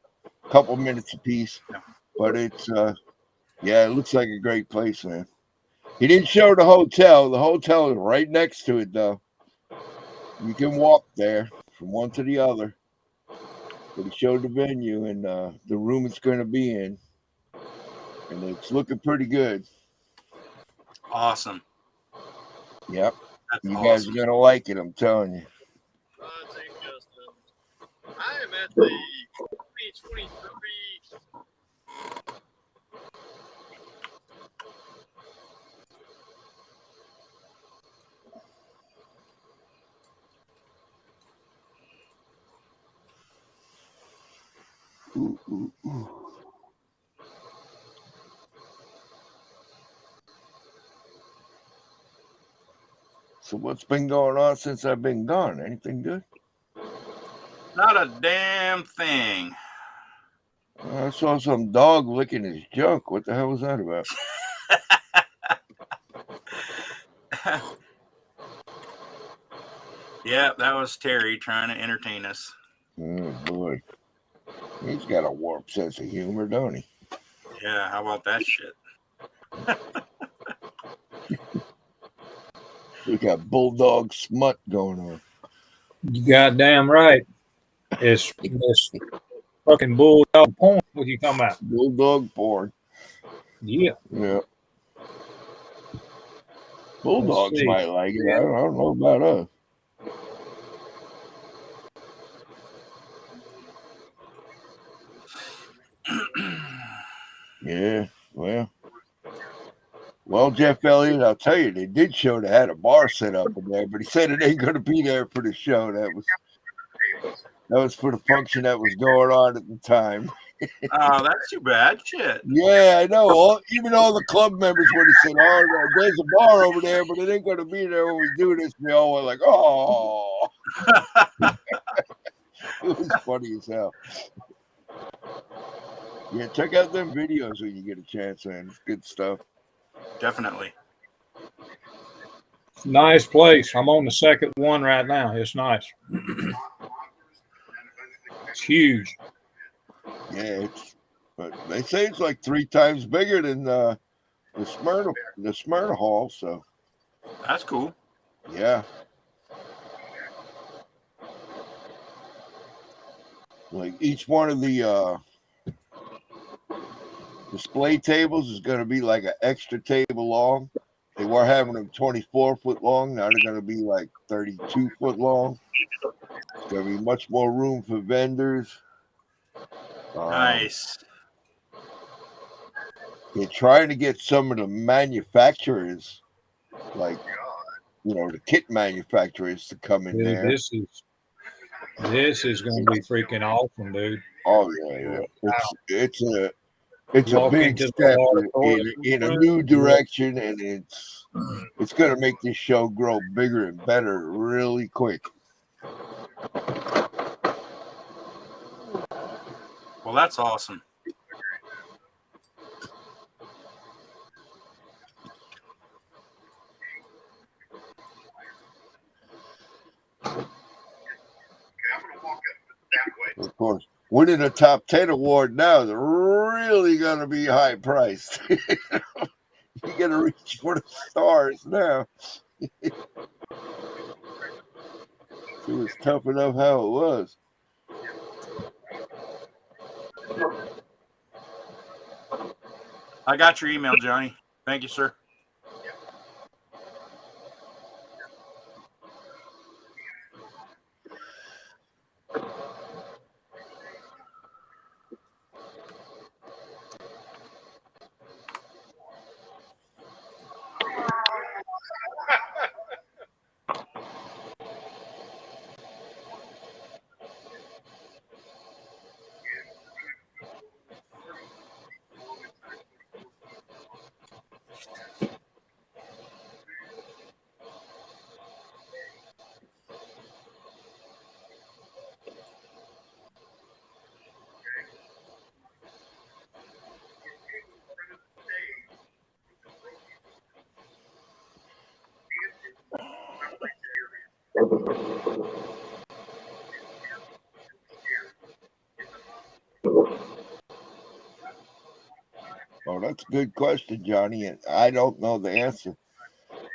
couple minutes apiece. But it's yeah, it looks like a great place, man. He didn't show the hotel. The hotel is right next to it, though. You can walk there from one to the other. But he showed the venue and the room it's going to be in, and it's looking pretty good. Awesome. Yep, That's you guys awesome. are gonna like it. I'm telling you. I am at the 2023 Ooh, ooh, ooh. So what's been going on since I've been gone? Anything good? Not a damn thing. I saw some dog licking his junk. What the hell was that about? Yeah, that was Terry trying to entertain us. Oh boy, he's got a warped sense of humor, don't he? Yeah, how about that shit? We got bulldog smut going on. You goddamn right. It's fucking bulldog porn. What you talking about? Bulldog porn. Yeah. Yeah. Bulldogs see. might like it. I don't know about us. Yeah, well, Jeff Elliott, I'll tell you, they did show they had a bar set up in there, but he said it ain't going to be there for the show. That was for the function that was going on at the time. Oh, that's too bad. Shit. Yeah, I know. Even all the club members, when he said, "Oh, there's a bar over there, but it ain't going to be there when we do this," we all were like, "Oh." It was funny as hell. Yeah, check out them videos when you get a chance, man. It's good stuff. Definitely. Nice place. I'm on the second one right now. It's nice. It's huge. Yeah, but they say it's like 3 times bigger than the Smyrna Hall. So That's cool. yeah, like each one of the display tables is going to be like an extra table long. They were having them 24-foot long. Now they're going to be like 32-foot long. It's going to be much more room for vendors. Nice. They're trying to get some of the manufacturers, like, the kit manufacturers, to come in Dude, there. this is going to be freaking awesome, dude. Oh yeah. It's a Walk big into the step auditorium. in a new direction, and it's going to make this show grow bigger and better really quick. Well, that's awesome. Of course, winning a top 10 award now is really going to be high priced. You got to reach for the stars now. It was tough enough how it was. I got your email, Johnny. Thank you, sir. Oh, that's a good question, Johnny. And I don't know the answer.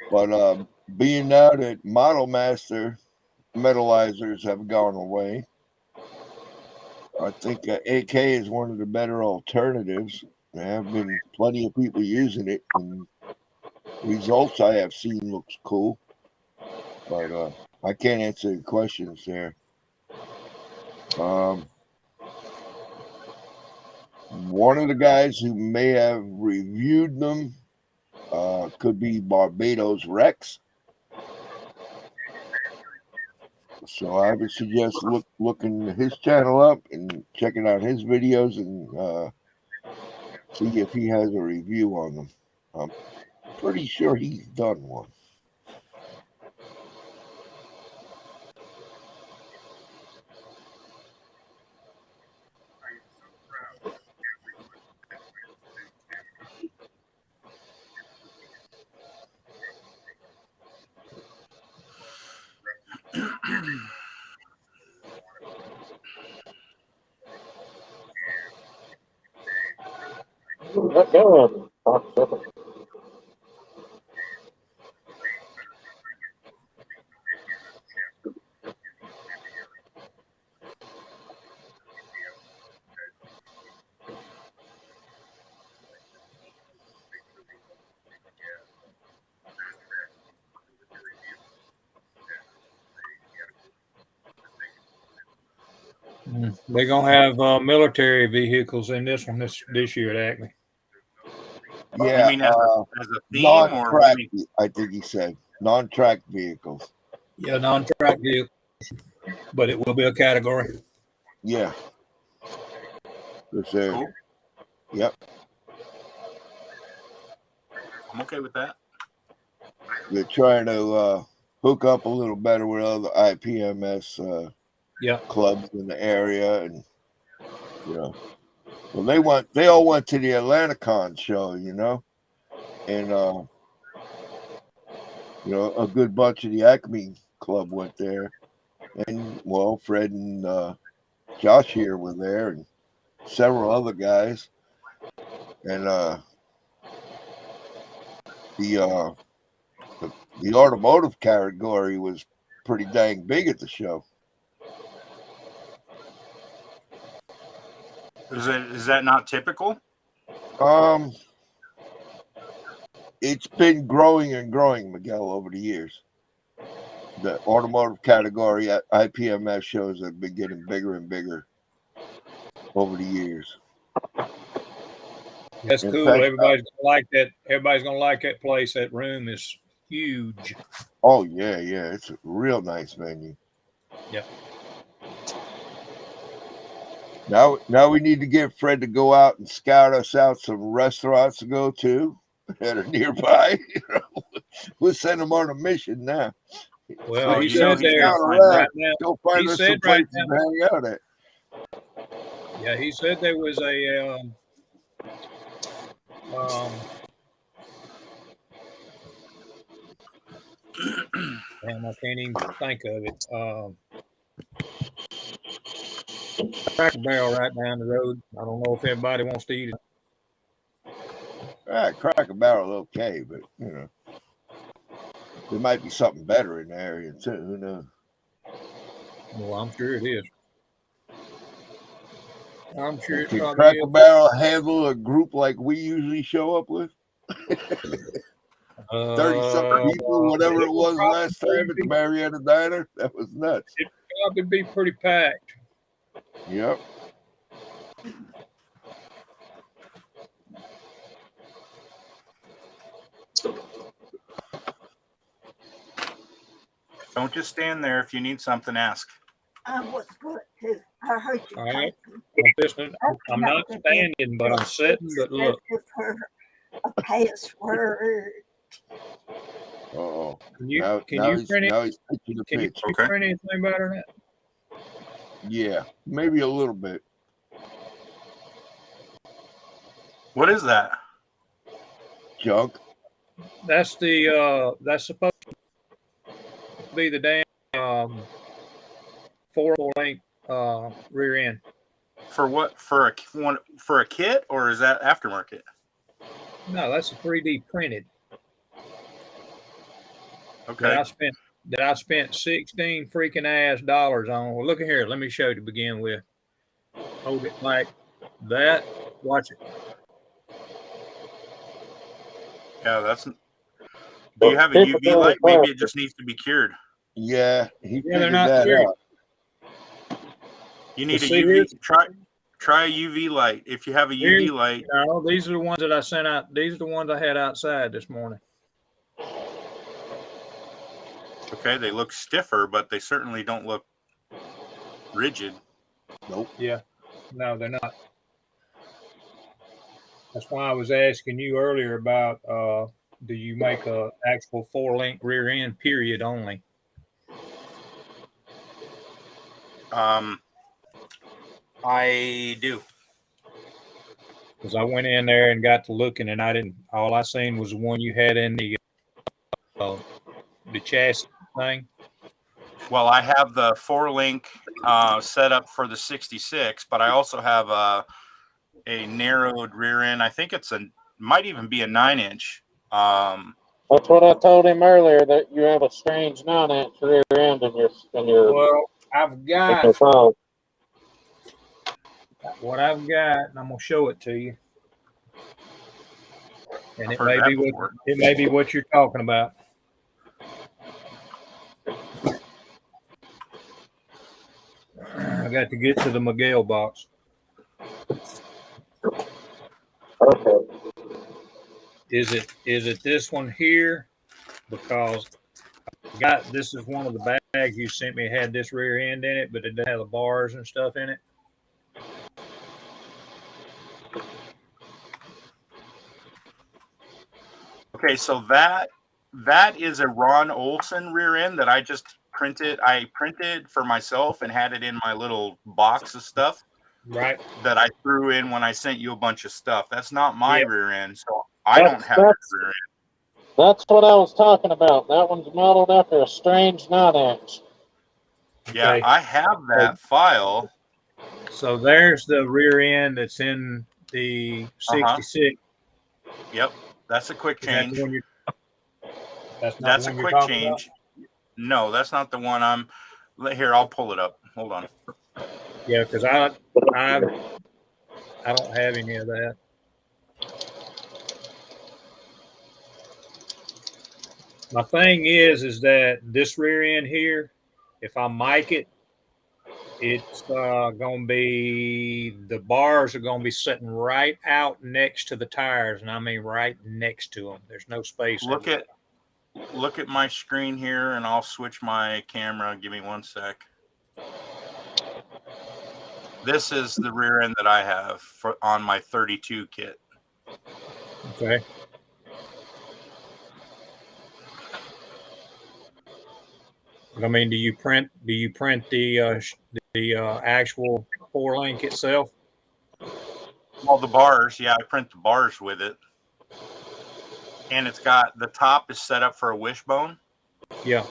But being now that Model Master metallizers have gone away, I think AK is one of the better alternatives. There have been plenty of people using it, and results I have seen looks cool. But I can't answer the questions there. One of the guys who may have reviewed them could be Barbados Rex. So I would suggest looking his channel up and checking out his videos and see if he has a review on them. I'm pretty sure he's done one. Let go of him. Cocksucker. They're gonna have military vehicles in this one this year at Acme. Yeah, You mean as a theme, or what non-track, do you mean? I think he said non-track vehicles. Yeah, non-track vehicles, but it will be a category. Yeah, Cool. Yep, I'm okay with that. they're trying to hook up a little better with other IPMS Yeah, clubs in the area, and well, they all went to the AtlantaCon show, and a good bunch of the Acme club went there, and well, Fred and Josh here were there, and several other guys, and the automotive category was pretty dang big at the show. Is that not typical? It's been growing and growing, Miguel, over the years. The automotive category at IPMS shows have been getting bigger and bigger over the years. that's In cool. fact, Everybody's gonna like that. Everybody's gonna like that place. That room is huge. oh yeah, it's a real nice venue. Yep. Now we need to get Fred to go out and scout us out some restaurants to go to that are nearby. We'll send him on a mission now. Well, Oh, he you know said he's there gonna find right that. now. Go find He us said some right places now. to hang out at. Yeah, he said there was a. Damn, I can't even think of it. Cracker Barrel right down the road. I don't know if everybody wants to eat it. Cracker Barrel, okay, but there might be something better in the area too. Who knows? Well, I'm sure it is. I'm sure it Can probably Cracker is. Barrel handle a group like we usually show up with? 30-something people, whatever it was last time at the Marietta Diner. That was nuts. It'd probably be pretty packed. Yep. Don't just stand there. If you need something, ask. I was good too. I heard you. All right. I'm not standing, but I'm sitting. But look. Give her a password. Uh-oh. Can you now he's pitching a can you pitch. print anything better than that? Yeah, maybe a little bit. What is that? Junk. That's supposed to be the damn 4-link rear end. For what? For a kit, or is that aftermarket? No, that's a 3D printed Okay. that I spent 16 freaking ass dollars on. Well, look at here. Let me show you to begin with. Hold it like that. Watch it. Yeah, that's. Do you have a UV light? Maybe it just needs to be cured. Yeah, he Yeah, they're figured not that cured. out. You need a see, UV. here's- Try a UV light. If you have a Here's- UV light, No, these are the ones that I sent out. These are the ones I had outside this morning. okay, they look stiffer, but they certainly don't look rigid. Nope. Yeah. No, they're not. That's why I was asking you earlier about do you make a actual 4-link rear end period only? I do. Because I went in there and got to looking, and I didn't. All I seen was the one you had in the chassis thing. Well, I have the 4-link set up for the 66, but I also have a narrowed rear end. I think might even be a 9-inch. That's what I told him earlier, that you have a strange 9-inch rear end in your Well, I've in got your phone. what I've got, and I'm gonna show it to you. And I've it heard may that be before. it may be what you're talking about. I got to get to the Miguel box. Okay. Is it this one here? Because this is one of the bags you sent me. It had this rear end in it, but it didn't have the bars and stuff in it. Okay, so that is a Ron Olson rear end that I just printed. I printed for myself and had it in my little box of stuff. Right. That I threw in when I sent you a bunch of stuff. That's not my rear end, so I That's- don't have that rear end. That's what I was talking about. That one's modeled after a strange 9-inch. Yeah, Okay. I have that file. So there's the rear end that's in the 66. Yep, that's a quick Is that change. the one that's not That's the a one you're quick talking change. No, that's not the one I'm. Here, I'll pull it up. Hold on. about? Yeah, because I don't have any of that. My thing is that this rear end here, if I mic it, it's going to be, the bars are going to be sitting right out next to the tires, and I mean right next to them. There's no space. Look at my screen here, and I'll switch my camera. Give me 1 sec. This is the rear end that I have on my 32 kit. Okay. I mean, do you print the actual 4-link itself? Well, the bars, yeah, I print the bars with it. And it's got, the top is set up for a wishbone. Yeah.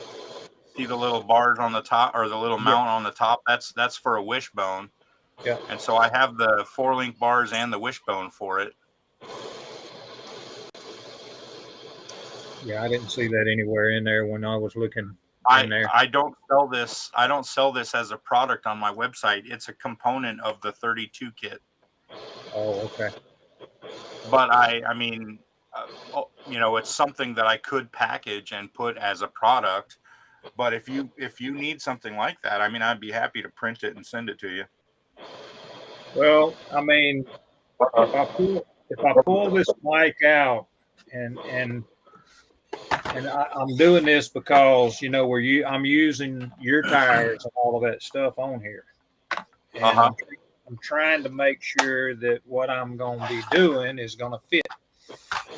See the little bars on the top, or the little mount on the top? That's for a wishbone. Yeah. And so I have the 4-link bars and the wishbone for it. Yeah, I didn't see that anywhere in there when I was looking in there. I don't sell this. I don't sell this as a product on my website. It's a component of the 32 kit. Oh, okay. But I mean, it's something that I could package and put as a product. But if you need something like that, I mean, I'd be happy to print it and send it to you. Well, I mean, if I pull this mic out and I'm doing this because I'm using your tires and all of that stuff on here, and I'm trying to make sure that what I'm going to be doing is going to fit.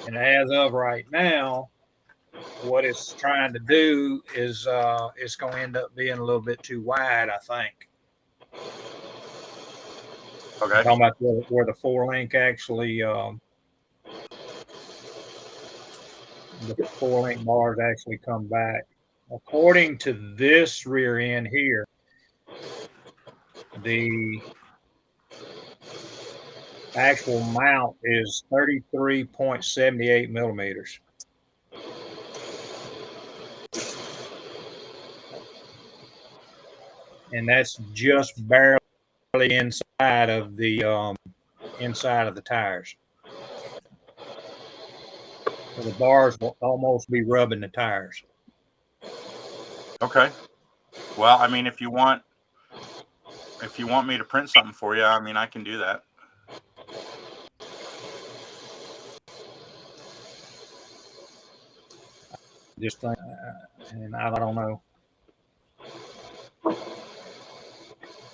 And as of right now, what it's trying to do is it's going to end up being a little bit too wide, I think. Okay. I'm talking about where the 4-link actually, the 4-link bars actually come back. According to this rear end here, actual mount is 33.78 millimeters. And that's just barely inside of the tires. So the bars will almost be rubbing the tires. Okay. Well, I mean, if you want me to print something for you, I mean, I can do that. Just think, and I don't know.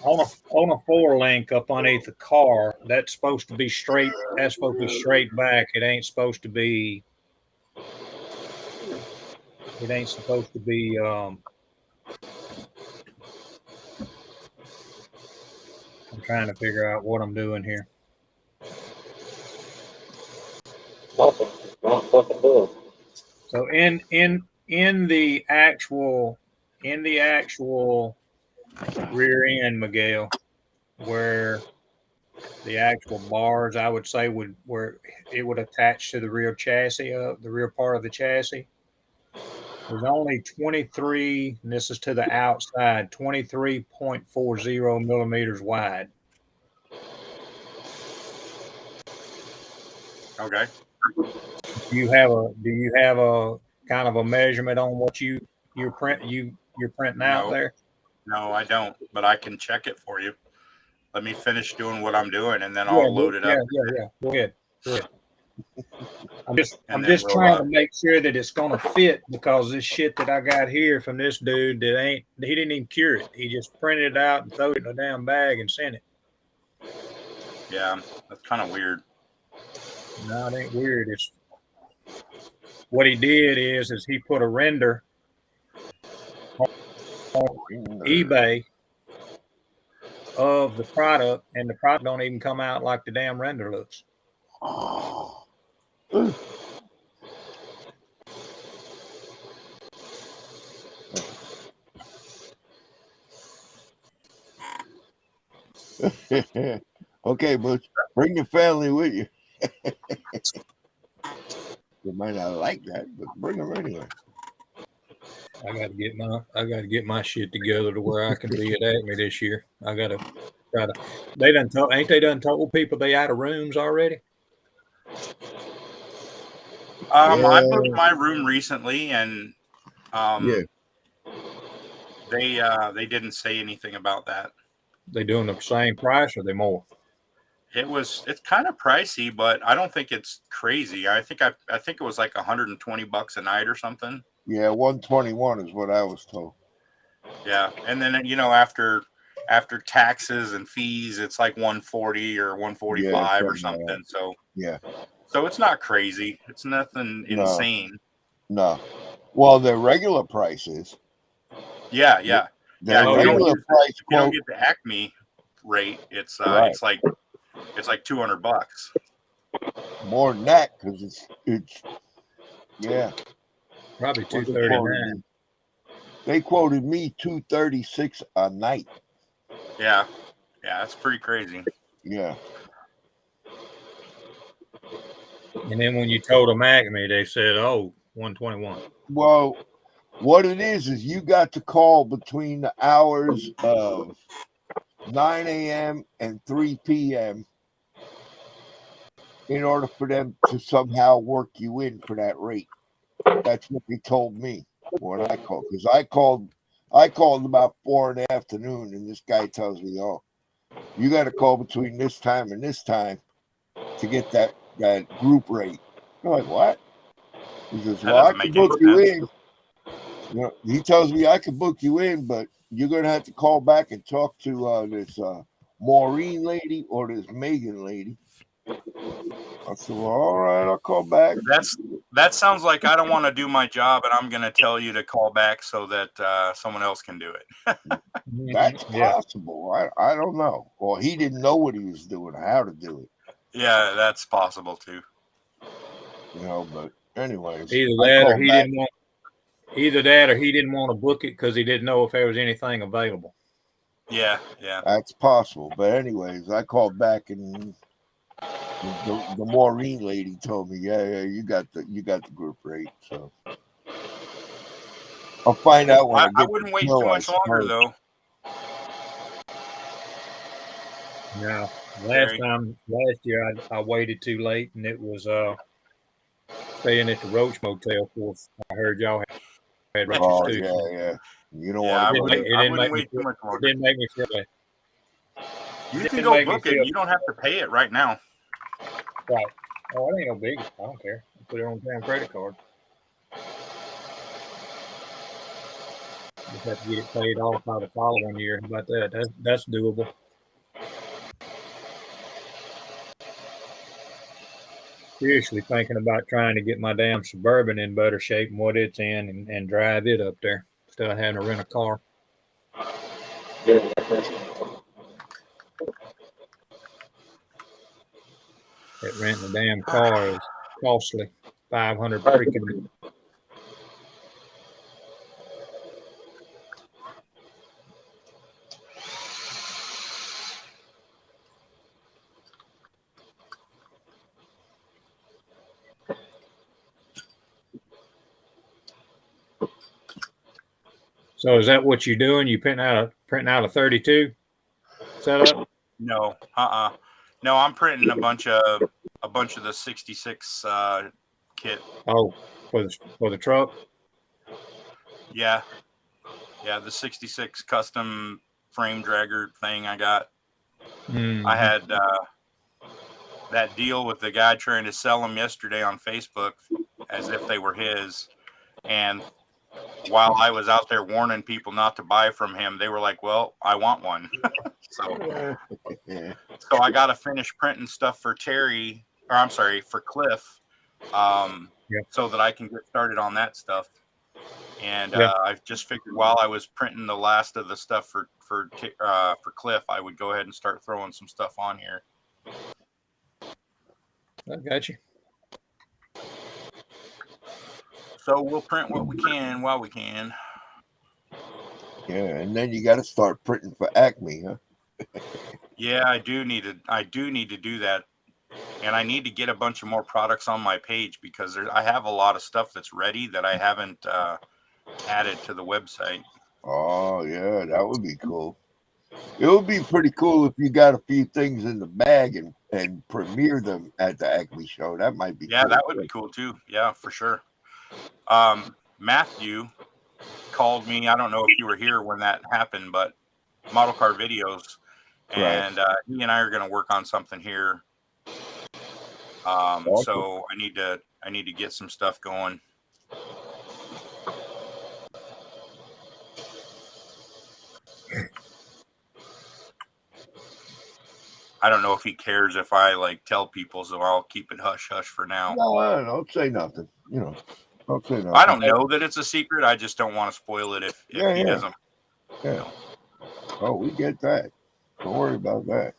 On a 4-link up underneath the car, that's supposed to be straight. That's supposed to be straight back. It ain't supposed to be. It ain't supposed to be. I'm trying to figure out what I'm doing here. Nothing. Not fucking doing. So in the actual rear end, Miguel, where the actual bars, I would say, where it would attach to the rear chassis, the rear part of the chassis. There's only 23, and this is to the outside, 23.40 millimeters wide. Okay. Do you have a kind of a measurement on what you're printing out No. there? No, I don't, but I can check it for you. Let me finish doing what I'm doing, and then I'll load it up. Yeah. Go ahead. I'm And then just we'll, trying to make sure that it's gonna fit, because this shit that I got here from this dude, he didn't even cure it. He just printed it out and threw it in a damn bag and sent it. Yeah, that's kind of weird. No, it ain't weird. It's what he did is he put a render on eBay of the product, and the product don't even come out like the damn render looks. Okay, but bring your family with you. You might not like that, but bring them anyway. I got to get my shit together to where I can be at Acme this year. I got to try to. Ain't they done told people they out of rooms already? I booked my room recently, and they didn't say anything about that. They doing the same price, or they more? It's kind of pricey, but I don't think it's crazy. I think it was like $120 a night or something. Yeah, 121 is what I was told. Yeah, and then after taxes and fees, it's like 140 or 145 or something. Like so yeah, so it's not crazy. It's nothing insane. No, well, the regular prices. Yeah. The regular price. You don't get the Acme rate. It's like $200. More than that, because it's yeah. Probably $239. They quoted me $236 a night. Yeah, that's pretty crazy. Yeah. And then when you told them Acme, they said, "Oh, 121." Well, what it is you got to call between the hours of 9 a.m. and 3 p.m. in order for them to somehow work you in for that rate. That's what they told me when I called. Because I called about 4 in the afternoon, and this guy tells me, "Oh, you got to call between this time and this time to get that group rate." I'm like, "What?" He says, "Well, I can book you in." He tells me I can book you in, but you're gonna have to call back and talk to this Maureen lady or this Megan lady. I said, "Well, all right, I'll call back." That sounds like I don't want to do my job, and I'm going to tell you to call back so that someone else can do it. That's possible. I don't know. Well, he didn't know what he was doing, how to do it. Yeah, that's possible too. But anyways, either that or he didn't want to book it because he didn't know if there was anything available. Yeah. That's possible. But anyways, I called back and The Maureen lady told me, yeah, you got the group rate. So I'll find out when I I get wouldn't the wait show, too I much longer suppose. though. No, Terry. last year I waited too late, and it was staying at the Roach Motel. Of course, I heard y'all had roaches Oh too. So yeah. You don't Yeah, want I to it wait. didn't wouldn't make me wait too much it longer. didn't make me feel bad. You It can didn't go make me book it. feel You don't have to pay it right now. right. Oh, it ain't no biggie. I don't care. I put it on the damn credit card. Just have to get it paid off by the following year. How about that? That's doable. Seriously thinking about trying to get my damn Suburban in better shape than what it's in and drive it up there instead of having to rent a car. Yeah, that's That renting a damn car is costly. 500 freaking. So is that what you're doing? You printing out a 32 setup? No, no. I'm printing a bunch of the 66 kit. Oh, for the truck. Yeah, the 66 custom frame dragger thing I got. Mm-hmm. I had that deal with the guy trying to sell them yesterday on Facebook as if they were his, and while I was out there warning people not to buy from him, they were like, "Well, I want one." so I got to finish printing stuff for Terry, or I'm sorry, for Cliff, so that I can get started on that stuff. And I just figured while I was printing the last of the stuff for Cliff, I would go ahead and start throwing some stuff on here. I got you. So we'll print what we can while we can. Yeah, and then you got to start printing for Acme, huh? Yeah, I do need to do that, and I need to get a bunch of more products on my page because I have a lot of stuff that's ready that I haven't added to the website. Oh yeah, that would be cool. It would be pretty cool if you got a few things in the bag and premiere them at the Acme show. That might be Yeah, cool. that would be cool too. Yeah, for sure. Matthew called me. I don't know if you were here when that happened, but Model Car Videos, and he and I are going to work on something here. Awesome. So I need to get some stuff going. I don't know if he cares if I like tell people, so I'll keep it hush hush for now. No, don't say nothing. Don't say nothing. I don't know that it's a secret. I just don't want to spoil it if he doesn't. Yeah. Oh, we get that. Don't worry about that.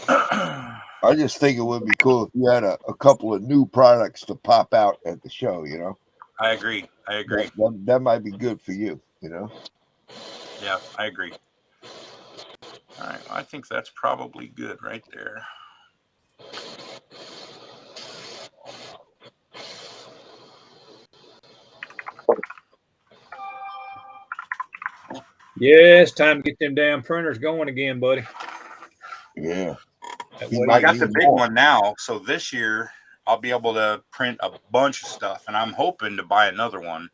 I just think it would be cool if you had a couple of new products to pop out at the show, I agree. That might be good for you, Yeah, I agree. All right, I think that's probably good right there. Yeah, it's time to get them damn printers going again, buddy. Yeah. I got the big one now, so this year I'll be able to print a bunch of stuff, and I'm hoping to buy another one.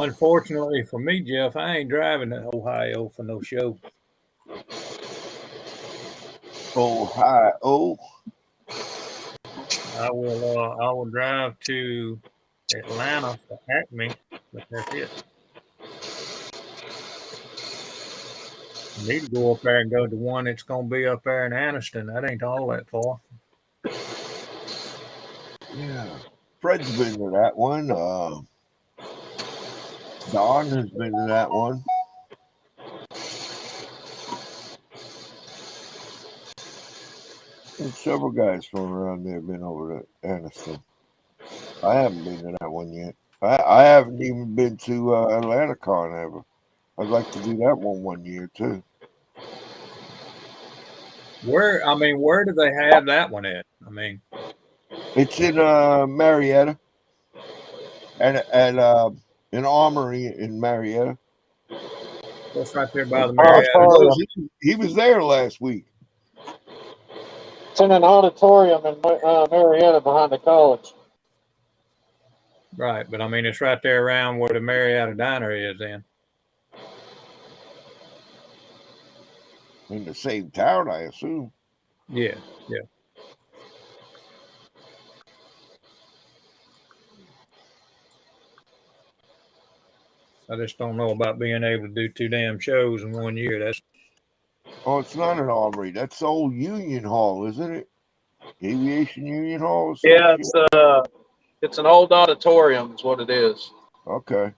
Unfortunately for me, Jeff, I ain't driving to Ohio for no show. Ohio. I will drive to Atlanta for Acme, but that's it. I need to go up there and go to one that's gonna be up there in Anniston. That ain't all that far. Yeah. Fred's been to that one. Don has been to that one. And several guys from around there have been over to Anniston. I haven't been to that one yet. I haven't even been to AtlantaCon ever. I'd like to do that one year too. Where do they have that one at? I mean, It's in Marietta, and at an armory in Marietta. that's right there by the Auditorium. Marietta. He was there last week. It's in an auditorium in Marietta behind the college. Right, but I mean, it's right there around where the Marietta Diner is. Then In the same town, I assume. yeah. I just don't know about being able to do 2 damn shows in 1 year. That's Oh, it's not an armory. That's the old Union Hall, isn't it? Aviation Union Hall or some Yeah, shit? it's an old auditorium, is what it is. Okay.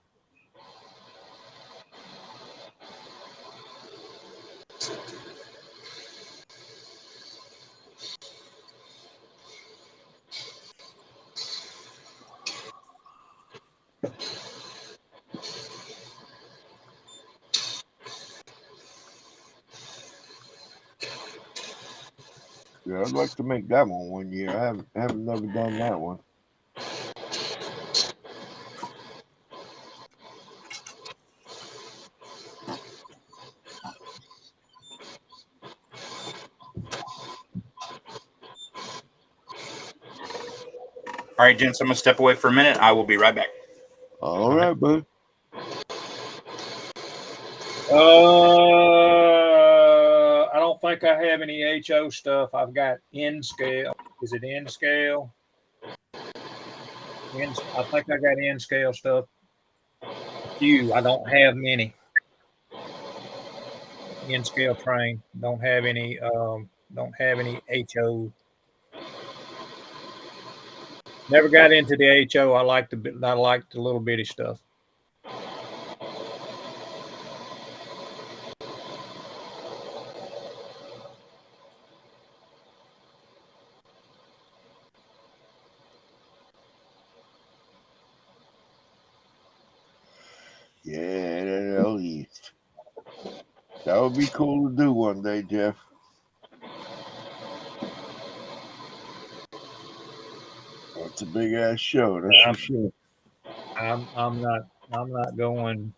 Yeah, I'd like to make that one year. I haven't never done that one. All right, gents, I'm gonna step away for a minute. I will be right back. All right, bud. I don't think I have any HO stuff. I've got N scale. Is it N scale? I think I got N scale stuff. A few. I don't have many. N scale train. Don't have any. Don't have any HO. Never got into the HO. I like the little bitty stuff. Yeah, NL East. That would be cool to do one day, Jeff. That's a big ass show, that's for sure. I'm not going.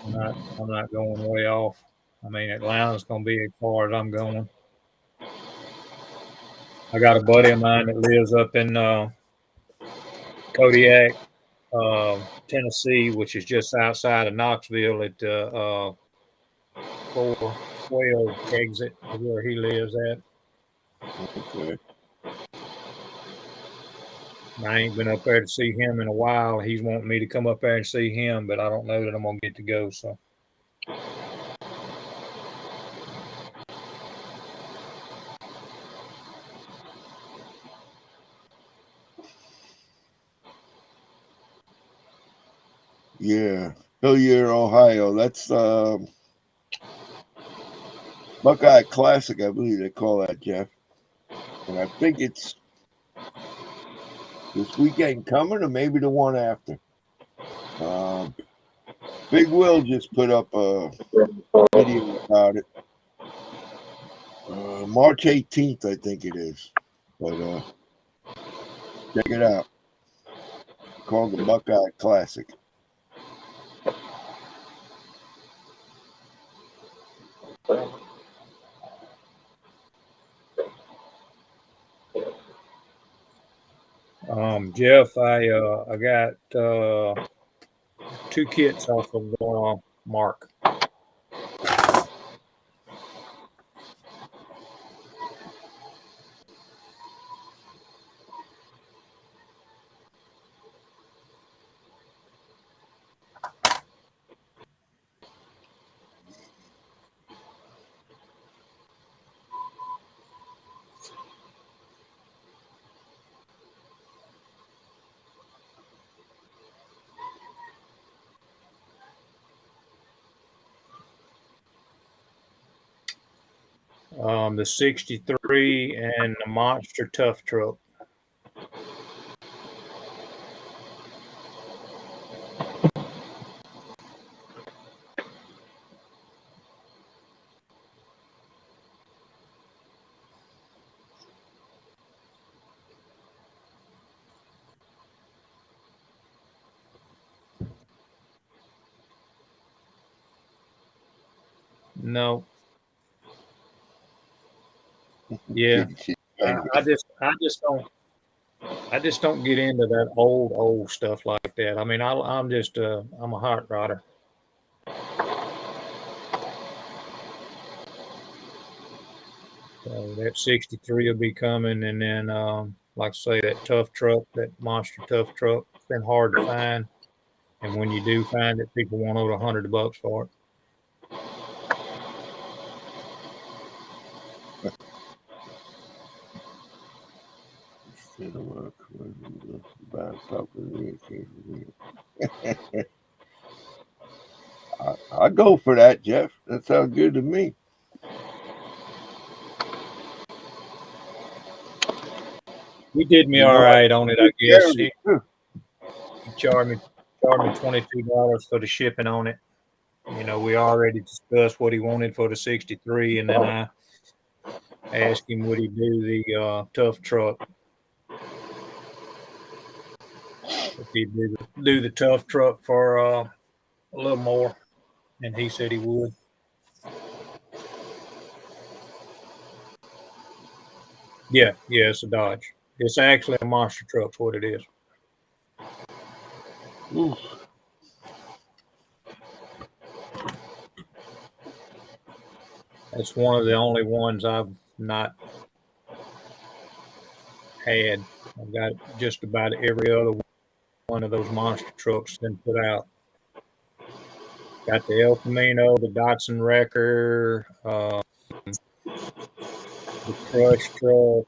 I'm not going way off. I mean, Atlanta's going to be as far as I'm going. I got a buddy of mine that lives up in Kodiak, Tennessee, which is just outside of Knoxville at 412 exit is where he lives at. Okay. I ain't been up there to see him in a while. He's wanting me to come up there and see him, but I don't know that I'm going to get to go. So. Yeah. Hilliard, Ohio. That's Buckeye Classic, I believe they call that, Jeff. And I think it's this weekend coming or maybe the one after. Big Will just put up a video about it. March 18th, I think it is. But check it out. Called the Buckeye Classic. Jeff, I got 2 kits off of Mark. The 63 and the Monster Tough Truck. No. Yeah. I just don't get into that old stuff like that. I mean, I'm just I'm a hot rodder. So that 63 will be coming, and then like I say, that tough truck, that Monster Tough Truck, it's been hard to find, and when you do find it, people want over $100 for it. I'll go for that, Jeff. That sounds good to me. He did me all right on it, I guess. He charged me $22 for the shipping on it. You know, we already discussed what he wanted for the 63, and then I asked him would he do the tough truck. If he'd do the tough truck for a little more, and he said he would. Yeah, it's a Dodge. It's actually a monster truck's what it is. Ooh. That's one of the only ones I've not had. I've got just about every other one of those monster trucks been put out. Got the El Camino, the Datsun Wrecker, the Crush truck.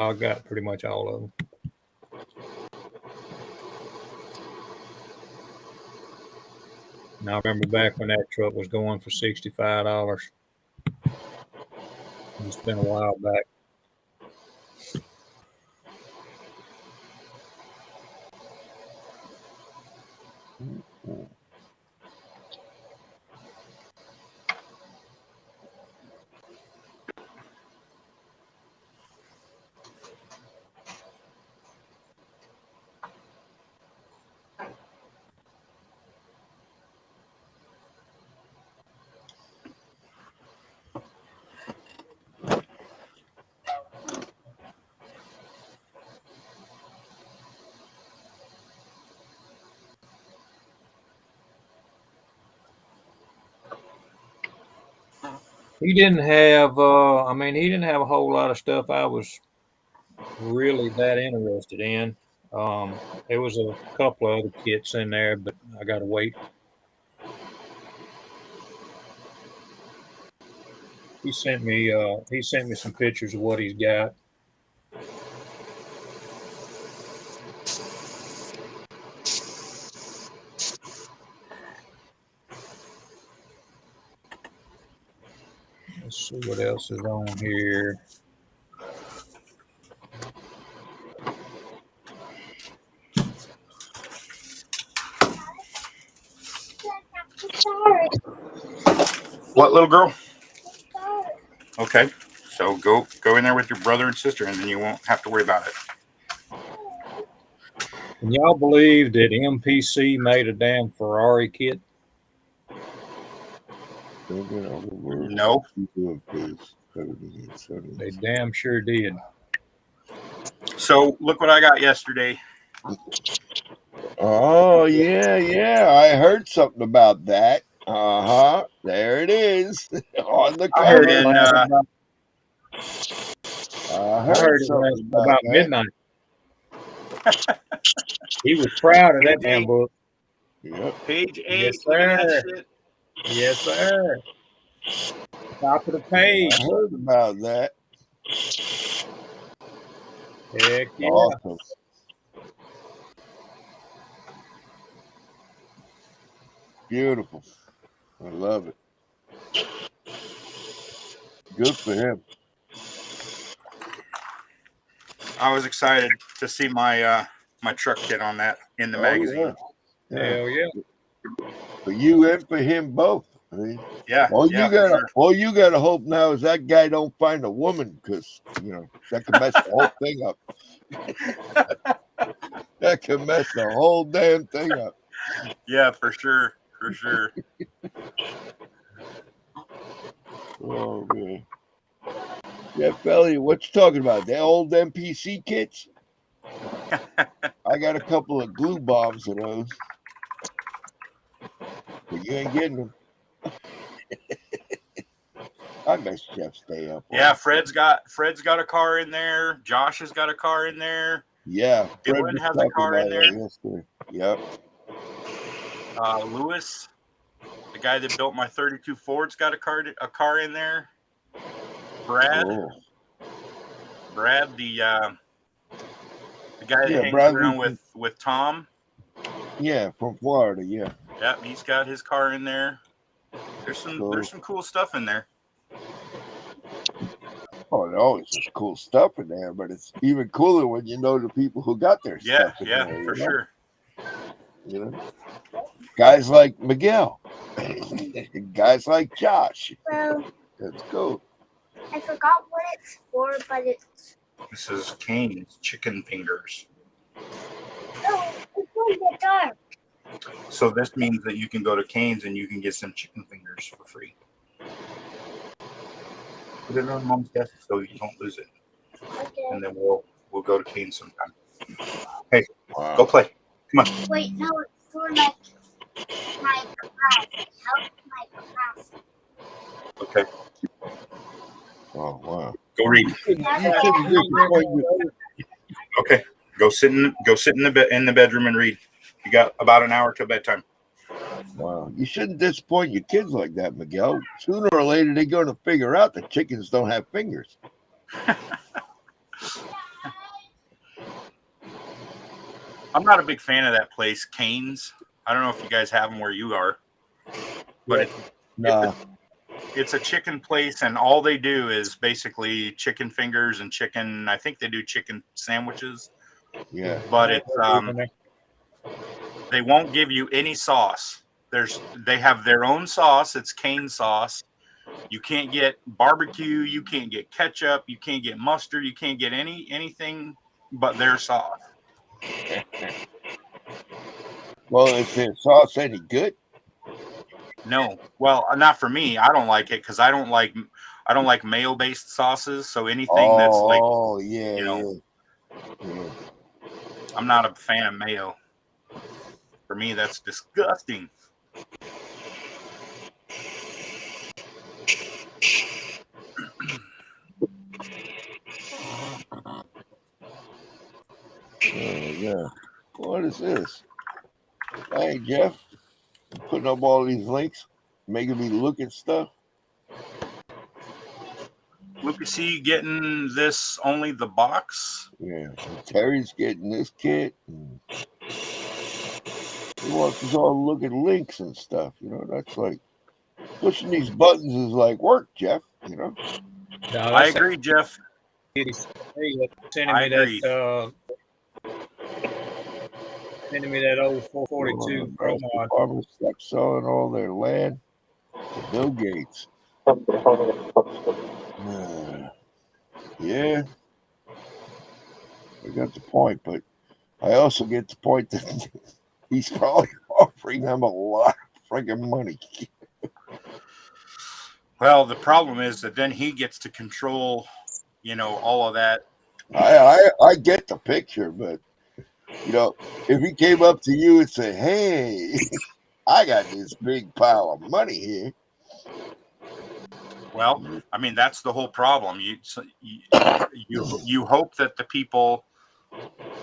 I got pretty much all of them. And I remember back when that truck was going for $65. It's been a while back. He didn't have he didn't have a whole lot of stuff I was really that interested in. There was a couple of other kits in there, but I gotta wait. He sent me some pictures of what he's got. Let's see what else is on here. What, little girl? Okay, so go in there with your brother and sister, and then you won't have to worry about it. Can y'all believe that MPC made a damn Ferrari kit? No. They damn sure did. So look what I got yesterday. Oh yeah. I heard something about that. There it is on the I heard it cover. And last about, I I heard heard it last something about about that. midnight. He was proud of that page damn eight, book. Yep. page Yes, 8. Look at that sir. shit. Yes, sir. Top of the I page. heard about that. Heck yeah. Awesome. Beautiful. I love it. Good for him. I was excited to see my my truck kit on that in the Oh, magazine. yeah. Hell yeah. For you and for him both. I mean, Yeah, all yeah, you for gotta sure. all you gotta hope now is that guy don't find a woman, because that could mess the whole thing up. That could mess the whole damn thing up. Yeah, for sure, for sure. Oh man. Yeah, Belly, what you talking about? The old MPC kits? I got a couple of glue bombs of those. But you ain't getting them. I bet Jeff stay up on Yeah, it. Fred's got a car in there. Josh has got a car in there. Yeah, Fred Dylan was has a talking car in about there. that yesterday. Yep. Lewis, the guy that built my 32 Ford's got a car in there. Brad, Oh. the guy that Yeah, hangs Bradley. around with Tom. Yeah, from Florida. Yeah. Yeah, he's got his car in there. There's some cool stuff in there. Oh, there always is cool stuff in there, but it's even cooler when you know the people who got their Yeah, stuff in yeah, there. for sure. Guys like Miguel, guys like Josh. Well, That's cool. I forgot what it's for, but it's. This is Cane's chicken fingers. Oh, it's going to get dark. So this means that you can go to Cane's and you can get some chicken fingers for free. Put it on Mom's desk so you don't lose it, Okay. and then we'll go to Cane's sometime. Hey, Wow. go play. Come on. Wait, no, it's for like my class. It helps my class. Okay, Oh, wow. go read. You shouldn't disappoint you. Okay, go sit in the bedroom and read. You got about an hour till bedtime. Wow. You shouldn't disappoint your kids like that, Miguel. Sooner or later, they're going to figure out that chickens don't have fingers. I'm not a big fan of that place, Cane's. I don't know if you guys have them where you are, but Nah. it's a chicken place, and all they do is basically chicken fingers and chicken. I think they do chicken sandwiches, Yeah. but it's they won't give you any sauce. They have their own sauce. It's cane sauce. You can't get barbecue. You can't get ketchup. You can't get mustard. You can't get anything but their sauce. Well, is their sauce any good? No, well, not for me. I don't like it because I don't like mayo based sauces. So anything that's like, yeah. I'm not a fan of mayo. For me, that's disgusting. Yeah. What is this? Hey, Jeff, putting up all these links, making me look at stuff. Lucas, you getting this only the box? Yeah. And Terry's getting this kit. And he wants us all to look at links and stuff. That's like pushing these buttons is like work, Jeff. No, I agree, Jeff. Sending me that old 442 Pro mod. Farmers stop selling all their land to Bill Gates. Yeah, I got the point, but I also get the point that he's probably offering them a lot of friggin' money. Well, the problem is that then he gets to control, all of that. I get the picture, but You know, if he came up to you and said, "Hey, I got this big pile of money here," Well, I mean, that's the whole problem. You hope that the people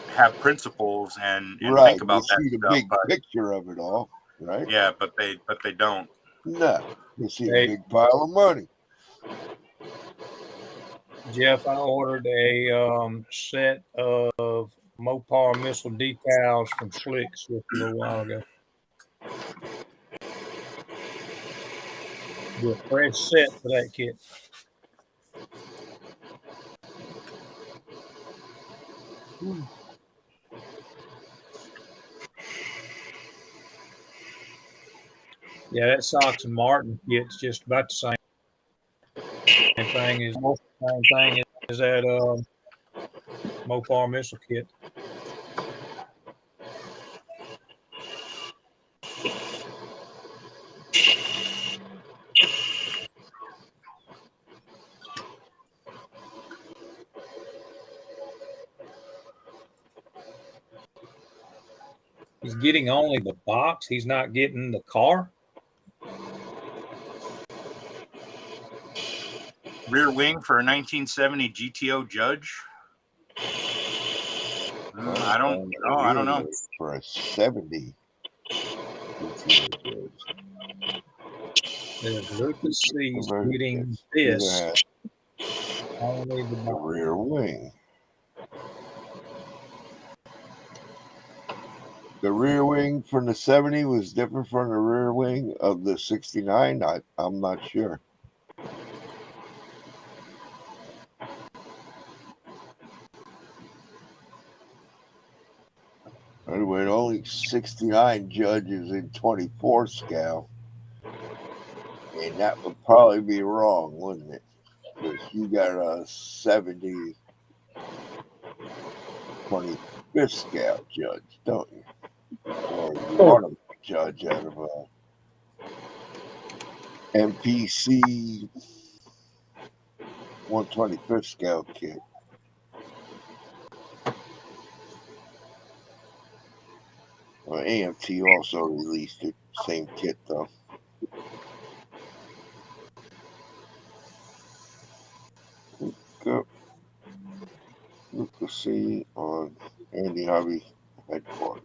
have principles and right? think You about that see the stuff, big but picture of it all, right? yeah, but they don't. No, you see a Hey, big pile of money. Jeff, I ordered a set of Mopar missile decals from Slicks just a little while ago. Be a fresh set for that kit. Yeah, that Sox and Martin kit's just about the same thing as almost the same thing as that Mopar missile kit. He's getting only the box. He's not getting the car. Rear wing for a 1970 GTO Judge. I don't know. I don't know. For a 70. There's Lucas C's Conversion getting kits. this. Either Only the the box. rear wing. The rear wing from the 70 was different from the rear wing of the 69. I'm not sure. Anyway, only 69 judges in 24 scale. And that would probably be wrong, wouldn't it? Because you got a 70 25th scale judge, don't you? Or you want a judge out of a MPC 125th scale kit. Well, AMT also released it, same kit though. Look to see on Andy Hobby headquarters.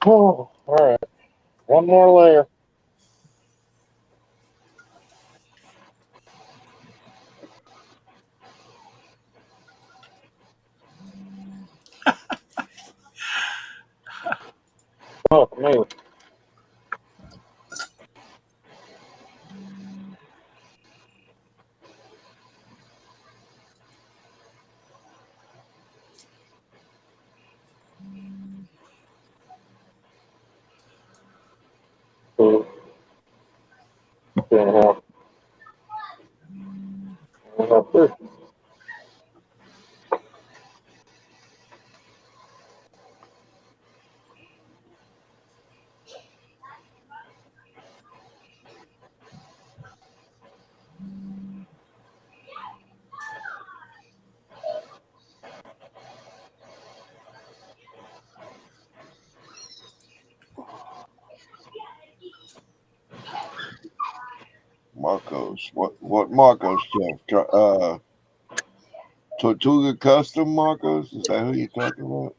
Oh, all right. One more layer. Oh, me. Two and a half. Three. Marcos. What Marcos, Jeff? Tortuga Custom Marcos? Is that who you're talking about?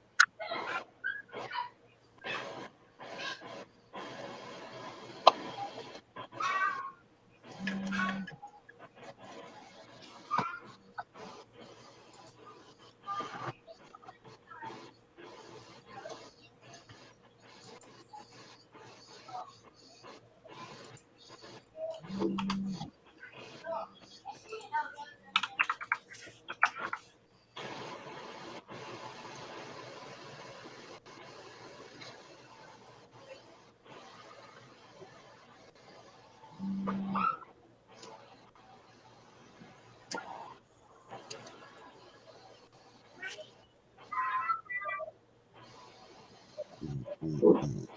Mm-mm.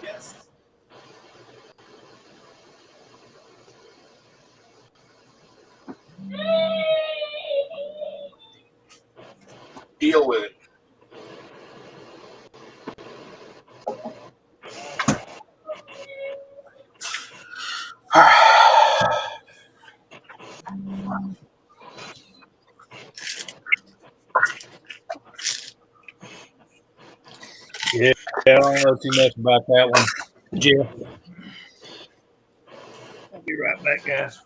Yes. Deal with it. Yeah, I don't know too much about that one, Jeff. I'll be right back, guys.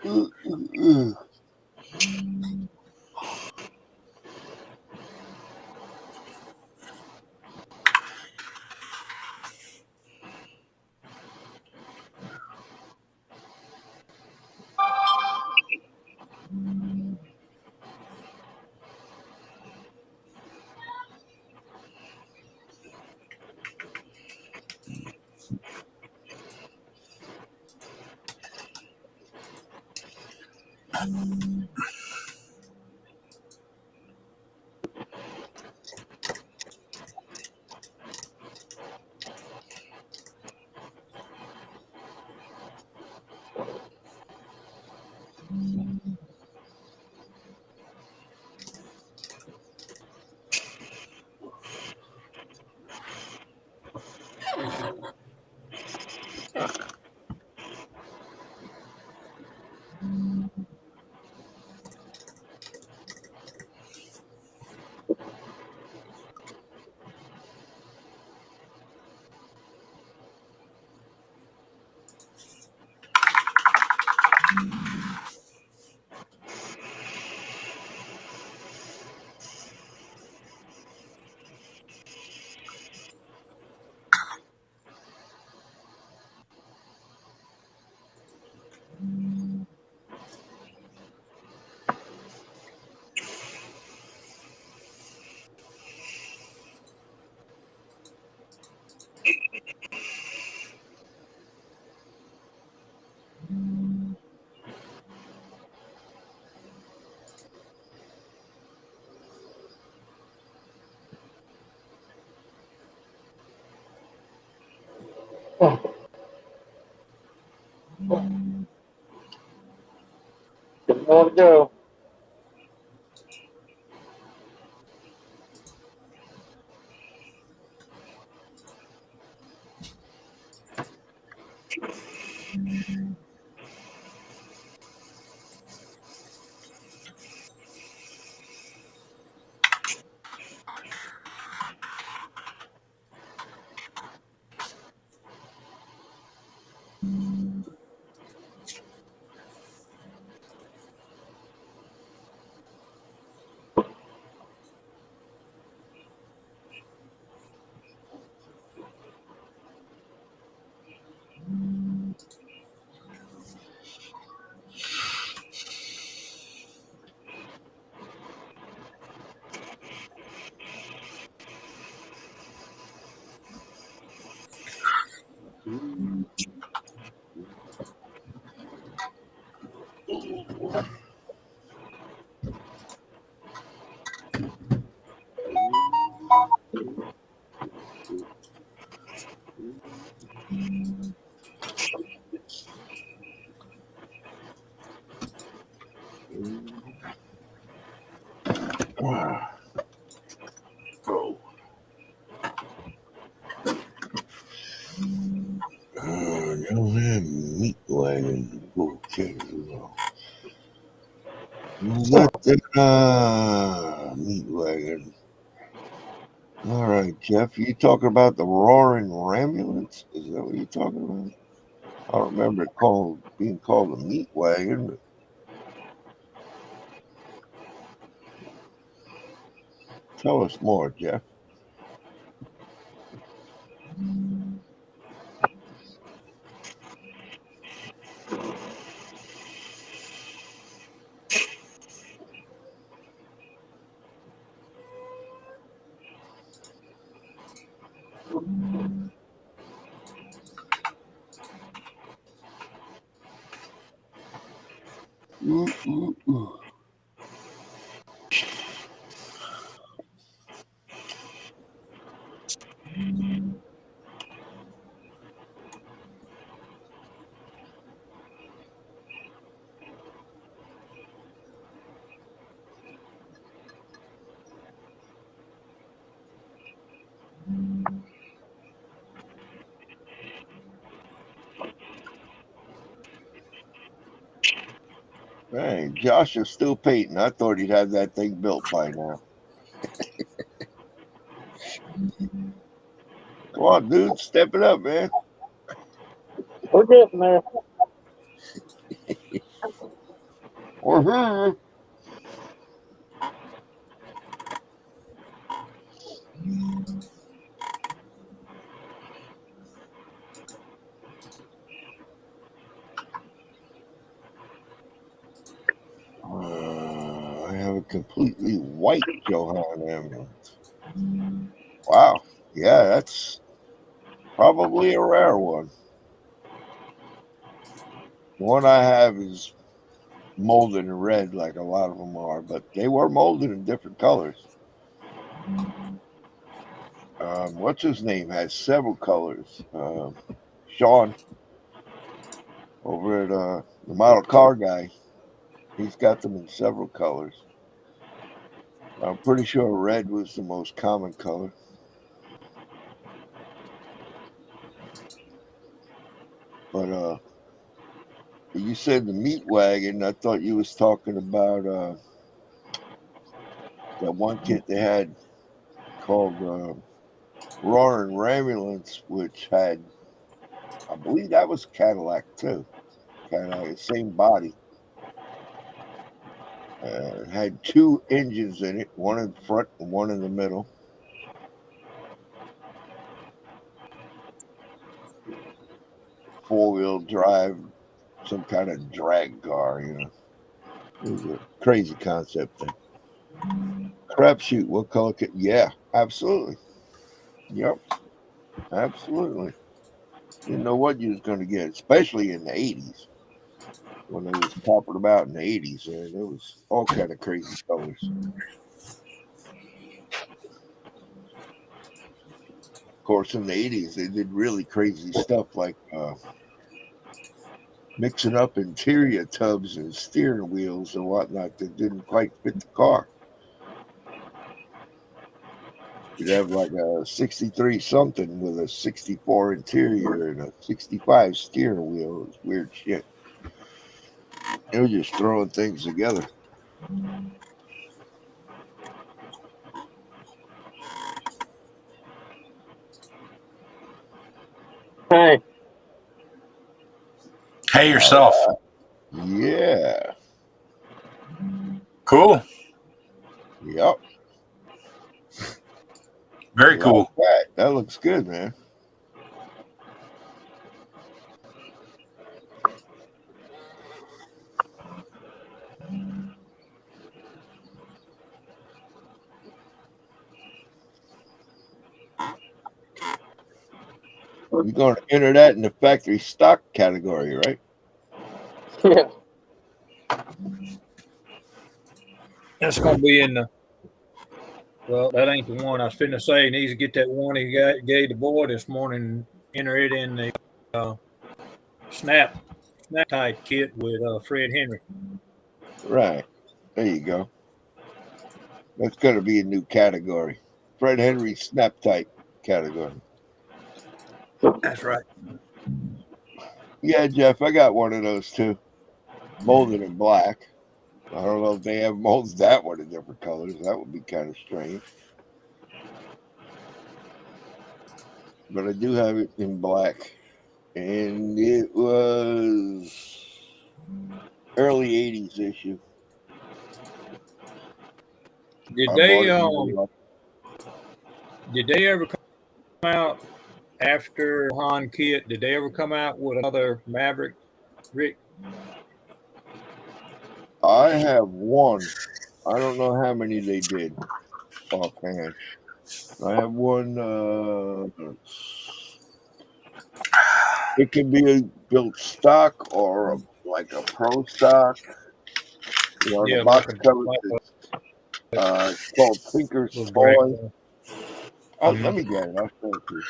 Mm-mm. Good more to go. Oh. Don't have meat wagon. Okay, well. We got that meat wagon. All right, Jeff, you talking about the roaring ambulance? Is that what you're talking about? I don't remember it being called a meat wagon. But Tell us more, Jeff. Ooh, ooh, ooh. Hey, Josh is still painting. I thought he'd have that thing built by now. Come on, dude, step it up, man. We're getting there. Or her. I have a completely white Johann ambulance. Wow. Yeah, that's probably a rare one. The one I have is molded in red, like a lot of them are, but they were molded in different colors. What's his name has several colors. Sean over at the model car guy, he's got them in several colors. I'm pretty sure red was the most common color. But you said the meat wagon. I thought you was talking about that one kit they had called Roaring Ramulance, which had, I believe that was Cadillac too. Cadillac, same body. Had two engines in it, one in front and one in the middle. Four-wheel drive, some kind of drag car, you know. It was a crazy concept thing. Crapshoot, what color kit? Yeah, absolutely. Yep, absolutely. Didn't know what you was going to get, especially in the 80s. When it was popping about in the 80s, and it was all kind of crazy colors. Of course, in the 80s, they did really crazy stuff like mixing up interior tubs and steering wheels and whatnot that didn't quite fit the car. You'd have like a 63 something with a 64 interior and a 65 steering wheel. It was weird shit. It was just throwing things together. Hey, Hey, yourself. Yeah. Cool. Yep. Very Like cool. that. That looks good, man. You're going to enter that in the factory stock category, right? yeah. That's gonna be in the. Well, that ain't the one I was finna say. He needs to get that one he gave the boy this morning. Enter it in the uh, snap type kit with Fred Henry. Right. There you go. That's going to be a new category. Fred Henry snap type category. That's right. Yeah, Jeff, I got one of those too. Molded in black. I don't know if they have molds that one in different colors. That would be kind of strange. But I do have it in black. And it was early 80s issue. Did I bought they it. Did they ever come out after Han Kit? Did they ever come out with another Maverick, Rick? I have one. I don't know how many they did offhand. I have one. It can be built stock or like a pro stock. You know, the Yeah, box cover is called Tinker's little drag. Toy. Oh, let me get it. I'll show it to you.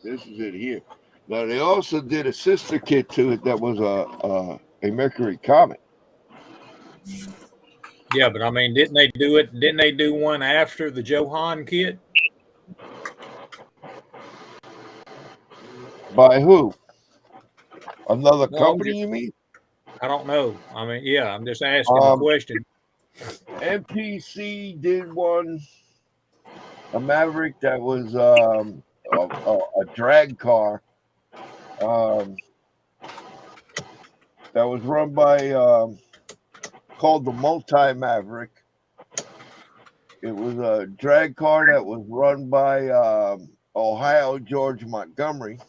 This is it here. Now they also did a sister kit to it that was a Mercury Comet. Yeah, but I mean, didn't they do it? Didn't they do one after the Johan Kit? By who? Another No, company, you mean? I don't know. I mean, yeah, I'm just asking the question. MPC did one, a Maverick that was a drag car that was run by called the Multi Maverick. It was a drag car that was run by Ohio George Montgomery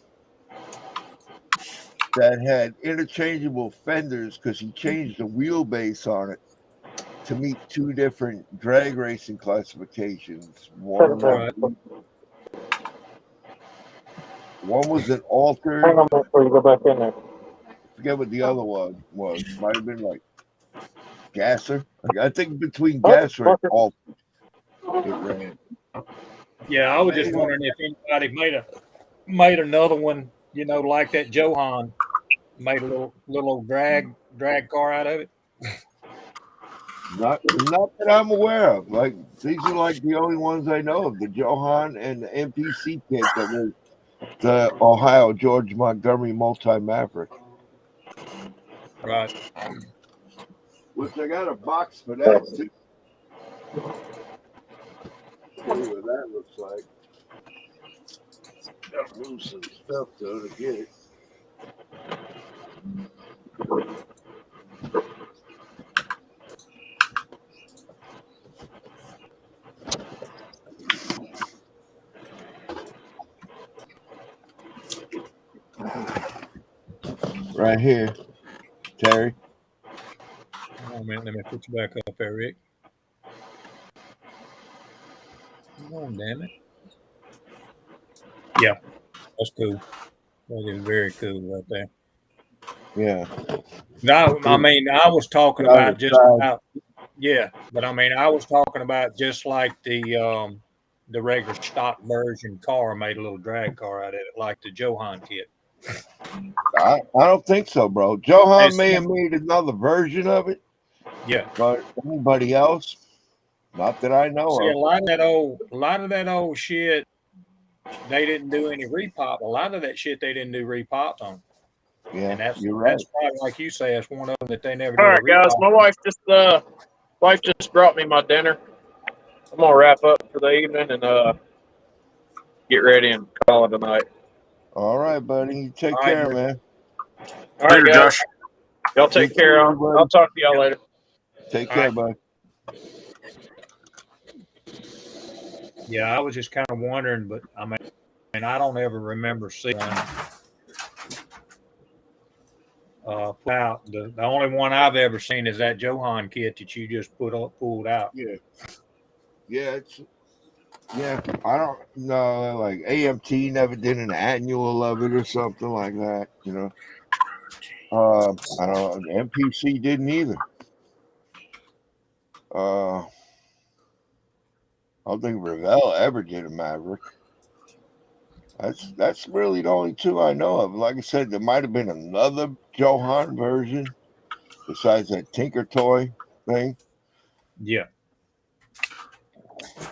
that had interchangeable fenders because he changed the wheelbase on it to meet two different drag racing classifications. One Right. was an altered. Hang on before you go back in there. I forget what the other one was. Might have been like Gasser. I think between Gasser and altered, it ran. Yeah, I was just wondering if anybody made another one, you know, like that Johan made a little drag car out of it. Not that I'm aware of. Like these are like the only ones I know of. The Johan and the MPC kit that was the Ohio George Montgomery Multi Maverick. Right. Which I got a box for that too. Show you what that looks like. Got to move some stuff though to get it. Right here, Terry. Oh man, let me put you back up there, Rick. Oh damn it. Yeah, that's cool. That is very cool right there. Yeah. No, I mean, I was talking about just about, yeah, but I mean, I was talking about just like the regular stock version car made a little drag car out of it, like the Johan kit. I don't think so, bro. Johan may have made another version of it. Yeah. But anybody else? Not that I know See, of. a lot of that old shit, they didn't do any repop. A lot of that shit they didn't do repops on. Yeah, And that's you're right. That's probably like you say, that's one of them that they never All did right, a repop. guys, my wife just brought me my dinner. I'm gonna wrap up for the evening and get ready and call it a night. All right, buddy. You take All right, care, buddy. man. All right, Later, guys. Josh. Y'all take Good care. seeing you, I'll buddy. talk to y'all later. Take All care, right. buddy. Yeah, I was just kind of wondering, but I mean, I don't ever remember seeing out. The only one I've ever seen is that Johan kit that you just pulled out. Yeah, I don't know. Like AMT never did an annual of it or something like that. You know. I don't know. MPC didn't either. I don't think Revell ever did a Maverick. That's really the only two I know of. Like I said, there might have been another Johan version besides that Tinker Toy thing, Yeah.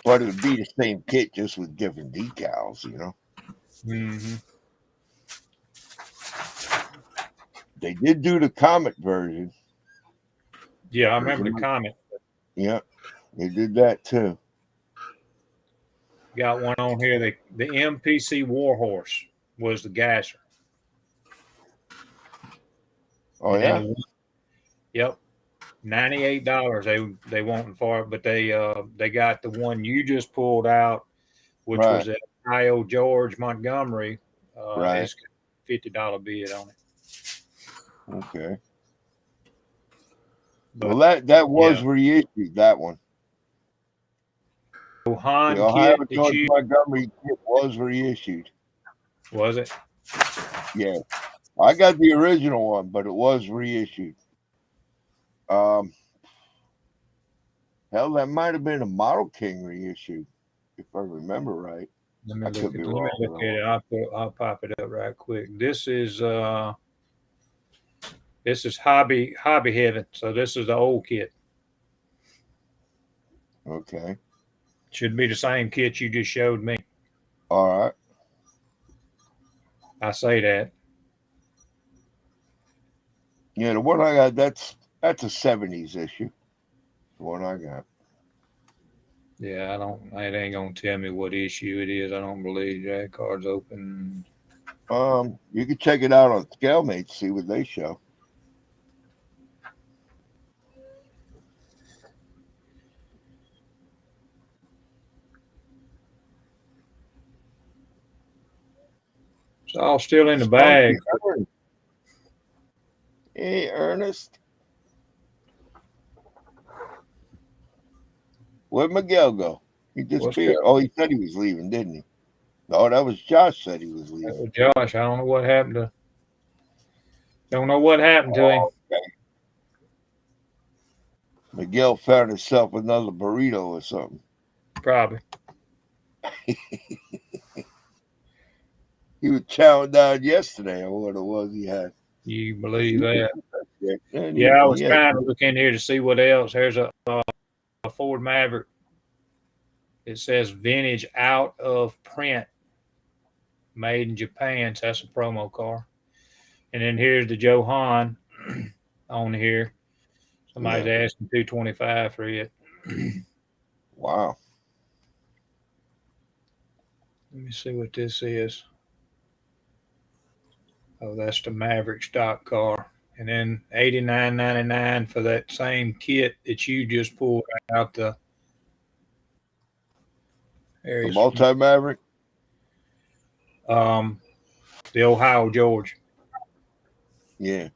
but it would be the same kit just with different decals, you know. Mm-hmm. They did do the Comet version. Yeah, I remember the comment. Yeah, they did that too. Got one on here. The MPC Warhorse was the gasser. Oh, And yeah. then yep, $98 they wanting for it, but they got the one you just pulled out, which Right. was at Ohio George Montgomery. Right. It's got $50 bid on it. Okay. But Well, that was yeah, reissued, that one. The Han Ohio kit that George you Montgomery kit was reissued. was it? Yeah. I got the original one, but it was reissued. Hell, that might have been a Model King reissue, if I remember right. Let me I look could at be let me wrong. look at it. I'll pop it up right quick. This is hobby heaven. So this is the old kit. Okay. Should be the same kit you just showed me. All right. I say that. Yeah, the one I got, that's a 70s issue. The one I got. Yeah, it ain't gonna tell me what issue it is. I don't believe that card's open. You can check it out on ScaleMate, see what they show. It's all still in the Spunky bag. Ernest. Hey, Ernest. Where'd Miguel go? He disappeared. Oh, he said he was leaving, didn't he? No, that was Josh said he was leaving. Josh, I don't know what happened to. Don't know what happened to him. Okay. Miguel found himself another burrito or something. Probably. He was chowing down yesterday or what it was he had. You believe that? Yeah, I was trying to look in here to see what else. There's a Ford Maverick. It says vintage out of print, made in Japan. So that's a promo car. And then here's the Johan on here. Somebody's asking $225 for it. Wow. Let me see what this is. Oh, that's the Maverick stock car. And then $89.99 for that same kit that you just pulled out. The multi-Maverick? The Ohio George. Yeah.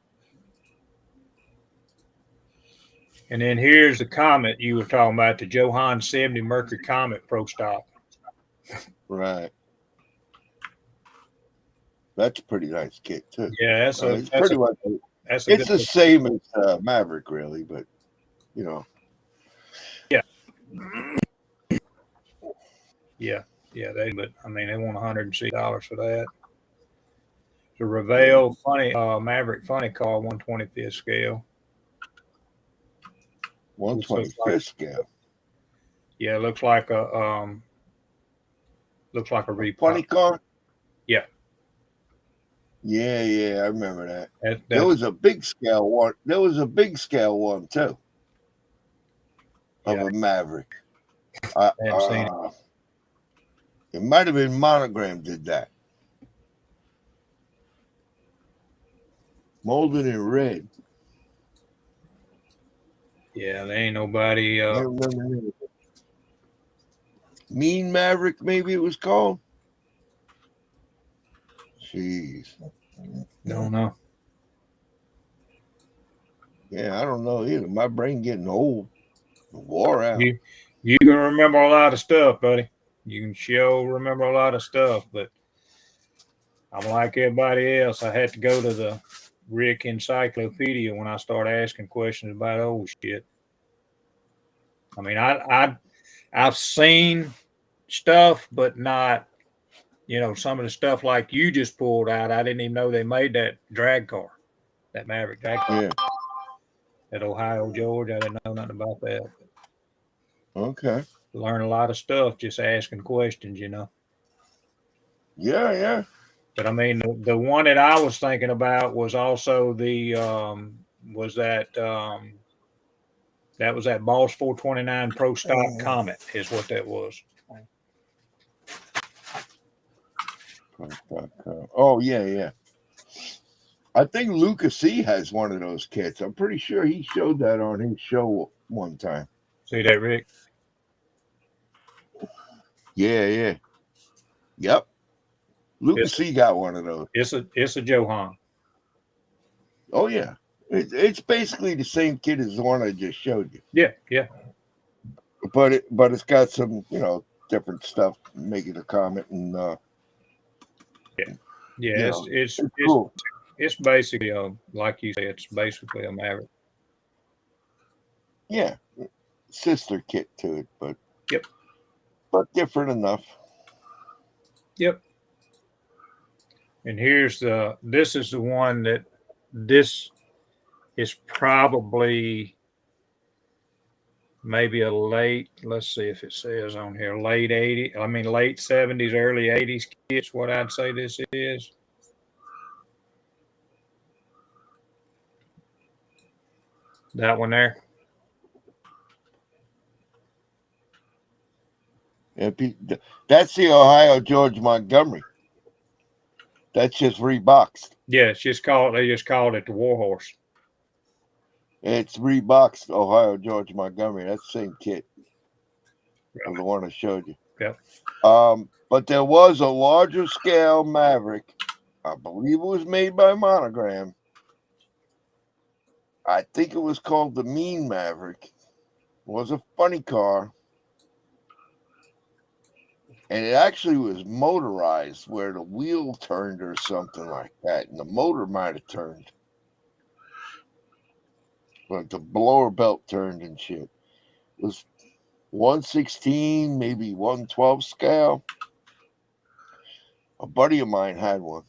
And then here's the Comet you were talking about, the Johan 70 Mercury Comet Pro Stock. Right. That's a pretty nice kit too. Yeah, it's the same as Maverick, really, but you know. Yeah. But I mean, they want $160 for that. The Revell funny Maverick funny car, 125th scale. 125th scale. Yeah, it looks like a repop. Funny car. Yeah. Yeah, I remember that. There was a big scale one. There was a big scale one too. Of a Maverick. It might have been Monogram did that. Molded in red. Yeah, there ain't nobody. I remember Mean Maverick, maybe it was called. Jeez. Don't know. Yeah, I don't know either. My brain getting old. Wore out. You can remember a lot of stuff, buddy. You can remember a lot of stuff, but I'm like everybody else. I had to go to the Rick Encyclopedia when I started asking questions about old shit. I mean, I've seen stuff, but not, some of the stuff like you just pulled out. I didn't even know they made that drag car, that Maverick drag car. Yeah. At Ohio George, I didn't know nothing about that. Okay. Learn a lot of stuff just asking questions, Yeah. But I mean, the one that I was thinking about was also the that was that Boss 429 Pro Stock Comet is what that was. Oh yeah. I think Lucas C has one of those kits. I'm pretty sure he showed that on his show one time. See that, Rick? Yeah. Yep. Lucas It's C got one of those. it's a Johan. Oh yeah. It's basically the same kit as the one I just showed you. Yeah. But it's got some, different stuff. Making a comment and Yeah, it's cool. it's basically like you said, it's basically a Maverick. Yeah. Sister kit to it, but Yep. But different enough. Yep. And this is the one that this is probably maybe a late, let's see if it says on here, late 70s, early 80s kits, what I'd say this is. That one there. And that's the Ohio George Montgomery. That's just reboxed. Yeah, they just called it the Warhorse. It's reboxed Ohio George Montgomery. That's the same kit. Right. The one I showed you. Yep. But there was a larger scale Maverick. I believe it was made by Monogram. I think it was called the Mean Maverick. It was a funny car. And it actually was motorized where the wheel turned or something like that. And the motor might have turned. But the blower belt turned and shit. It was 116, maybe 112 scale. A buddy of mine had one.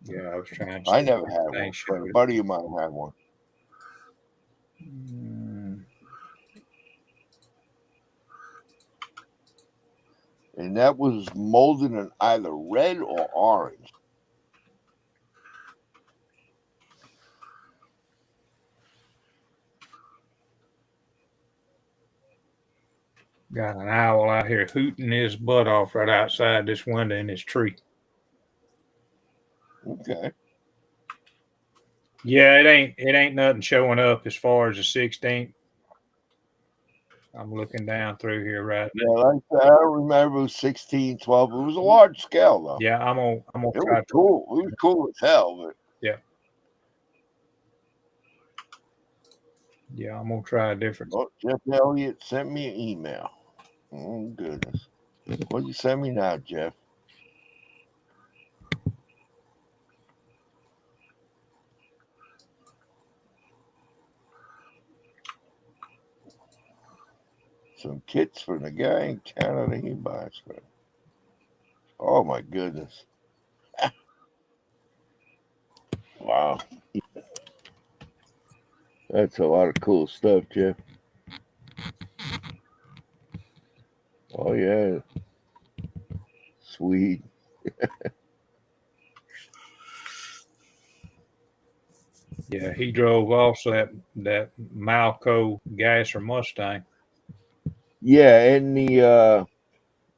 Yeah, I was trying to I never had one, but a buddy of mine had one. And that was molded in either red or orange. Got an owl out here hooting his butt off right outside this window in his tree. Okay. Yeah, it ain't nothing showing up as far as the 16th. I'm looking down through here right now. Yeah, like I don't remember it was 16, 12. It was a large scale though. Yeah, I'm gonna It try. was cool. It was cool as hell, but yeah, I'm gonna try a different. oh, Jeff Elliott sent me an email. Oh goodness. What'd you send me now, Jeff? Some kits for the guy in Canada he buys for. Oh my goodness. Wow. That's a lot of cool stuff, Jeff. Oh yeah. Sweet. Yeah, he drove also that Malco Gasser Mustang. Yeah, and the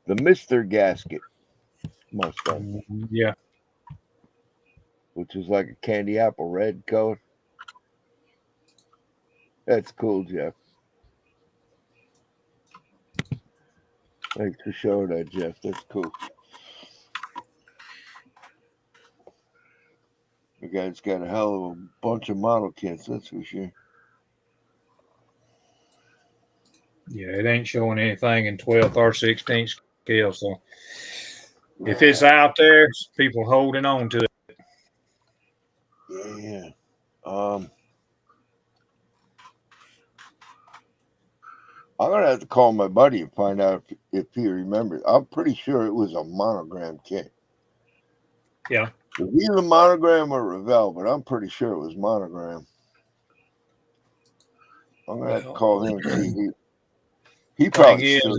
Mr. Gasket Mustang, Yeah, which is like a candy apple red color. That's cool, Jeff. Thanks for showing that, Jeff. That's cool. The guy's got a hell of a bunch of model kits, that's for sure. yeah, it ain't showing anything in 12th or 16th scale. So if it's out there, people holding on to it. Yeah. I'm gonna have to call my buddy and find out if he remembers. I'm pretty sure it was a Monogram kit. Yeah. It was either Monogram or Revell, but I'm pretty sure it was Monogram. I'm gonna have to call him and see. He probably still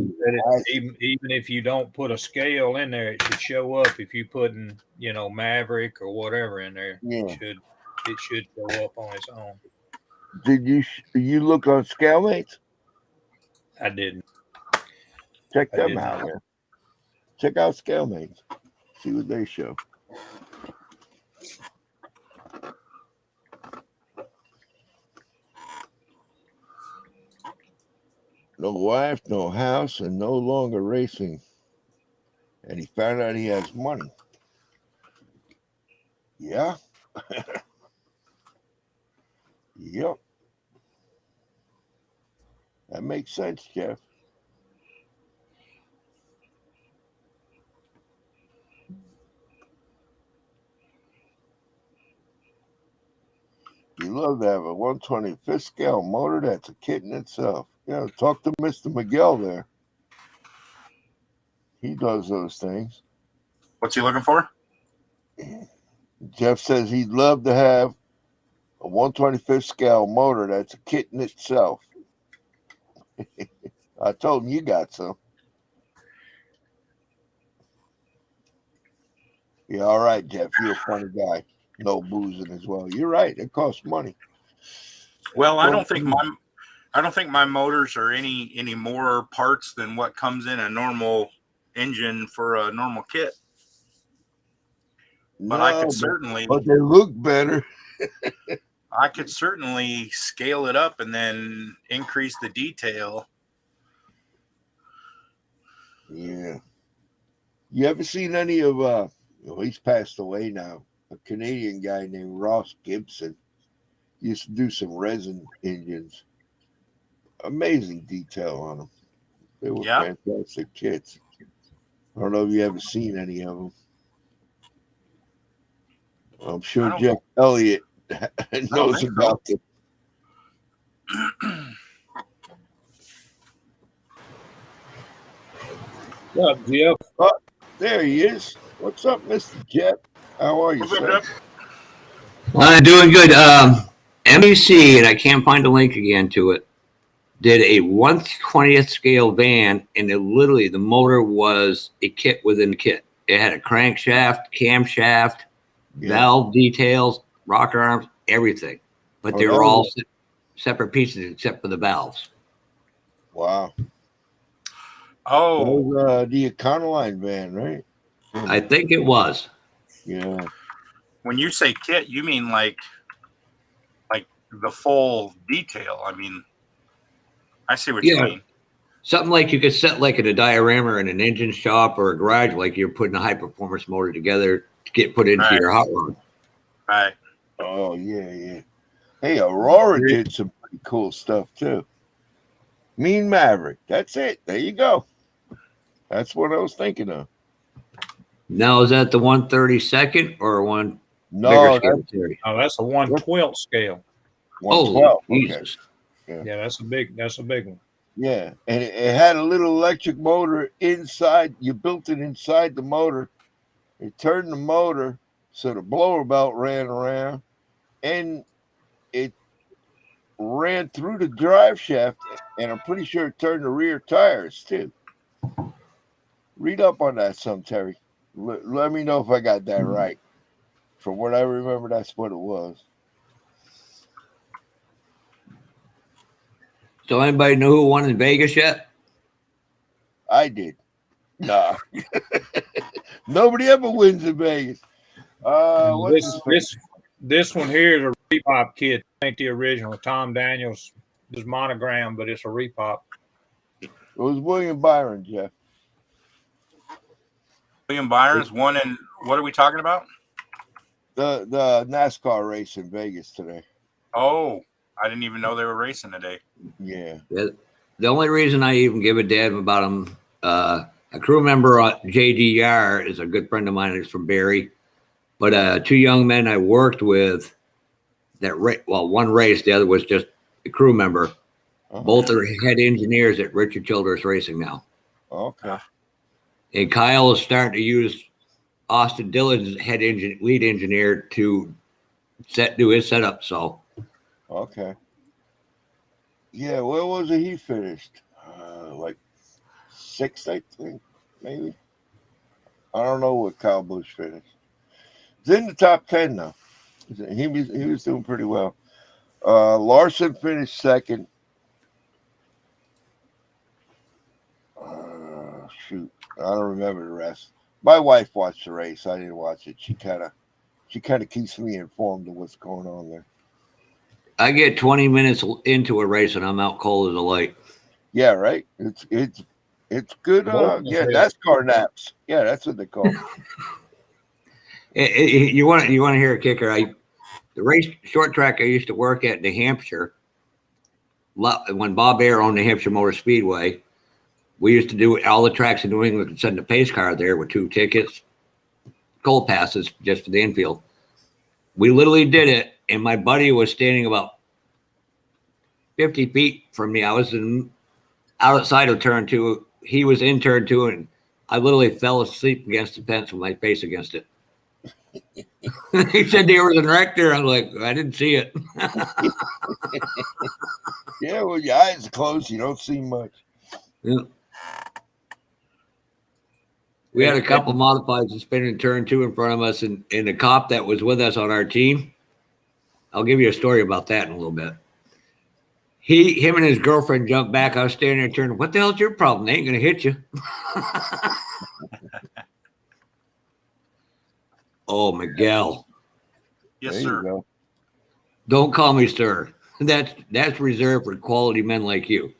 even if you don't put a scale in there, it should show up. If you putting Maverick or whatever in there, it should show up on its own. Did you look on ScaleMates? I didn't. Check them out, man. Check out ScaleMates. See what they show. No wife, no house, and no longer racing. And he found out he has money. Yeah. Yep. That makes sense, Jeff. You love to have a 125th scale motor. That's a kit in itself. Yeah, talk to Mr. Miguel there. He does those things. What's he looking for? Jeff says he'd love to have a 125th scale motor. That's a kit in itself. I told him you got some. Yeah, all right, Jeff. You're a funny guy. No boozing as well. You're right. It costs money. Well, I don't think my motors are any more parts than what comes in a normal engine for a normal kit. But I could certainly, but they look better. I could certainly scale it up and then increase the detail. Yeah. You ever seen any of he's passed away now, a Canadian guy named Ross Gibson. He used to do some resin engines. Amazing detail on them. They were fantastic kits. I don't know if you ever seen any of them. I'm sure Jeff Elliott knows about them. What's up, Jeff? Oh, there he is. What's up, Mr. Jeff? How are you, sir? Well, I'm doing good. MEC, and I can't find a link again to it, did a 1/20th scale van, and literally the motor was a kit within the kit. It had a crankshaft, camshaft, valve details, rocker arms, everything. But they were all separate pieces except for the valves. Wow. Oh. That was, the Econoline van, right? I think it was. Yeah. When you say kit, you mean like the full detail. I mean, I see what you mean. Something like you could set like in a diorama in an engine shop or a garage, like you're putting a high performance motor together to get put into your hot rod. Right. Oh, yeah. Hey, Aurora did some pretty cool stuff too. Mean Maverick. That's it. There you go. That's what I was thinking of. Now, is that the 1/32nd or one bigger scale? Oh, that's a 1/12 scale. 1/12. Jesus. Okay. Yeah, that's a big one. Yeah, and it had a little electric motor inside. You built it inside the motor. It turned the motor so the blower belt ran around, and it ran through the drive shaft, and I'm pretty sure it turned the rear tires too. Read up on that some, Terry. Let me know if I got that right. From what I remember, that's what it was. So anybody know who won in Vegas yet? I did. Nah. Nobody ever wins in Vegas. This one here is a repop kit. Ain't the original. Tom Daniels is monogram, but it's a repop. It was William Byron, Jeff. William Byron's won in, what are we talking about? The NASCAR race in Vegas today. Oh, I didn't even know they were racing today. Yeah. The only reason I even give a damn about him, a crew member, JDR, is a good friend of mine. He's from Barrie. But two young men I worked with one raced, the other was just a crew member. Both are head engineers at Richard Childress Racing now. Okay. And Kyle is starting to use Austin Dillon's lead engineer to do his setup. So. Okay. Yeah, where was it he finished? Like 6th, I think, maybe. I don't know what Kyle Busch finished. He's in the top 10 now. He was doing pretty well. Larson finished 2nd. Shoot, I don't remember the rest. My wife watched the race. I didn't watch it. She kind of keeps me informed of what's going on there. I get 20 minutes into a race and I'm out cold as a light. Yeah, right. It's good. Yeah, NASCAR naps. Yeah, that's what they call them. You want to hear a kicker? The race short track I used to work at New Hampshire, when Bob Ayer owned New Hampshire Motor Speedway, we used to do all the tracks in New England and send a pace car there with 2 tickets, cold passes just for the infield. We literally did it, and my buddy was standing about 50 feet from me. I was outside of turn 2. He was in turn 2, and I literally fell asleep against the fence with my face against it. He said there was a wreck there. I'm like, I didn't see it. Yeah, well, your eyes are closed. You don't see much. Yeah. We had a couple modifieds that spin in turn 2 in front of us, and the cop that was with us on our team. I'll give you a story about that in a little bit. Him and his girlfriend jumped back. I was standing there turning, what the hell's your problem? They ain't going to hit you. Oh, Miguel. Yes, There you sir. go. Don't call me sir. That's reserved for quality men like you.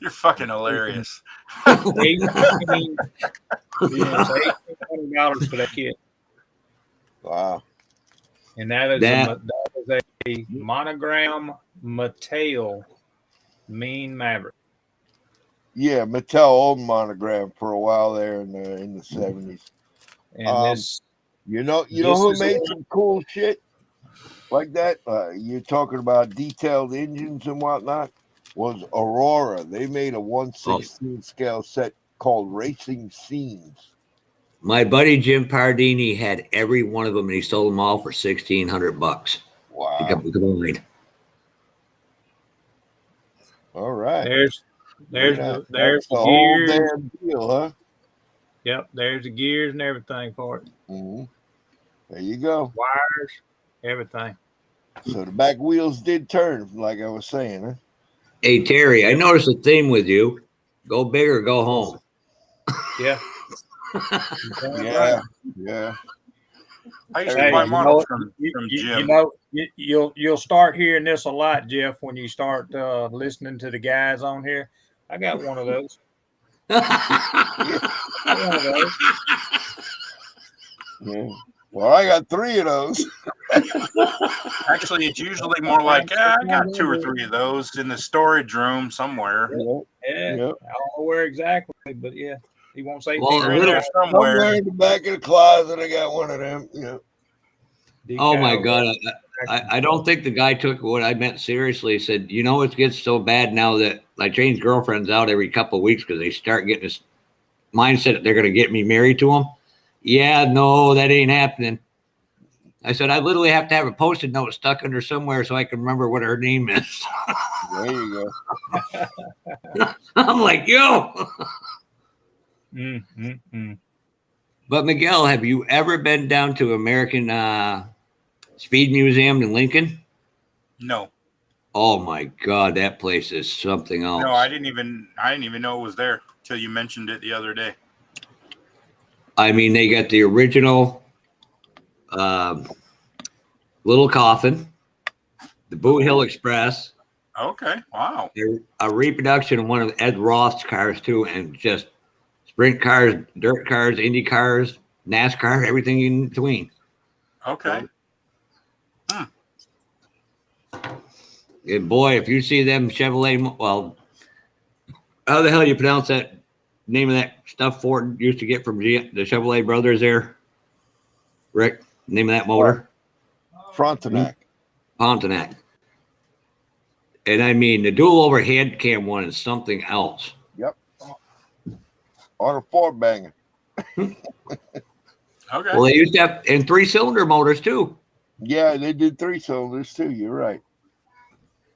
You're fucking hilarious. $18 for that kid. Wow. And that is That- a monogram Mattel Mean Maverick. Yeah, Mattel owned Monogram for a while there in the 70s. And this You know this who is made a- some cool shit like that? You're talking about detailed engines and whatnot. Was Aurora. They made a 1/16 scale set called Racing Scenes. My buddy Jim Pardini had every one of them, and he sold them all for $1,600. Wow. He kept combined. All right. there's Yeah, there's that's the the whole gears. damn deal, huh? Yep, there's the gears and everything for it. Mm-hmm. There you go. Wires, everything. So the back wheels did turn, like I was saying, huh? Hey, Terry, I noticed a theme with you. Go big or go home. Yeah. Yeah, yeah. I used Hey, to buy you models know, from you Jim. know, you'll start hearing this a lot, Jeff, when you start listening to the guys on here. I got one of those. Yeah. Well, I got 3 of those. Actually, it's usually more like, I got 2 or 3 of those in the storage room somewhere. Yeah, Yep. I don't know where exactly, but yeah, he wants 18 Well, They're in there Somewhere somewhere. in the back of the closet, I got one of them. Yeah. Oh my God. I don't think the guy took what I meant seriously. He said, it gets so bad now that I change girlfriends out every couple of weeks because they start getting this mindset that they're going to get me married to them. Yeah, no, that ain't happening. I said, I literally have to have a Post-it note stuck under somewhere so I can remember what her name is. There you go. I'm like, yo. Mm. But Miguel, have you ever been down to American Speed Museum in Lincoln? No, Oh my God, that place is something else. no, I didn't even know it was there till you mentioned it the other day. I mean, they got the original Little Coffin, the Boot Hill Express, Okay, wow. a reproduction of one of Ed Roth's cars too, and just sprint cars, dirt cars, Indy cars, NASCAR, everything in between. Okay. And boy, if you see them Chevrolet, well, how the hell you pronounce that name of that stuff Ford used to get from the Chevrolet brothers there? Rick, name of that motor? Frontenac. Pontiac. And I mean, the dual overhead cam one is something else. Yep. On a 4-banger. Okay. Well, they used to have, and 3-cylinder motors too. Yeah, they did 3 cylinders too. You're right.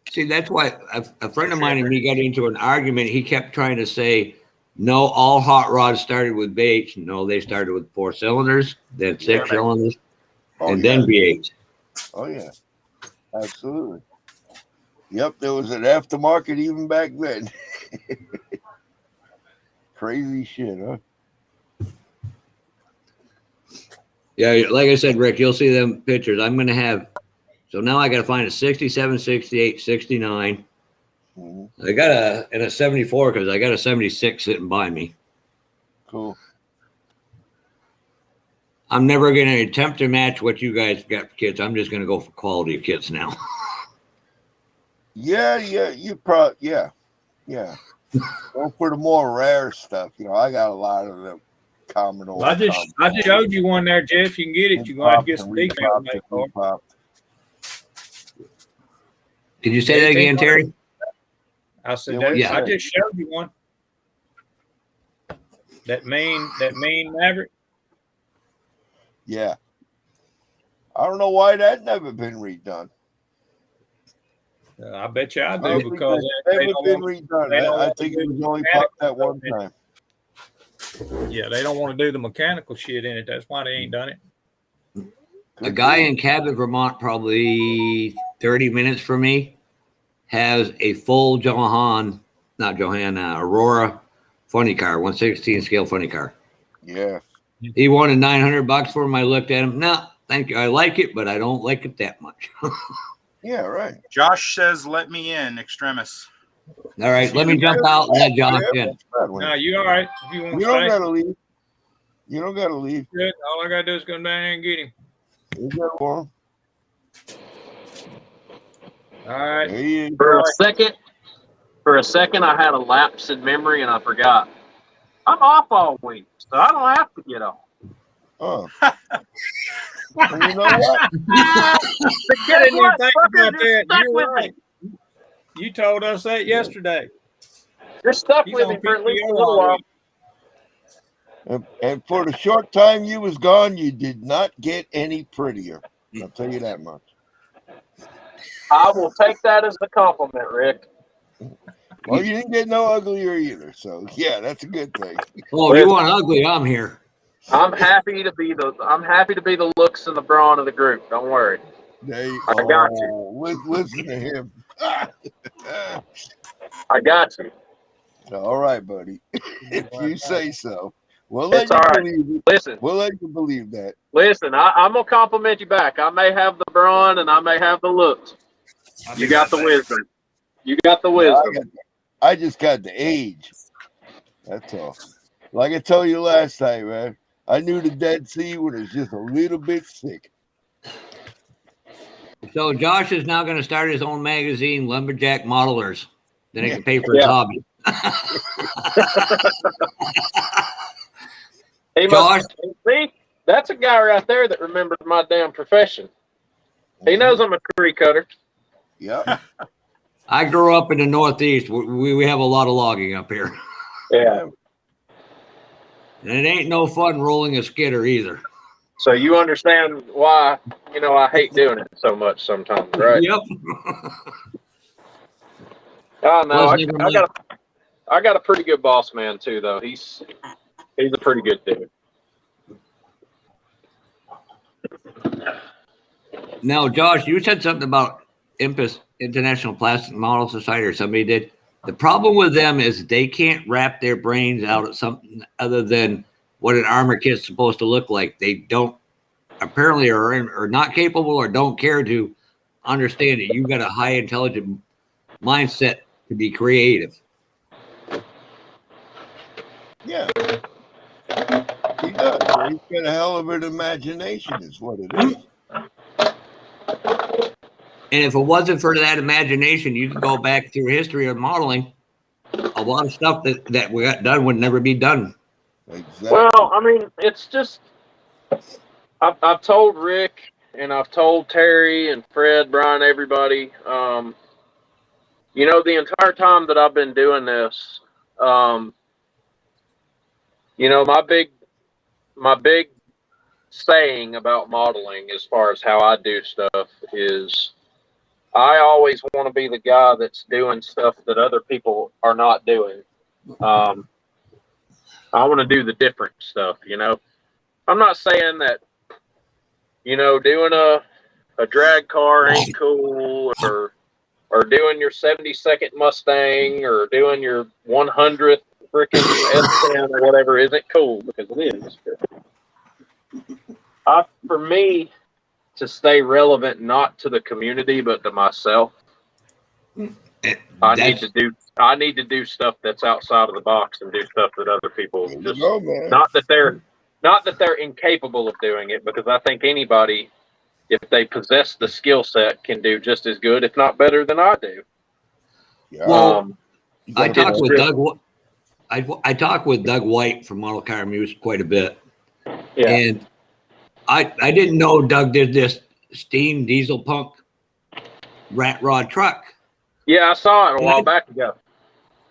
See, that's why a friend of mine and me got into an argument. He kept trying to say, no, all hot rods started with V8. No, they started with 4 cylinders, then 6 cylinders, and then V8. Oh, yeah. Absolutely. Yep, there was an aftermarket even back then. Crazy shit, huh? Yeah, like I said, Rick, you'll see them pictures. I'm going to have, so now I got to find a 67, 68, 69, Mhm. I got a 74 because I got a 76 sitting by me. Cool. I'm never going to attempt to match what you guys got for kits. I'm just going to go for quality of kits now. Yeah. You probably yeah. Go for the more rare stuff. You know, I got a lot of the common old. I just showed you one there, Jeff. You can get it. You're going to have to get some details made for it. Did you say that again, Terry? I said, Yeah, I just showed you one. That mean Maverick. Yeah. I don't know why that never been redone. I bet you I I do don't think because that's they never don't been want, redone. they don't I want to think do it was the only popped that mechanical one stuff time. Yeah, they don't want to do the mechanical shit in it. That's why they ain't done it. A guy in Cabot, Vermont, probably 30 minutes from me, has a full Aurora funny car, 116 scale funny car. Yeah. He wanted $900 for him. I looked at him. No, thank you. I like it, but I don't like it that much. Yeah, right. Josh says, "Let me in, extremis." All right, let me jump out and let Josh in. No, you all right. If you want You to don't stay, gotta leave. You don't gotta leave. good. All I got to do is go down there and get him. You got for All right. him. He is. For a second, I had a lapse in memory and I forgot. I'm off all week, so I don't have to get off. Oh. And you know what? I didn't even think Fucker, about just that. stuck You're with right. You told us that yesterday. You're stuck He's with on me for at least a PTO little all while. week. And for the short time you was gone, you did not get any prettier. I'll tell you that much. I will take that as a compliment, Rick. Well, you didn't get no uglier either, so yeah, that's a good thing. Oh, if you want ugly, I'm here. I'm happy to be the looks and the brawn of the group. Don't worry. I got you. Listen to him. I got you. All right, buddy. If you say so. We'll It's let you all right. believe it. Listen, We'll let you believe that. I'm gonna compliment you back. I may have the brawn and I may have the looks. You got the wisdom. You got the wisdom. I just got the age. That's all. Like I told you last time, man. I knew the Dead Sea when it was just a little bit sick. So Josh is now going to start his own magazine, Lumberjack Modelers. Then he can pay for his hobby. Hey, Josh, see, that's a guy right there that remembered my damn profession. He knows I'm a tree cutter. Yeah. I grew up in the Northeast. We have a lot of logging up here. Yeah. And it ain't no fun rolling a skidder either. So you understand why, I hate doing it so much sometimes, right? Yep. Oh no, I got a pretty good boss man too, though. He's a pretty good dude. Now, Josh, you said something about IMPAS, International Plastic Model Society, or somebody did. The problem with them is they can't wrap their brains out at something other than what an armor kit's supposed to look like. They don't apparently are not capable or don't care to understand it. You've got a high intelligent mindset to be creative. Yeah. He does. He's got a hell of an imagination, is what it is. And if it wasn't for that imagination, you could go back through history of modeling. A lot of stuff that we got done would never be done. Exactly. Well, I mean, it's just I've told Rick and I've told Terry and Fred, Brian, everybody. The entire time that I've been doing this, my big saying about modeling, as far as how I do stuff, is I always want to be the guy that's doing stuff that other people are not doing. I want to do the different stuff, I'm not saying that, doing a drag car ain't cool, or doing your 72nd Mustang, or doing your 100th freaking S10 or whatever isn't cool, because it is. For me, to stay relevant, not to the community, but to myself, I need to do stuff that's outside of the box and do stuff that other people There you just go, man. not that they're incapable of doing it, because I think anybody, if they possess the skill set, can do just as good, if not better, than I do. Yeah. Well, You I gotta talked put- with Doug. I talked with Doug White from Model Car Muse quite a bit, Yeah. and I didn't know Doug did this steam diesel pump rat rod truck. Yeah, I saw it a And while back ago.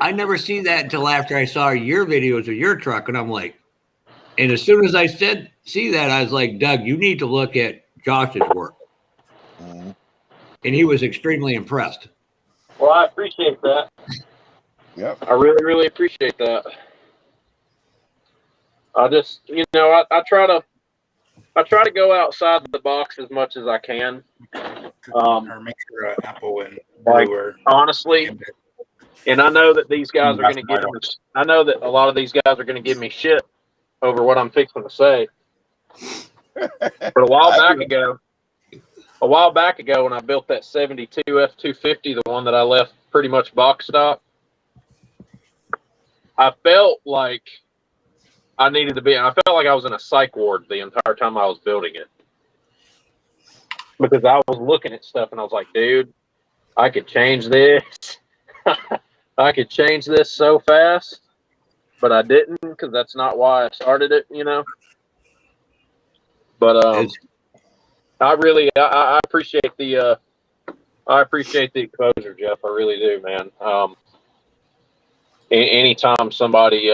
I never see that until after I saw your videos of your truck, and I'm like, and as soon as I see that, I was like, Doug, you need to look at Josh's work, Mhm. and he was extremely impressed. Well, I appreciate that. Yep. I really, really appreciate that. I just, I try to go outside the box as much as I can. Or make sure Apple and Like, Blue are honestly, and I know that these guys are That's going to give me, I know that a lot of these guys are going to give me shit over what I'm fixing to say. But a while back ago when I built that 72 F250, the one that I left pretty much box stock, I felt like I felt like I was in a psych ward the entire time I was building it. Because I was looking at stuff and I was like, dude, I could change this. I could change this so fast, but I didn't, because that's not why I started it, But I really appreciate the exposure, Jeff. I really do, man. Anytime somebody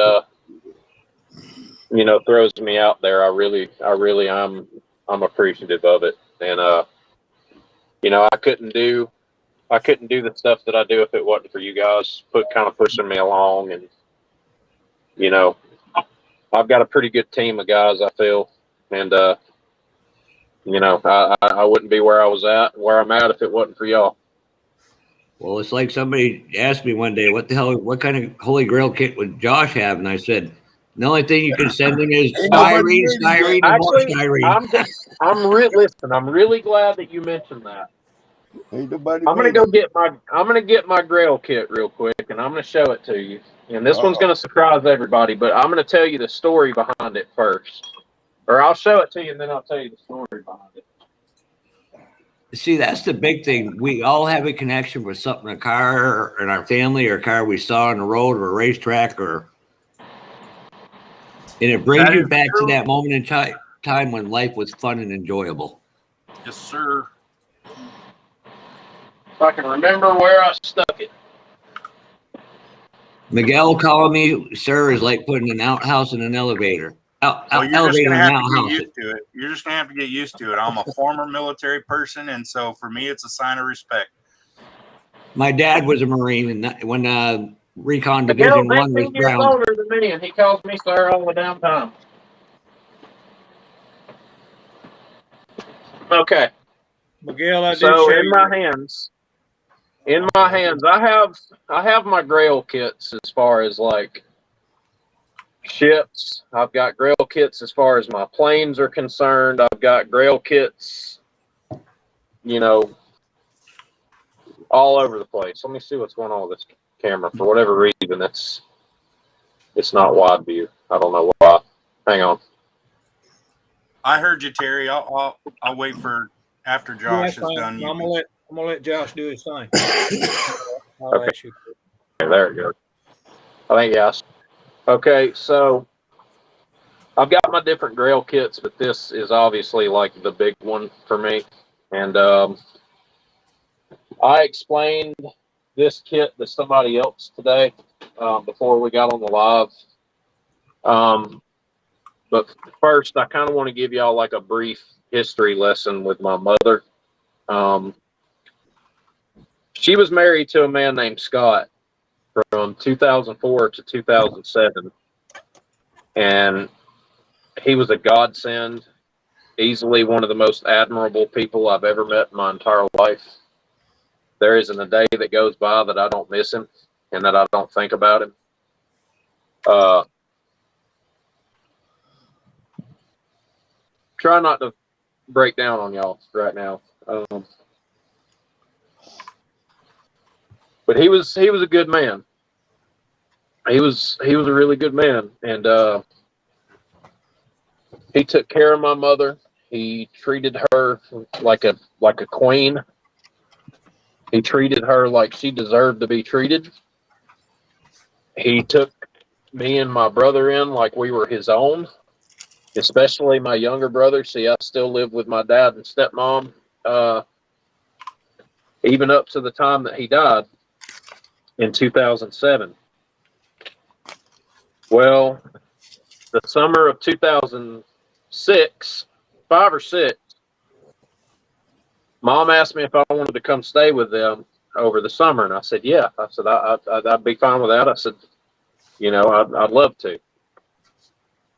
throws me out there, I'm appreciative of it. And I couldn't do the stuff that I do if it wasn't for you guys pushing me along. And I've got a pretty good team of guys, I feel, and I wouldn't be where I'm at if it wasn't for y'all. Well, it's like somebody asked me one day, what kind of Holy Grail kit would Josh have? And I said, the only thing you can send him is styrene, and more styrene. I'm really glad that you mentioned that. Ain't nobody I'm made gonna get my Grail kit real quick, and I'm gonna show it to you. And this one's gonna surprise everybody, but I'm gonna tell you the story behind it first, or I'll show it to you and then I'll tell you the story behind it. See, that's the big thing. We all have a connection with something, a car in our family, or a car we saw on the road, or a racetrack, and it brings you back to that moment in time when life was fun and enjoyable. Yes, sir. If I can remember where I stuck it. Miguel calling me, sir, is like putting an outhouse in an elevator. Well, you're just Elevator gonna in an have to get outhouse. used to it. You're just gonna have to get used to it. I'm a former military person, and so for me, it's a sign of respect. My dad was a Marine, and when Recon Miguel's Division 1 was 18 years grounded. older than me, and he calls me sir all the damn time. Okay. Miguel, I did So show in you. my hands, I have my Grail kits as far as like ships. I've got Grail kits as far as my planes are concerned. I've got Grail kits, all over the place. Let me see what's going on with this camera. For whatever reason, it's not wide view. I don't know why. Hang on. I heard you, Terry. I'll wait for after Josh is done. I'm gonna let Josh do his thing. I'll Okay. ask you. Okay, there it goes. I think yes. Okay, so I've got my different Grail kits, but this is obviously like the big one for me. And I explained this kit to somebody else today before we got on the live. But first, I kind of want to give y'all like a brief history lesson with my mother. She was married to a man named Scott from 2004 to 2007. And he was a godsend, easily one of the most admirable people I've ever met in my entire life. There isn't a day that goes by that I don't miss him and that I don't think about him. Try not to break down on y'all right now. But But he was a good man. He was a really good man, and he took care of my mother. He treated her like a queen. He treated her like she deserved to be treated. He took me and my brother in like we were his own, especially my younger brother. See, I still live with my dad and stepmom, even up to the time that he died in 2007. Well, the summer of 2006, 5 or 6, Mom asked me if I wanted to come stay with them over the summer, and I said, yeah. I said, I'd be fine with that. I said, I'd love to.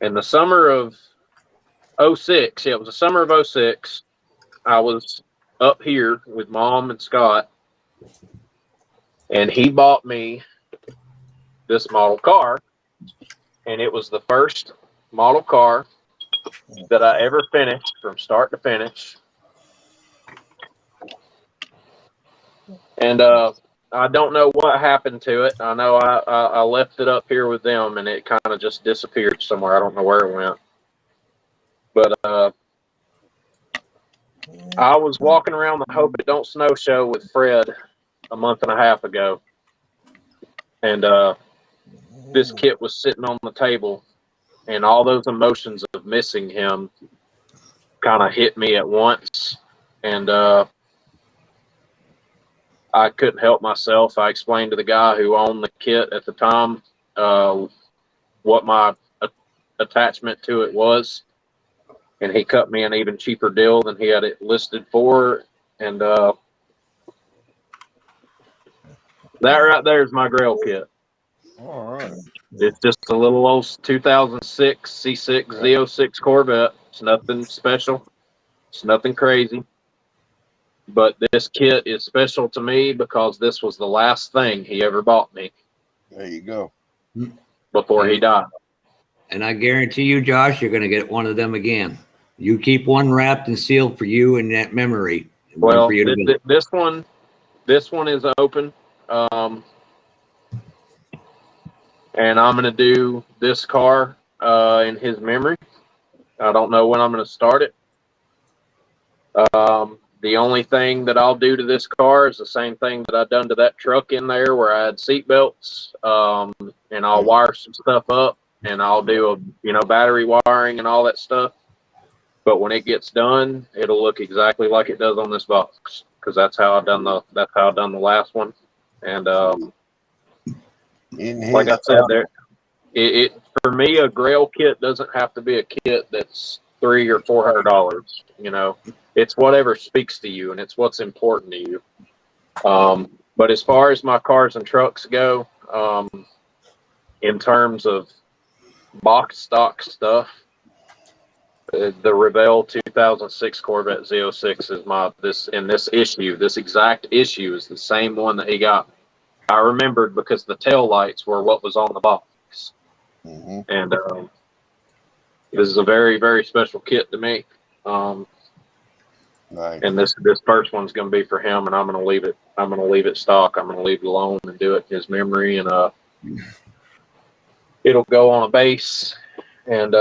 In the summer of 06, it was the summer of 06, I was up here with Mom and Scott, and he bought me this model car, and it was the first model car that I ever finished from start to finish. And I don't know what happened to it. I know I left it up here with them, and it kind of just disappeared somewhere. I don't know where it went. But I was walking around the Hope It Don't Snow show with Fred a month and a half ago, and this kit was sitting on the table, and all those emotions of missing him kind of hit me at once, and I couldn't help myself. I explained to the guy who owned the kit at the time what my attachment to it was, and he cut me an even cheaper deal than he had it listed for. And that right there is my Grail kit. All right. It's just a little old 2006 C6 Z06 Corvette. It's nothing special. It's nothing crazy. But this kit is special to me because this was the last thing he ever bought me. There you go. Before he died. And I guarantee you, Josh, you're going to get one of them again. You keep one wrapped and sealed for you in that memory. Well, for you to this one is open. And I'm going to do this car in his memory. I don't know when I'm going to start it. The only thing that I'll do to this car is the same thing that I've done to that truck in there where I had seat belts. And I'll wire some stuff up, and I'll do battery wiring and all that stuff. But when it gets done, it'll look exactly like it does on this box, because that's how I've done the last one. And like I said, it for me, a Grail kit doesn't have to be a kit that's $300 or $400. It's whatever speaks to you, and it's what's important to you. But as far as my cars and trucks go, in terms of box stock stuff, the Revell 2006 Corvette Z06 is this exact issue is the same one that he got me. I remembered because the tail lights were what was on the box. Mm-hmm. And this is a very, very special kit to me. Nice. And this first one's going to be for him, and I'm going to leave it. I'm going to leave it stock. I'm going to leave it alone and do it in his memory, and it'll go on a base. And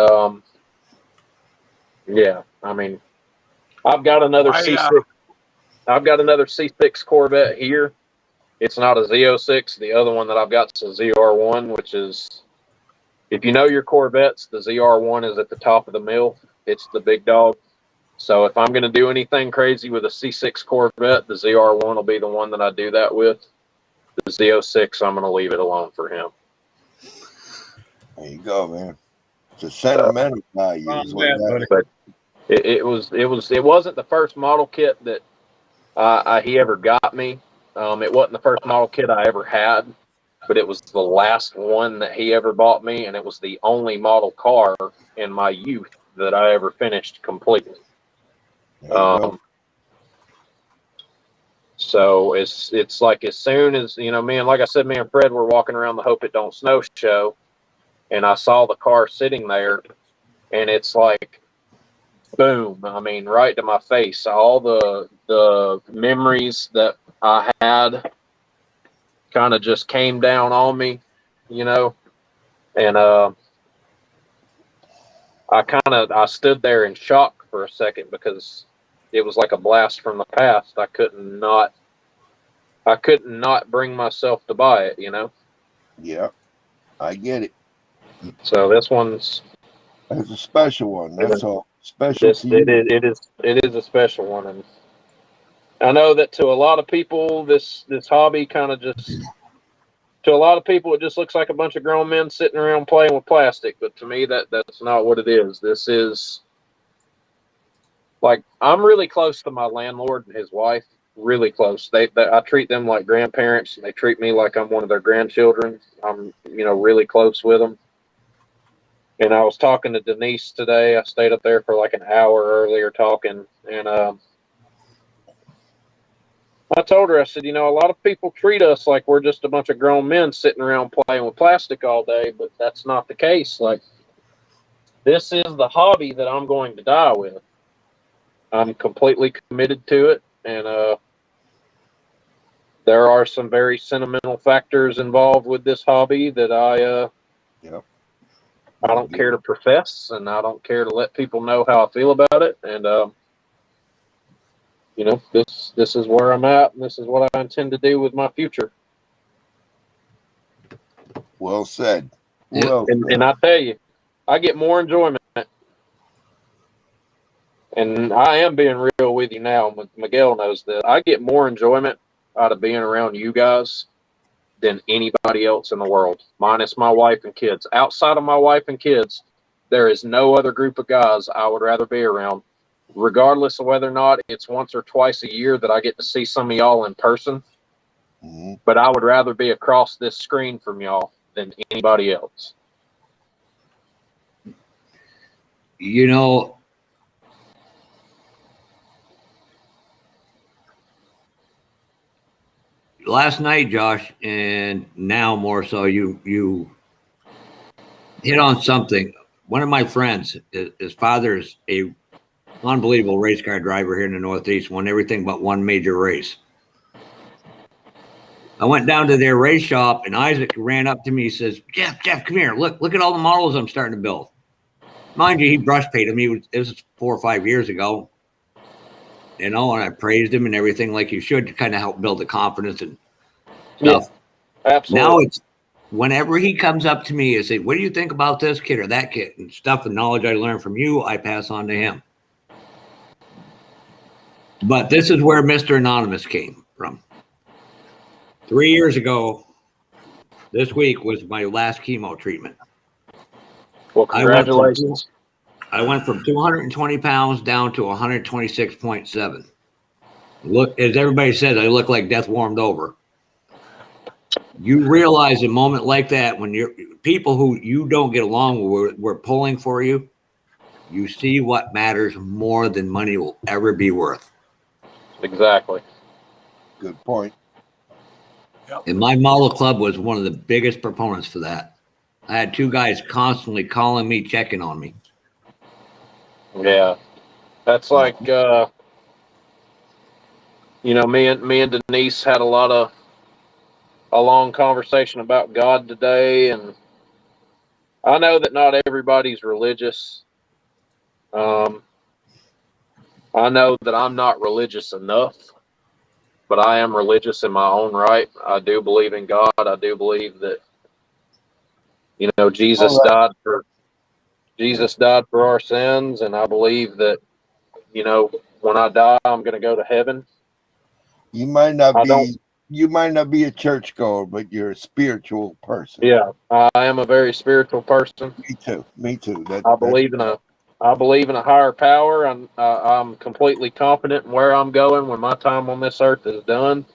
yeah, I mean, I've got another C6. I've got another C6 Corvette here. It's not a Z06. The other one that I've got is a ZR1, which is, if you know your Corvettes, the ZR1 is at the top of the mill. It's the big dog. So if I'm going to do anything crazy with a C6 Corvette, the ZR1 will be the one that I do that with. The Z06, I'm going to leave it alone for him. There you go, man. It's a sentimental value. Is what that But it wasn't the first model kit that he ever got me. It wasn't the first model kit I ever had, but it was the last one that he ever bought me, and it was the only model car in my youth that I ever finished completely. So it's like, as soon as, me and Fred were walking around the Hope It Don't Snow show, and I saw the car sitting there, and it's like, boom, right to my face. All the memories that I had kind of just came down on me, you know, and I stood there in shock for a second because it was like a blast from the past. I couldn't not bring myself to buy it, you know. Yeah, I get it. So this one's It's a special one. That's all. Special this to you. it is a special one, and I know that to a lot of people this hobby kind of just, to a lot of people it just looks like a bunch of grown men sitting around playing with plastic, but to me that's not what it is. This is, like, I'm really close to my landlord and his wife, really close. They I treat them like grandparents, and they treat me like I'm one of their grandchildren. I'm, you know, really close with them. And I was talking to Denise today. I stayed up there for like an hour earlier talking, and I told her, I said, you know, a lot of people treat us like we're just a bunch of grown men sitting around playing with plastic all day, but that's not the case. Like, this is the hobby that I'm going to die with. I'm completely committed to it, and there are some very sentimental factors involved with this hobby that Yep. I don't care to profess, and I don't care to let people know how I feel about it. And you know, this is where I'm at, and this is what I intend to do with my future. Well said. Yeah. Well said. And I tell you, I get more enjoyment, and I am being real with you now. Miguel knows that I get more enjoyment out of being around you guys than anybody else in the world, minus my wife and kids. Outside of my wife and kids, there is no other group of guys I would rather be around, regardless of whether or not it's once or twice a year that I get to see some of y'all in person. Mhm. But I would rather be across this screen from y'all than anybody else. You know, last night, Josh, and now more so, you hit on something. One of my friends, his father's a unbelievable race car driver here in the Northeast, won everything but one major race. I went down to their race shop, and Isaac ran up to me. He says, Jeff, come here. Look at all the models I'm starting to build. Mind you, he brush painted me. This was 4 or 5 years ago. You know, and I praised him and everything like you should to kind of help build the confidence and stuff. Yeah, absolutely. Now it's whenever he comes up to me and say, what do you think about this kid or that kid? And stuff and knowledge I learned from you, I pass on to him. But this is where Mr. Anonymous came from. 3 years ago, this week was my last chemo treatment. Well, congratulations. I went from 220 pounds down to 126.7. Look, as everybody says, I look like death warmed over. You realize a moment like that when you're people who you don't get along with were pulling for you, you see what matters more than money will ever be worth. Exactly. Good point. And my model club was one of the biggest proponents for that. I had 2 guys constantly calling me, checking on me. Yeah. That's like you know, me and Denise had a long conversation about God today, and I know that not everybody's religious. I know that I'm not religious enough, but I am religious in my own right. I do believe in God. I do believe that, you know, Jesus died for our sins, and I believe that, you know, when I die, I'm going to go to heaven. You might not be a churchgoer, but you're a spiritual person. Yeah, I am a very spiritual person. Me too. I believe in a higher power. I'm completely confident in where I'm going when my time on this earth is done.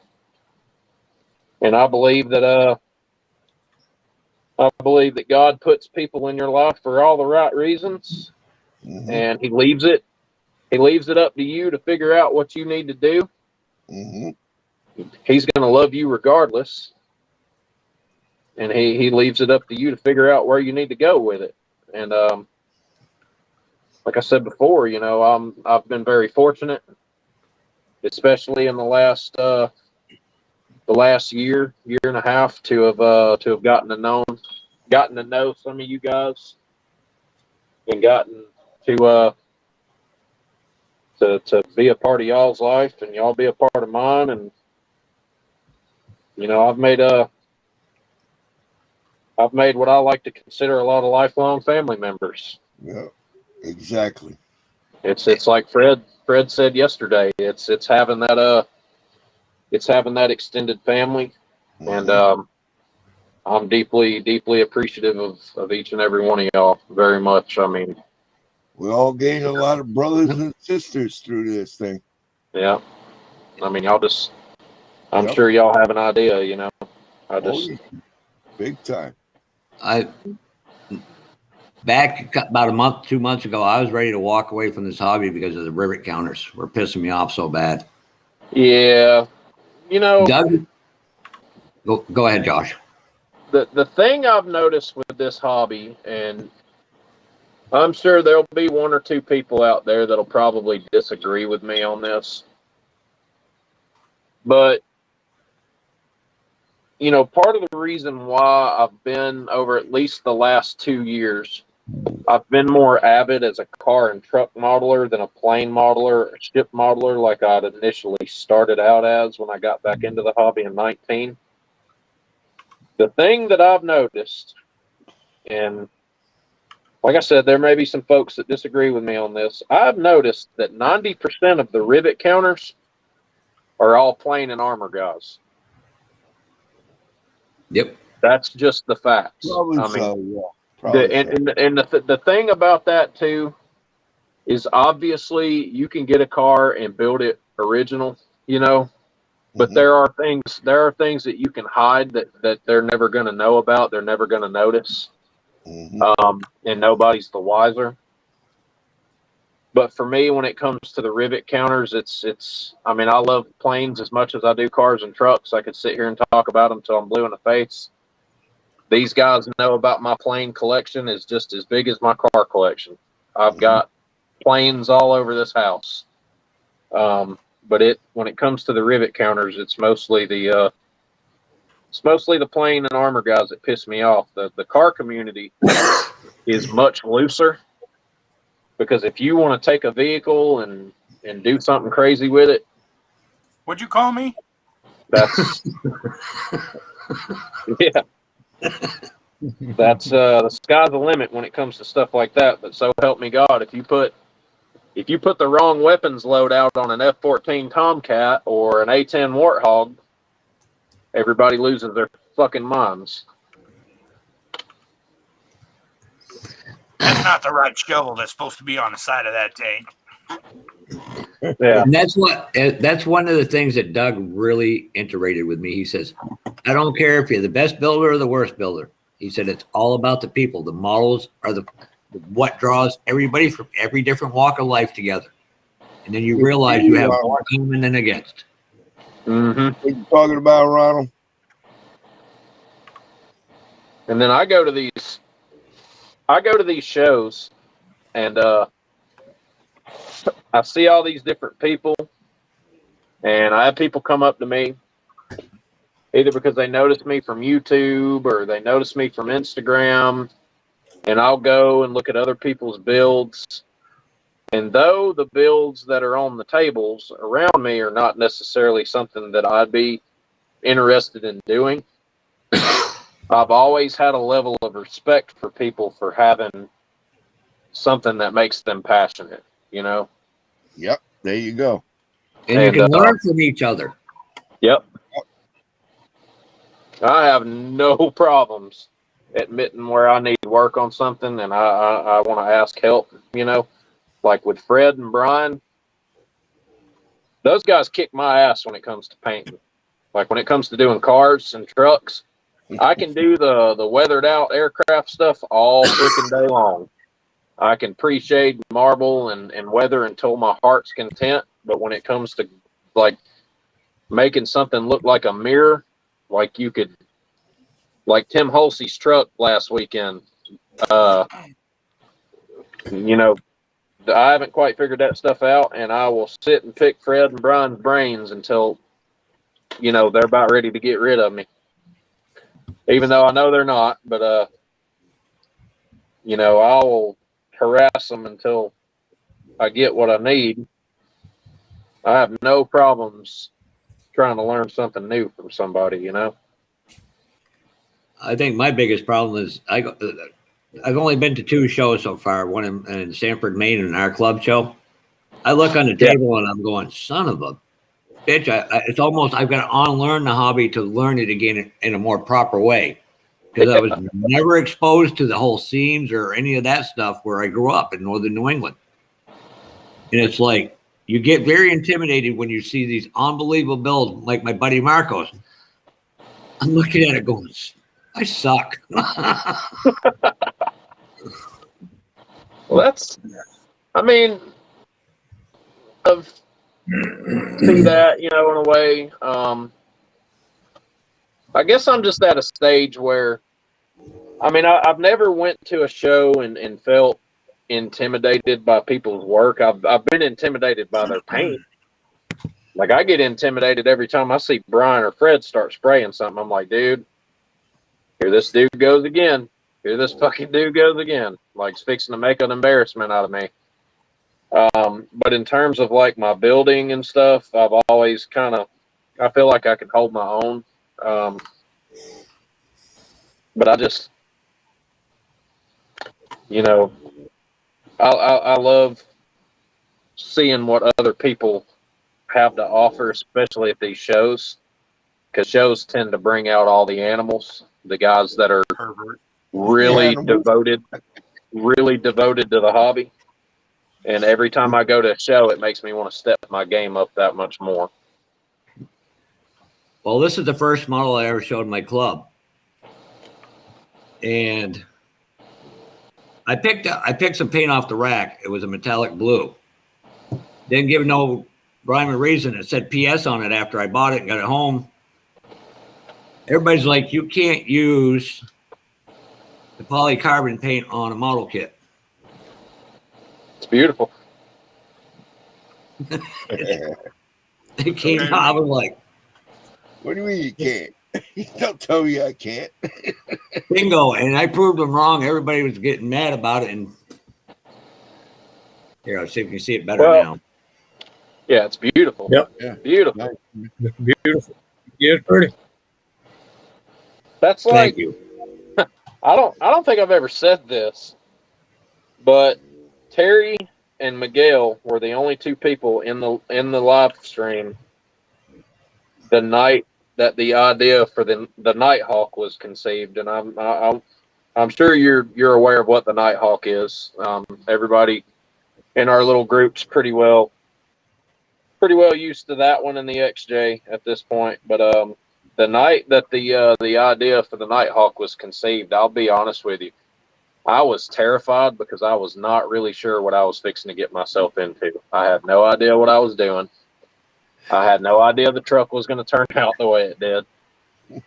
And I believe that God puts people in your life for all the right reasons, Mm-hmm. and He leaves it up to you to figure out what you need to do. Mm-hmm. He's going to love you regardless, and he leaves it up to you to figure out where you need to go with it. And like I said before, you know, I've been very fortunate, especially in the last the last year and a half to have gotten to know some of you guys and gotten to be a part of y'all's life and y'all be a part of mine. And I've made what I like to consider a lot of lifelong family members. Yeah, exactly. It's like Fred said yesterday. It's having that extended family, and I'm deeply appreciative of each and every one of y'all very much. I mean, we all gained a lot of brothers and sisters through this thing. Yeah, I mean, I'm Yep. sure y'all have an idea. Big time. Back about a month, 2 months ago, I was ready to walk away from this hobby because of the rivet counters were pissing me off so bad. Yeah, Doug, go ahead, Josh. The thing I've noticed with this hobby, and I'm sure there'll be one or two people out there that'll probably disagree with me on this, but part of the reason why I've been over at least the last 2 years, I've been more avid as a car and truck modeler than a plane modeler or ship modeler like I'd initially started out as when I got back into the hobby in 19. The thing that I've noticed, and like I said, there may be some folks that disagree with me on this, I've noticed that 90% of the rivet counters are all plane and armor guys. Yep. That's just the facts. Probably I mean, so, yeah. Probably so. the thing about that too is obviously you can get a car and build it original, but there are things that you can hide that they're never going to know about. They're never going to notice, and nobody's the wiser. But for me, when it comes to the rivet counters, I mean, I love planes as much as I do cars and trucks. I could sit here and talk about them till I'm blue in the face. These guys know about my plane collection is just as big as my car collection. I've got planes all over this house. But when it comes to the rivet counters, it's mostly the plane and armor guys that piss me off. The car community is much looser, because if you want to take a vehicle and do something crazy with it, What'd you call me? that's yeah. That's the sky's the limit when it comes to stuff like that. But so help me God, if you put the wrong weapons load out on an F-14 Tomcat or an A-10 Warthog, everybody loses their fucking minds. That's not the right shovel that's supposed to be on the side of that tank. Yeah. And that's one of the things that Doug really iterated with me. He says, I don't care if you're the best builder or the worst builder. He said, it's all about the people. The models are what draws everybody from every different walk of life together. And then you realize you have more common than against. What you talking about, Ronald? And then I go to these shows, and I see all these different people, and I have people come up to me either because they notice me from YouTube or they notice me from Instagram, and I'll go and look at other people's builds. And though the builds that are on the tables around me are not necessarily something that I'd be interested in doing, I've always had a level of respect for people for having something that makes them passionate, Yep, there you go. And you can learn from each other. Yep. I have no problems admitting where I need to work on something and I want to ask help, like with Fred and Brian. Those guys kick my ass when it comes to painting. Like when it comes to doing cars and trucks, I can do the weathered out aircraft stuff all freaking day long. I can pre-shade, marble, and weather until my heart's content. But when it comes to like making something look like a mirror, like Tim Holsey's truck last weekend, I haven't quite figured that stuff out, and I will sit and pick Fred and Brian's brains until you know, they're about ready to get rid of me. Even though I know they're not, but you know, I will harass them until I get what I need. I have no problems trying to learn something new from somebody, you know. I think my biggest problem is I've only been to 2 shows so far. One in Sanford, Maine, and our club show. I look on the table and I'm going, son of a bitch! It's almost I've got to unlearn the hobby to learn it again in a more proper way, because I was never exposed to the whole seams or any of that stuff where I grew up in northern New England. And it's like you get very intimidated when you see these unbelievable builds, like my buddy Marcos. I'm looking at it going, I suck. Well, that's, I mean, of see that, you know, in a way. I guess I'm just at a stage where, I mean, I've never went to a show and felt intimidated by people's work. I've been intimidated by their paint. Like, I get intimidated every time I see Brian or Fred start spraying something. I'm like, dude, here this dude goes again. Here this fucking dude goes again. Like, it's fixing to make an embarrassment out of me. But in terms of like my building and stuff, I've always kind of, I feel like I can hold my own. But I just, you know, I love seeing what other people have to offer, especially at these shows, because shows tend to bring out all the animals, the guys that are really devoted to the hobby. And every time I go to a show, it makes me want to step my game up that much more. Well, this is the first model I ever showed in my club. And I picked some paint off the rack. It was a metallic blue. Didn't give no rhyme or reason. It said PS on it after I bought it and got it home. Everybody's like, you can't use the polycarbonate paint on a model kit. It's beautiful. It came out, I was like, what do you mean you can't? Don't tell me I can't. Bingo. And I proved them wrong. Everybody was getting mad about it. And here, I'll see if you can see it better now. Yeah, it's beautiful. Yep. Yeah. Beautiful. It's beautiful. Yeah, it's pretty. That's like, Thank you. I don't think I've ever said this, but Terry and Miguel were the only 2 people in the live stream the night that the idea for the Nighthawk was conceived, and I'm sure you're aware of what the Nighthawk is. Everybody in our little group's pretty well used to that one in the XJ at this point. But the night that the idea for the Nighthawk was conceived, I'll be honest with you, I was terrified because I was not really sure what I was fixing to get myself into. I had no idea what I was doing. I had no idea the truck was going to turn out the way it did.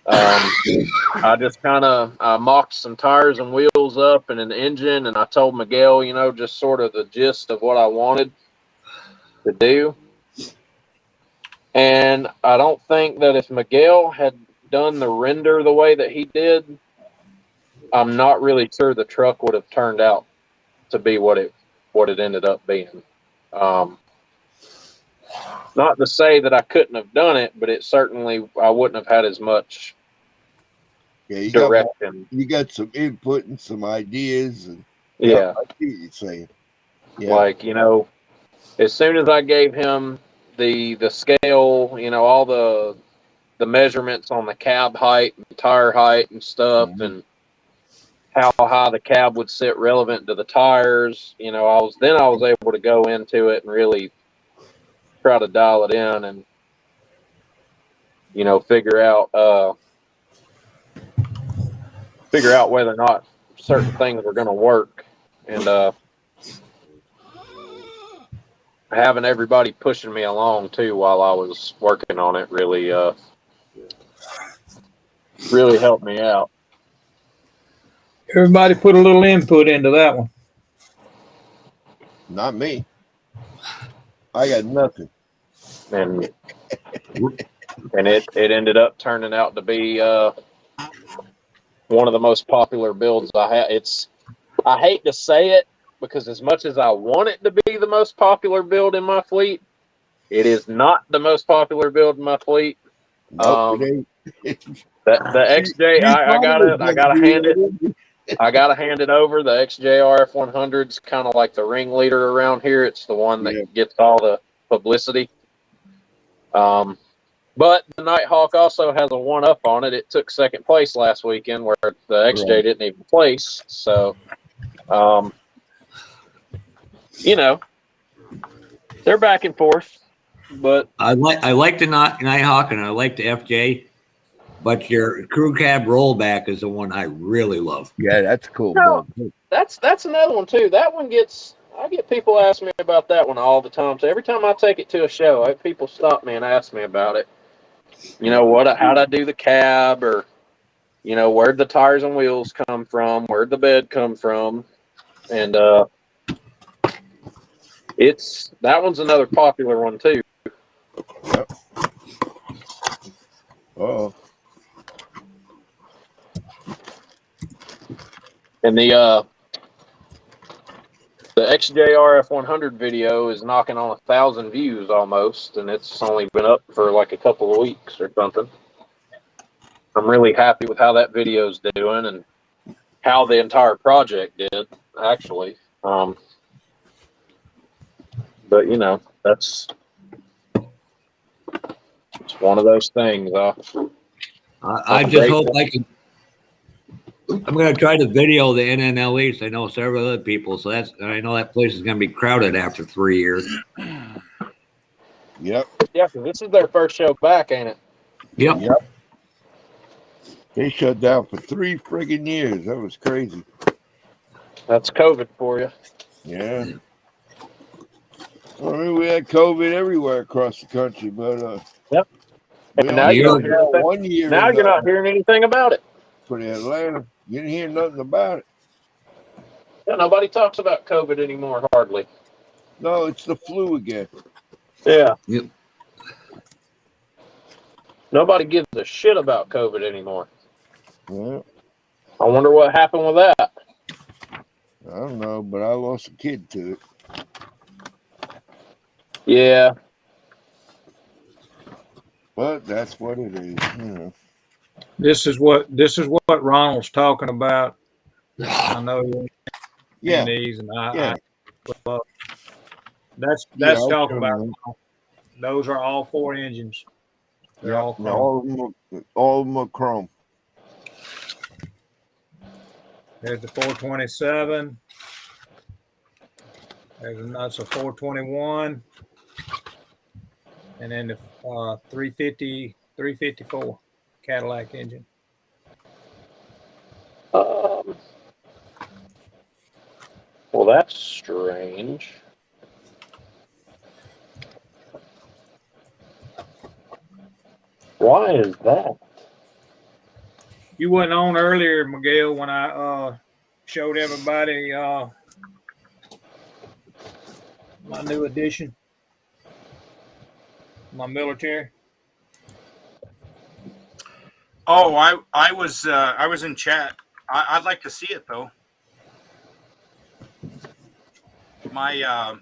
I just kind of mocked some tires and wheels up and an engine, and I told Miguel, you know, just sort of the gist of what I wanted to do. And I don't think that if Miguel had done the render the way that he did, I'm not really sure the truck would have turned out to be what it ended up being. Not to say that I couldn't have done it, but it certainly, I wouldn't have had as much direction. You got some input and some ideas. And yeah. I see what you're saying. Yeah. Like, you know, as soon as I gave him the scale, you know, all the measurements on the cab height and tire height and stuff, and how high the cab would sit relevant to the tires, you know, I was able to go into it and really try to dial it in and, you know, figure out whether or not certain things were going to work. And having everybody pushing me along too while I was working on it really helped me out. Everybody put a little input into that one. Not me. I got nothing. And and it ended up turning out to be one of the most popular builds I have. I hate to say it because as much as I want it to be the most popular build in my fleet, it is not the most popular build in my fleet. Nope, it ain't. The XJ, I gotta hand it. I gotta hand it over. The XJRF 100's kind of like the ringleader around here. It's the one that gets all the publicity. But the Nighthawk also has a one-up on it. It took second place last weekend, where the XJ didn't even place. So, you know, they're back and forth. But I like the Nighthawk and I like the FJ, but your crew cab rollback is the one I really love. Yeah, that's cool. No, that's another one too. That one I get people ask me about that one all the time. So every time I take it to a show, people stop me and ask me about it. You know how'd I do the cab, or where'd the tires and wheels come from, where'd the bed come from, and that one's another popular one too. Yep. Oh. And the XJRF 100 video is knocking on 1,000 views almost, and it's only been up for like a couple of weeks or something. I'm really happy with how that video's doing and how the entire project did, actually. But it's one of those things. I just hope I can. I'm going to try to video the NNLEs. I know several other people, so I know that place is going to be crowded after 3 years. Yep. Yeah, because this is their first show back, ain't it? Yep. They shut down for 3 friggin' years. That was crazy. That's COVID for you. Yeah. I mean, we had COVID everywhere across the country, but yep. And now you're not hearing anything about it. For the Atlanta, you didn't hear nothing about it. Yeah, nobody talks about COVID anymore, hardly. No, it's the flu again. Yeah. Yep. Nobody gives a shit about COVID anymore. Yeah. I wonder what happened with that. I don't know, but I lost a kid to it. Yeah. But that's what it is, This is what Ronald's talking about. I know. Yeah. These and Yeah. That's talking about. Those are all 4 engines. They're all chrome. All of them are chrome. There's the 427. That's a 421. And then the 354 Cadillac engine. Well, that's strange. Why is that? You wasn't on earlier, Miguel, when I showed everybody my new addition, my military. Oh, I was in chat. I'd like to see it though. My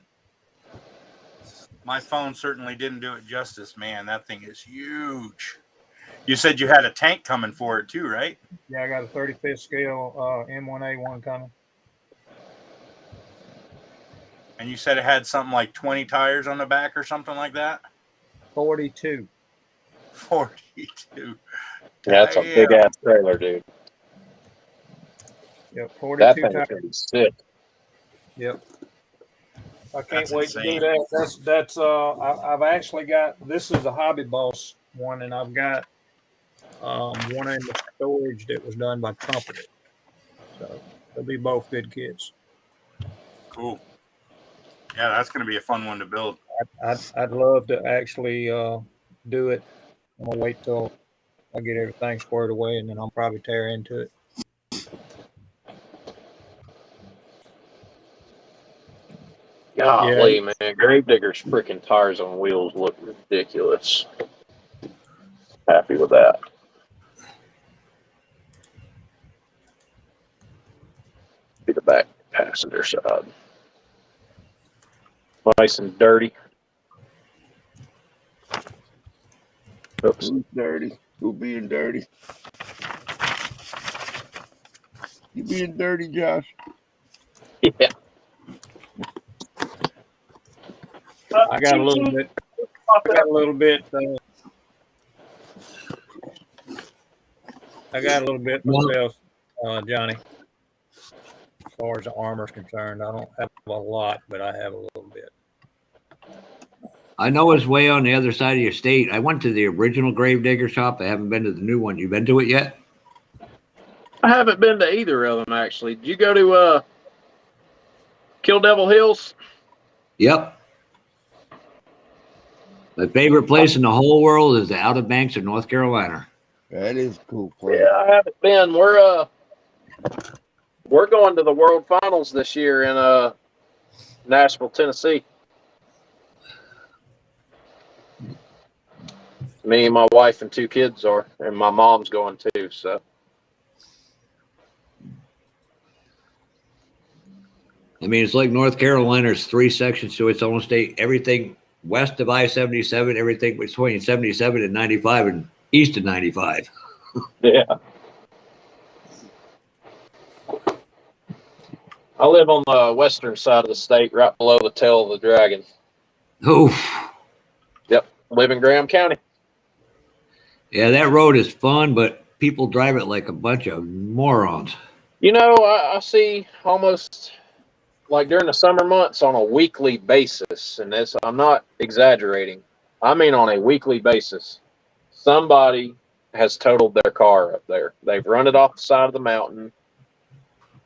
phone certainly didn't do it justice, man. That thing is huge. You said you had a tank coming for it too, right? Yeah, I got a 35th scale M1A1 coming. And you said it had something like 20 tires on the back or something like that? 42. 42. Yeah, that's a big ass trailer, dude. Yep, 42 that tires. Be sick. Yep. I can't wait to do that. That's I've actually got, this is a Hobby Boss one, and I've got one in the storage that was done by Trumpeter. So they'll be both good kits. Cool. Yeah, that's going to be a fun one to build. I'd love to actually do it. I'm gonna wait till I get everything squared away, and then I'll probably tear into it. Golly, man. Gravedigger's freaking tires on wheels look ridiculous. Happy with that. Be the back passenger side. Nice and dirty. Oops. Who's dirty? Who being dirty? You being dirty, Josh? Yeah. I got a little bit. I got a little bit. I got a little bit myself, Johnny. As far as the armor's concerned, I don't have a lot, but I have a little bit. I know it's way on the other side of your state. I went to the original Gravedigger shop. I haven't been to the new one. You been to it yet? I haven't been to either of them, actually. Did you go to Kill Devil Hills? Yep. My favorite place in the whole world is the Outer Banks of North Carolina. That is a cool place. Yeah, I haven't been. We're going to the World Finals this year in Nashville, Tennessee. Me and my wife and 2 kids are, and my mom's going too. So, I mean, it's like North Carolina's 3 sections to its own state. Everything west of I-77, everything between 77 and 95, and east of 95. yeah. I live on the western side of the state, right below the tail of the dragon. Oof. Yep, live in Graham County. Yeah, that road is fun, but people drive it like a bunch of morons. You know, I see almost like during the summer months on a weekly basis, and this, I'm not exaggerating. I mean on a weekly basis, somebody has totaled their car up there. They've run it off the side of the mountain.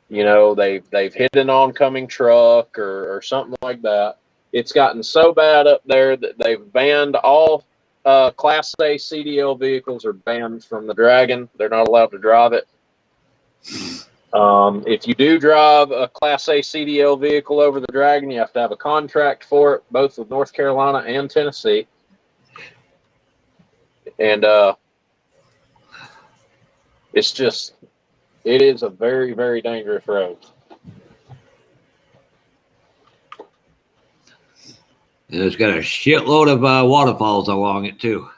You know, they've hit an oncoming truck or something like that. It's gotten so bad up there that they've banned all Class A CDL vehicles are banned from the Dragon. They're not allowed to drive it. If you do drive a Class A CDL vehicle over the Dragon, you have to have a contract for it, both with North Carolina and Tennessee. And it is a very, very dangerous road. And it's got a shitload of waterfalls along it, too.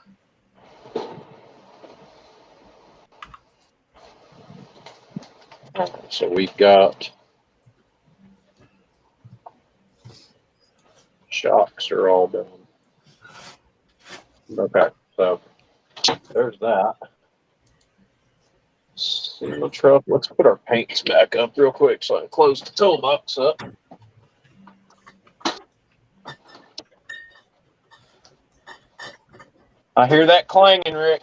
So we've got shocks are all done. Okay, so there's that. Single truck. Let's put our paints back up real quick so I can close the toolbox up. I hear that clanging, Rick.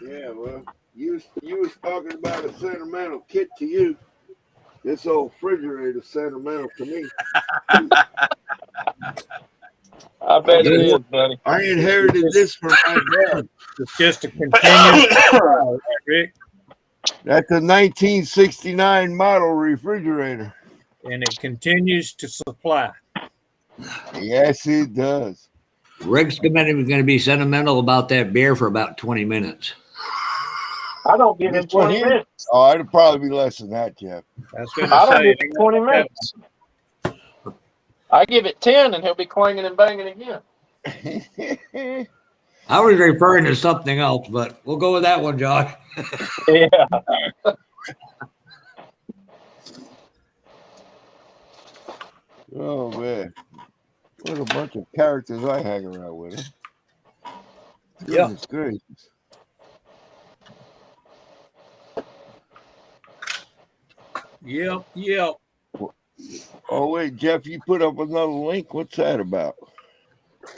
Yeah, well, you was talking about a sentimental kit to you. This old refrigerator sentimental to me. I bet it is, buddy. I inherited this from my dad. It's just a continuous, Rick, That's a 1969 model refrigerator. and it continues to supply. Yes, it does. Rick's going to be sentimental about that beer for about 20 minutes. I don't give him 20 minutes. Oh, it'd probably be less than that, Jeff. That's good I to don't say. give him 20 minutes. I give it 10 and he'll be clanging and banging again. I was referring to something else, but we'll go with that one, Josh. Yeah. Oh, man. What a bunch of characters I hang around with. Huh? Goodness gracious. Yep. Oh, wait, Jeff, you put up another link. What's that about?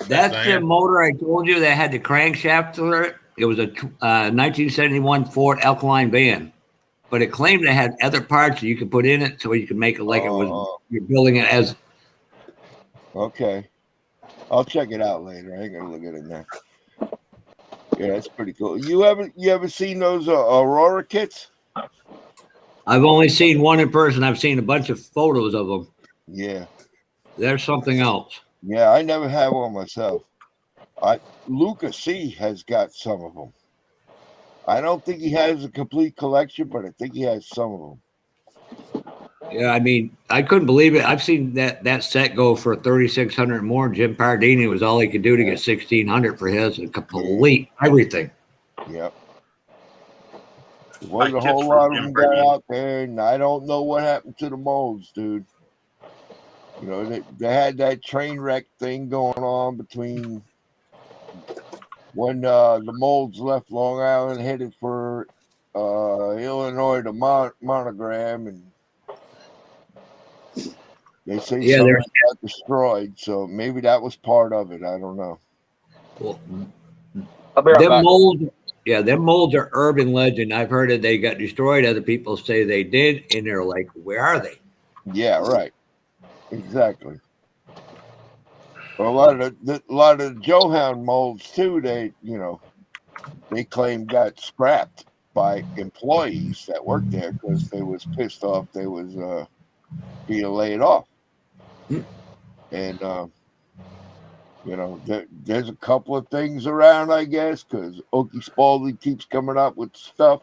That's the motor I told you that had the crankshaft to it. It was a 1971 Ford Alkaline van, but it claimed it had other parts that you could put in it so you could make it like it was, you're building it as. Okay. I'll check it out later. I ain't gonna look at it now. Yeah, that's pretty cool. You ever seen those Aurora kits? I've only seen one in person. I've seen a bunch of photos of them. Yeah. There's something else. Yeah, I never had one myself. Luca C has got some of them. I don't think he has a complete collection, but I think he has some of them. Yeah, I mean, I couldn't believe it. I've seen that set go for 3,600 more. Jim Pardini was all he could do to get 1,600 for his and complete everything. Yep. There wasn't a tips whole for lot of Jim them got Pardini. out there, and I don't know what happened to the molds, dude. You know, they had that train wreck thing going on between when the molds left Long Island, headed for Illinois to Monogram, and they say Yeah, some there's got destroyed. So maybe that was part of it. I don't know. well, I'll be right them back. molds. Yeah, them molds are urban legend. I've heard that they got destroyed. Other people say they did, and they're like, "Where are they?" Yeah, right. Exactly. Well, a lot of the Johan molds too. They claim got scrapped by employees that worked there because they was pissed off they was being laid off. And there's a couple of things around, I guess, because Okie Spaulding keeps coming up with stuff,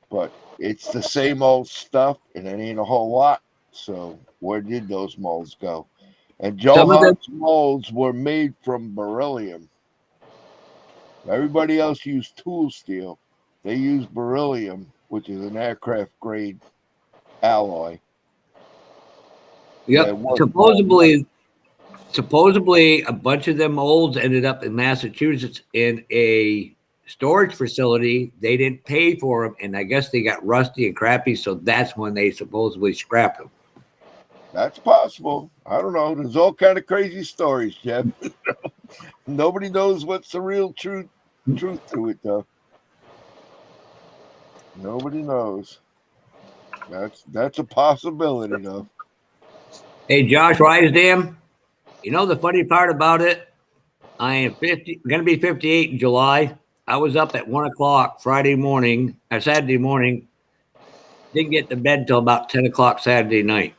but it's the same old stuff, and it ain't a whole lot. So where did those molds go? And Some of them, Johan's molds were made from beryllium. Everybody else used tool steel. They used beryllium, which is an aircraft grade alloy. yep. Supposedly, a bunch of them molds ended up in Massachusetts in a storage facility. They didn't pay for them, and I guess they got rusty and crappy. So that's when they supposedly scrapped them. That's possible. I don't know. There's all kind of crazy stories, Jeff. Nobody knows what's the real truth to it, though. Nobody knows. That's a possibility, though. Hey, Josh Risedam, you know the funny part about it? I am going to be 58 in July. I was up at 1 o'clock Saturday morning. Didn't get to bed till about 10 o'clock Saturday night.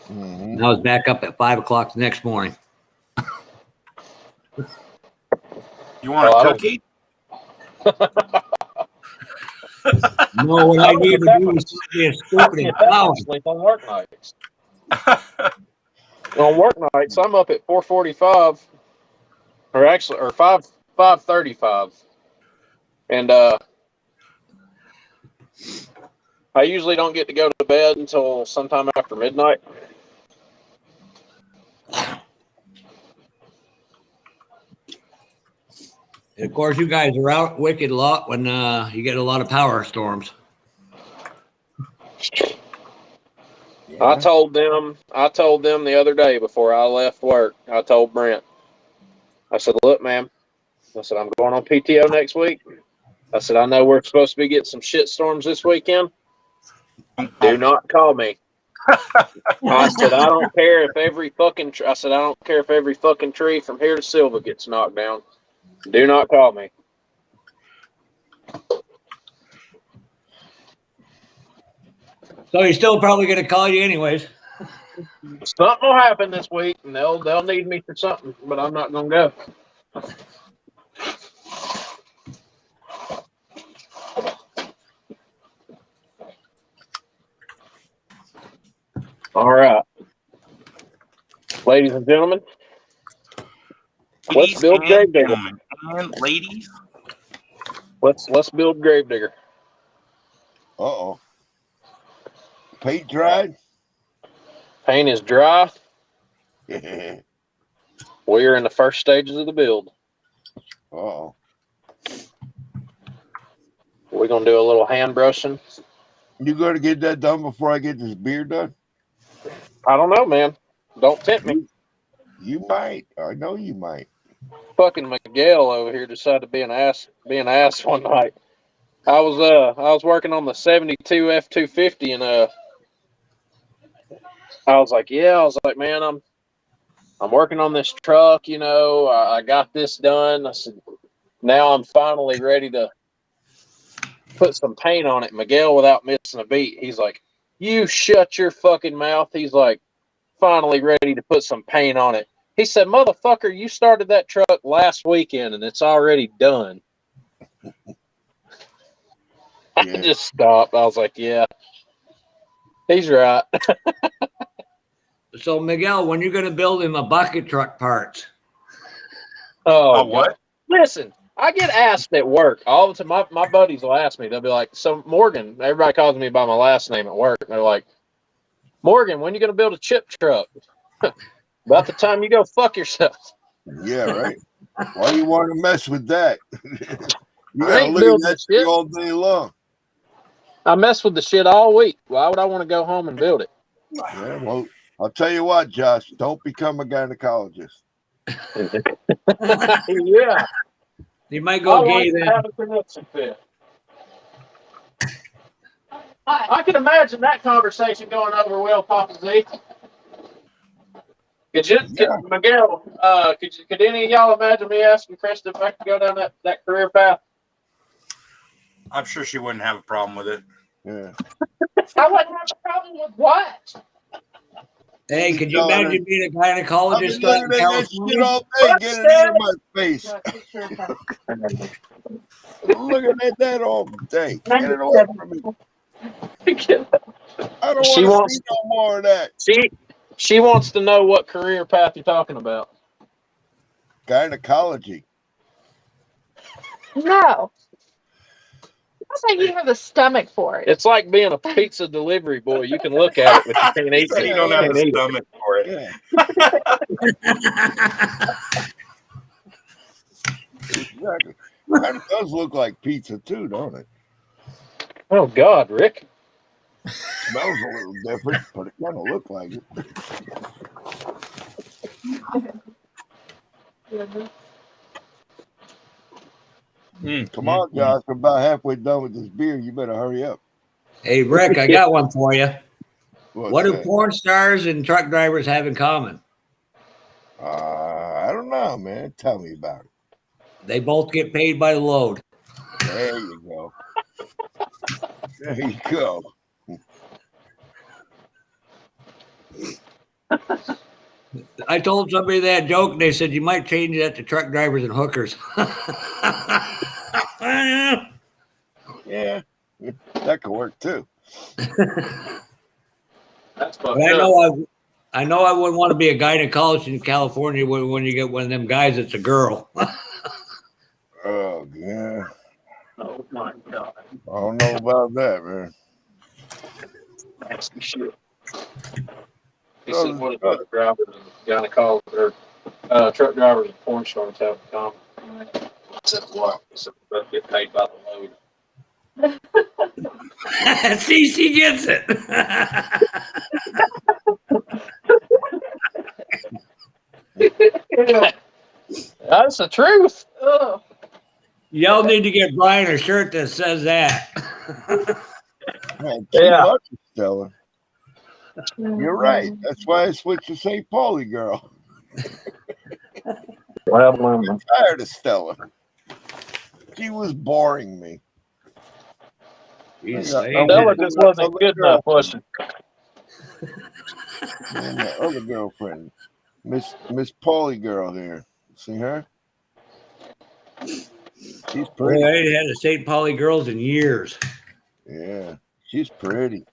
Mm-hmm. And I was back up at 5 o'clock the next morning. You want a cookie? No, what I need to do is be stupid and plowing. Sleep on work nights. On work nights, I'm up at 4:45, or 5:35, and I usually don't get to go to bed until sometime after midnight. And of course, you guys are out wicked a lot when you get a lot of power storms. Yeah. I told them the other day before I left work. I told Brent, I said, "Look, man," I said, "I'm going on PTO next week." I said, "I know we're supposed to be getting some shit storms this weekend. Do not call me." I said, "I don't care if every fucking tree from here to Silva gets knocked down. Do not call me." So he's still probably going to call you anyways. Something will happen this week, and they'll need me for something, but I'm not gonna go. All right, ladies and gentlemen, let's build Gravedigger. And ladies. Let's build Gravedigger. Uh-oh. Paint dried? Paint is dry. Uh-oh. We are in the first stages of the build. We're gonna do a little hand brushing. You going to get that done before I get this beard done? I don't know, man. Don't tempt me. You might. I know you might. Fucking Miguel over here decided to be an ass one night. I was working on the 72 F250, and I was like, man, I'm working on this truck, I got this done. I said, now I'm finally ready to put some paint on it. Miguel, without missing a beat, he's like, "You shut your fucking mouth." He's like, "Finally ready to put some paint on it." He said, "Motherfucker, you started that truck last weekend and it's already done." I Yeah. just stopped. I was like, "Yeah, he's right." So Miguel, when you're going to build him a bucket truck parts? Oh, what? God. Listen, I get asked at work all the time. My buddies will ask me. They'll be like, "So Morgan," everybody calls me by my last name at work. They're like, "Morgan, when you going to build a chip truck?" About the time you go fuck yourself. Yeah, right. Why you want to mess with that? You I gotta ain't look at building that shit. thing all day long. I mess with the shit all week. Why would I want to go home and build it? Yeah, well, I'll tell you what, Josh, don't become a gynecologist. Yeah. You might go I gay like to then. have a connection fit. I can imagine that conversation going over well, Papa Z. Miguel, could any of y'all imagine me asking Krista if I could go down that career path? I'm sure she wouldn't have a problem with it. Yeah. I wouldn't have a problem with what? Hey, could you telling imagine being a I've been gynecologist looking in at that California? shit all day, getting it in my face. I'm looking at that all day. Get it away from me. I don't She want to wants- see no more of that. She wants to know what career path you're talking about. Gynecology. No. Sounds like you have the stomach for it. It's like being a pizza delivery boy. You can look at it, but you can't He eat said it. he don't have Can't the eat it. stomach for it. Yeah. Exactly. Kind of does look like pizza too, don't it? Oh God, Rick. Smells a little different, but it kind of look like it. Come on, Josh. We're about halfway done with this beer. You better hurry up. Hey, Rick, I got one for you. What's What do that? porn stars and truck drivers have in common? I don't know, man. Tell me about it. They both get paid by the load. There you go. There you go. I told somebody that joke, and they said you might change that to truck drivers and hookers. Yeah, that could work too. That's But fucked up. I know I wouldn't want to be a gynecologist in California when you get one of them guys that's a girl. Oh yeah, Oh my God. I don't know about that, man. Nasty shit. He said, "What do truck drivers and gynecologist or truck drivers and porn stars have in common?" I said, "What?" He said, "They both get paid by the load." See, she gets it. That's the truth. Ugh. Y'all need to get Brian a shirt that says that. Man, too Yeah. much, Stella. You're right. That's why I switched to St. Pauli girl. Well, I'm tired of Stella. She was boring me. Stella just wasn't good enough, was she? And the other girlfriend, Miss Pauli girl here. See her? She's Boy, pretty. I ain't had a St. Pauli girls in years. Yeah, she's pretty.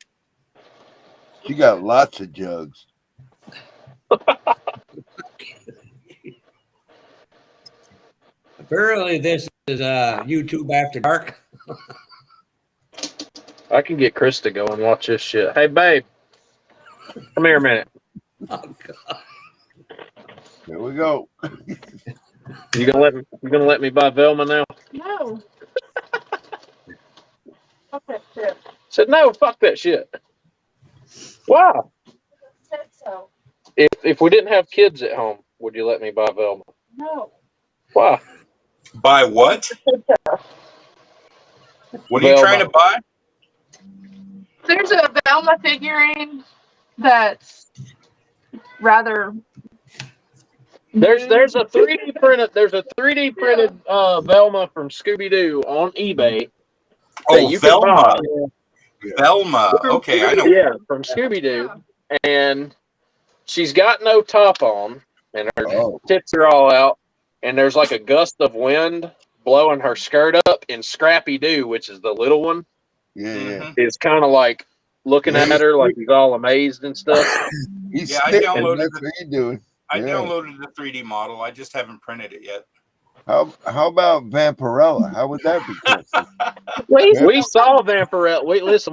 She got lots of jugs. Apparently, this is YouTube After Dark. I can get Chris to go and watch this shit. Hey, babe, come here a minute. Oh, God. Here we go. You gonna let me buy Velma now? No. Okay, shit. Said no. Fuck that shit. Wow. Said so. If we didn't have kids at home, would you let me buy Velma? No. Why? Buy what? What are you Velma. trying to buy? There's a Velma figurine that's rather. There's a 3D printed Velma from Scooby Doo on eBay. Oh, you can Velma. buy. Velma. Okay, I know. Yeah, from Scooby Doo, and she's got no top on, and her Oh, tits are all out, and there's like a gust of wind blowing her skirt up, and Scrappy Doo, which is the little one, yeah, yeah. Mhm. is kind of like looking Yeah, at her like he's all amazed and stuff. He's Yeah, I spitting. downloaded That's the what he's doing. I Yeah. downloaded the 3D model. I just haven't printed it yet. How about Vampirella? How would that be, Kristen? We saw Vampirella.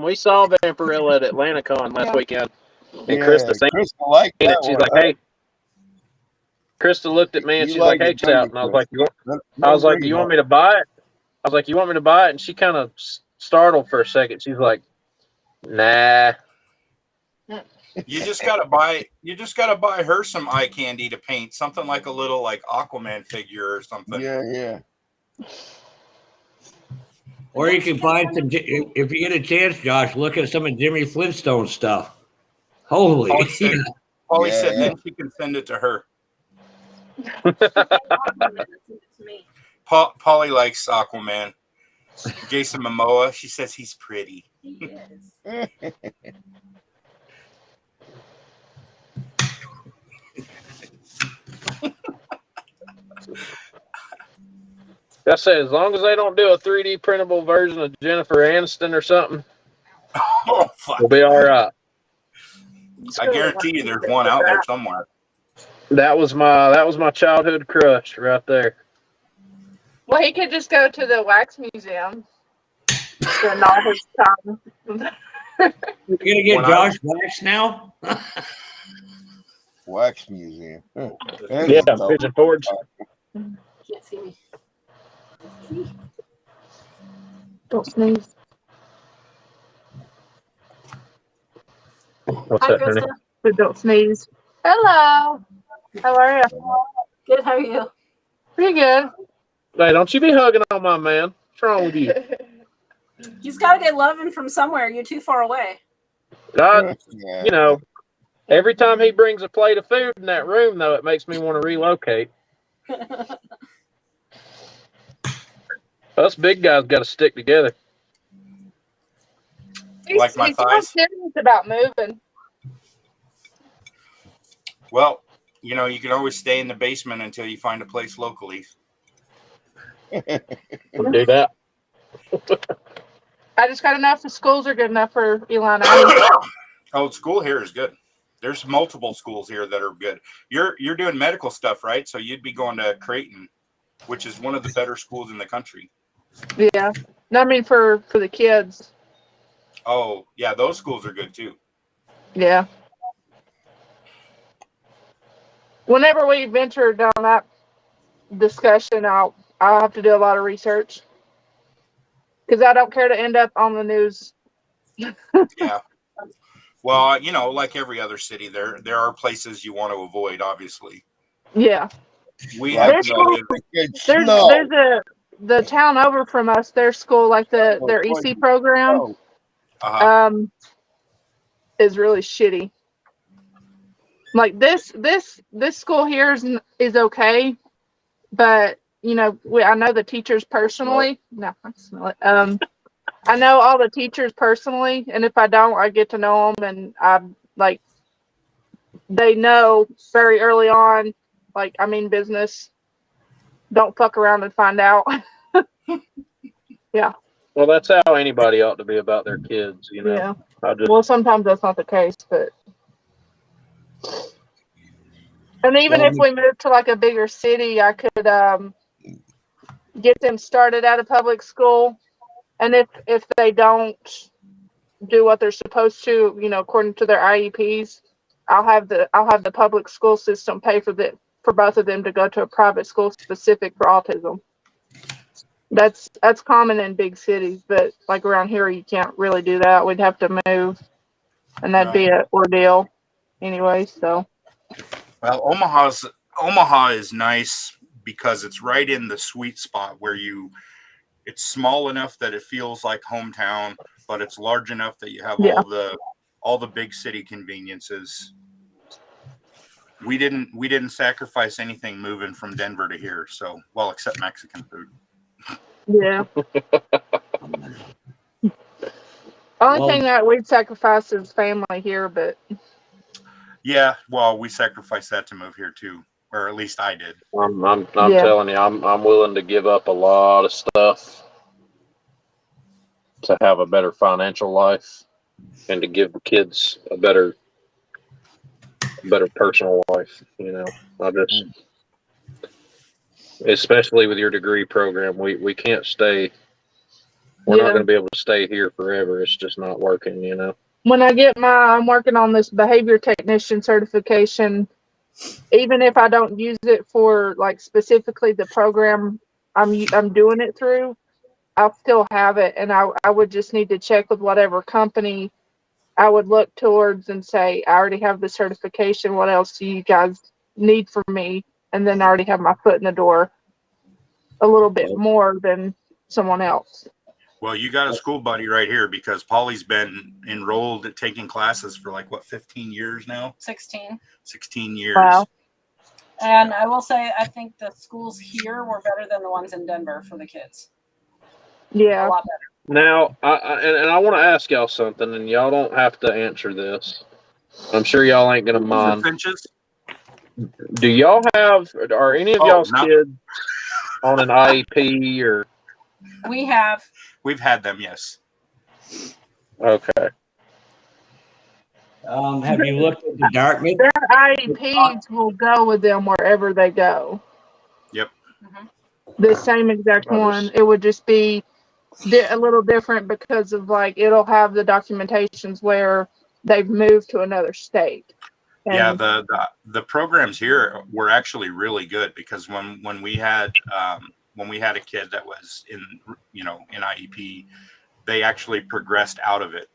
We saw Vampirella at AtlantaCon last weekend, and Yeah, Krista seen Crystal liked it. that She's one. like, "Hey." Krista looked at me and You she's like, like "Hey, it, check don't out." you, And I was Chris? like, "You want?" Let I was him like, bring "Do it you want up. me to buy it?" I was like, "You want me to buy it?" And she kind of startled for a second. She's like, "Nah." You just gotta buy her some eye candy to paint, something like a little like Aquaman figure or something. Yeah, yeah. Or you can find some, if you get a chance, Josh, look at some of Jimmy Flintstone stuff. Holy. Paulie said Yeah. then she can send it to her. Paulie likes Aquaman. Jason Momoa, she says he's pretty. He is. I said, as long as they don't do a 3D printable version of Jennifer Aniston or something, Oh fuck. we'll be all right. I guarantee you there's one out there somewhere. That was my childhood crush right there. Well, he could just go to the wax museum. Spend all his time. You're gonna get When Josh waxed now? Wax museum. That's Yeah, a tough Pigeon Forge. Can't see me. See? Don't sneeze. What's Hi, that, honey? Krista. But don't sneeze. Hello. How are you? Good. How are you? Pretty good. Hey, don't you be hugging on my man. What's wrong with you? He's got to get loving from somewhere. You're too far away. God, Yeah. you know, every time he brings a plate of food in that room, though, it makes me want to relocate. Us big guys got to stick together. Like my He's thighs? serious about moving. Well, you know, you can always stay in the basement until you find a place locally. Do that. I just got to know if the schools are good enough for Elon. Oh, school here is good. There's multiple schools here that are good. You're doing medical stuff, right? So you'd be going to Creighton, which is one of the better schools in the country. Yeah. No, I mean for the kids. Oh, yeah, those schools are good too. Yeah. Whenever we venture down that discussion, I'll have to do a lot of research because I don't care to end up on the news. Yeah. Well, you know, like every other city, there are places you want to avoid. Obviously, Yeah. we Like have There's the town over from us. Their school, like their EC program, is really shitty. Like this school here is okay, but you know, I know the teachers personally. No, I smell it. I know all the teachers personally, and if I don't, I get to know them, and I'm like, they know very early on, like, I mean business. Don't fuck around and find out. Yeah. Well, that's how anybody ought to be about their kids, you know. Yeah. I Well, sometimes that's not the case, but. And even if we moved to like a bigger city, I could get them started at a public school, and if they don't do what they're supposed to, you know, according to their IEPs, I'll have the public school system pay for both of them to go to a private school specific for autism. That's common in big cities, but like around here, you can't really do that. We'd have to move, and that'd be an ordeal anyway. So. Well, Omaha is nice because it's right in the sweet spot where it's small enough that it feels like hometown, but it's large enough that you have all the big city conveniences. We didn't sacrifice anything moving from Denver to here, so well, except Mexican food. Yeah. Only thing that we'd sacrifice is family here, but. Yeah, well, we sacrificed that to move here too. or at least I did. I'm Yeah. telling you, I'm willing to give up a lot of stuff to have a better financial life and to give the kids a better personal life. You know, I just, especially with your degree program, we can't stay. We're not Yeah. going to be able to stay here forever. It's just not working. You know. When I get I'm working on this behavior technician certification. Even if I don't use it for like specifically the program I'm doing it through, I'll still have it, and I would just need to check with whatever company I would look towards and say, I already have the certification. What else do you guys need from me? And then I already have my foot in the door a little bit more than someone else. Well, you got a school buddy right here because Polly's been enrolled at taking classes for like what, 15 years now? 16. 16 years. Wow. And I will say, I think the schools here were better than the ones in Denver for the kids. Yeah. A lot better. Now, I want to ask y'all something, and y'all don't have to answer this. I'm sure y'all ain't gonna mind. Finches? Do y'all are any of y'all's no. kids on an IEP or? We have. We've had them, yes. Okay. Have you looked at the Dartmouth? Their IEPs will go with them wherever they go. Yep. The same exact one. It would just be a little different because of like it'll have the documentations where they've moved to another state. And yeah, the programs here were actually really good because when we had a kid that was in IEP, they actually progressed out of it.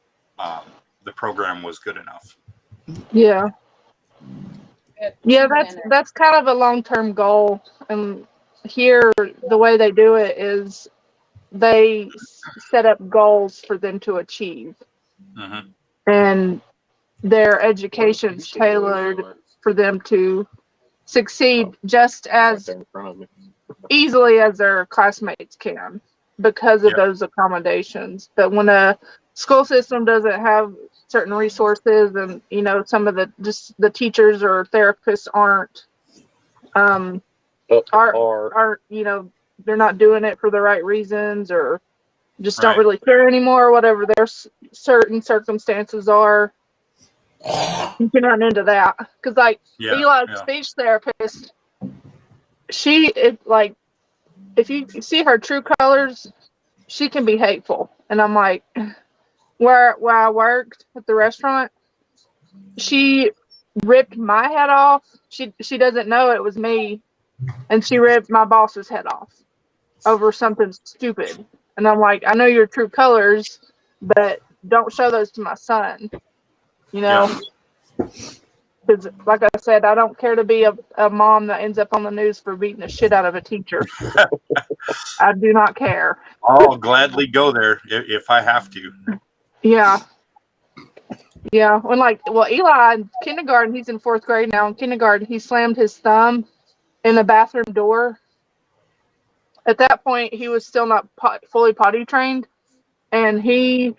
The program was good enough. Yeah. Yeah, that's kind of a long-term goal. And here, the way they do it is they set up goals for them to achieve. Mm-hmm. And their education's tailored for them to succeed just as easily as their classmates can because of those accommodations. But when a school system doesn't have certain resources and some of the teachers or therapists aren't they're not doing it for the right reasons or just don't really care anymore, whatever their certain circumstances are, you can run into that. Because Eli's speech therapist, if you see her true colors, she can be hateful. And I'm like, where I worked at the restaurant, she ripped my head off. She doesn't know it was me, and she ripped my boss's head off over something stupid. And I'm like, I know your true colors, but don't show those to my son. Because, like I said, I don't care to be a mom that ends up on the news for beating the shit out of a teacher. I do not care. I'll gladly go there if I have to. Yeah. Yeah. When Eli in kindergarten, he's in 4th grade now. In kindergarten, he slammed his thumb in the bathroom door. At that point, he was still not fully potty trained, and he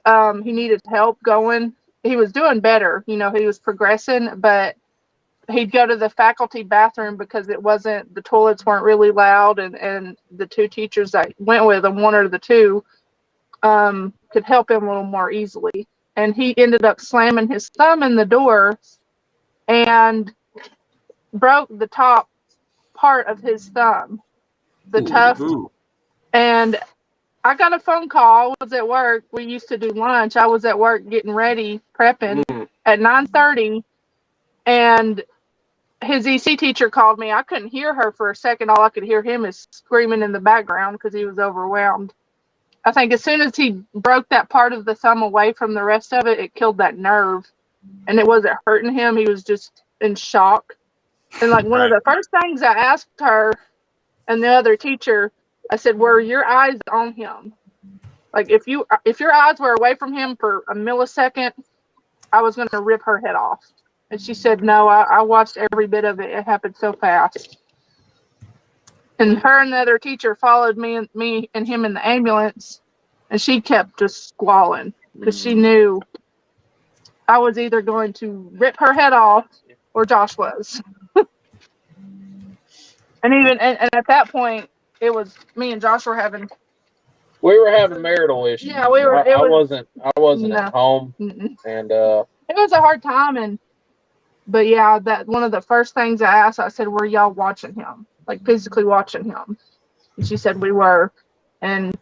needed help going. He was doing better, he was progressing, but he'd go to the faculty bathroom because the toilets weren't really loud, and the two teachers that went with him, one or the two, could help him a little more easily. And he ended up slamming his thumb in the door and broke the top part of his thumb, the tuft. And I got a phone call. I was at work. We used to do lunch. I was at work getting ready, prepping at 9:30, and his EC teacher called me. I couldn't hear her for a second. All I could hear him is screaming in the background because he was overwhelmed. I think as soon as he broke that part of the thumb away from the rest of it, it killed that nerve. And it wasn't hurting him. He was just in shock. And one of the first things I asked her and the other teacher, I said, were your eyes on him? If your eyes were away from him for a millisecond, I was going to rip her head off. And she said, no, I watched every bit of it. It happened so fast. And her and the other teacher followed me and him in the ambulance, and she kept just squalling because she knew I was either going to rip her head off or Josh was. And even and at that point, it was me and Josh were having. We were having marital issues. Yeah, we were. I wasn't no. at home, Mm-mm. and It was a hard time, but yeah, that one of the first things I asked, I said, "Were y'all watching him? Like physically watching him?" And she said we were, and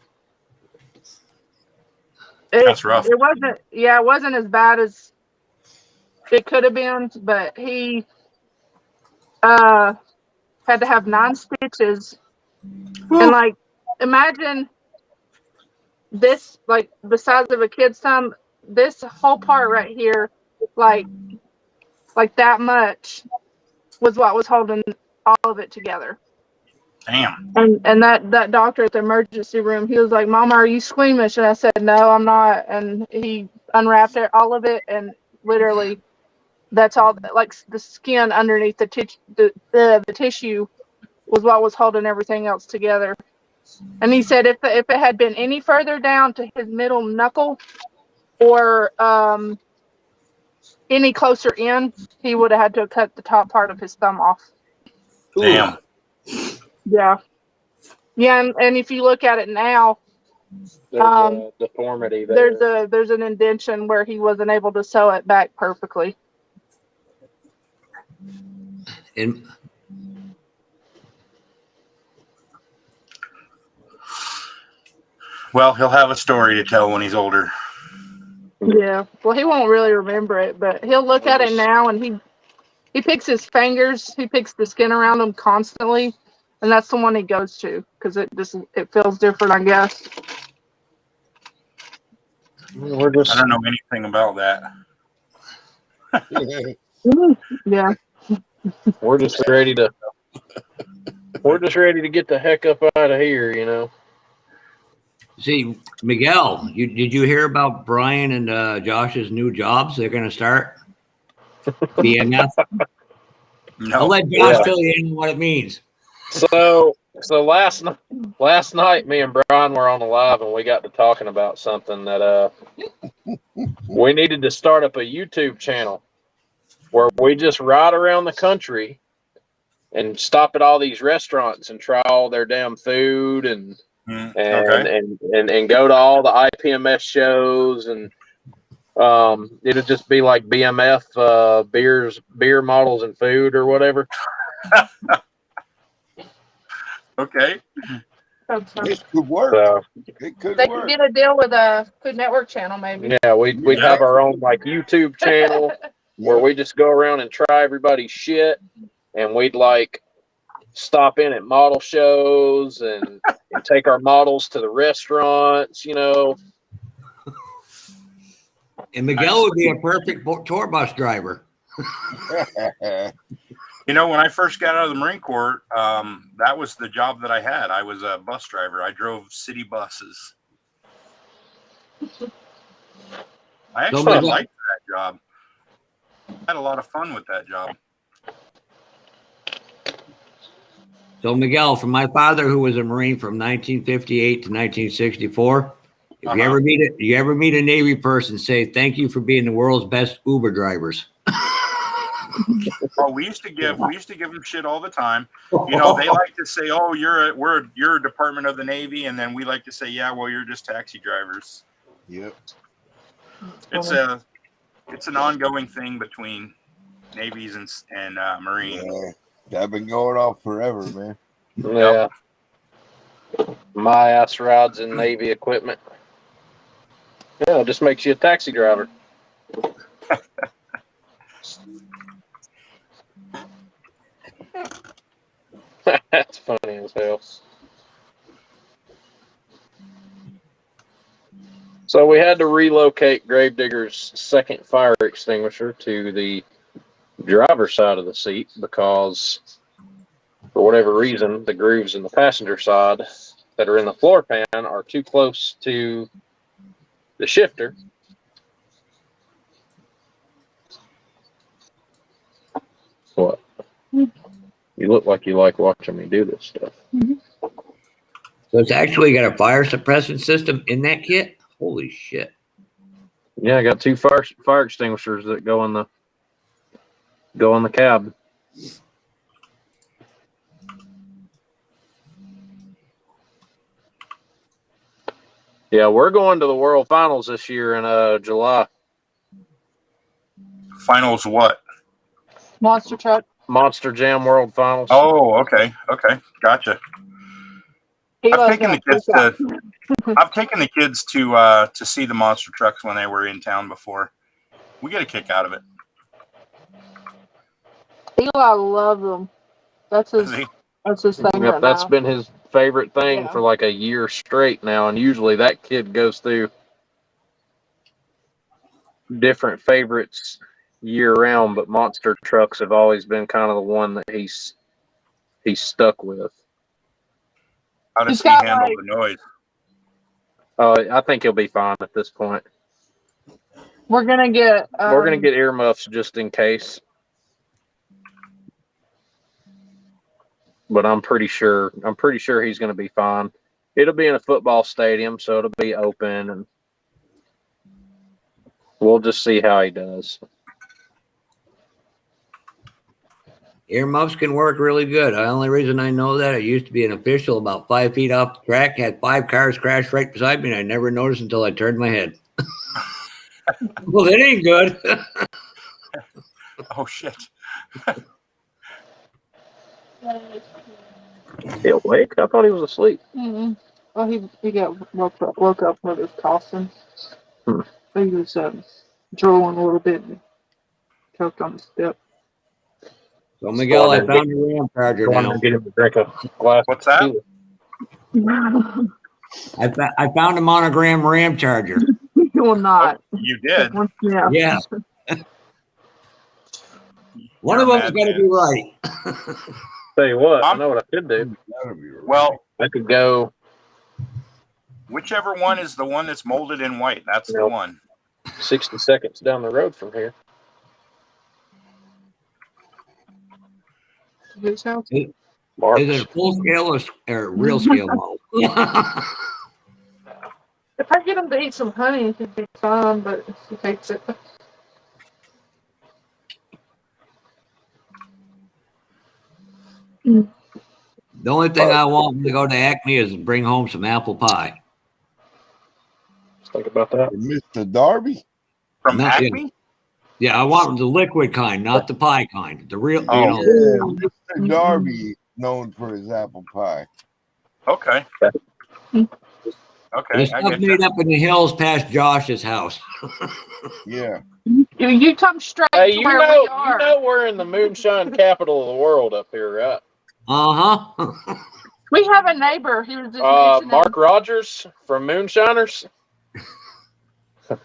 That's rough. It wasn't. Yeah, it wasn't as bad as it could have been, but he had to have 9 stitches. Woo. And like, imagine this, like the size of a kid's thumb, this whole part right here, like that much was what was holding all of it together. Damn. And that doctor at the emergency room, he was like, "Mama, are you squeamish?" And I said, "No, I'm not." And he unwrapped all of it, and literally, that's all. Like the skin underneath the tissue was what was holding everything else together. And he said if it had been any further down to his middle knuckle or any closer in, he would have had to cut the top part of his thumb off. Damn. Yeah. Yeah, and if you look at it now, there's a deformity there. there's an indentation where he wasn't able to sew it back perfectly. And Well, he'll have a story to tell when he's older. Yeah. Well, he won't really remember it, but he'll look at it now, and he picks his fingers, he picks the skin around them constantly, and that's the one he goes to because it feels different, I guess. I don't know anything about that. Yeah. We're just ready to get the heck up out of here, you know. see, Miguel, did you hear about Brian and Josh's new jobs they're going to start? BMF? No. I'll let Josh fill you in what it means. So last night, me and Brian were on the live, and we got to talking about something that we needed to start up a YouTube channel where we just ride around the country and stop at all these restaurants and try all their damn food and go to all the IPMS shows, and it'll just be like BMF beer models and food or whatever. Okay. It could work. So, It could They work. could get a deal with a Food Network channel, maybe. yeah, we'd have our own like YouTube channel where we just go around and try everybody's shit, and we'd like stop in at model shows and take our models to the restaurants, you know. And Miguel would be a perfect tour bus driver. You know, when I first got out of the Marine Corps, that was the job that I had. I was a bus driver. I drove city buses. I actually liked that job. I had a lot of fun with that job. So Miguel, from my father, who was a Marine from 1958 to 1964, if you ever meet a Navy person, say thank you for being the world's best Uber drivers. Oh, we used to give them shit all the time. You know, they like to say, "Oh, you're a department of the Navy," and then we like to say, "Yeah, well, you're just taxi drivers." Yep. It's an ongoing thing between Navies and Marine. Yeah, that's been going on forever, man. Yeah. My ass rides in Navy equipment. Yeah, it just makes you a taxi driver. That's funny as hell. So we had to relocate Gravedigger's second fire extinguisher to the driver's side of the seat because, for whatever reason, the grooves in the passenger side that are in the floor pan are too close to the shifter. What? You look like you like watching me do this stuff. So it's actually got a fire suppression system in that kit? Holy shit. Yeah, I got 2 fire extinguishers that go in the cab. Yeah, we're going to the World Finals this year in July. Finals what? Monster truck. Monster Jam World Finals. Oh, okay, gotcha. He I've was taken gonna the kids freak out. I've taken the kids to see the monster trucks when they were in town before. We get a kick out of it. Eli loves them. That's his thing Yep, right that's now. been his favorite thing Yeah. for like a year straight now, and usually that kid goes through different favorites year round, but monster trucks have always been kind of the one that he's stuck with. How does He's he got handle like the noise? I think he'll be fine at this point. we're gonna get earmuffs just in case, but I'm pretty sure he's going to be fine. It'll be in a football stadium, so it'll be open, and we'll just see how he does. Earmuffs can work really good. The only reason I know that, I used to be an official about 5 feet off the track, had 5 cars crash right beside me, and I never noticed until I turned my head. Well, that ain't good. Oh shit! He awake? I thought he was asleep. Mm-hmm. Well, he got woke up with his coughing. He was drooling a little bit and choked on the step. So Miguel, I found your RAM charger now. Get him to drink a glass. What's that? I found a monogram RAM charger. You will not. You did? Yeah. Yeah. One of them's got to be right. Tell you what, I know what I could do. Well, I could go. Whichever one is the one that's molded in white, that's the one. 60 seconds down the road from here. His house? Is it full scale or real scale model? If I get him to eat some honey, he'd be fine, but he hates it. The only thing I want when to go to Acme is bring home some apple pie. Think about that. Mr. Darby? From Not Acme? Yeah, I want the liquid kind, not the pie kind. The real, Oh, you know. yeah, Mr. Darby, known for his apple pie. Okay. The Okay, I stuff get made you. up in the hills past Josh's house. Yeah. You come straight Hey, to where we are. you know we're in the moonshine capital of the world up here, right? Uh-huh. We have a neighbor. He was just mentioning. Mark Rogers from Moonshiners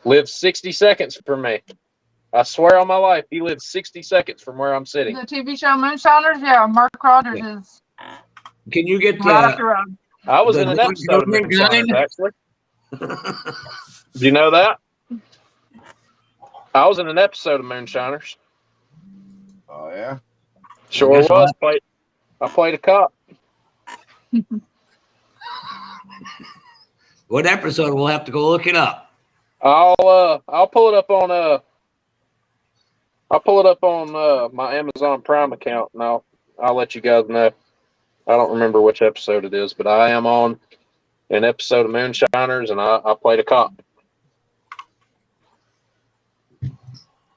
lives 60 seconds from me. I swear on my life, he lives 60 seconds from where I'm sitting. The TV show Moonshiners. Yeah, Mark Rogers is Can you get right up the road. I was in an episode of Moonshiners, actually. Do you know that? I was in an episode of Moonshiners. Oh, yeah? Sure was. I played a cop. What episode? We'll have to go look it up. I'll pull it up on my Amazon Prime account, and I'll let you guys know. I don't remember which episode it is, but I am on an episode of Moonshiners, and I played a cop.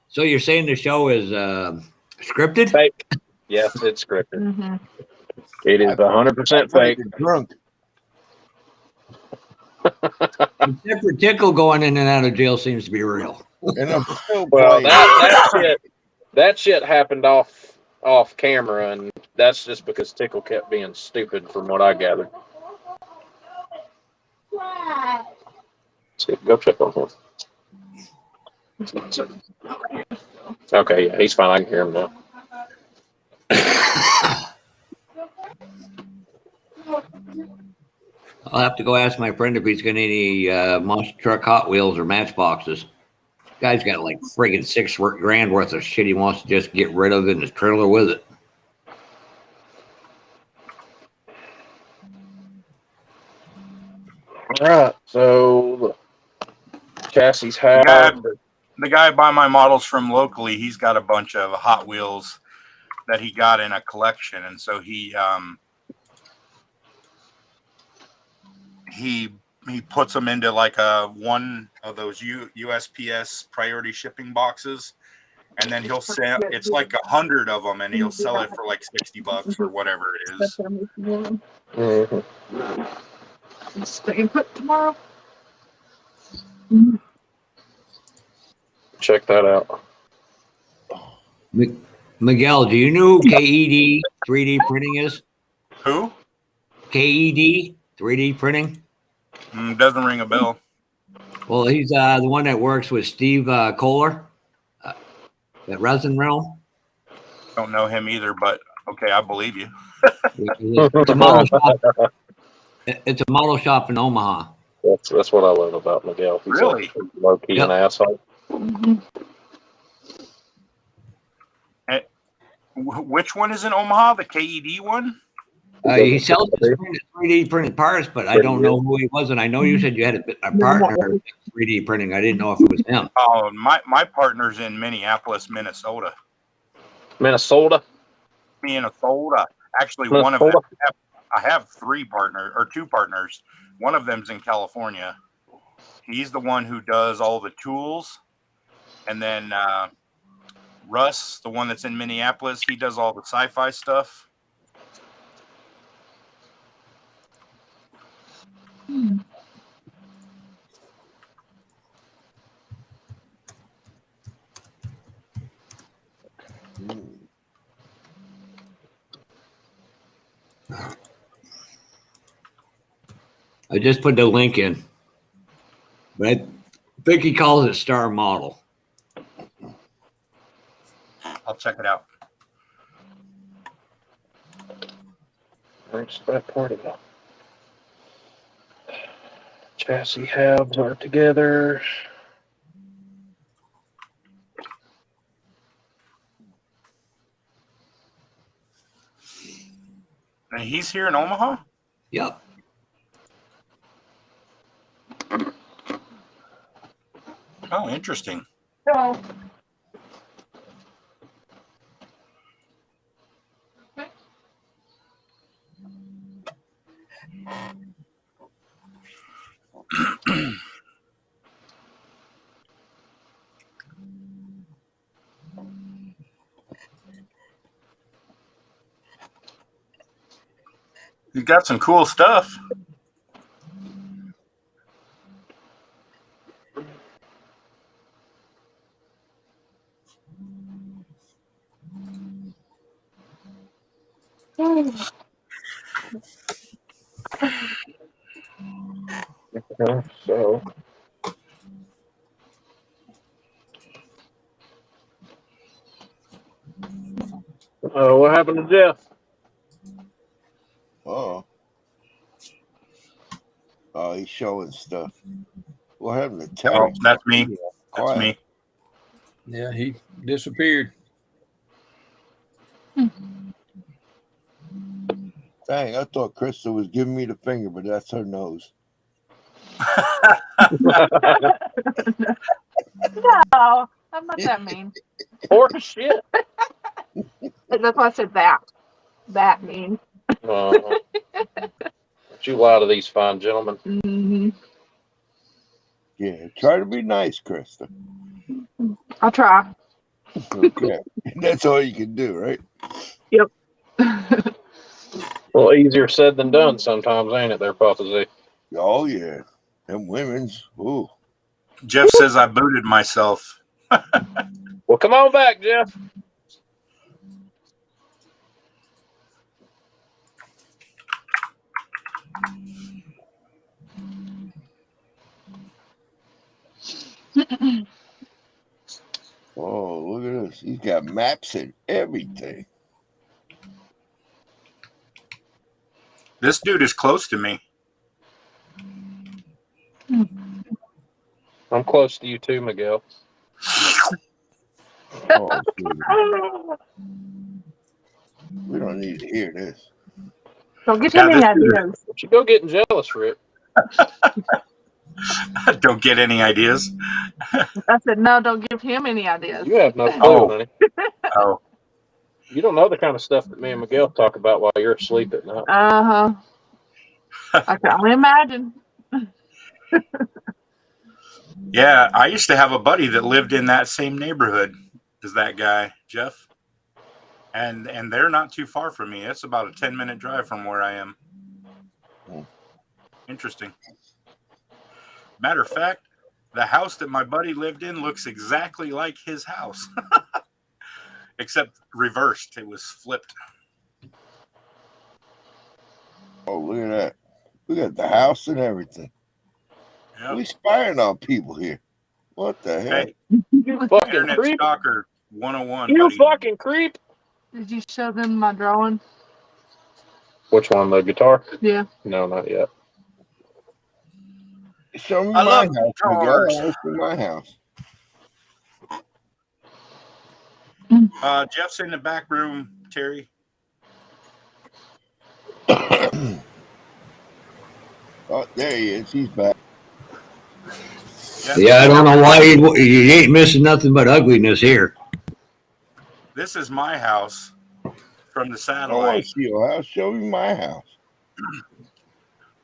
So you're saying the show is scripted? Fake. Yes, it's scripted. Mm-hmm. It is 100% fake. Drunk. Except for Tickle going in and out of jail seems to be real. And I'm still Well, playing. that shit happened off camera, and that's just because Tickle kept being stupid, from what I gathered. Go check on him. Okay, yeah, he's fine. I can hear him now. I'll have to go ask my friend if he's got any monster truck Hot Wheels or Matchboxes. Guy's got like friggin' $6,000 worth of shit he wants to just get rid of in his trailer with it. All right, so the chassis have. The guy buy my models from locally, he's got a bunch of Hot Wheels that he got in a collection, and so he he puts them into like one of those USPS priority shipping boxes, and then he'll sell. It's like 100 of them, and he'll sell it for like $60 or whatever it is. Mhm. Stay put tomorrow. Check that out. Miguel, do you know who KED 3D printing is? Who? KED 3D printing? Doesn't ring a bell. Well, he's the one that works with Steve Kohler at Resin Realm. Don't know him either, but okay, I believe you. It's a model shop. It's a model shop in Omaha. That's what I learned about Miguel. He's Really? low key an asshole. Which one is in Omaha? The KED one? He sells 3D printed parts, but I don't know who he was. And I know you said you had a partner in 3D printing. I didn't know if it was him. Oh, my partner's in Minneapolis, Minnesota. Minnesota? Minnesota. Actually, Minnesota? one of them. I have two partners. One of them's in California. He's the one who does all the tools, and then Russ, the one that's in Minneapolis, he does all the sci-fi stuff. I just put the link in, but I think he calls it Star Model. I'll check it out. Where's that part of it? Chassis halves are together. And he's here in Omaha? Yep. Oh, interesting. So, You've got some cool stuff. So. What happened to Jeff? Oh, he's showing stuff. What happened to Terry? Oh, that's me. That's Quiet. me. Yeah, he disappeared. Dang, I thought Krista was giving me the finger, but that's her nose. no, I'm not that mean. Or shit. That's why I said that. That mean. Don't you lie to these fine gentlemen. Mm-hmm. Yeah, try to be nice, Krista. I'll try. Okay. That's all you can do, right? Yep. Well, easier said than done sometimes, ain't it there, Papa Z? Oh, yeah. Them women's, ooh. Jeff says I booted myself. Well, come on back, Jeff. Oh, look at this. He's got maps and everything. This dude is close to me. I'm close to you too, Miguel. Oh, we don't need to hear this. Don't get him any ideas. Don't you go getting jealous, Rick. Don't get any ideas. I said, no, don't give him any ideas. You have no clue, Oh. honey. Oh, You don't know the kind of stuff that me and Miguel talk about while you're asleep at night. Uh-huh. I can only imagine. Yeah, I used to have a buddy that lived in that same neighborhood as that guy, Jeff. And they're not too far from me. It's about a 10-minute drive from where I am. Interesting. Matter of fact, the house that my buddy lived in looks exactly like his house. Except reversed. It was flipped. Oh, look at that. Look at the house and everything. Yep. We spying on people here. What the heck? Hey, You fucking Internet creep. Stalker 101, You buddy. fucking creep. Did you show them my drawing? Which one? The guitar? Yeah. No, not yet. Show me I my love house, Miguel. guitars. I want to see my house. Jeff's in the back room, Terry. Oh, there he is. He's back. Yeah, I don't know why you ain't missing nothing but ugliness here. This is my house from the I want satellite. to see your house. Show me my house.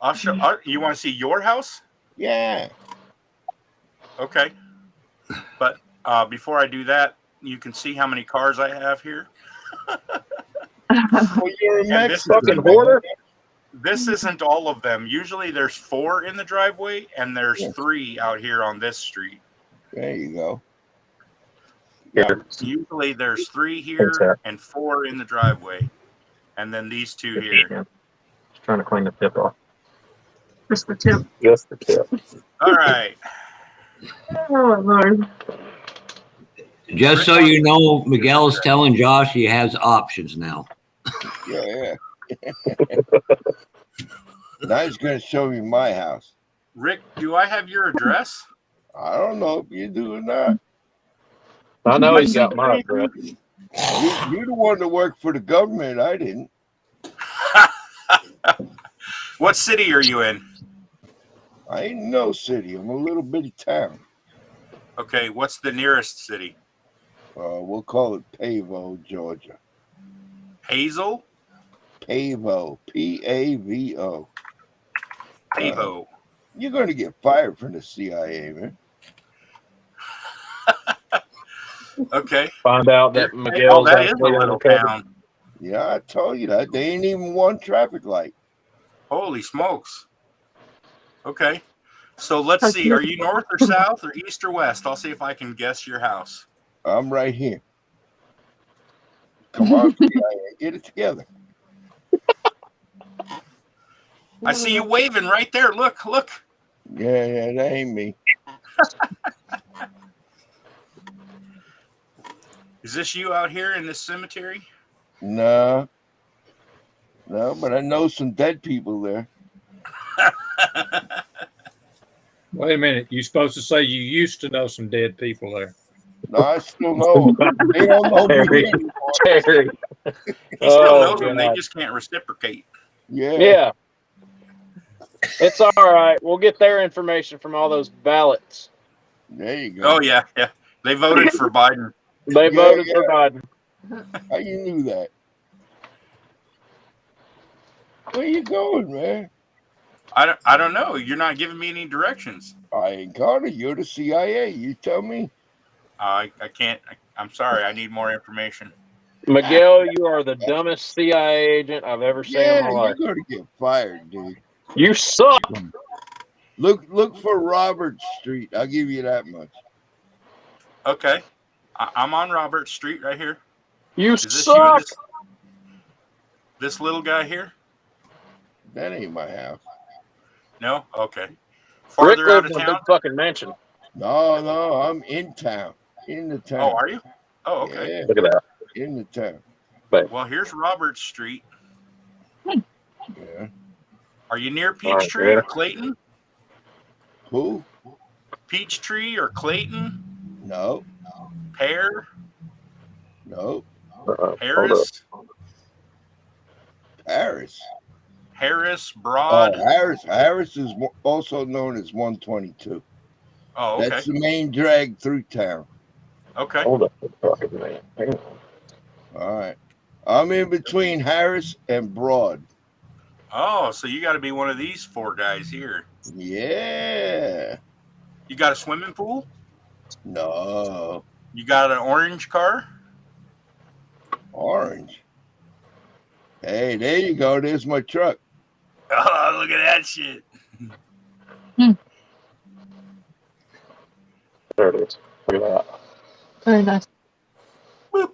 I'll show. You want to see your house? Yeah. Okay. But before I do that, you can see how many cars I have here. Well, you're a And this, Mexican Fucking hoarder. this isn't all of them. Usually there's 4 in the driveway, and there's Yeah. 3 out here on this street. There you go. Yeah, Here. usually there's 3 here and 4 in the driveway, and then these 2 here. Just trying to clean the tip off. Just the tip. Just the tip. All right. Oh, Lord. Just so you know, Miguel's telling Josh he has options now. Yeah. Now he's going to show me my house. Rick, do I have your address? I don't know if you do or not. I know he's got my address. You're the one that worked for the government. I didn't. What city are you in? I ain't in no city. I'm a little bitty town. Okay, what's the nearest city? We'll call it Pavo, Georgia. Hazel? Pavo. P-A-V-O. Pavo. You're going to get fired from the CIA, man. Okay. Find out that Oh, Miguel's that is a actually little undercover. town. Yeah, I told you that. They ain't even one traffic light. Holy smokes. Okay. So let's see. Are you north or south or east or west? I'll see if I can guess your house. I'm right here. Come on, CIA, get it together. I see you waving right there. Look, look. Yeah, that ain't me. Is this you out here in this cemetery? No, but I know some dead people there. Wait a minute. You're supposed to say you used to know some dead people there. No, I still know them. They don't know me Terry. anymore. Terry. He still Oh, knows them. They God. just can't reciprocate. Yeah. It's all right. We'll get their information from all those ballots. There you go. Oh, yeah. They voted for Biden. They voted for Biden. How you knew that? Where you going, man? I don't know. You're not giving me any directions. I ain't got it. You're the CIA. You tell me. I can't. I'm sorry. I need more information. Miguel, you are the dumbest CIA agent I've ever seen in my Yeah, life. you're gonna get fired, dude. You suck. Look for Robert Street. I'll give you that much. Okay. I'm on Robert Street right here. You Is this suck. you? This little guy here? That ain't my house. No? Okay. Rick Farther out lives of in a town? big fucking mansion. No, I'm in town. In the town. Oh, are you? Oh, okay. Yeah, Look at that. in the town. Well, here's Robert Street. Yeah. Are you near All right, Peachtree yeah. or Clayton? Who? Peachtree or Clayton? No, Pear? no. Hold up. Harris? Harris. Harris? Oh, Broad? Harris. Harris is also known as 122. Oh, okay. That's the main drag through town. Okay. Hold up, fucking man. Hang on. All right. I'm in between Harris and Broad. Oh, so you got to be one of these 4 guys here. Yeah. You got a swimming pool? No. You got an orange car? Orange. Hey, there you go. There's my truck. Oh, look at that shit. There it is. Look at that. Very nice. Boop.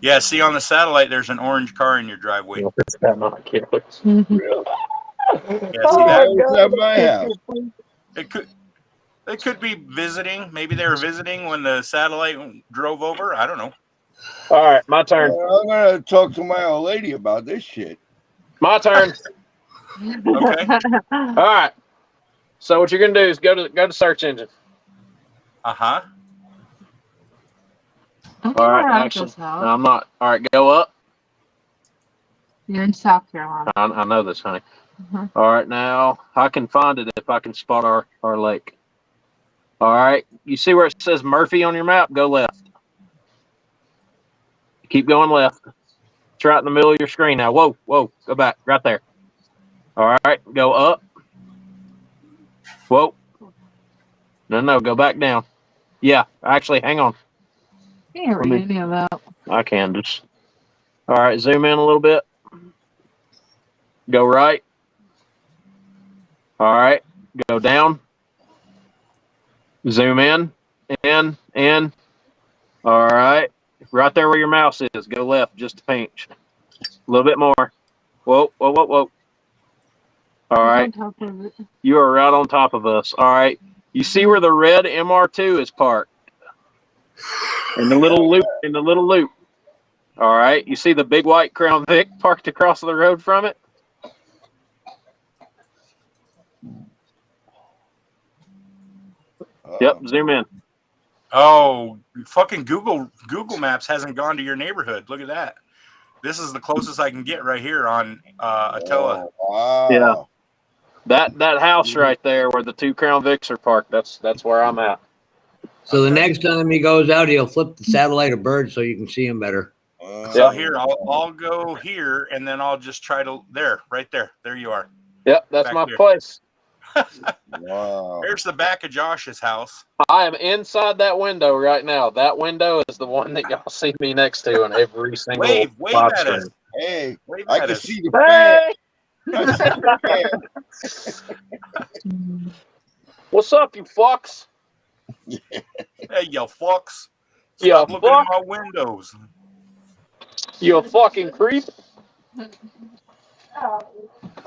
Yeah, see on the satellite, there's an orange car in your driveway. It's that not cute. Really? Yeah, see that? It's at my house. It could be visiting. Maybe they were visiting when the satellite drove over. I don't know. All right, my turn. I'm gonna talk to my old lady about this shit. My turn. Okay. All right. So what you're gonna do is go to search engine. Uh-huh. I'm All right, at actually, this house. no, I'm not. All right, go up. You're in South Carolina. I know this, honey. Mhm. All right, now I can find it if I can spot our lake. All right, you see where it says Murphy on your map? Go left. Keep going left. It's right in the middle of your screen now. Whoa, go back. Right there. All right, go up. Whoa. No, go back down. Yeah, actually, hang on. Can't read any of that. I can just. All right, zoom in a little bit. Go right. All right, go down. Zoom in. All right, right there where your mouse is. Go left just a pinch. A little bit more. Whoa. All right, you are right on top of us. All right, you see where the red MR2 is parked? In the little loop. All right, you see the big white Crown Vic parked across the road from it? Yep, zoom in. Oh, fucking Google Maps hasn't gone to your neighborhood. Look at that. This is the closest I can get right here on Attila. Oh, wow. Yeah. That house right there where the 2 Crown Vics are parked, that's where I'm at. So the next time he goes out, he'll flip the satellite of birds so you can see him better. So here, I'll go here, and then I'll just try to right there. There you are. Yep, that's Back my there. place. Wow. There's the back of Josh's house. I am inside that window right now. That window is the one that y'all see me next to in every single Wave live at stream. us. Hey, Wave I at can us. see the fan. Hey! I see the fan. What's up, you fucks? Hey, you fucks. You Stop looking fuck. at my windows. You a fucking creep?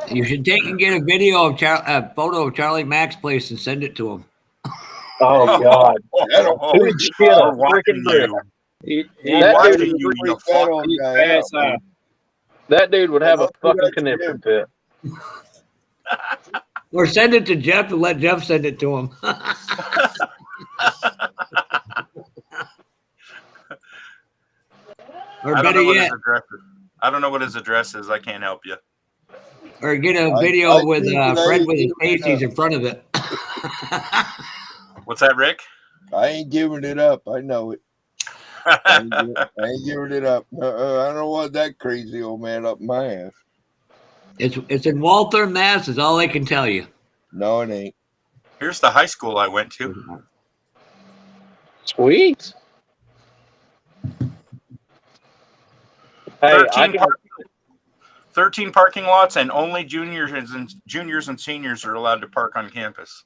You should take and get a photo of Charlie Mack's place and send it to him. Oh, God. Dude, shit, a We're watching freaking brick. you. That We're dude watching would you, you That fuck. old guy out, man. That dude would have a Don't do fucking that to conniption him. fit. Or send it to Jeff and let Jeff send it to him. Or I don't better know what yet, his address is. I don't know what his address is. I can't help you. or get a I video with think that Fred ain't with his giving it pasties up. in front of it. What's that, Rick? I ain't giving it up. I know it. I ain't giving it up. I don't want that crazy old man up my ass. It's in Waltham, Mass. Is all I can tell you. No, it ain't. Here's the high school I went to. Sweet. Hey, 13 parking lots, and only juniors and seniors are allowed to park on campus.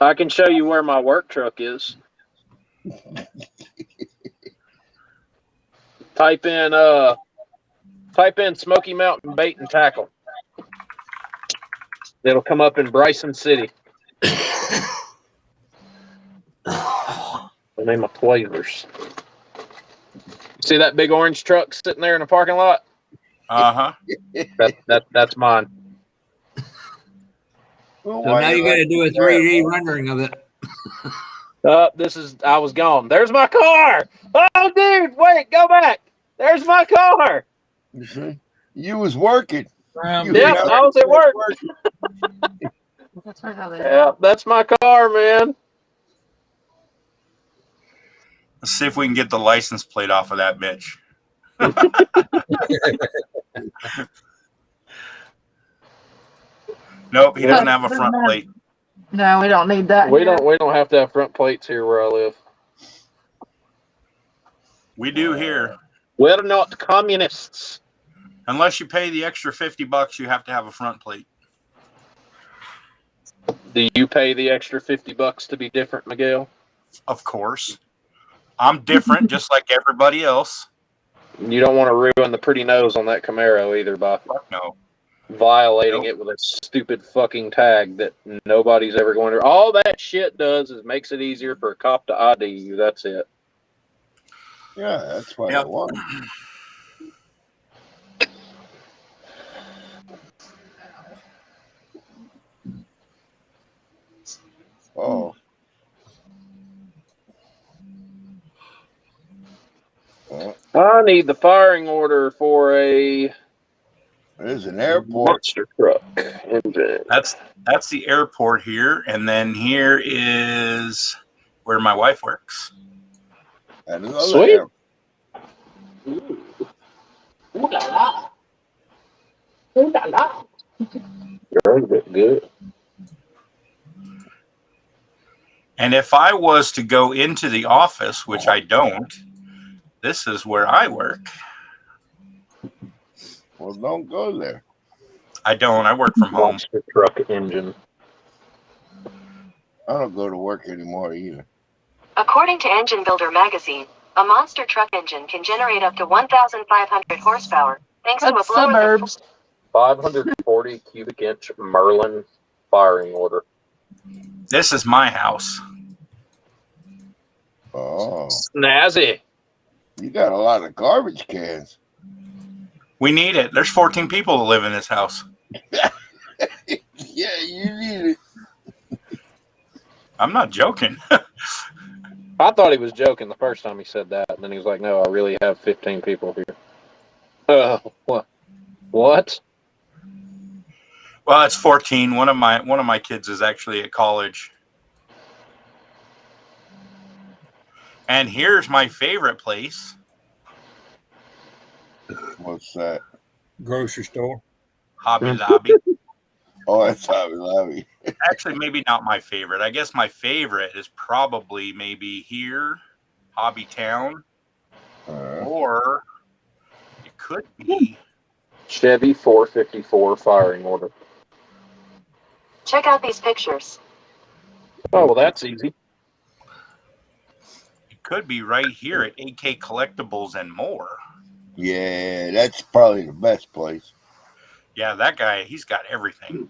I can show you where my work truck is. Type in Smoky Mountain Bait and Tackle. It'll come up in Bryson City. The name of Quavers. See that big orange truck sitting there in the parking lot? Uh-huh. That's mine. Well, So why now you got to do a 3D rendering of it. I was gone. There's my car. Oh, dude, wait, go back. There's my car. You see? You was working. Yep, I was at work. That's right how they Yeah, that's my car, man. Let's see if we can get the license plate off of that bitch. Nope, he doesn't have a front plate. No, we don't need that. We here. don't have to have front plates here where I live. We do here. We're not communists. Unless you pay the extra $50, you have to have a front plate. Do you pay the extra $50 to be different, Miguel? Of course. I'm different, just like everybody else. You don't want to ruin the pretty nose on that Camaro either by No. violating it with a stupid fucking tag that nobody's ever going to. All that shit does is makes it easier for a cop to ID you. That's it. Yeah, that's what I want. Oh. I need the firing order for a. There's an airport. Monster truck engine. That's the airport here, and then here is where my wife works. Sweet. Ooh la la. Ooh la la. Good. And if I was to go into the office, which I don't, this is where I work. Well, don't go there. I don't. I work from home. Monster truck engine. I don't go to work anymore either. According to Engine Builder magazine, a monster truck engine can generate up to 1,500 horsepower thanks to a That's blower that suburbs. 540 cubic inch Merlin firing order. This is my house. Oh. Snazzy. You got a lot of garbage cans. We need it. There's 14 people that live in this house. Yeah, you need it. I'm not joking. I thought he was joking the first time he said that, and then he was like, "No, I really have 15 people here." What? What? Well, it's 14. One of my kids is actually at college. And here's my favorite place. What's that? Grocery store. Hobby Lobby. Oh, that's Hobby Lobby. Actually, maybe not my favorite. I guess my favorite is probably maybe here, Hobby Town, or it could be Chevy 454 firing order. check out these pictures. Oh, well, that's easy. it could be right here at AK Collectibles and More. Yeah, that's probably the best place. Yeah, that guy, he's got everything.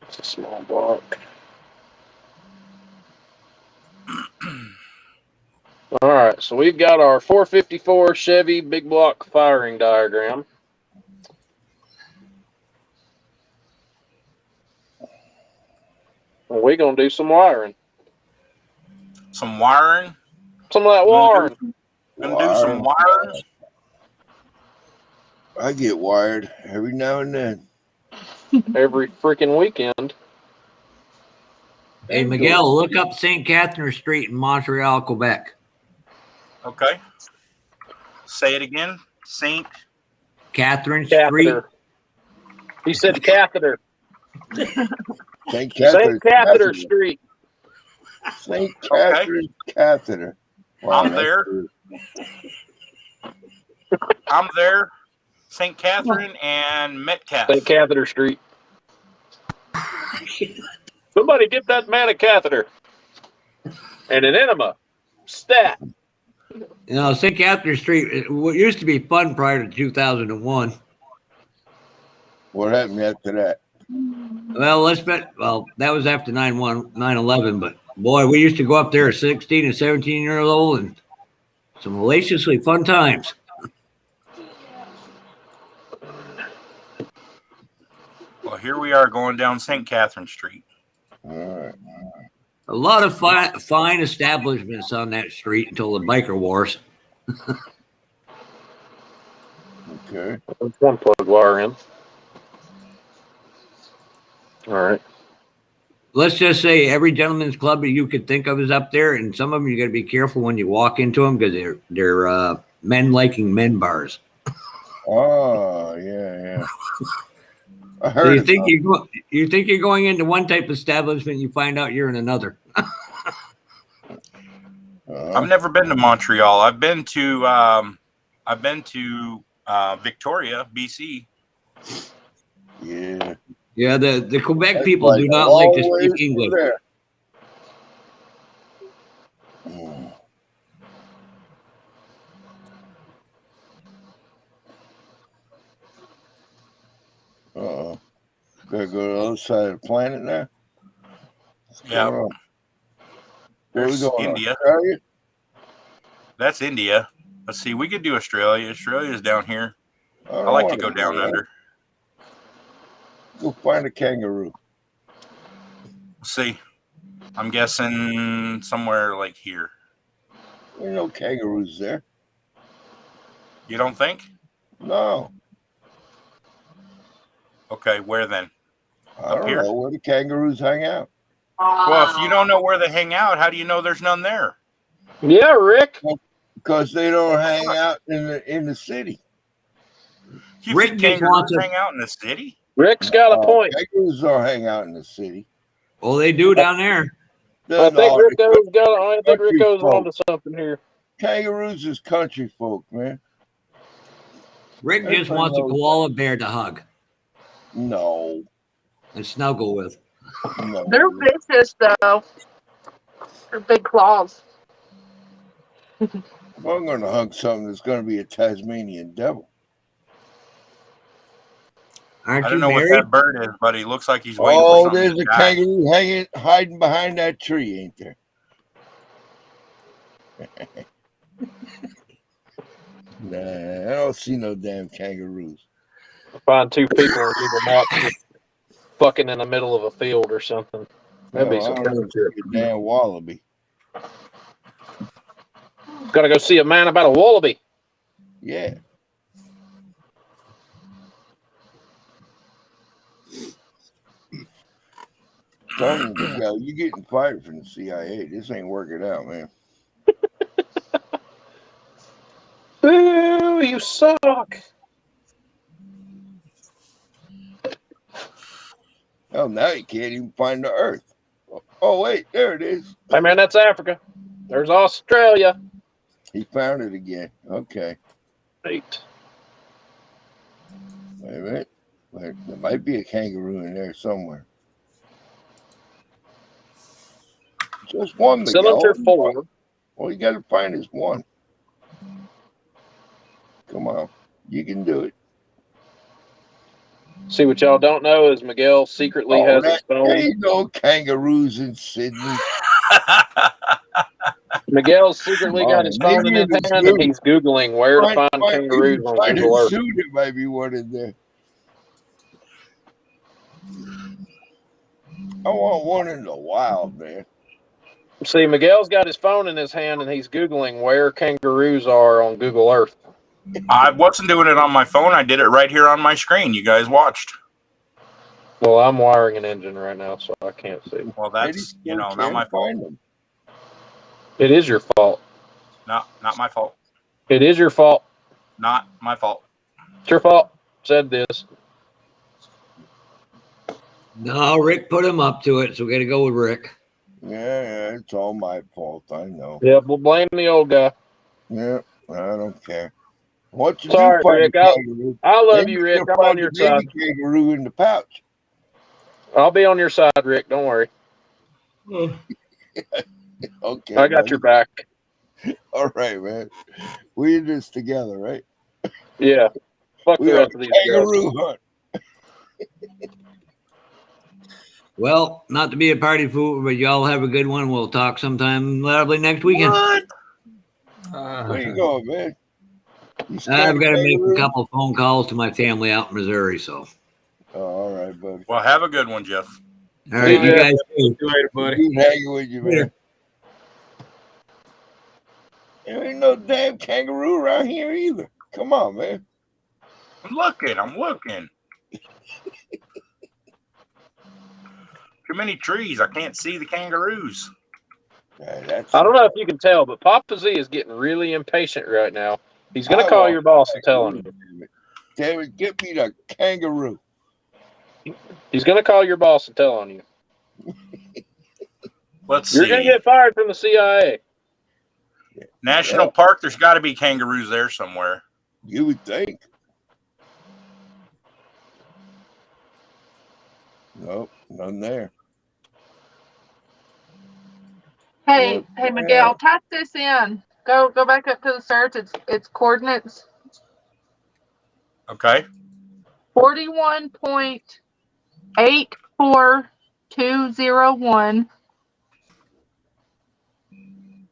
It's a small block. All right, so we've got our 454 Chevy big block firing diagram. And we're going to do some wiring. Some wiring. Some of that wiring. Gonna do some wiring. I get wired every now and then. Every freaking weekend. Hey, Miguel, look up St. Catherine Street in Montreal, Quebec. Okay. Say it again. St. Catherine Street. Catheter. He said catheter. St. Catherine Catheter Street. St. Catherine Catheter. Wow, I'm there. I'm there. St. Catherine and Metcalf. St. Catheter Street. Somebody get that man a catheter. And an enema. Stat. You know, St. Catherine Street, it used to be fun prior to 2001. What happened after that? Well, that was after 9/11, but boy, we used to go up there at 16 and 17 years old and some hellaciously fun times. Well, here we are going down St. Catherine Street. All right. A lot of fine establishments on that street until the biker wars. Okay. That's one plug wire in. All right. Let's just say every gentleman's club that you could think of is up there, and some of them you got to be careful when you walk into them because they're men liking men bars. Oh, yeah. I So heard you think about you think you're going into one type of establishment, you find out you're in another. I've never been to Montreal. I've been to Victoria, BC. Yeah. Yeah, the Quebec That's people like do a not like to long speak ways English. from there. Mm. Uh-oh. Gotta go to the other side of the planet now? What's going on? Where we There's going? India. Australia? That's India. Let's see. We could do Australia. Australia's down here. I I don't like want to go down there. under. Go find a kangaroo. Let's see. I'm guessing somewhere like here. There ain't no kangaroos there. You don't think? No. Okay, where then? I don't know where the kangaroos hang out. Well, if you don't know where they hang out, how do you know there's none there? Yeah, Rick. Because they don't hang out in the city. You Rick think just wants kangaroos to. hang out in the city? Rick's got a point. Kangaroos don't hang out in the city. Oh, they do down there. I think Rico's onto something here. Kangaroos is country folk, man. Rick just Everybody wants a knows koala bear to hug No. and snuggle with. No. They're vicious though. They're big claws. If I'm going to hug something that's going to be a Tasmanian devil. Aren't I you don't know married? what that bird is, but he looks like he's waiting for Oh, something there's to a die. kangaroo hiding behind that tree, ain't there? Nah, I don't see no damn kangaroos. Find two people on Google Maps just fucking in the middle of a field or something. That'd be No, some I kind don't of see a damn wallaby. Gotta go see a man about a wallaby. Yeah. Telling you, Miguel, you getting fired from the CIA. This ain't working out, man. Boo, you suck. Oh, now you can't even find the Earth. Oh, wait, there it is. Hey, man, that's Africa. There's Australia. He found it again. Okay. 8. Wait a minute. Wait, there might be a kangaroo in there somewhere. Just one, Miguel. Cylinder 4. All you got to find is one. Come on. You can do it. See, what y'all don't know is Miguel secretly has his There phone. ain't no kangaroos in Sydney. Miguel's secretly got his phone in his hand and he's Googling where to find kangaroos on Google Earth. There might be one in there. I want one in the wild, man. See, Miguel's got his phone in his hand and he's Googling where kangaroos are on Google Earth. I wasn't doing it on my phone. I did it right here on my screen. You guys watched. Well, I'm wiring an engine right now, so I can't see. Well, that's, not my fault. It is your fault. Not my fault. It is your fault. Not my fault. It's your fault. Said this. No, Rick put him up to it, so we got to go with Rick. Yeah, it's all my fault. I know. Yeah, we'll blame the old guy. Yeah, I don't care. What you Sorry, do, Rick. I love you, Rick. I'm on your side. Kangaroo in the pouch. I'll be on your side, Rick. Don't worry. Okay. I got your back. All right, man. We in this together, right? Yeah. Fuck we the rest are of these kangaroo guys. hunt. Well, not to be a party fool, but y'all have a good one. We'll talk sometime probably next weekend. What? Where you going, man? I've got to make a couple phone calls to my family out in Missouri, so. Oh, all right, buddy. Well, have a good one, Jeff. All right, you guys. See you later, buddy. Good hanging with you, man. There ain't no damn kangaroo around here either. Come on, man. I'm looking. Too many trees. I can't see the kangaroos. I don't know if you can tell, but Papa Z is getting really impatient right now. He's going to call your boss and tell him. damn it, get me the kangaroo. He's gonna call your boss and tell on you. Let's You're see. gonna get fired from the CIA. National Park, there's got to be kangaroos there somewhere. You would think. Nope, none there. Hey, What hey, the Miguel, hell? type this in. Go back up to the search. It's coordinates Okay. 41.84201,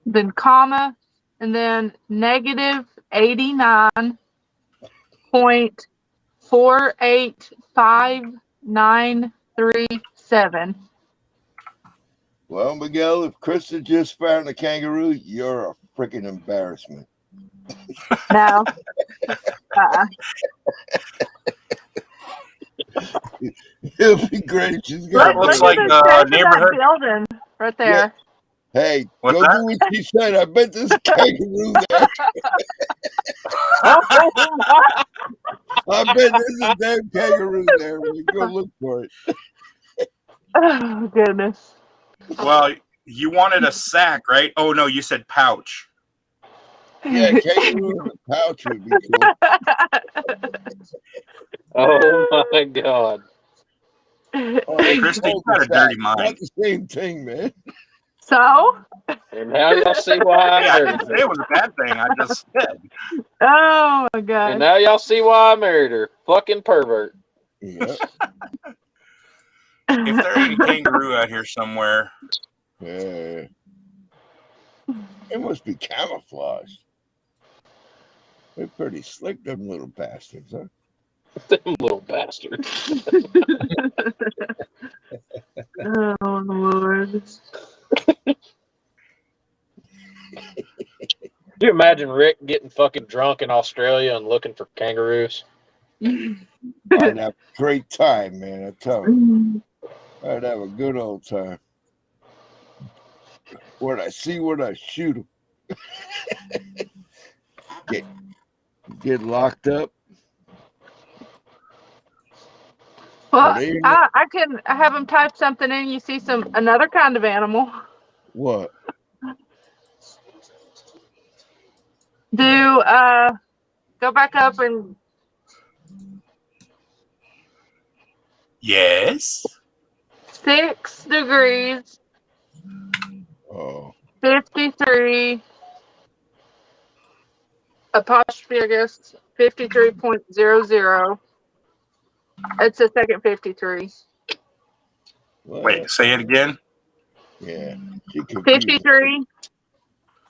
then comma, and then negative 89.485937. Well, Miguel, if Krista just found a kangaroo, you're a freaking embarrassment. No. It'll be great. She's That got looks Look like at the shape of that neighborhood. building right there. Hey, What's go that? do what she said. I bet there's a kangaroo there. I bet there's a damn kangaroo there. We go look for it. Oh, goodness. Well, you wanted a sack, right? Oh, no, you said pouch. Yeah, kangaroo in a pouch would be cool. Oh my God. Krista, you got a dirty Not mind. the same thing, man. So? And now y'all see why Hey, I I married didn't say her. it was a bad thing. I just said. Oh, my And God. now y'all see why I married her. Fucking pervert. Yeah. If there ain't a kangaroo out here somewhere, It must be camouflaged. They're pretty slick, them little bastards, huh? Them little bastards. Oh, Lord. Can you imagine Rick getting fucking drunk in Australia and looking for kangaroos? I'd have a great time, man. I tell you. I'd have a good old time. What I see, what I shoot 'em. Get locked up. Well, There you go. I can have them type something in. You see another kind of animal. What? Do go back up and yes. 6 degrees, Oh. 53 apostrophe, I guess 53.00. It's the second 53. Wait, say it again. Yeah. She confused. 53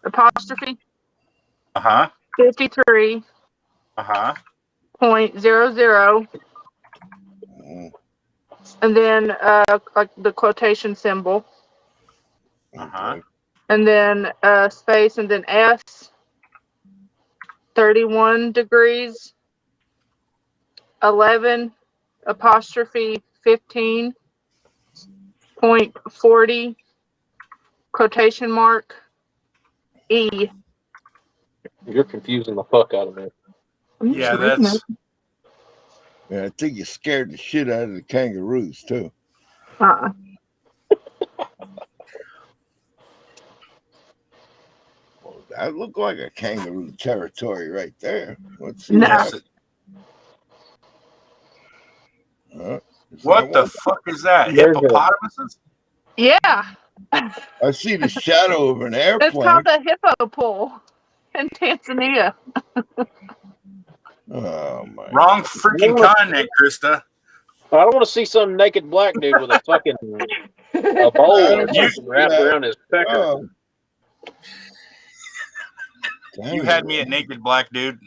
apostrophe. 53. 0.00, and then like the quotation symbol, and then space, and then S, 31 degrees, 11 apostrophe 15.40 quotation mark E. You're confusing the fuck out of me. Yeah, that's. Yeah, I think you scared the shit out of the kangaroos too. Uh-uh. Well, that looked like a kangaroo territory right there. Let's see. No. What the fuck is that? Hippopotamuses? Yeah. I see the shadow of an airplane. It's called the hippo pool in Tanzania. Oh my! Wrong freaking continent, Krista. I don't want to see some naked black dude with a fucking a bowl or something wrapped around his pecker. Oh. You had me at naked black dude.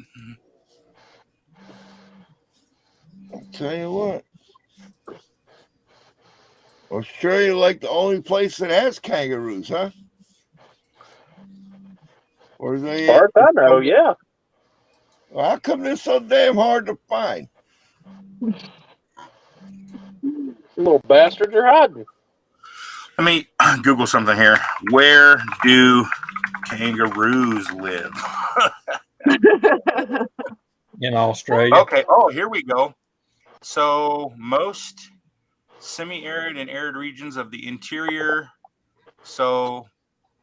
I'll tell you what. Australia, like the only place that has kangaroos, huh? Or they? As far as I know, yeah. Well, how come they're so damn hard to find? Little bastards are hiding. Let me Google something here. Where do kangaroos live? in Australia. Okay. Oh, here we go. So most semi-arid and arid regions of the interior. So,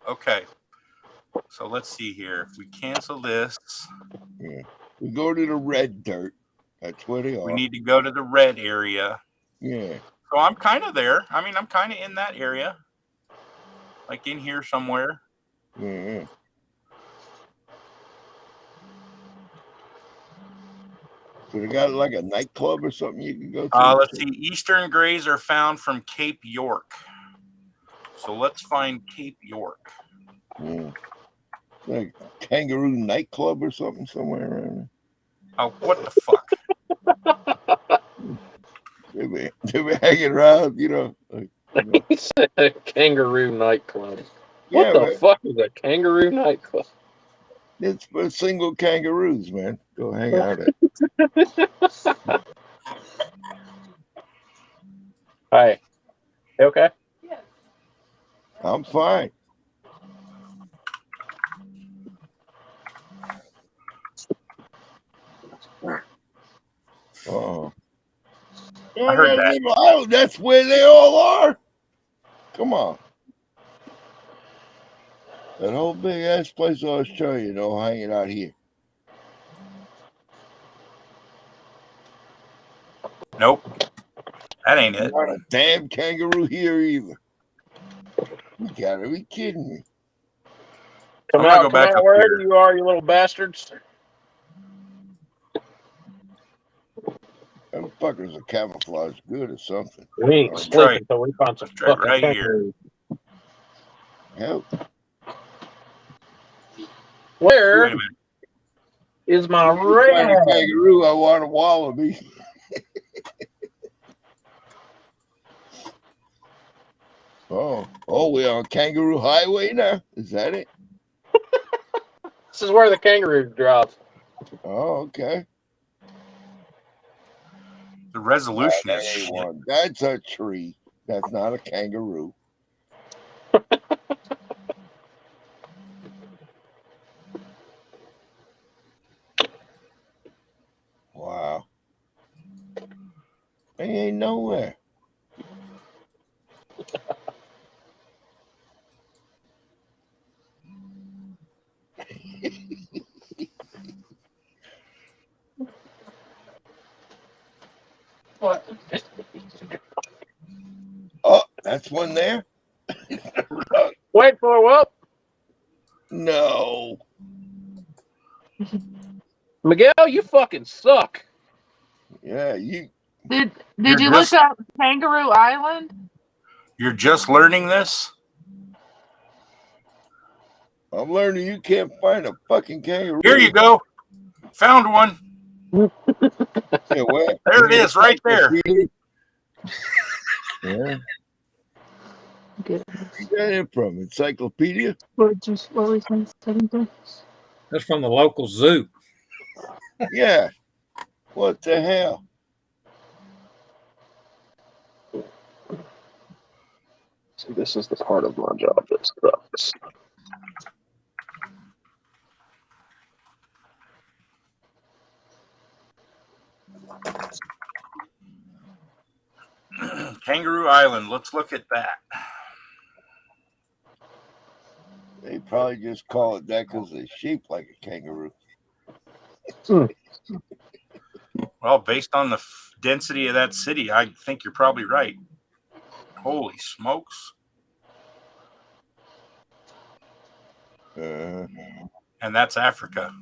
okay. So let's see here. If we cancel this, Yeah. We go to the red dirt. That's where they are. we need to go to the red area. Yeah. So I'm kind of there. I mean, I'm kind of in that area, like in here somewhere. Yeah. So they got like a nightclub or something you can go to? Let's see. Eastern grays are found from Cape York. So let's find Cape York. Yeah. Like Kangaroo nightclub or something somewhere around there. Oh, what the fuck? They be hanging around, you know. He said a kangaroo nightclub. Yeah, What the man. fuck is a kangaroo nightclub? It's for single kangaroos, man. Go hang out at. Hi. You okay? I'm fine. Oh. I heard that. Little island, that's where they all are. Come on. That whole big ass place I was showing you, know, hanging out here. Nope. That ain't it. Not a damn kangaroo here either. You gotta be kidding me. Come out wherever you are, you little bastards. Them fuckers are camouflaged good or something. We ain't sleeping until we find some fucking right kangaroos. Help. Where is my red? Find a kangaroo, I want a wallaby. Oh, we're on Kangaroo Highway now? Is that it? This is where the kangaroo drive. Oh, okay. The resolution That is ain't shit. one. That's a tree. That's not a kangaroo. Wow. They ain't nowhere. What? Oh, that's one there? Wait for what? No. Miguel, you fucking suck. Yeah, you. Did You're you just- look up Kangaroo Island? You're just learning this? I'm learning you can't find a fucking kangaroo. Here you go. Found one. Yeah, where? There it is, right there. Yeah. Where'd you get it from? Encyclopedia? That's from the local zoo. Yeah. What the hell? See, this is the part of my job that sucks. Kangaroo Island. Let's look at that. They probably just call it that because they're shaped like a kangaroo. Well, based on the density of that city, I think you're probably right. Holy smokes. And that's Africa.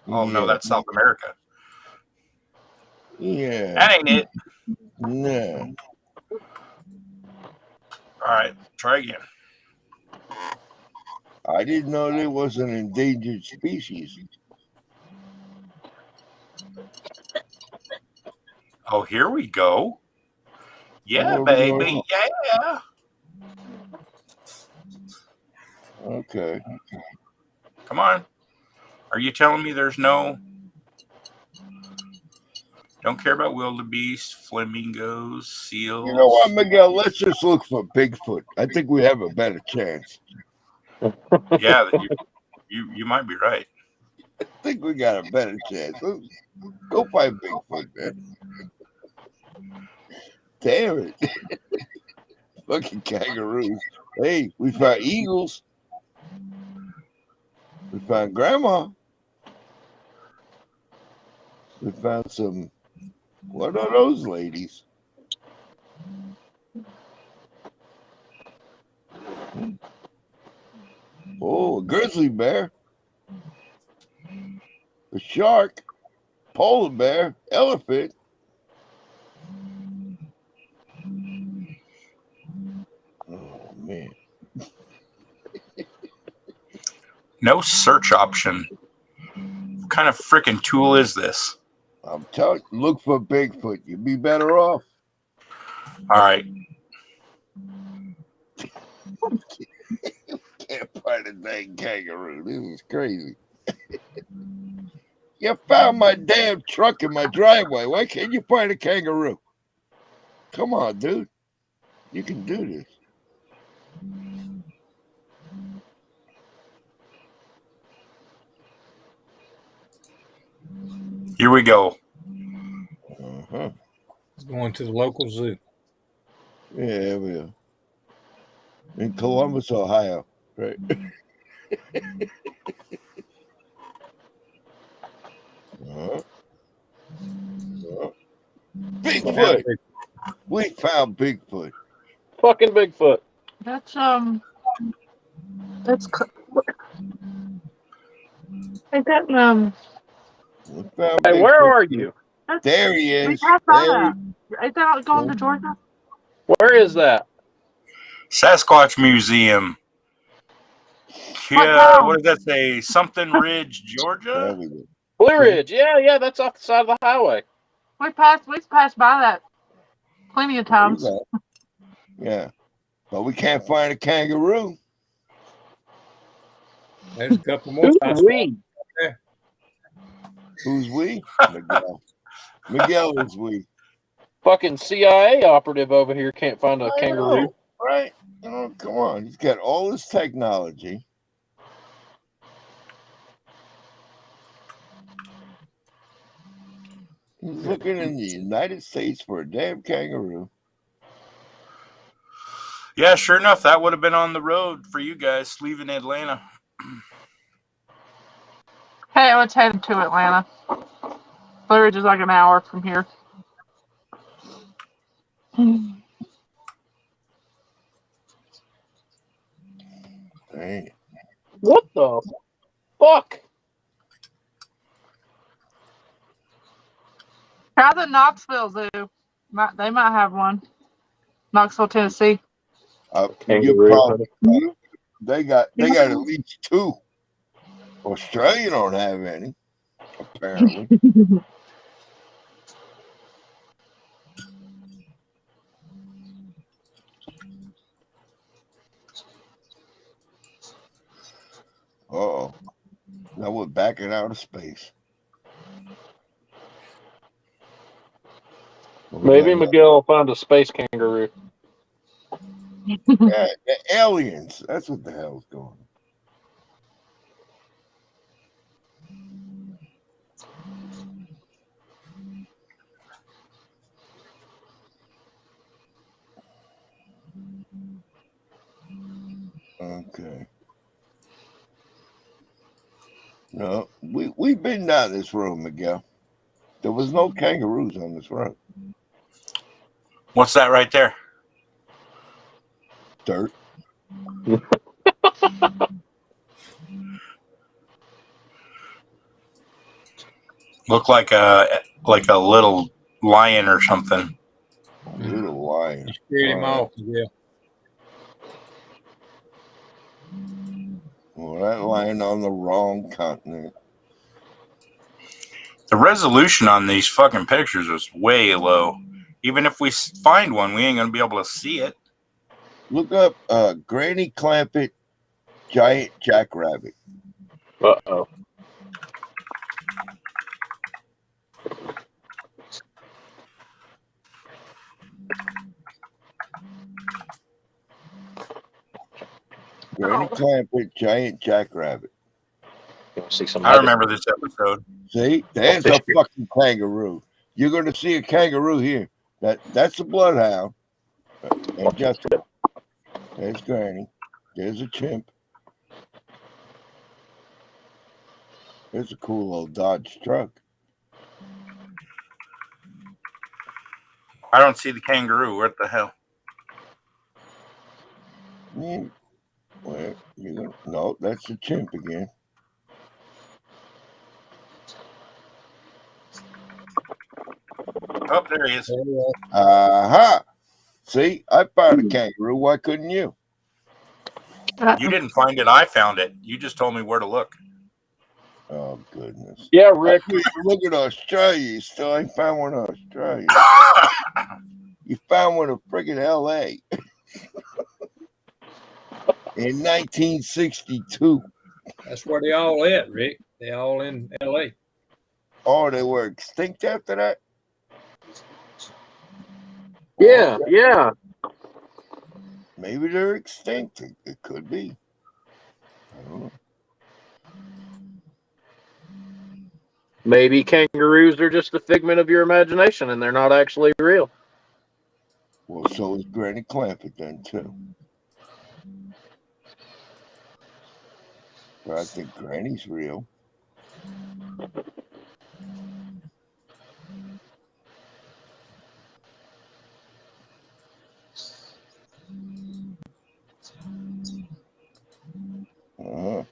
Oh, no, that's South America. Yeah. That ain't it. No. All right, try again. I didn't know there was an endangered species. Oh, here we go. Yeah, Oh, baby. Lord. Yeah. Okay. Come on. Are you telling me there's no... Don't care about wildebeest, flamingos, seals? You know what, Miguel? Let's just look for Bigfoot. I think we have a better chance. Yeah, you might be right. I think we got a better chance. Let's go find Bigfoot, man. Damn it. Fucking kangaroos. Hey, we found eagles. We found grandma. We found some. What are those ladies? Oh, a grizzly bear. A shark. Polar bear. Elephant. Oh, man. No search option. What kind of freaking tool is this? I'm telling you, look for Bigfoot. You'd be better off. All right. Can't find a dang kangaroo. This is crazy. You found my damn truck in my driveway. Why can't you find a kangaroo? Come on, dude. You can do this. Here we go. Uh-huh. It's going to the local zoo. Yeah, we are. In Columbus, Ohio. Right. Bigfoot. We found Bigfoot. Fucking Bigfoot. That's Ain't that We found Hey, where Bigfoot. are you? There he we is. passed by There that. Ain't that going to Georgia? Where is that? Sasquatch Museum. Yeah, what does that say? Something Ridge, Georgia? we go. Blue Ridge. Yeah, that's off the side of the highway. We passed by that plenty of times. Yeah. But we can't find a kangaroo. There's a couple more. Who's we? Who's we? Miguel. Miguel is we. Fucking CIA operative over here can't find a kangaroo. Know, right? Oh, come on. He's got all this technology. He's looking in the United States for a damn kangaroo. Yeah, sure enough, that would have been on the road for you guys leaving Atlanta. Hey, let's head to Atlanta. Blue Ridge is like an hour from here. Dang. What the fuck? Try the Knoxville Zoo. They might have one. Knoxville, Tennessee. You probably they got at least two. Australia don't have any, apparently. Uh-oh. Now we're backing out of space. Maybe Miguel will find a space kangaroo. Yeah, the aliens. That's what the hell's going on. Okay. No, we've been down this road, Miguel. There was no kangaroos on this road. What's that right there? Dirt. Look like a little lion or something. A little lion. You scared him off, yeah. Well, that lion on the wrong continent. The resolution on these fucking pictures is way low. Even if we find one, we ain't gonna be able to see it. Look up Granny Clampett giant jackrabbit. Uh-oh. Granny Clampett giant jackrabbit. See some. I remember this episode. See, there's a fucking kangaroo. You're going to see a kangaroo here. That's a bloodhound. And just there's Granny. There's a chimp. There's a cool old Dodge truck. I don't see the kangaroo. What the hell? Where you gonna, no, that's a chimp again. Oh, there he is. Aha! See, I found a kangaroo. Why couldn't you? You didn't find it. I found it. You just told me where to look. Oh, goodness. Yeah, Rick. Look at Australia. You still ain't found one in Australia. You found one in friggin' L.A. in 1962. That's where they all at, Rick. They all in L.A. Oh, they were extinct after that? Yeah, yeah. Maybe they're extinct. It could be. I don't know. Maybe kangaroos are just a figment of your imagination and they're not actually real. Well, so is Granny Clampett then, too. But I think Granny's real. Uh-huh.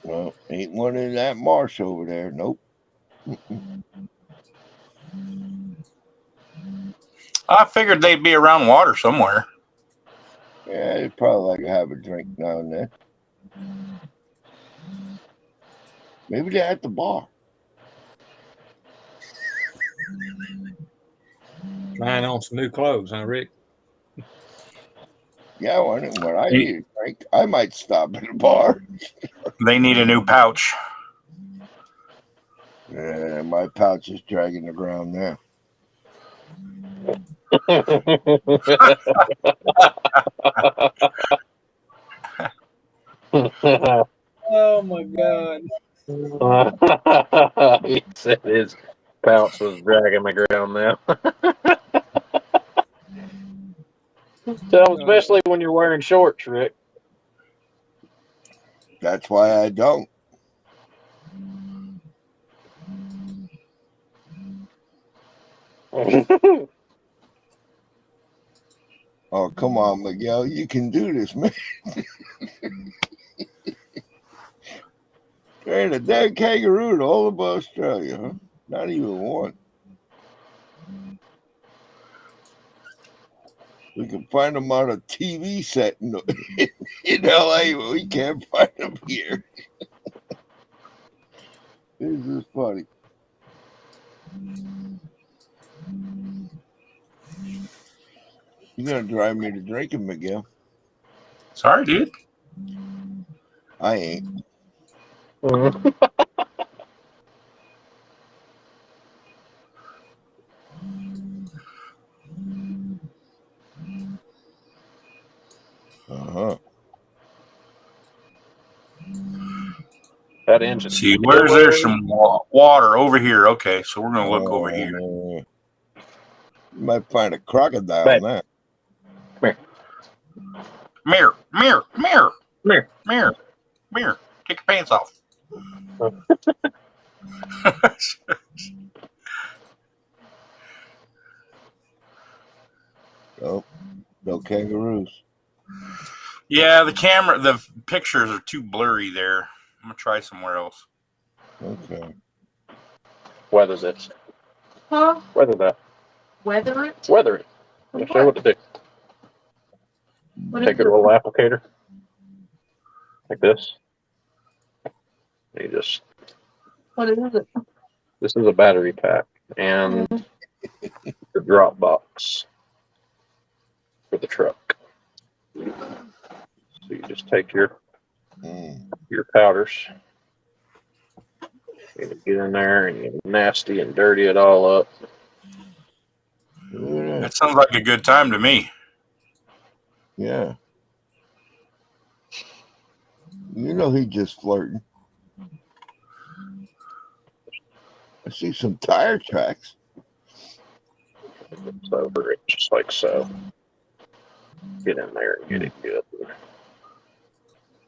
Well, ain't one in that marsh over there. Nope. I figured they'd be around water somewhere. Yeah, they'd probably like to have a drink now and then. Maybe they're at the bar. Trying on some new clothes, huh, Rick? Yeah, when I need a drink, I might stop at the bar. They need a new pouch. Yeah, my pouch is dragging the ground now. Oh my God. He said his pouch was dragging the ground now. Tell him, especially when you're wearing shorts, Rick. That's why I don't. Oh, come on, Miguel. You can do this, man. There ain't a dead kangaroo in all of Australia, huh? Not even one. We can find them on a TV set in LA, but we can't find them here. This is funny. You're going to drive me to drinking, Miguel. Sorry, dude. I ain't. Uh-huh. That engine. See, where's there some water over here? Okay, so we're gonna look over here. You might find a crocodile now. Come here. Mirror. Mirror. Take your pants off. Oh, no kangaroos. Yeah, the pictures are too blurry there. I'm gonna try somewhere else. Okay. Weather this. Huh? Weather that. Weather it? Weather it. I'll show you what to do. Take a little applicator. Like this. You just. What is it? This is a battery pack and the drop box for the truck. So you just take your powders. You get in there and you nasty and dirty it all up. Look at That sounds like a good time to me. Yeah. You know he just flirting. I see some tire tracks. It's over it, just like so. Get in there and get it good.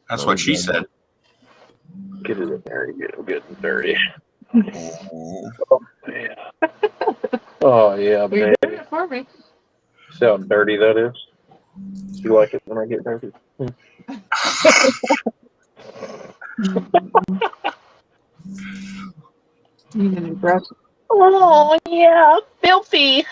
That's what she said. Get it in there and get it good and dirty. Oh, Yeah. Oh yeah, You baby. did it for me. See how dirty that is? You like it when I get dirty? Oh yeah, filthy.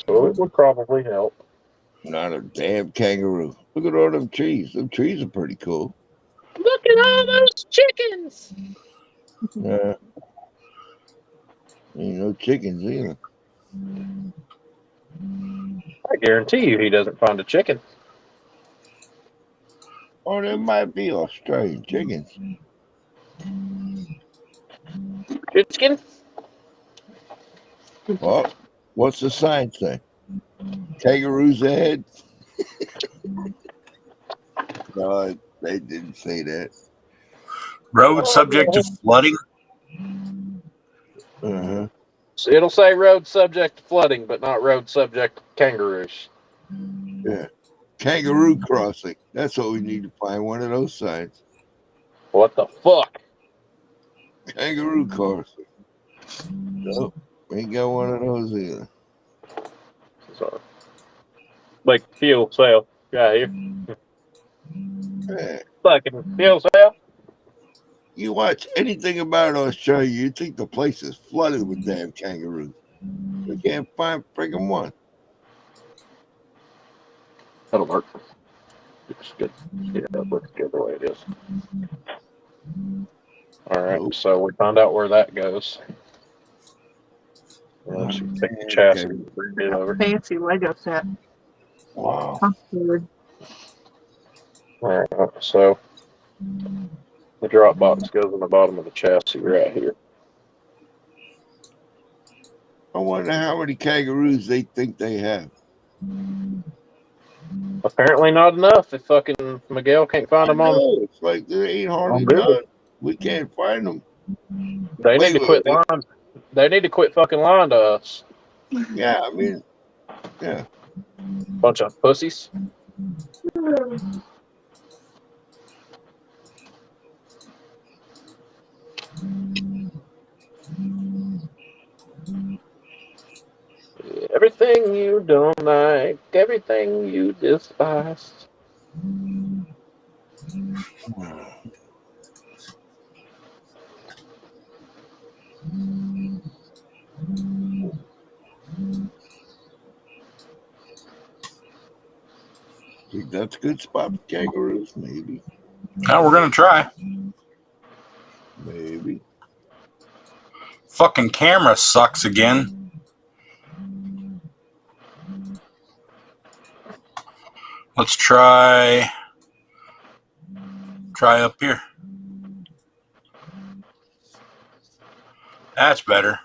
So it would probably help. not a damn kangaroo. Look at all them trees. Them trees are pretty cool. Look at all those chickens. Yeah. Ain't no chickens either. I guarantee you he doesn't find a chicken. Oh, there might be Australian chickens. Chicken? Well, what's the sign say? Kangaroos ahead? No, they didn't say that. Road subject to flooding. Uh-huh. So it'll say road subject to flooding, but not road subject to kangaroos. Yeah. Kangaroo crossing. That's what we need to find, one of those signs. What the fuck? Kangaroo crossing. Nope. Ain't got one of those either. So, like fuel cell guy here. Yeah. Fucking fuel cell. You watch anything about Australia, you think the place is flooded with damn kangaroos. We can't find friggin' one. That'll work. It's good. Yeah, that looks good the way it is. All right, Nope. so we found out where that goes. Let's take the chassis and bring it over. Fancy Lego set. Wow. All right, so the drop box goes in the bottom of the chassis right here. I wonder how many kangaroos they think they have. Apparently not enough. If fucking Miguel can't find them on, It's like there ain't hardly Google. none. We can't find them. They need to quit lying. They need to quit fucking lying to us. Yeah, I mean, yeah. Bunch of pussies. Everything you don't like, everything you despise. Think that's a good spot for kangaroos? Maybe. Now we're gonna try. Maybe. Fucking camera sucks again. Let's try up here. That's better.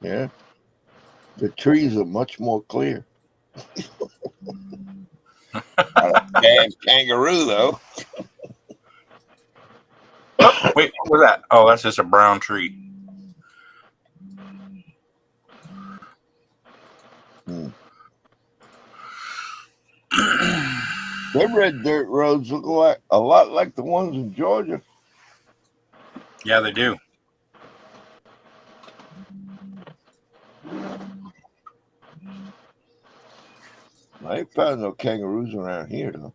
Yeah. The trees are much more clear. Damn kangaroo, though. Oh, wait, what was that? Oh, that's just a brown tree. Them red dirt roads look like a lot like the ones in Georgia. Yeah, they do. I ain't found no kangaroos around here, though.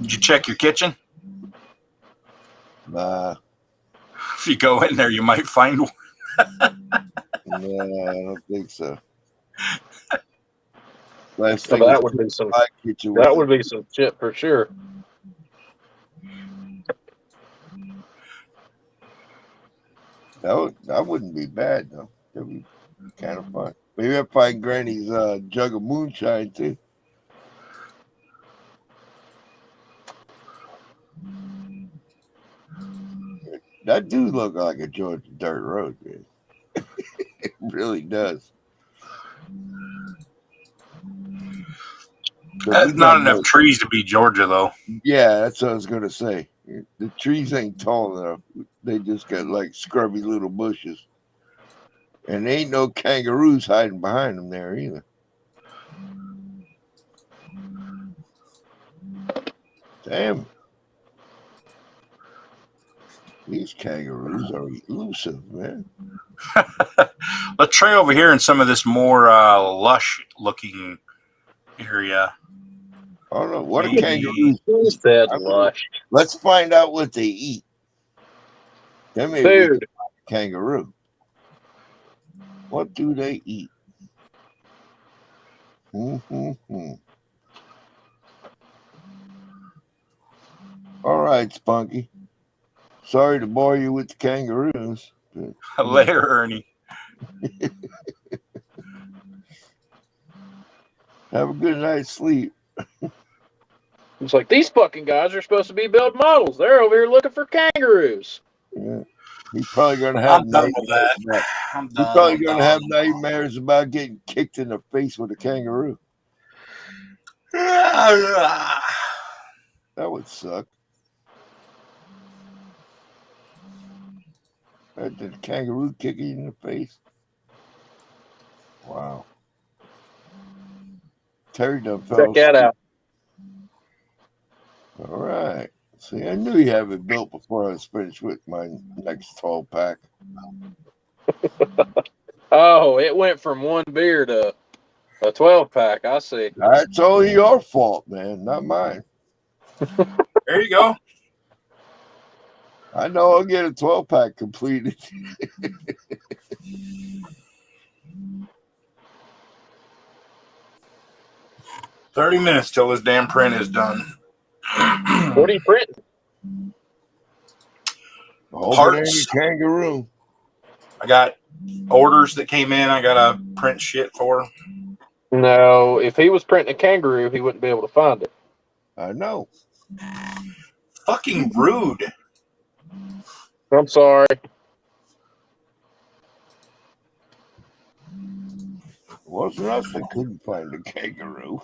Did you check your kitchen? Nah. If you go in there, you might find one. No, I don't think so. Last So thing that would be some. That would be some shit for sure. That wouldn't be bad, though. That'd be kind of fun. Maybe I'll find Granny's jug of moonshine, too. That do look like a Georgia dirt road, man. It really does. But we That's not got enough no. trees to be Georgia, though. Yeah, that's what I was gonna say. The trees ain't tall enough. They just got like scrubby little bushes, and there ain't no kangaroos hiding behind them there either. Damn, these kangaroos are elusive, man. Let's try over here in some of this more lush-looking area. I don't know what Maybe. do kangaroos eat. Said I mean, lush. let's find out what they eat. Then maybe we can Food. find a kangaroo. What do they eat? Mm-hmm. All right, Spunky. Sorry to bore you with the kangaroos. But, Later, Ernie. have a good night's sleep. It's like these fucking guys are supposed to be build models. They're over here looking for kangaroos. Yeah. He's probably going to have I'm done with that. nightmares. I'm He's done. probably I'm going to done. have nightmares about getting kicked in the face with a kangaroo. That would suck. Did the kangaroo kick you in the face? Wow. Terry done fell Check that asleep. out. All right. See, I knew you have it built before I was finished with my next 12 pack. Oh, it went from one beer to a 12 pack. I see. That's only your fault, man, not mine. There you go. I know I'll get a 12 pack completed. 30 minutes till this damn print is done. What are you printing? Hope it ain't Parts. a kangaroo. I got orders that came in. I got to print shit for. No, if he was printing a kangaroo, he wouldn't be able to find it. I know. Fucking rude. I'm sorry. It wasn't us that couldn't find a kangaroo.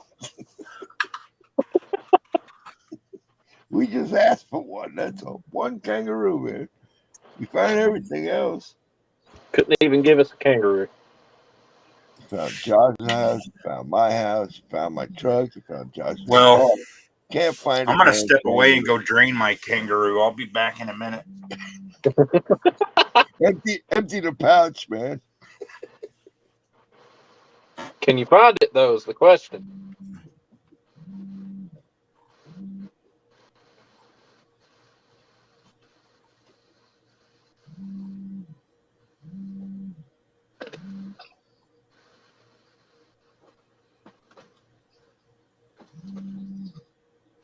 We just asked for one. That's all. One kangaroo, man. We found everything else. Couldn't even give us a kangaroo. Found Josh's house, found my house, found my truck, found Josh's Well, car. Can't find I'm a going to damn step away kangaroo. and go drain my kangaroo. I'll be back in a minute. Empty the pouch, man. Can you find it, though, is the question.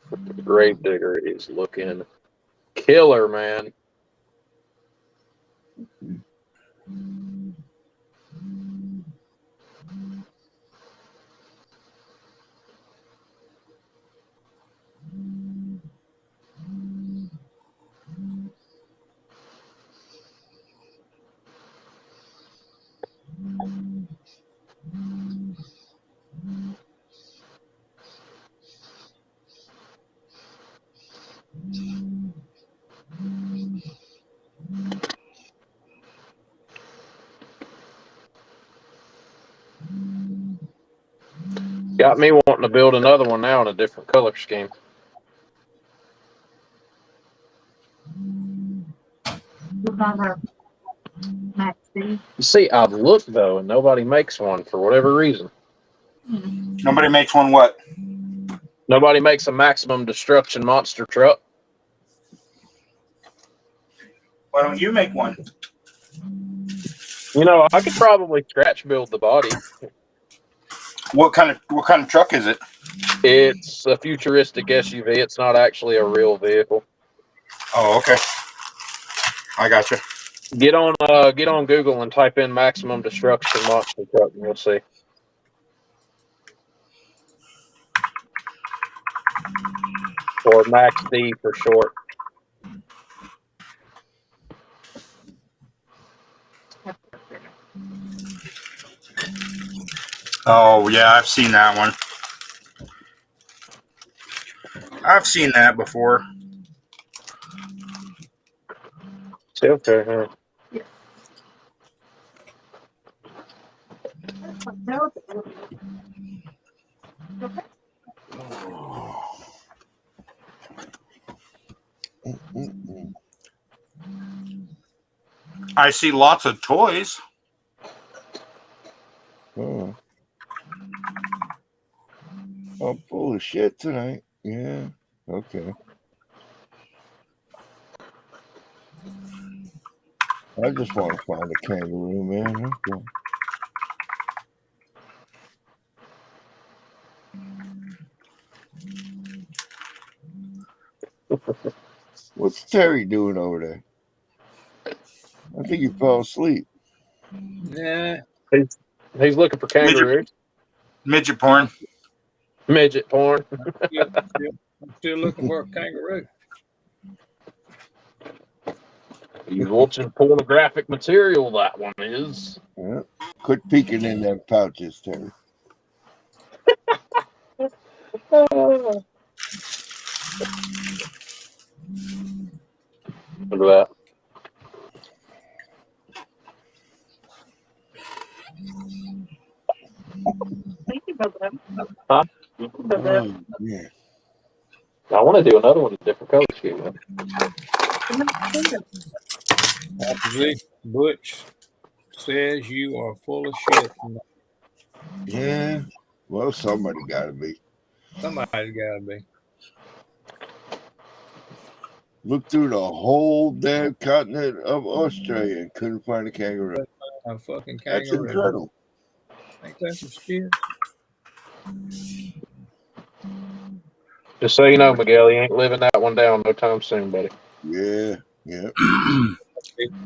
The Gravedigger is looking killer, man. Got me wanting to build another one now in a different color scheme. You see, I've looked, though, and nobody makes one for whatever reason. Nobody makes one what? Nobody makes a maximum destruction monster truck. Why don't you make one? You know, I could probably scratch build the body. What kind of truck is it? It's a futuristic SUV. It's not actually a real vehicle. Oh, okay. I gotcha. Get on Google and type in maximum destruction monster truck, and you'll see. Or Max D for short. Oh yeah, I've seen that one. I've seen that before. Still fair, huh? I see lots of toys. Oh. I'm full of shit tonight. Yeah. Okay. I just want to find a kangaroo, man. Okay. What's Terry doing over there? I think he fell asleep. Yeah. He's looking for kangaroos. Midget porn. Midget porn. I'm still looking for a kangaroo. He's watching pornographic material, that one is. Yeah. Quit peeking in them pouches, Terry. Look at that. Huh? Oh, yeah. I want to do another one in a different color scheme. Opposite Butch says you are full of shit. Yeah. Well, somebody got to be. Somebody's got to be. Looked through the whole damn continent of Australia and couldn't find a kangaroo. A fucking kangaroo. That's incredible. Ain't that some shit? Just so you know, Miguel, you ain't living that one down no time soon, buddy. Yeah. Yep.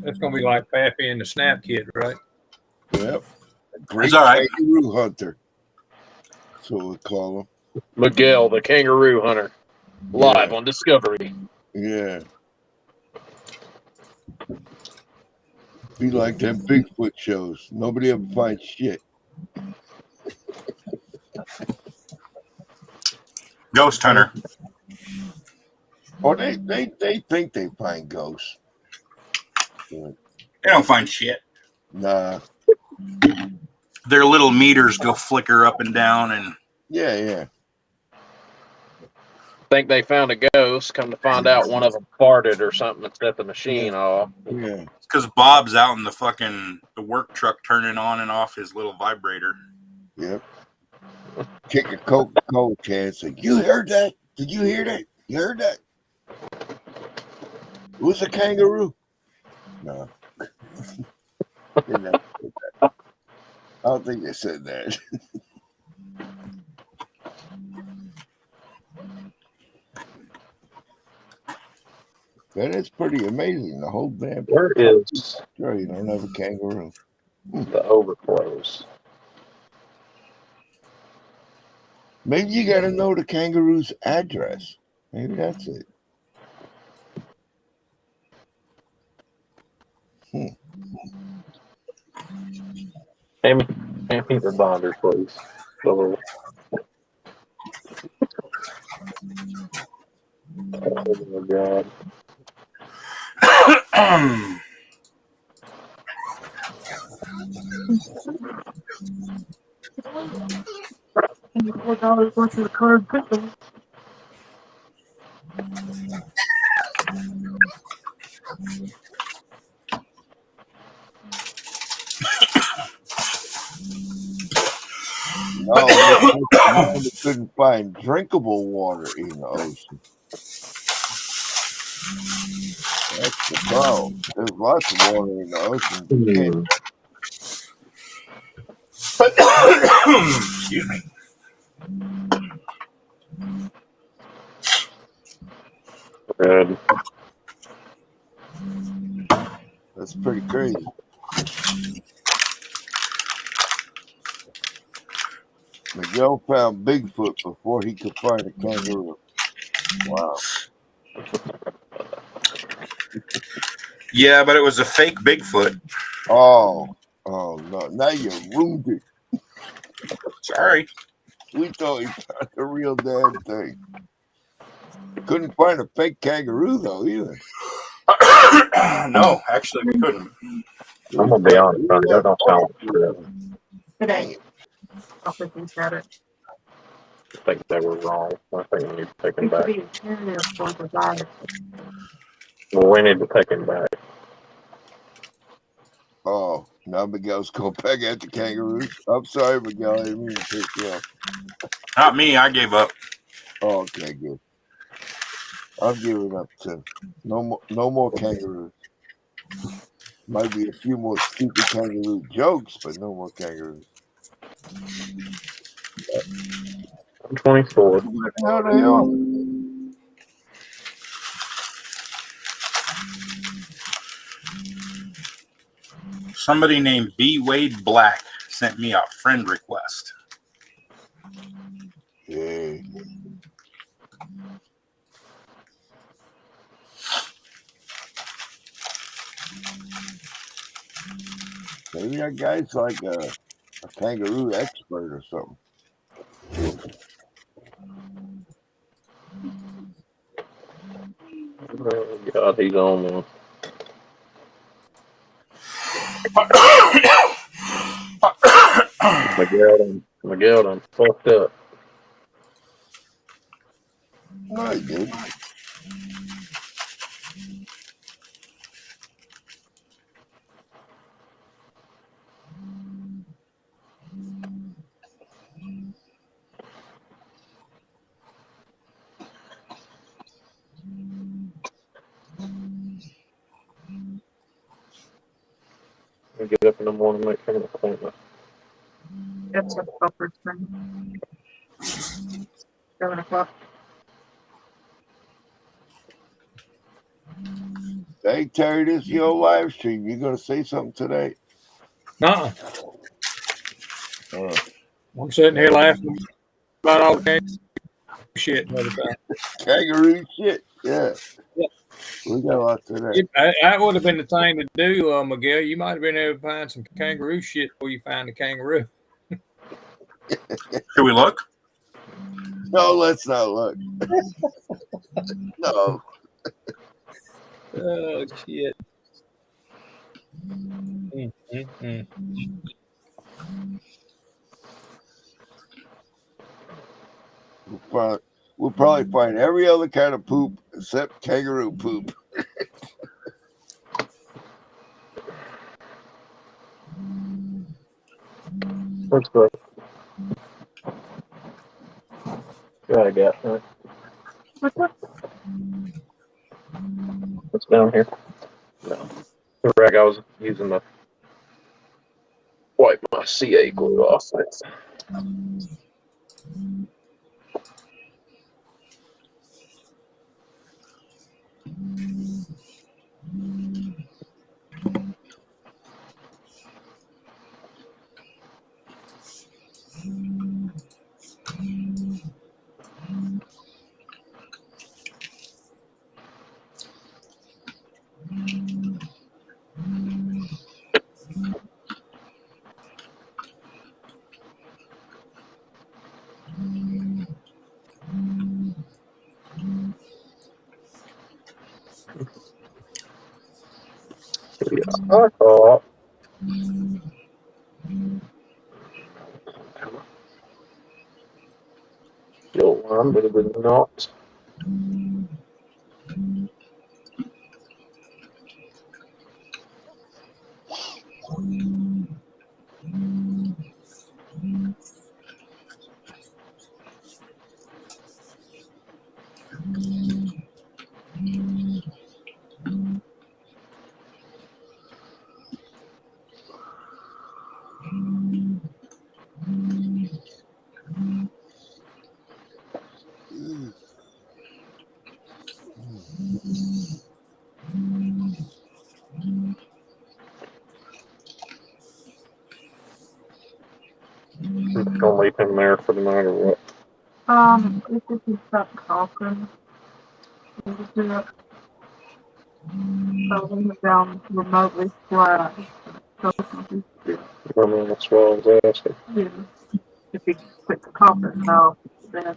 That's gonna be like Pappy and the Snap Kid, right? Yep. A great all right. kangaroo hunter. That's what we call him. Miguel, the kangaroo hunter, live on Discovery. Yeah. Be like them Bigfoot shows. Nobody ever finds shit. Ghost hunter. Oh, they think they find ghosts. Yeah. They don't find shit. Nah. Their little meters go flicker up and down, and Yeah. Think they found a ghost. Come to find out, one of them farted or something and set the machine off. Yeah. It's because Bob's out in the work truck turning on and off his little vibrator. Yep. Kick a Coca-Cola can. Say, you heard that? Did you hear that? You heard that? Who's a kangaroo? No. I don't think they said that. That is pretty amazing. The whole damn Where is you don't have a kangaroo. the overflows? Maybe you got to know the kangaroo's address. Maybe that's it. Hand me the binder, please. Oh my God. $4 worth of the card pickle. No, they couldn't find drinkable water in the ocean. That's the problem. There's lots of water in the ocean. Excuse me. Good. That's pretty crazy. Miguel found Bigfoot before he could find a kangaroo. Wow. Yeah, but it was a fake Bigfoot. Oh no! Now you're wounded. Sorry. We thought we found the real damn thing. Couldn't find a fake kangaroo though either. No, actually we couldn't. I'm gonna be honest, buddy. That don't sound like true. Today. I'll put these at it. I think they were wrong. I think we need to take them back. Well, we need to take him back. Oh, now Miguel's going back at the kangaroos. I'm sorry, Miguel. I didn't mean to piss you off. Not me. I gave up. Oh, okay, good. I'm giving up too. No more kangaroos. Might be a few more stupid kangaroo jokes, but no more kangaroos. 24. How the hell? Somebody named B. Wade Black sent me a friend request. Yeah. Maybe that guy's like a kangaroo expert or something. Oh, God, he's on one. Miguel done fucked up. No, he did. I get up in the morning, make an appointment. That's a buffer thing. 7 o'clock. Hey, Terry, this is your live stream. You gonna say something today? I'm sitting here laughing about all the shit and everything. Kangaroo shit. Yeah. We got a lot today. That would have been the thing to do, Miguel. You might have been able to find some kangaroo shit before you find the kangaroo. Should we look? No, let's not look. No. Oh, shit. We'll probably find every other kind of poop except kangaroo poop. Let's go. What I got? Huh? What's down here? No. The rag I was using to wipe my CA glue off. I thought you'll one, but it was not. I'm just gonna leave him there for the night or what? If you can stop talking, we'll just do it. So we it down remotely flat. So I mean, that's what I was asking. yeah. If you quit the conference now, then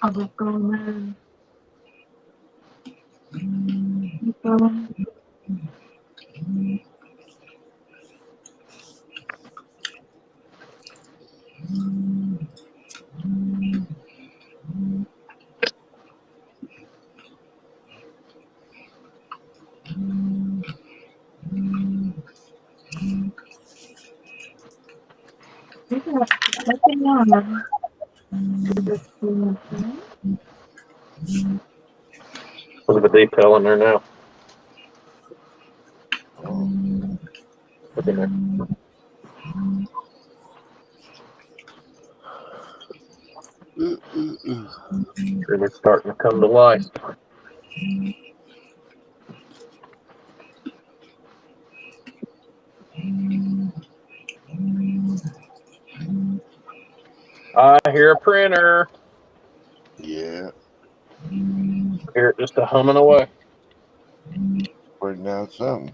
I'll just go in there and nothing on. Look at the detail in there now. Look in there. Really starting to come to life. I hear a printer. Yeah. Hear it just a humming away. Putting out something.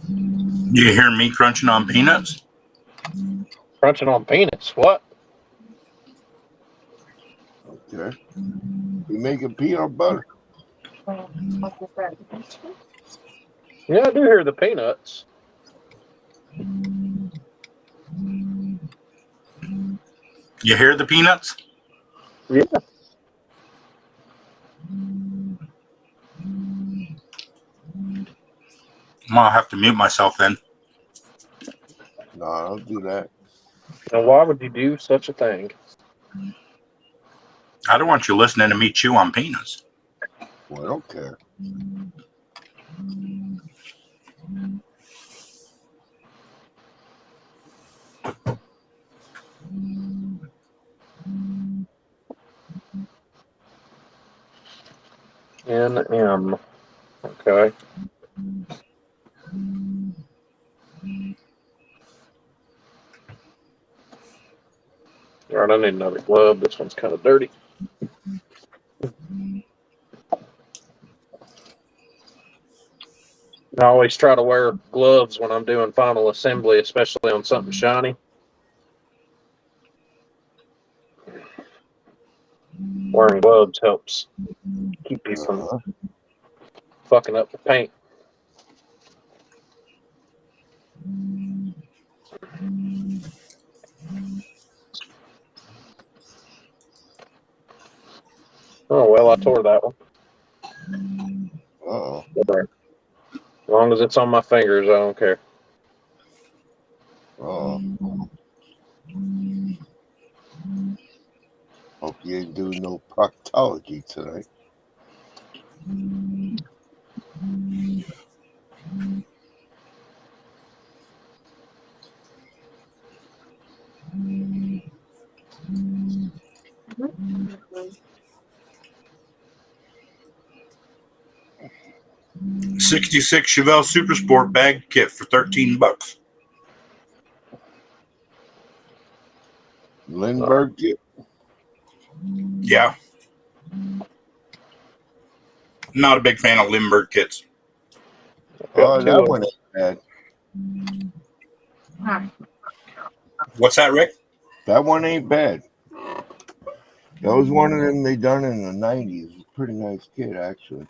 You hear me crunching on peanuts? Crunching on peanuts. What? Okay. You making peanut butter? Yeah, I do hear the peanuts. You hear the peanuts? Yeah. I'm gonna have to mute myself then. No, don't do that. Now, why would you do such a thing? I don't want you listening to me chew on peanuts. Well, I don't care. NM. Okay. All right, I need another glove. This one's kind of dirty. I always try to wear gloves when I'm doing final assembly, especially on something shiny. Wearing gloves helps keep you from fucking up the paint. Oh, well, I tore that one. Uh-oh. As long as it's on my fingers, I don't care. Oh. Hope you ain't doing no proctology tonight. $66 Chevelle Super Sport bag kit for $13. Lindbergh kit? Yeah. Not a big fan of Lindbergh kits. Oh, that one ain't bad. What's that, Rick? That one ain't bad. That was one of them they done in the 90s. Pretty nice kit, actually.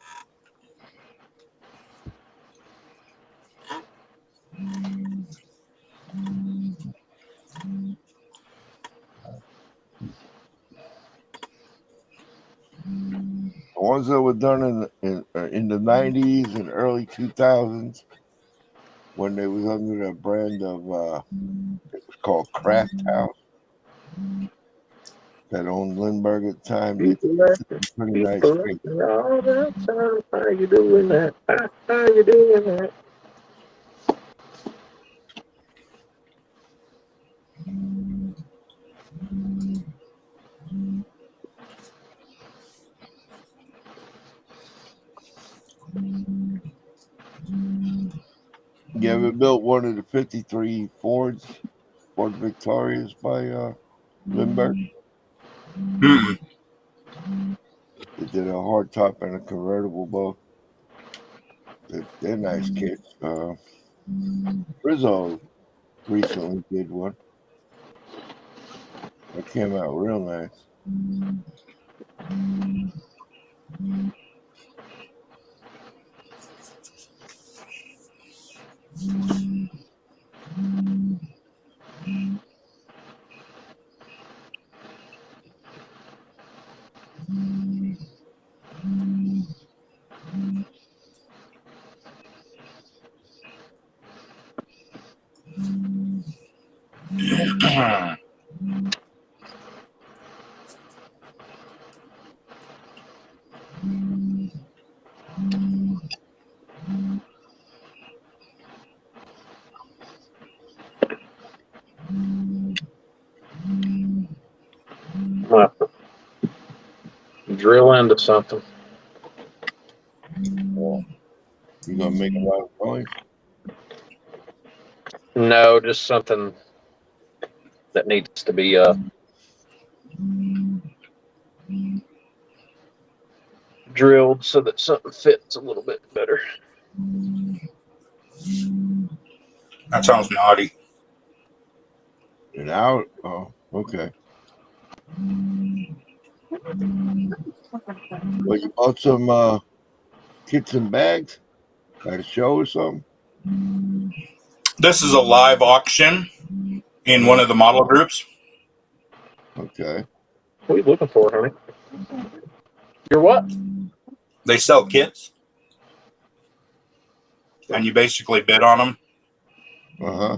The ones that were done in the 90s and early 2000s, when they was under the brand of it was called Craft House, that owned Lindbergh at the time. Pretty nice kit. How you doing that? How you doing that? You ever built one of the 53 Ford Victorias by Lindbergh? Mm-mm. They did a hard top and a convertible both. They're nice kits. Rizzo recently did one. It came out real nice. I'll have to drill into something. Yeah. You gonna make a lot of noise? No, just something that needs to be drilled so that something fits a little bit better. That sounds naughty. An hour? Oh, okay. Well, you bought some kits and bags at a show or something? This is a live auction in one of the model groups. Okay. What are you looking for, honey? You're what? They sell kits, and you basically bid on them. Uh-huh.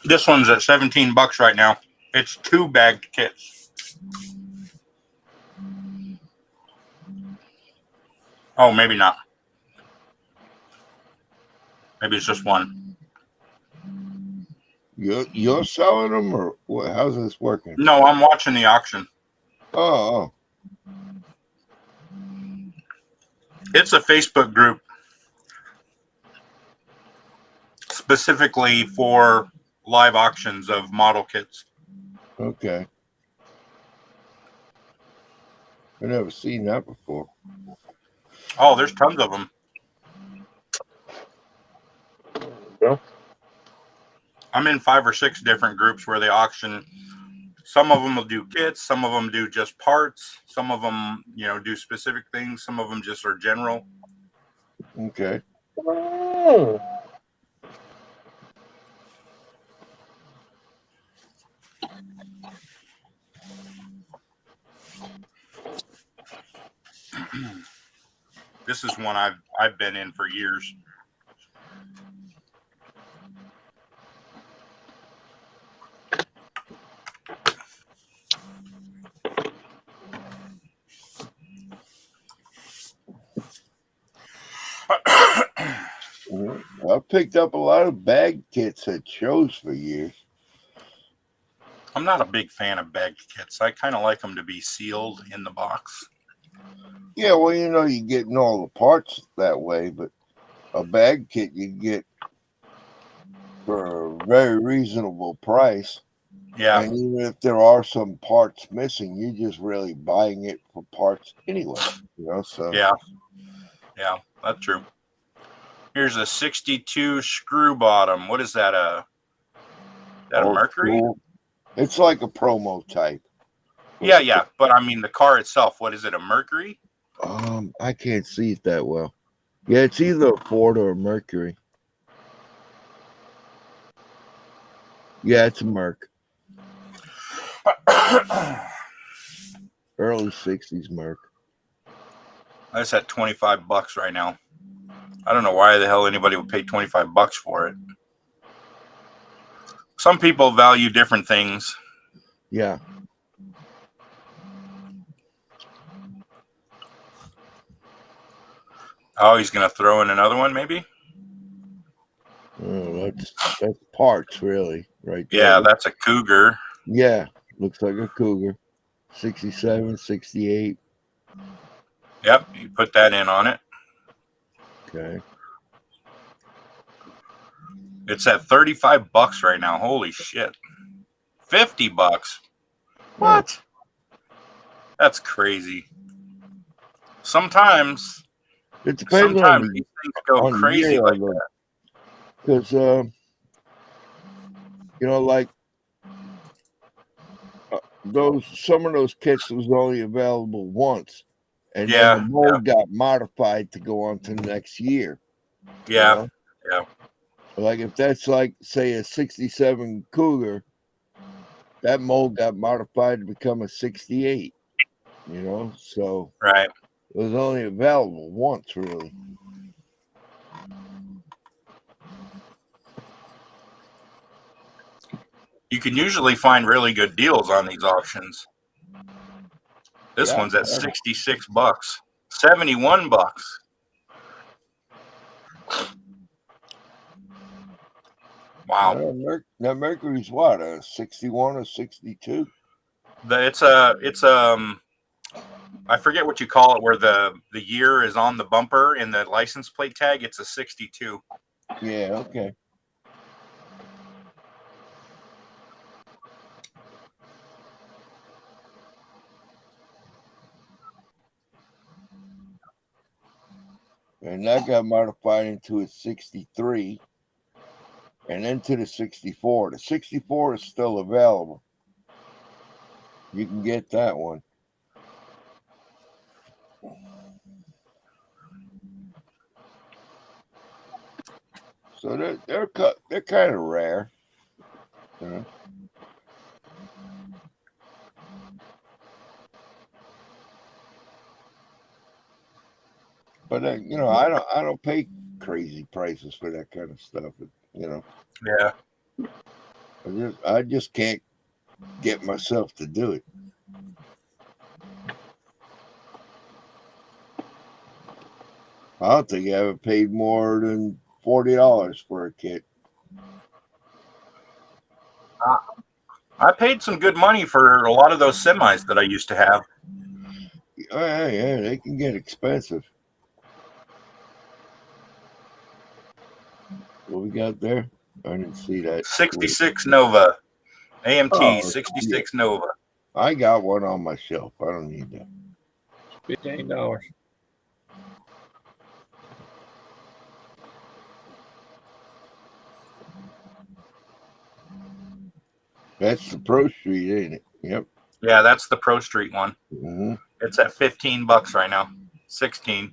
This one's at $17 right now. It's 2 bagged kits. Oh, maybe not. Maybe it's just one. You're selling them, or what? How's this working? No, I'm watching the auction. Oh. It's a Facebook group specifically for live auctions of model kits. Okay. I've never seen that before. Oh, there's tons of them. Yeah. I'm in 5 or 6 different groups where they auction. Some of them will do kits. Some of them do just parts. Some of them, do specific things. Some of them just are general. Okay. Oh. This is one I've been in for years. I've picked up a lot of bag kits at shows for years. I'm not a big fan of bagged kits. I kind of like them to be sealed in the box. Yeah, well, you're getting all the parts that way, but a bag kit you get for a very reasonable price. Yeah. And even if there are some parts missing, you're just really buying it for parts anyway. So Yeah, that's true. Here's a 62 screw bottom. What is that? A Mercury? Cool. It's like a promo type. Yeah. But I mean, the car itself, what is it? A Mercury? I can't see it that well. Yeah, it's either a Ford or a Mercury. Yeah, it's a Merc. Early 60s Merc. That's at $25 right now. I don't know why the hell anybody would pay $25 for it. Some people value different things. Yeah. Oh, he's going to throw in another one, maybe? Oh, that's parts, really, right there. Yeah, that's a Cougar. Yeah, looks like a Cougar. 67, 68. Yep, you put that in on it. Okay. It's at $35 right now. Holy shit. $50. What? That's crazy. Sometimes It depends Sometimes these things go on the crazy year like of them. that. Because, you know, like some of those kits was only available once. And then the mold got modified to go on to the next year. Yeah. You know? Like if that's like, say, a 67 Cougar, that mold got modified to become a 68. You know, so right. It was only available once, really. You can usually find really good deals on these auctions. This one's at $66, $71. Wow. That Mercury's what, a 61 or 62? It's I forget what you call it, where the year is on the bumper and the license plate tag. It's a 62. Yeah, okay. And that got modified into a 63 and then to the 64. The 64 is still available. You can get that one. So they're kind of rare. You know? But you know, I don't pay crazy prices for that kind of stuff. You know. Yeah. I just can't get myself to do it. I don't think I ever paid more than $40 for a kit. I paid some good money for a lot of those semis that I used to have. Yeah, they can get expensive. What we got there? I didn't see that. 66 Nova. AMT Oh, 66 yeah. Nova. I got one on my shelf. I don't need that. $15. That's the Pro Street, ain't it? Yep. Yeah, that's the Pro Street one. Mm-hmm. It's at $15 right now. 16.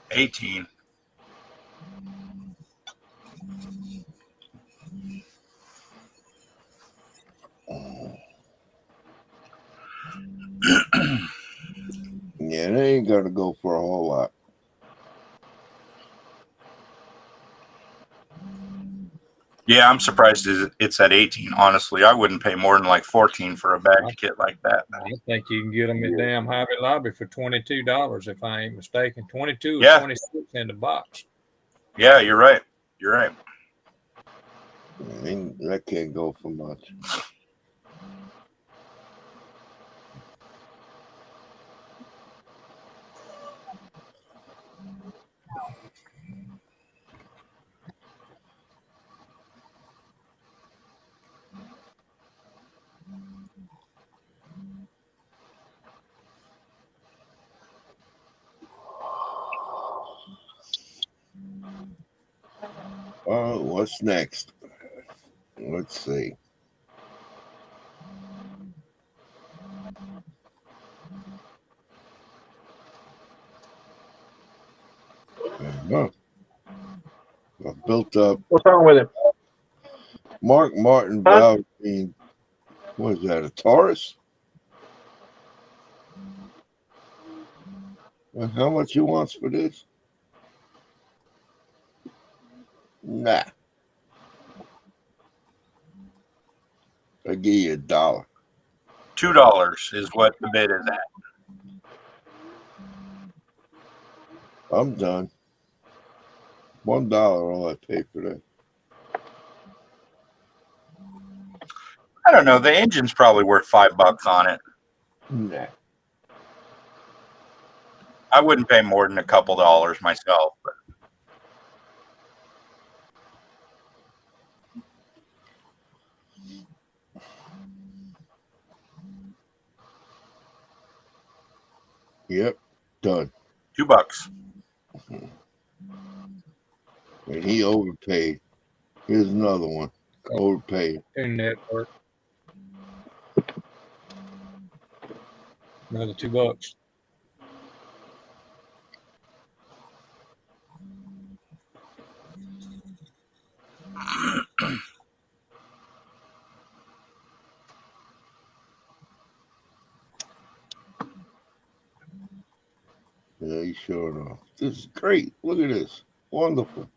$18. Yeah, they ain't gonna go for a whole lot. Yeah, I'm surprised it's at 18. Honestly, I wouldn't pay more than like 14 for a bagged kit like that. I think you can get them at damn Hobby Lobby for $22, if I ain't mistaken. 22 Yeah. or 26 in the box. Yeah, you're right. You're right. That can't go for much. Oh, what's next? Let's see. I built up. What's wrong with him? Mark Martin Valentine. What is that? A Taurus? How much he wants for this? Nah. I give you $1. $2 is what the bid is at. I'm done. $1 all I pay for that. I don't know. The engine's probably worth $5 on it. Nah. I wouldn't pay more than a couple dollars myself. But Yep, done. $2. And he overpaid. Here's another one. Overpaid. Network. Another $2. Yeah, he's showing off. This is great. Look at this. Wonderful.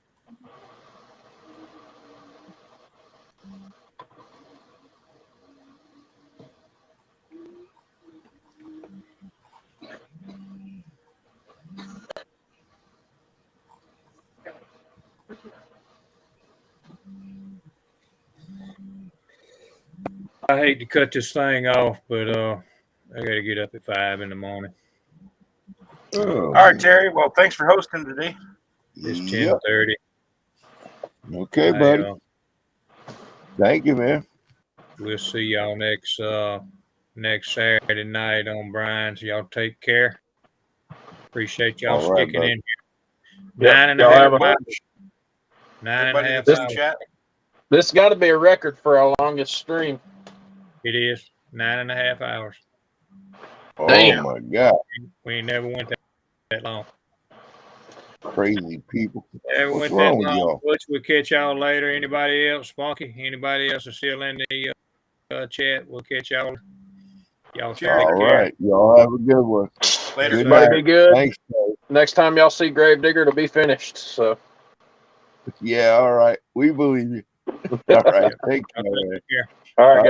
I hate to cut this thing off, but I gotta get up at 5 in the morning. Oh, all right, Terry. Well, thanks for hosting today. It's yep. 10:30. Okay, buddy. Thank you, man. We'll see y'all next Saturday night on Brian's. Y'all take care. Appreciate y'all All right, sticking bud. in here. Yep. 9 and Y'all a half have a- hours. 9 and a Everybody half that's in hours. chat. This has got to be a record for our longest stream. It is 9 and a half hours. Oh, Damn. my God. We ain't never went that long. Crazy people. Never What's went wrong that with long. y'all? Butch, we'll catch y'all later. Anybody else? Spunky? Anybody else is still in the chat? We'll catch y'all. Y'all take All care. right. Y'all have a good one. Later. Good Everybody night. be good. Thanks, guys. Next time y'all see Gravedigger, it'll be finished. So Yeah, all right. We believe you. All right. Take care. Take care. all right, guys.